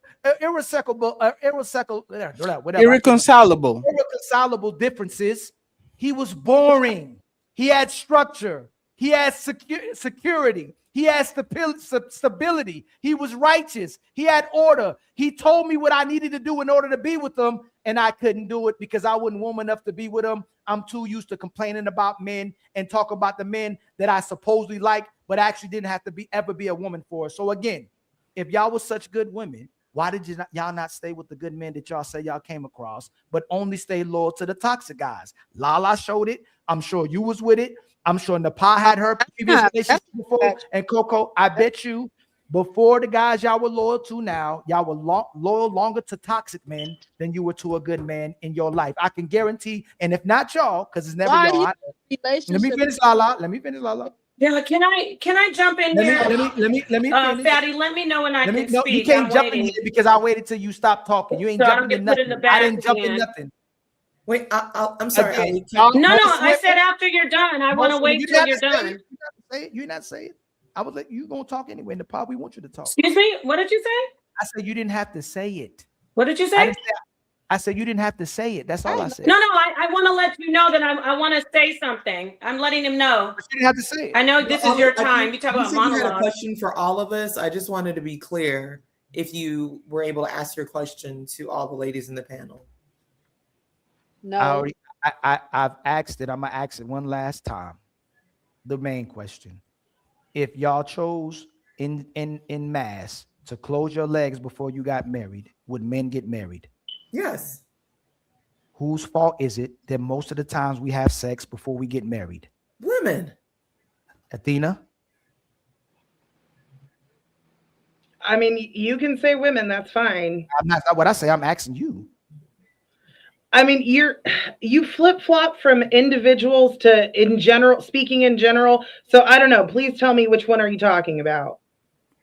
differences. He was boring. He had structure. He had security. He had stability. He was righteous. He had order. He told me what I needed to do in order to be with him, and I couldn't do it because I wasn't woman enough to be with him. I'm too used to complaining about men and talk about the men that I supposedly like, but actually didn't have to ever be a woman for. So again, if y'all was such good women, why did y'all not stay with the good men that y'all say y'all came across, but only stay loyal to the toxic guys? Lala showed it. I'm sure you was with it. I'm sure Napah had her previous relationship before. And Coco, I bet you before the guys y'all were loyal to now, y'all were loyal longer to toxic men than you were to a good man in your life. I can guarantee. And if not y'all, because it's never y'all. Let me finish, Lala. Yeah, can I jump in here? Let me finish. Fatty, let me know when I can speak. You can't jump in here because I waited till you stopped talking. You ain't jumping in nothing. I didn't jump in nothing. Wait, I'm sorry. Again, no, I said after you're done. I want to wait till you're done. You're not saying. I was like, you gonna talk anyway. In the pod, we want you to talk. Excuse me. What did you say? I said you didn't have to say it. What did you say? I said you didn't have to say it. That's all I said. No, I want to let you know that I want to say something. I'm letting him know. But you didn't have to say it. I know this is your time. You talk about monologue. You had a monologue. question for all of us. I just wanted to be clear if you were able to ask your question to all the ladies in the panel. No. I've asked it. I'm gonna ask it one last time. The main question: if y'all chose in mass to close your legs before you got married, would men get married? Yes. Whose fault is it that most of the times we have sex before we get married? Women. Athena? I mean, you can say women, that's fine. I'm not what I say, I'm asking you. I mean, you flip-flop from individuals to speaking in general. So I don't know. Please tell me, which one are you talking about?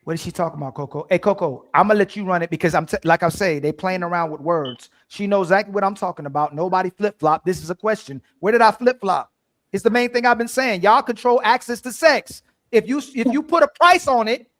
What is she talking about, Coco? Hey, Coco, I'm gonna let you run it because like I say, they playing around with words. She knows exactly what I'm talking about. Nobody flip-flop. This is a question. Where did I flip-flop? It's the main thing I've been saying. Y'all control access to sex. If you put a price on it,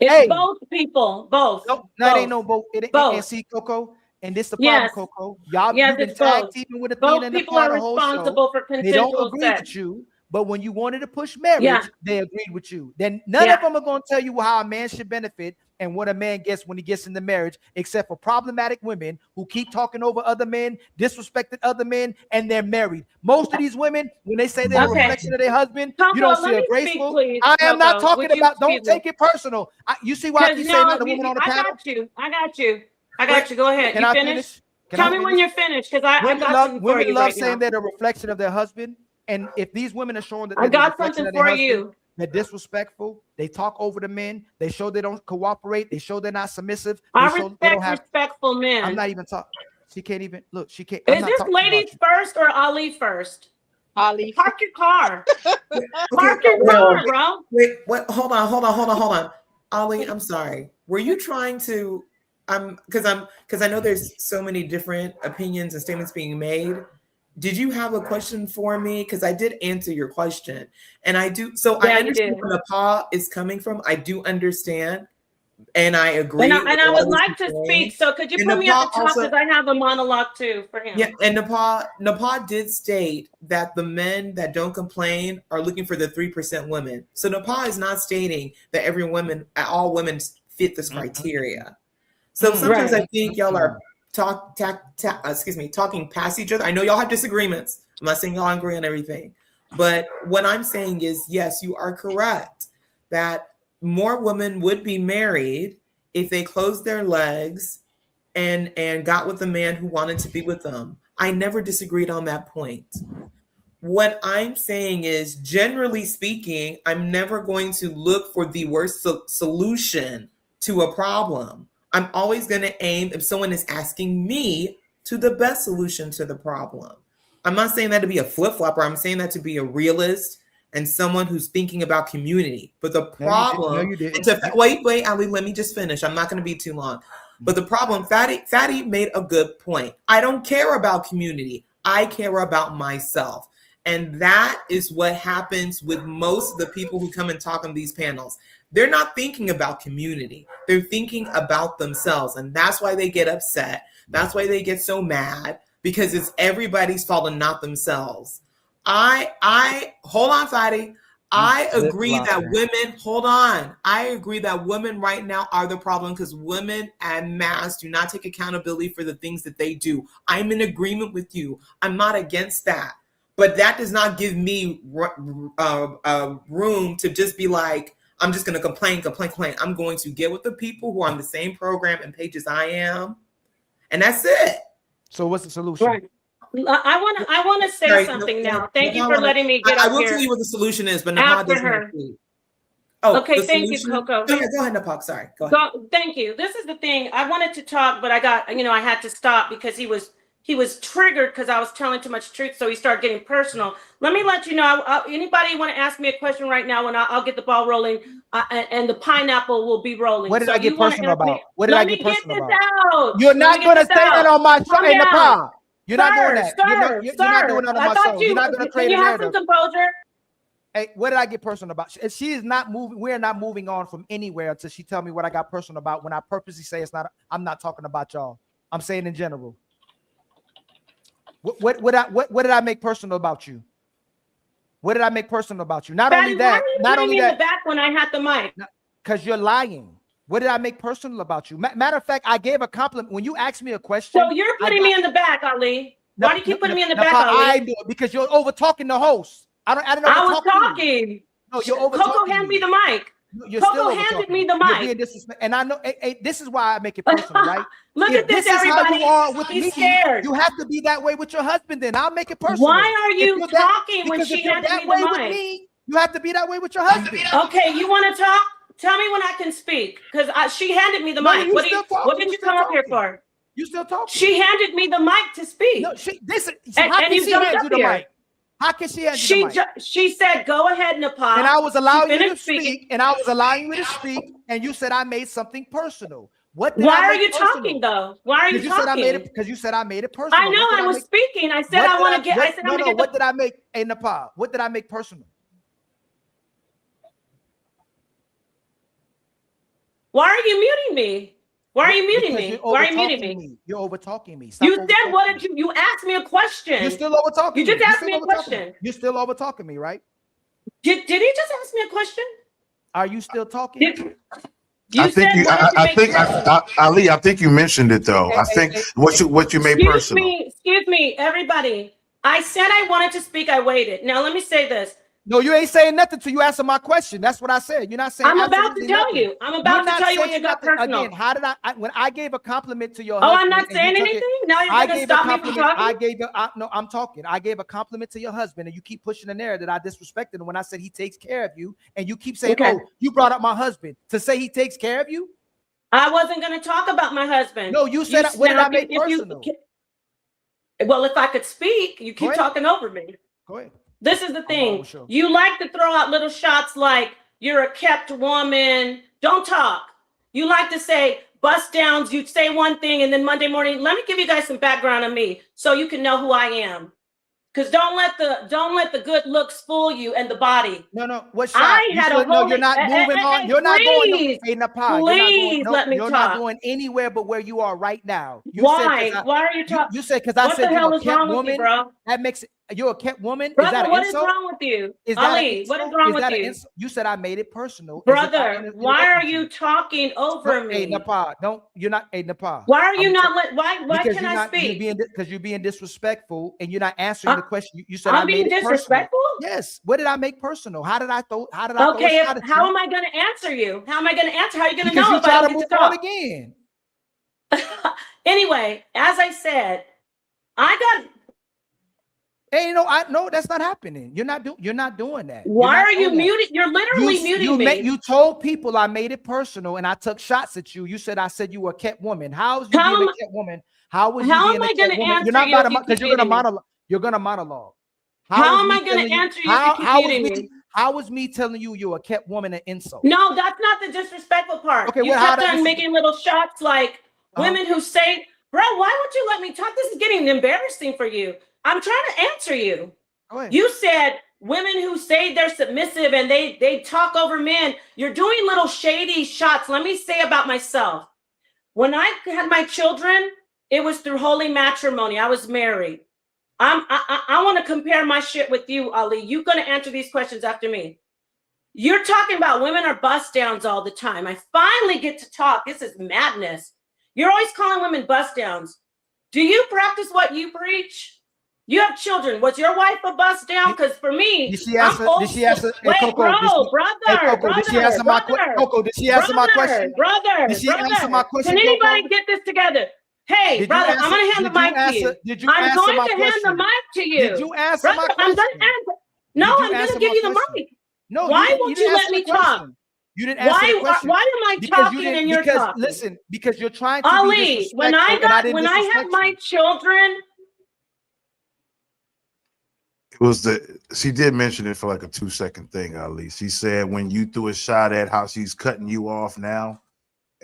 it's both people, both. No, it ain't no both. It ain't. See, Coco. And this the problem, Coco. Y'all, you've been tag teaming with Athena and people are responsible for consensual They don't agree with you, but when you wanted to push marriage, they agreed with you. Then none of them are going to tell you how a man should benefit and what a man gets when he gets into marriage, except for problematic women who keep talking over other men, disrespected other men, and they're married. Most of these women, when they say they're a reflection of their husband, Coco, you don't see a graceful. Please, I am not Coco, talking about. Don't take it personal. You see why I keep saying not the woman on the panel? I got you. Go ahead. Can you I finish? Tell me when you're finished, because I got something for you. Women love right saying now. they're a reflection of their husband, and if these women are showing that I they're got a reflection something of their for husband, you. they're disrespectful. They talk over the men. They show they don't cooperate. They show they're not submissive. They I show respect they don't have, respectful men. I'm not even talking. She can't even look. She can't. Is this ladies first or Ali first? Ali, park your car. Park your car, bro. Wait, what? Hold on. Ali, I'm sorry. Were you trying to? Because I know there's so many different opinions and statements being made. Did you have a question for me? Because I did answer your question, and I do. So I understand where Napah is coming from. I do understand, and I agree. And I would like to speak. So could you put me at the top because I have a monologue too for him. Yeah, and Napah did state that the men that don't complain are looking for the 3% women. So Napah is not stating that all women fit this criteria. So sometimes I think y'all are talking past each other. I know y'all have disagreements. I'm not saying y'all agree on everything, but what I'm saying is, yes, you are correct that more women would be married if they closed their legs and got with a man who wanted to be with them. I never disagreed on that point. What I'm saying is, generally speaking, I'm never going to look for the worst solution to a problem. I'm always going to aim, if someone is asking me, to the best solution to the problem. I'm not saying that to be a flip-flopper. I'm saying that to be a realist and someone who's thinking about community. But the problem, wait, Ali, let me just finish. I'm not going to be too long. But the problem, Fatty made a good point. I don't care about community. I care about myself. And that is what happens with most of the people who come and talk on these panels. They're not thinking about community. They're thinking about themselves. And that's why they get upset. That's why they get so mad, because it's everybody's fault and not themselves. I hold on, Fatty. I agree that women, hold on. I agree that women right now are the problem because women en masse do not take accountability for the things that they do. I'm in agreement with you. I'm not against that. But that does not give me room to just be like, I'm just going to complain. I'm going to get with the people who are on the same program and page as I am. And that's it. So what's the solution? Right. I want to say something now. Thank you for letting me get up here. I will tell you what the solution is, but Napah doesn't agree. Okay, thank you, Coco. Go ahead, Napah. Sorry. Go ahead. Thank you. This is the thing. I wanted to talk, but I had to stop because he was triggered because I was telling too much truth, so he started getting personal. Let me let you know, anybody want to ask me a question right now, and I'll get the ball rolling, and the pineapple will be rolling. What did I get personal about? What did I get personal about? Out. You're not going to say that on my show, hey, Napah. You're not doing that. You're not doing that on my show. You're not going to create a narrative. Some composure? Hey, what did I get personal about? She is not moving. We're not moving on from anywhere until she tell me what I got personal about. When I purposely say it's not, I'm not talking about y'all. I'm saying in general. What did I make personal about you? What did I make personal about you? Not only that, not only that. In the back when I had the mic. Because you're lying. What did I make personal about you? Matter of fact, I gave a compliment when you asked me a question. So you're putting me in the back, Ali. Why do you keep putting me in the back, Ali? I do it because you're over talking the host. I don't know. I was talking. No, you're over Coco, hand me the mic. Coco handed me the mic. And I know this is why I make it personal, right? Look at this, everybody. Is how you are with me, scared. You have to be that way with your husband. Then I'll make it personal. Why are you talking when she handed me the mic? You have to be that way with your husband. Okay, you want to talk? Tell me when I can speak, because she handed me the mic. What did you come up here for? You still talking? She handed me the mic to speak. No, how can she hand you the mic? How can she hand you the mic? She said, "Go ahead, Napah." And I was allowing you to speak. And I was allowing you to speak. And you said I made something personal. Why are you talking though? Why are you talking? Because you said I made it personal. I know I was speaking. I said I want to get. I said I'm going to get. What did I make? Hey, Napah, what did I make personal? Why are you muting me? Why are you muting me? Why are you muting me? You're over talking me. You said what did you asked me a question. You're still over talking. You just asked me a question. You're still over talking me, right? Did he just ask me a question? Are you still talking? Ali, I think you mentioned it though. I think what you made personal. Excuse me, everybody. I said I wanted to speak. I waited. Now let me say this. No, you ain't saying nothing till you answer my question. That's what I said. You're not saying. I'm about to tell you. I'm about to tell you what you got personal. Again, how did when I gave a compliment to your husband? I'm not saying anything. Now you're going to stop me from talking. No, I'm talking. I gave a compliment to your husband, and you keep pushing the narrative that I disrespected him when I said he takes care of you, and you keep saying, "Oh, you brought up my husband to say he takes care of you." I wasn't going to talk about my husband. No, you said what did I make personal? Well, if I could speak, you keep talking over me. Go ahead. This is the thing. You like to throw out little shots like you're a kept woman. Don't talk. You like to say bust downs. You say one thing and then Monday morning. Let me give you guys some background on me so you can know who I am. Because don't let the good looks fool you and the body. No. What shot? You're not moving on. You're not going. Hey, Napah, please let me talk. You're not going anywhere but where you are right now. Why? Why are you talking? You said because I said what the hell is wrong with you, bro? That makes it. you're a kept woman. Brother, is that an what is insult? wrong with you? Is that an Ali, what is insult? wrong Is with that an you? insult? You said I made it personal. Brother, why are you talking over Hey, me? Napah, don't you're not. Hey, Napah. Why are you not why because can you're I not, speak? Because you're being disrespectful and you're not answering the question. You said I'm I made being it personal. disrespectful? Yes. What did I make personal? How did I throw a Okay, shot at how you? am I going to answer you? How am I going to answer? How are you going to Because know you if I try don't to get move to on talk? again. Anyway, as I got. Hey, no, that's not happening. You're not doing that. Why are you muting? You're literally muting me. You told people I made it personal and I took shots at you. You said I said you were a kept woman. How is you being a kept woman? How was you being a kept woman? You're not about to, because you're gonna monologue. You're gonna monologue. How am I going to answer you if you keep muting me? How was me telling you you're a kept woman an insult? No, that's not the disrespectful part. Okay, you kept on making little shots like women who say, bro, why won't you let me talk? This is getting embarrassing for you. I'm trying to answer you. You said women who say they're submissive and they talk over men. You're doing little shady shots. Let me say about myself. When I had my children, it was through holy matrimony. I was married. I want to compare my shit with you, Ali. You're going to answer these questions after me. You're talking about women are bust downs all the time. I finally get to talk. This is madness. You're always calling women bust downs. Do you practice what you preach? You have children. Was your wife a bust down? Because for me, Did she answer my question? Coco, did she answer my question? Brother, did she answer my question? Can anybody get this together? Hey, brother, I'm going to hand the mic to you. I'm going to hand the mic to you. Did you answer my question? I'm going to answer. No, I'm going to give you the mic. No, why won't you let me talk? You didn't answer the question. Why am I talking and you're talking? Listen, because you're trying to Ali, be disrespectful. when I had my children. It was she did mention it for like a 2-second thing, Ali. She said when you threw a shot at how she's cutting you off now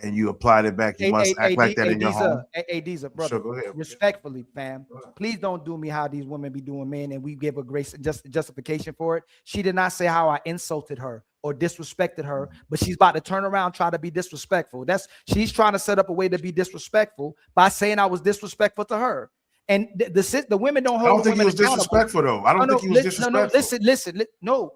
and you applied it back, you must act like that in your home. Hey, Deezer, brother, go ahead. Respectfully, fam, please don't do me how these women be doing men, and we give a grace justification for it. She did not say how I insulted her or disrespected her, but she's about to turn around and try to be disrespectful. She's trying to set up a way to be disrespectful by saying I was disrespectful to her. And the women don't hold. I don't think he was disrespectful though. I don't think he was disrespectful. Listen. No,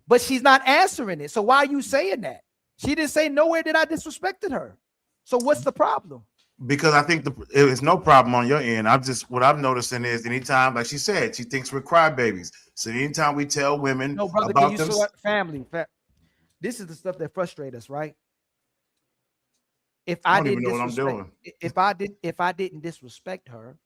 but she's not answering it. So why are you saying that? She didn't say nowhere that I disrespected her. So what's the problem? Because I think it's no problem on your end. What I'm noticing is anytime, like she said, she thinks we're crybabies. So anytime we tell women about them, family, this is the stuff that frustrates us, right? If I didn't know what I'm doing. If I didn't disrespect her,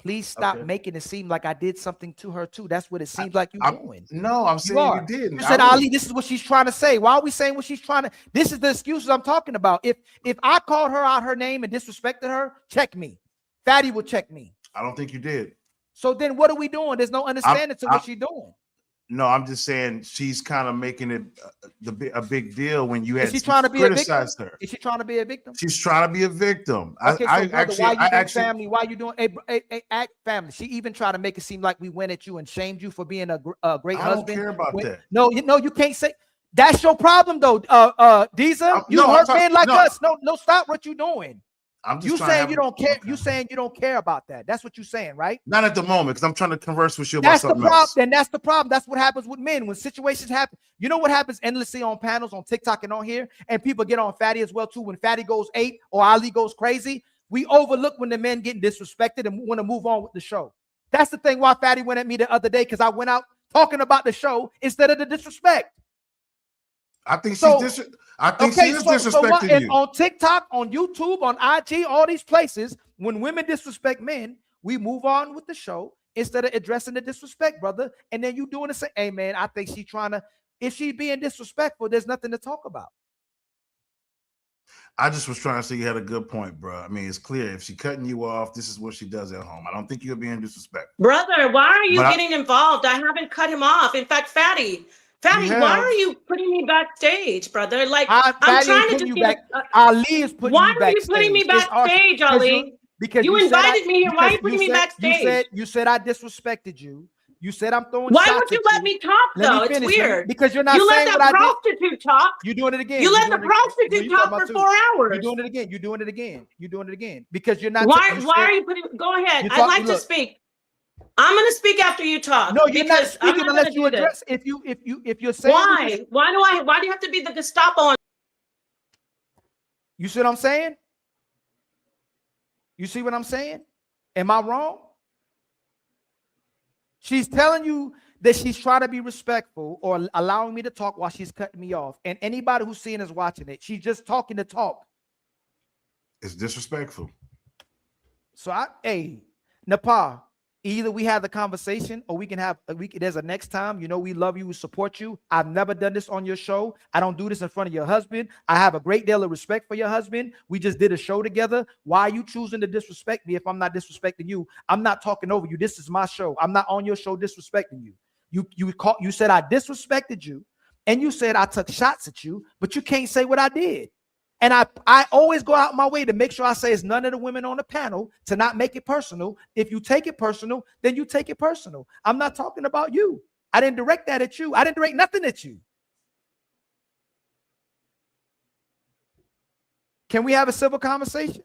please stop making it seem like I did something to her too. That's what it seems like you're doing. No, I'm saying you didn't. You said, Ali, this is what she's trying to say. Why are we saying what she's trying to? This is the excuses I'm talking about. If I called her out her name and disrespected her, check me. Fatty will check me. I don't think you did. So then what are we doing? There's no understanding to what she's doing. No, I'm just saying she's kind of making it a big deal when you had criticized her. Is she trying to be a victim? She's trying to be a victim. Okay, why you doing family? She even tried to make it seem like we went at you and shamed you for being a great husband. I don't care about that. No, you can't say that's your problem though. Deezer, you hurt men like us. No, stop what you're doing. You saying you don't care. You saying you don't care about that. That's what you're saying, right? Not at the moment, because I'm trying to converse with you about something else. Then that's the problem. That's what happens with men when situations happen. You know what happens endlessly on panels on TikTok and on here, and people get on Fatty as well too. When Fatty goes 8 or Ali goes crazy, we overlook when the men getting disrespected and want to move on with the show. That's the thing why Fatty went at me the other day, because I went out talking about the show instead of the disrespect. I think she is disrespecting you. On TikTok, on YouTube, on IG, all these places, when women disrespect men, we move on with the show instead of addressing the disrespect, brother. And then you doing the same. Hey, man, I think she's trying to, if she's being disrespectful, there's nothing to talk about. I just was trying to say you had a good point, bro. I mean, it's clear if she's cutting you off, this is what she does at home. I don't think you're being disrespectful. Brother, why are you getting involved? I haven't cut him off. In fact, Fatty, why are you putting me backstage, brother? Like I'm trying to just Ali is putting why you backstage. Why are you putting me backstage, Ali? Because you invited me here. Why are you putting me backstage? You said I disrespected you. You said I'm throwing shots. Why would you let me talk though? It's weird. Because you're not saying what I did. You let the prostitute talk. You're doing it again. You let the prostitute talk for 4 hours. You're doing it again. You're doing it again. You're doing it again. Because you're not. Why are you putting? Go ahead. I'd like to speak. I'm going to speak after you talk. No, you're not because I'm speaking not unless gonna you do this. address. If you're saying Why? Why do you have to be the Gestapo on? You see what I'm saying? You see what I'm saying? Am I wrong? She's telling you that she's trying to be respectful or allowing me to talk while she's cutting me off. And anybody who's seeing is watching it. She's just talking to talk. It's disrespectful. So hey, Napah, either we have the conversation or there's a next time. You know, we love you, we support you. I've never done this on your show. I don't do this in front of your husband. I have a great deal of respect for your husband. We just did a show together. Why are you choosing to disrespect me if I'm not disrespecting you? I'm not talking over you. This is my show. I'm not on your show disrespecting you. You said I disrespected you, and you said I took shots at you, but you can't say what I did. And I always go out my way to make sure I say it's none of the women on the panel to not make it personal. If you take it personal, then you take it personal. I'm not talking about you. I didn't direct that at you. I didn't direct nothing at you. Can we have a civil conversation?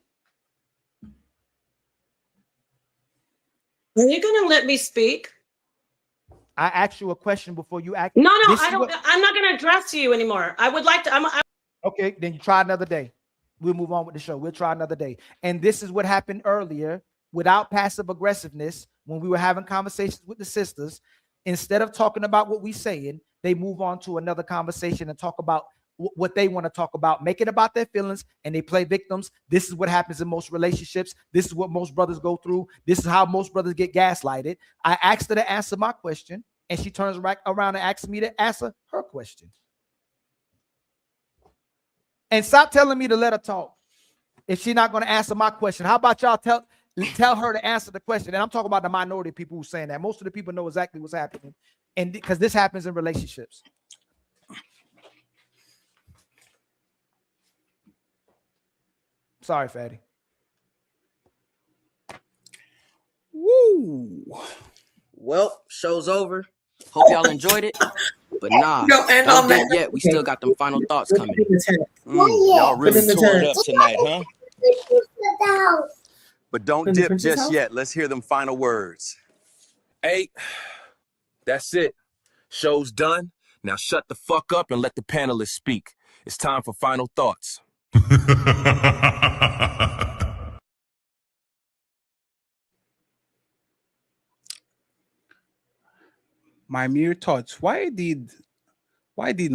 Are you going to let me speak? I asked you a question before you asked. No, I don't. I'm not going to address you anymore. I would like to. Okay, then you try another day. We'll move on with the show. We'll try another day. And this is what happened earlier without passive aggressiveness when we were having conversations with the sisters. Instead of talking about what we're saying, they move on to another conversation and talk about what they want to talk about, make it about their feelings, and they play victims. This is what happens in most relationships. This is what most brothers go through. This is how most brothers get gaslighted. I asked her to answer my question, and she turns right around and asks me to answer her question. And stop telling me to let her talk if she's not going to answer my question. How about y'all tell her to answer the question? And I'm talking about the minority of people who are saying that. Most of the people know exactly what's happening, and because this happens in relationships. Sorry, Fatty. Woo. Well, show's over. Hope y'all enjoyed it. But nah, don't dip yet. We still got them final thoughts coming. Y'all really tore it up tonight, huh? But don't dip just yet. Let's hear them final words. Hey, that's it. Show's done. Now shut the fuck up and let the panelists speak. It's time for final thoughts. My mere thoughts. Why didn't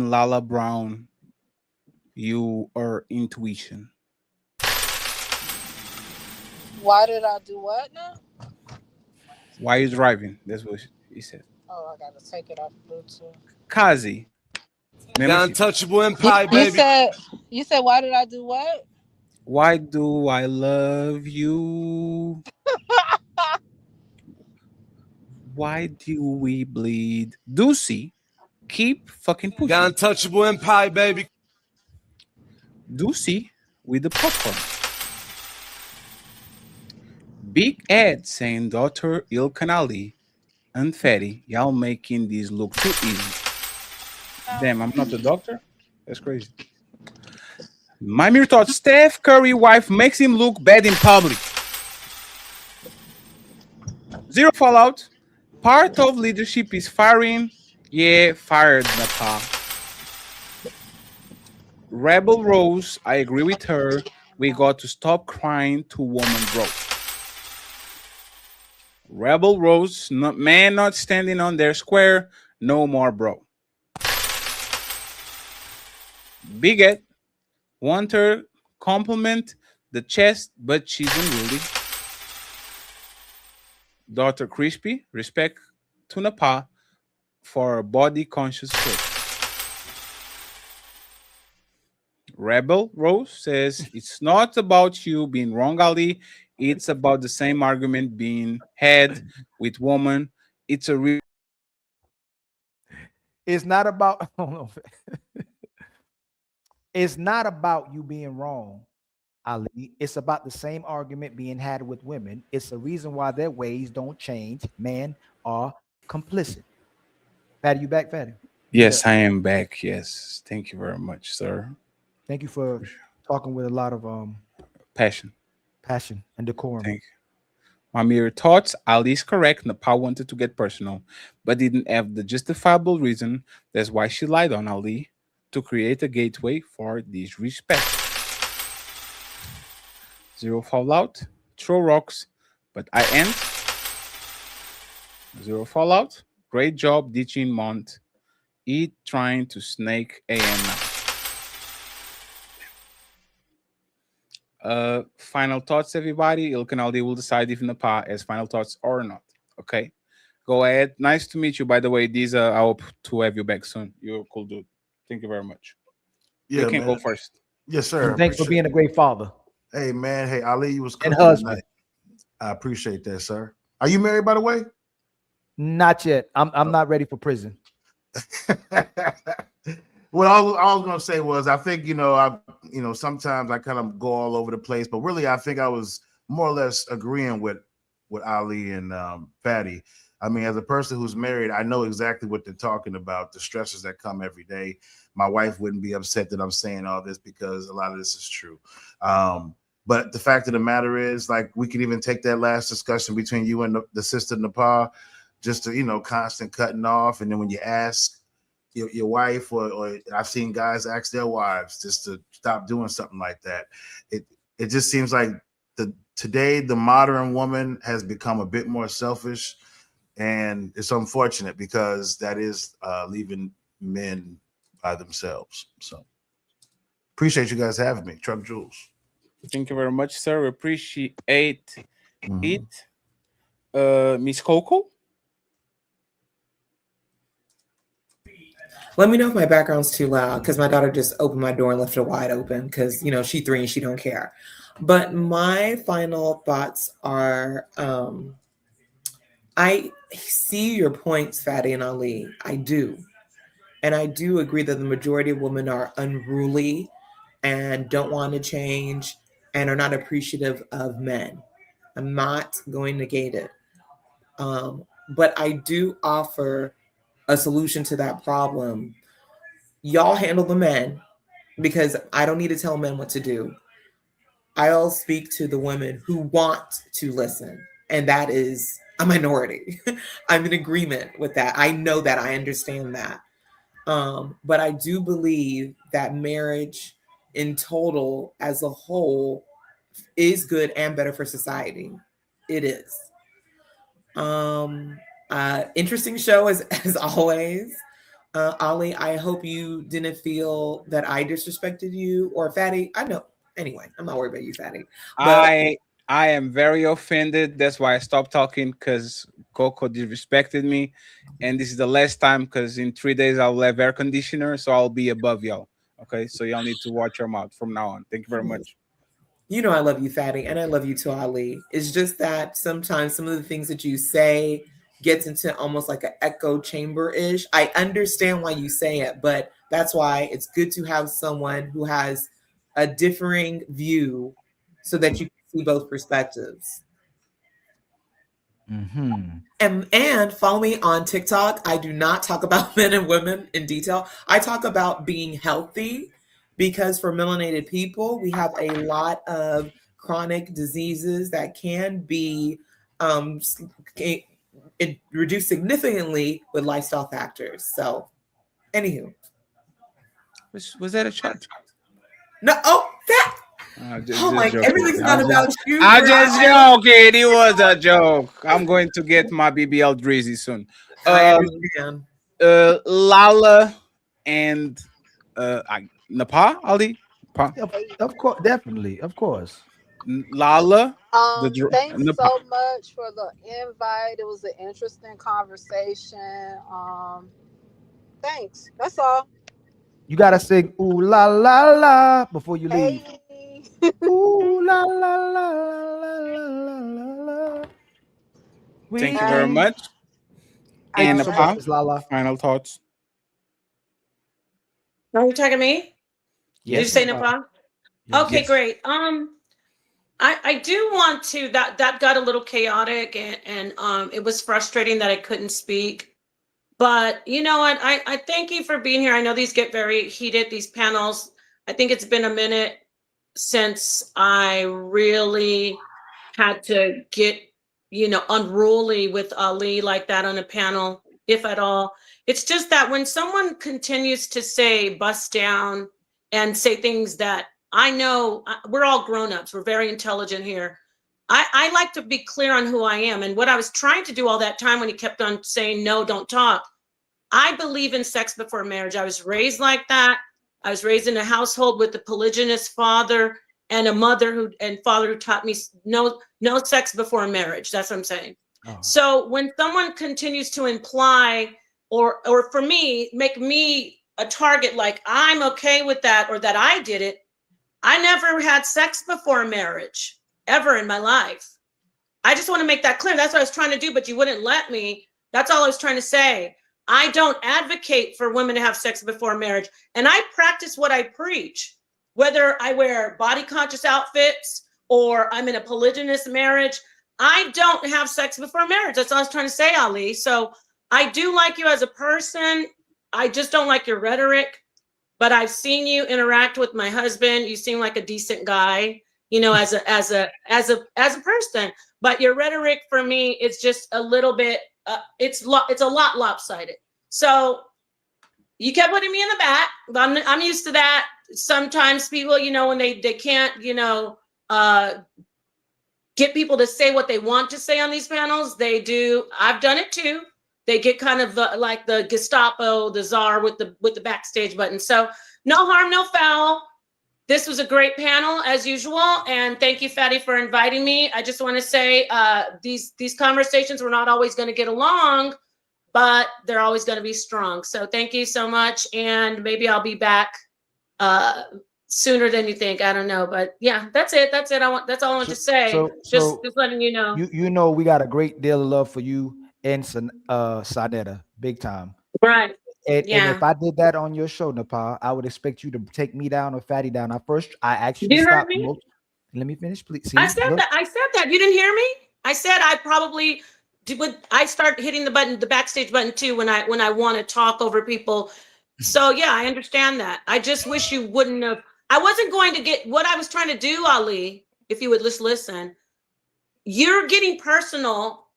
Lala Brown you her intuition? Why did I do what now? Why are you driving? That's what he said. Oh, I gotta take it off Bluetooth. Kazi. The untouchable empire, baby. You said why did I do what? Why do I love you? Why do we bleed? Deucey, keep fucking pushing. The untouchable empire, baby. Deucey with the popcorn. Big Ed saying Dr. Ilkanali and Fatty, y'all making this look too easy. Damn, I'm not the doctor? That's crazy. My mere thought, Steph Curry wife makes him look bad in public. Zero fallout. Part of leadership is firing. Yeah, fired Napah. Rebel Rose, I agree with her. We got to stop crying to woman, bro. Rebel Rose, man not standing on their square. No more, bro. Big Ed, want her compliment the chest, but she's unruly. Dr. Crispy, respect to Napah for a body conscious fit. Rebel Rose says it's not about you being wrong, Ali. It's about the same argument being had with woman. It's a real. It's not about. It's not about you being wrong, Ali. It's about the same argument being had with women. It's the reason why their ways don't change. Men are complicit. Fatty, you back, Fatty? Yes, I am back. Yes, thank you very much, sir. Thank you for talking with a lot of passion and decorum. Thank you. My mere thoughts, Ali is correct. Napah wanted to get personal, but didn't have the justifiable reason. That's why she lied on Ali to create a gateway for disrespect. Zero fallout, throw rocks, but I end. Zero fallout. Great job, ditching Mont. Eat trying to snake AM now. Final thoughts, everybody. Ilkanaldi will decide if Napah has final thoughts or not. Okay, go ahead. Nice to meet you, by the way. These I hope to have you back soon. You're a cool dude. Thank you very much. Yeah, You can man. go first. Yes, sir. And thanks for being a great father. Hey, man. Hey, Ali, you was And cooking husband. tonight. I appreciate that, sir. Are you married, by the way? Not yet. I'm not ready for prison. Well, all I was gonna say was I think sometimes I kind of go all over the place, but really I think I was more or less agreeing with Ali and Fatty. I mean, as a person who's married, I know exactly what they're talking about, the stresses that come every day. My wife wouldn't be upset that I'm saying all this because a lot of this is true. But the fact of the matter is, like, we could even take that last discussion between you and the sister Napah, just to, constant cutting off. And then when you ask your wife, or I've seen guys ask their wives just to stop doing something like that. It just seems like today the modern woman has become a bit more selfish, and it's unfortunate because that is leaving men by themselves. So appreciate you guys having me. Truck Jules. Thank you very much, sir. We appreciate it. Miss Coco. Let me know if my background's too loud because my daughter just opened my door and left it wide open because she's 3 and she don't care. But my final thoughts are I see your points, Fatty and Ali. I do. And I do agree that the majority of women are unruly and don't want to change and are not appreciative of men. I'm not going to negate it. But I do offer a solution to that problem. Y'all handle the men because I don't need to tell men what to do. I'll speak to the women who want to listen, and that is a minority. I'm in agreement with that. I know that. I understand that. But I do believe that marriage in total as a whole is good and better for society. It is. Interesting show as always. Ali, I hope you didn't feel that I disrespected you, or Fatty. I know. Anyway, I'm not worried about you, Fatty. But I am very offended. That's why I stopped talking, because Coco disrespected me. And this is the last time, because in 3 days I'll have air conditioner, so I'll be above y'all. Okay, so y'all need to watch your mouth from now on. Thank you very much. You know I love you, Fatty, and I love you too, Ali. It's just that sometimes some of the things that you say gets into almost like an echo chamber-ish. I understand why you say it, but that's why it's good to have someone who has a differing view so that you can see both perspectives. And follow me on TikTok. I do not talk about men and women in detail. I talk about being healthy, because for melanated people, we have a lot of chronic diseases that can be reduced significantly with lifestyle factors. So, anywho. Was that a shot? No, that. Oh my! Everything's not about you. I'm just joking. It was a joke. I'm going to get my BBL Drizzy soon. I understand. Lala and Napah, Ali. Of course, definitely, of course. Lala. Thanks so much for the invite. It was an interesting conversation. Thanks. That's all. You gotta sing "Ooh la la la" before you leave. Hey. Ooh la la la la la la la. Thank you very much. And Napah, final thoughts. Are you talking to me? Yes. Did you say Napah? Okay, great. I do want to. That got a little chaotic, and it was frustrating that I couldn't speak. But you know what? I thank you for being here. I know these get very heated, these panels. I think it's been a minute since I really had to get unruly with Ali like that on a panel, if at all. It's just that when someone continues to say bust down and say things that I know, we're all grown-ups, we're very intelligent here. I like to be clear on who I am. And what I was trying to do all that time when he kept on saying, no, don't talk. I believe in sex before marriage. I was raised like that. I was raised in a household with a polygynous father and a mother and father who taught me no sex before marriage. That's what I'm saying. Oh. So when someone continues to imply or for me, make me a target, like I'm okay with that or that I did it, I never had sex before marriage ever in my life. I just want to make that clear. That's what I was trying to do, but you wouldn't let me. That's all I was trying to say. I don't advocate for women to have sex before marriage. And I practice what I preach, whether I wear body conscious outfits or I'm in a polygynous marriage. I don't have sex before marriage. That's all I was trying to say, Ali. So I do like you as a person. I just don't like your rhetoric, but I've seen you interact with my husband. You seem like a decent guy, as a person, but your rhetoric for me is just a little bit, it's a lot lopsided. So you kept putting me in the back. I'm used to that. Sometimes people, when they can't, get people to say what they want to say on these panels, they do. I've done it too. They get kind of like the Gestapo, the czar with the backstage button. So no harm, no foul. This was a great panel as usual. And thank you, Fatty, for inviting me. I just want to say these conversations were not always going to get along, but they're always going to be strong. So thank you so much. And maybe I'll be back sooner than you think. I don't know, but yeah, that's it. That's it. That's all I want to say. Just letting you know. We got a great deal of love for you and Sanetta, big time. Right. And if I did that on your show, Napah, I would expect you to take me down or Fatty down. I actually stopped. Let me finish, please. See, I said that. You didn't hear me? I said I probably would. I start hitting the button, the backstage button too, when I want to talk over people. So yeah, I understand that. I just wish you wouldn't have. I wasn't going to get what I was trying to do, Ali. If you would just listen, you're getting personal,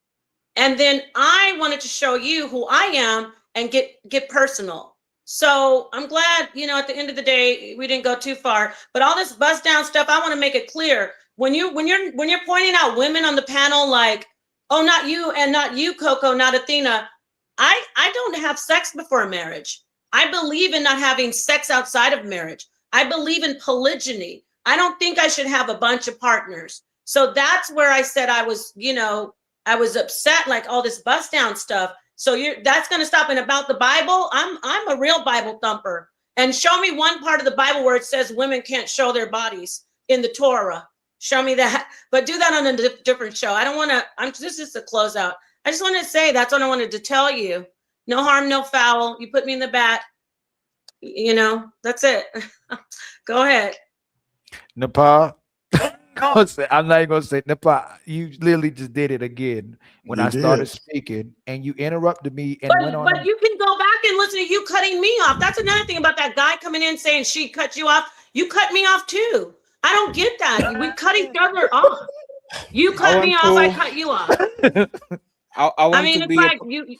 and then I wanted to show you who I am and get personal. So I'm glad, at the end of the day, we didn't go too far. But all this buzz down stuff, I want to make it clear. When you're pointing out women on the panel, like, oh, not you and not you, Coco, not Athena. I don't have sex before marriage. I believe in not having sex outside of marriage. I believe in polygyny. I don't think I should have a bunch of partners. So that's where I said I was, I was upset, like all this bust down stuff. So that's going to stop. And about the Bible, I'm a real Bible thumper. And show me one part of the Bible where it says women can't show their bodies in the Torah. Show me that. But do that on a different show. I don't want to. This is a closeout. I just wanted to say that's what I wanted to tell you. No harm, no foul. You put me in the bat. That's it. Go ahead. Napah. I'm not gonna say Napah. You literally just did it again when I started speaking, and you interrupted me and went on. But you can go back and listen to you cutting me off. That's another thing about that guy coming in saying she cut you off. You cut me off too. I don't get that. We cut each other off. You cut me off. I cut you off. I mean, it's like you.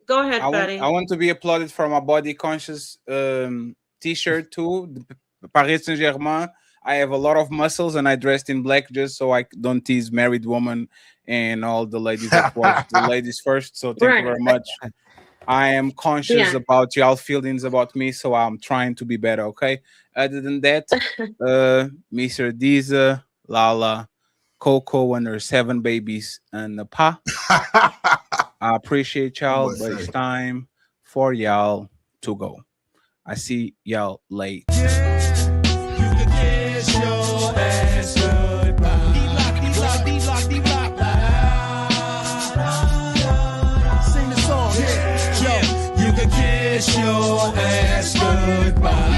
Go ahead, Fatty. I want to be applauded for my body conscious T-shirt too. Paris Saint-Germain. I have a lot of muscles and I dressed in black just so I don't tease married women and all the ladies that watch the ladies first. So thank you very much. I am conscious about y'all feelings about me, so I'm trying to be better, okay? Other than that, Mr. Diza, Lala, Coco, and their 7 babies, and Napah. I appreciate y'all, but it's time for y'all to go. I see y'all late. Your ass goodbye. Sing the song. Yeah. You can kiss your ass goodbye.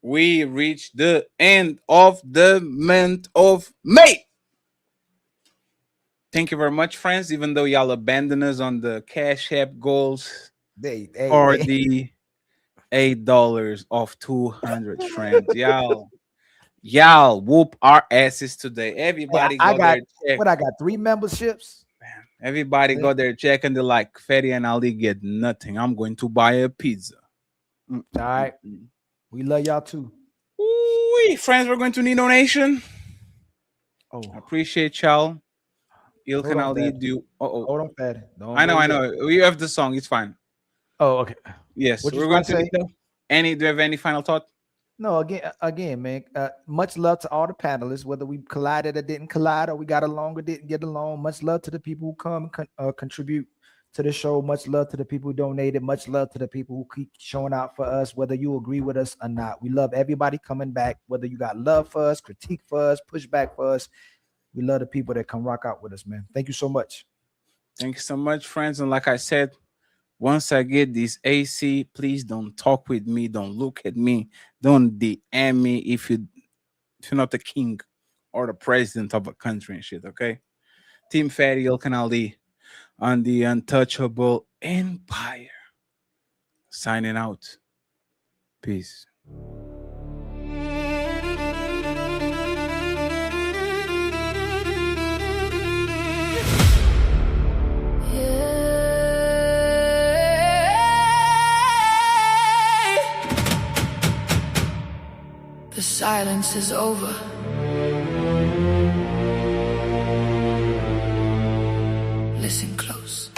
We reached the end of the month of May. Thank you very much, friends. Even though y'all abandoned us on the Cash App goals the $8 off 200 friends. Y'all whoop our asses today. Everybody I go got there check. what I got 3 memberships. Everybody go there check and they're like, Fetty and Ali get nothing. I'm going to buy a pizza. All right. We love y'all too. Ooh, friends, we're going to need donation. Oh, I appreciate y'all. Il Hold can on, Ali Fatty. do. Hold on, Fatty. Don't I know, go I yet. know. We have the song. It's fine. Oh, okay. Yes, What you we're going trying to to say? need. Do you have any final thought? No, again, man. Much love to all the panelists, whether we collided or didn't collide, or we got along or didn't get along. Much love to the people who come contribute to the show. Much love to the people who donated. Much love to the people who keep showing out for us, whether you agree with us or not. We love everybody coming back, whether you got love for us, critique for us, pushback for us. We love the people that come rock out with us, man. Thank you so much. Thank you so much, friends. And like I said, once I get this AC, please don't talk with me. Don't look at me. Don't DM me if you're not the king or the president of a country and shit, okay? Team Fatty El Canali on the Untouchable Empire. Signing out. Peace. The silence is over. Listen close.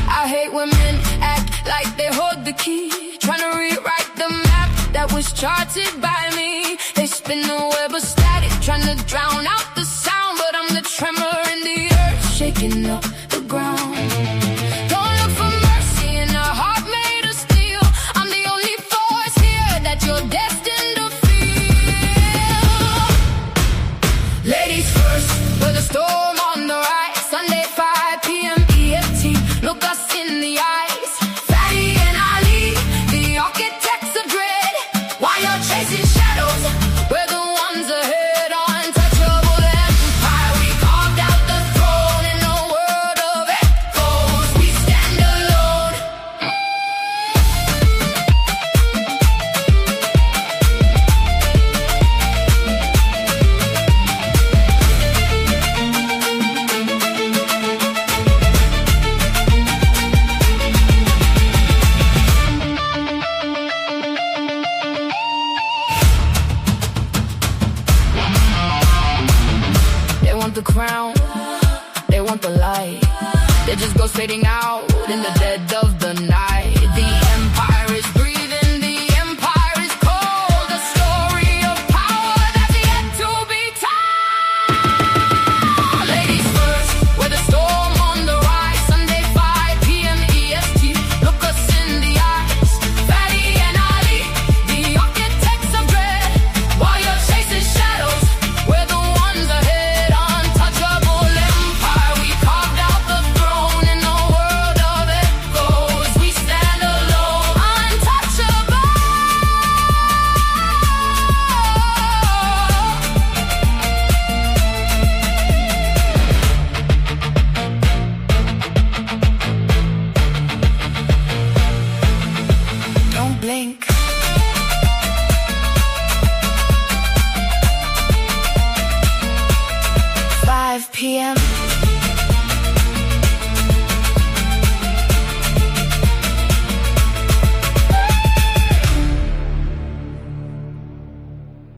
I hate when men act like they hold the key, trying to rewrite the map that was charted by me. They spin the web of static, trying to drown out the sound, but I'm the tremor in the earth, shaking up the ground. Don't look for mercy in a heart made of steel. I'm the only force here that you're destined to feel. Ladies first, with a storm on the rise. Sunday 5 p.m. EFT, look us in the eyes. Fatty and Ali, the architects of dread. While you're chasing shadows, we're the ones ahead. Untouchable empire, we carved out the throne in a world of echoes. We stand alone. They want the crown, they want the light. They just go fading out in the dead of the night. The empire is breathing, the empire is cold. A story of power that's yet to be told. Ladies first, with a storm on the rise. Sunday 5 p.m. EST, look us in the eyes. Fatty and Ali, the architects of dread. While you're chasing shadows, we're the ones ahead. Untouchable empire, we carved out the throne in a world of echoes. We stand alone, untouchable. Don't blink. 5 p.m.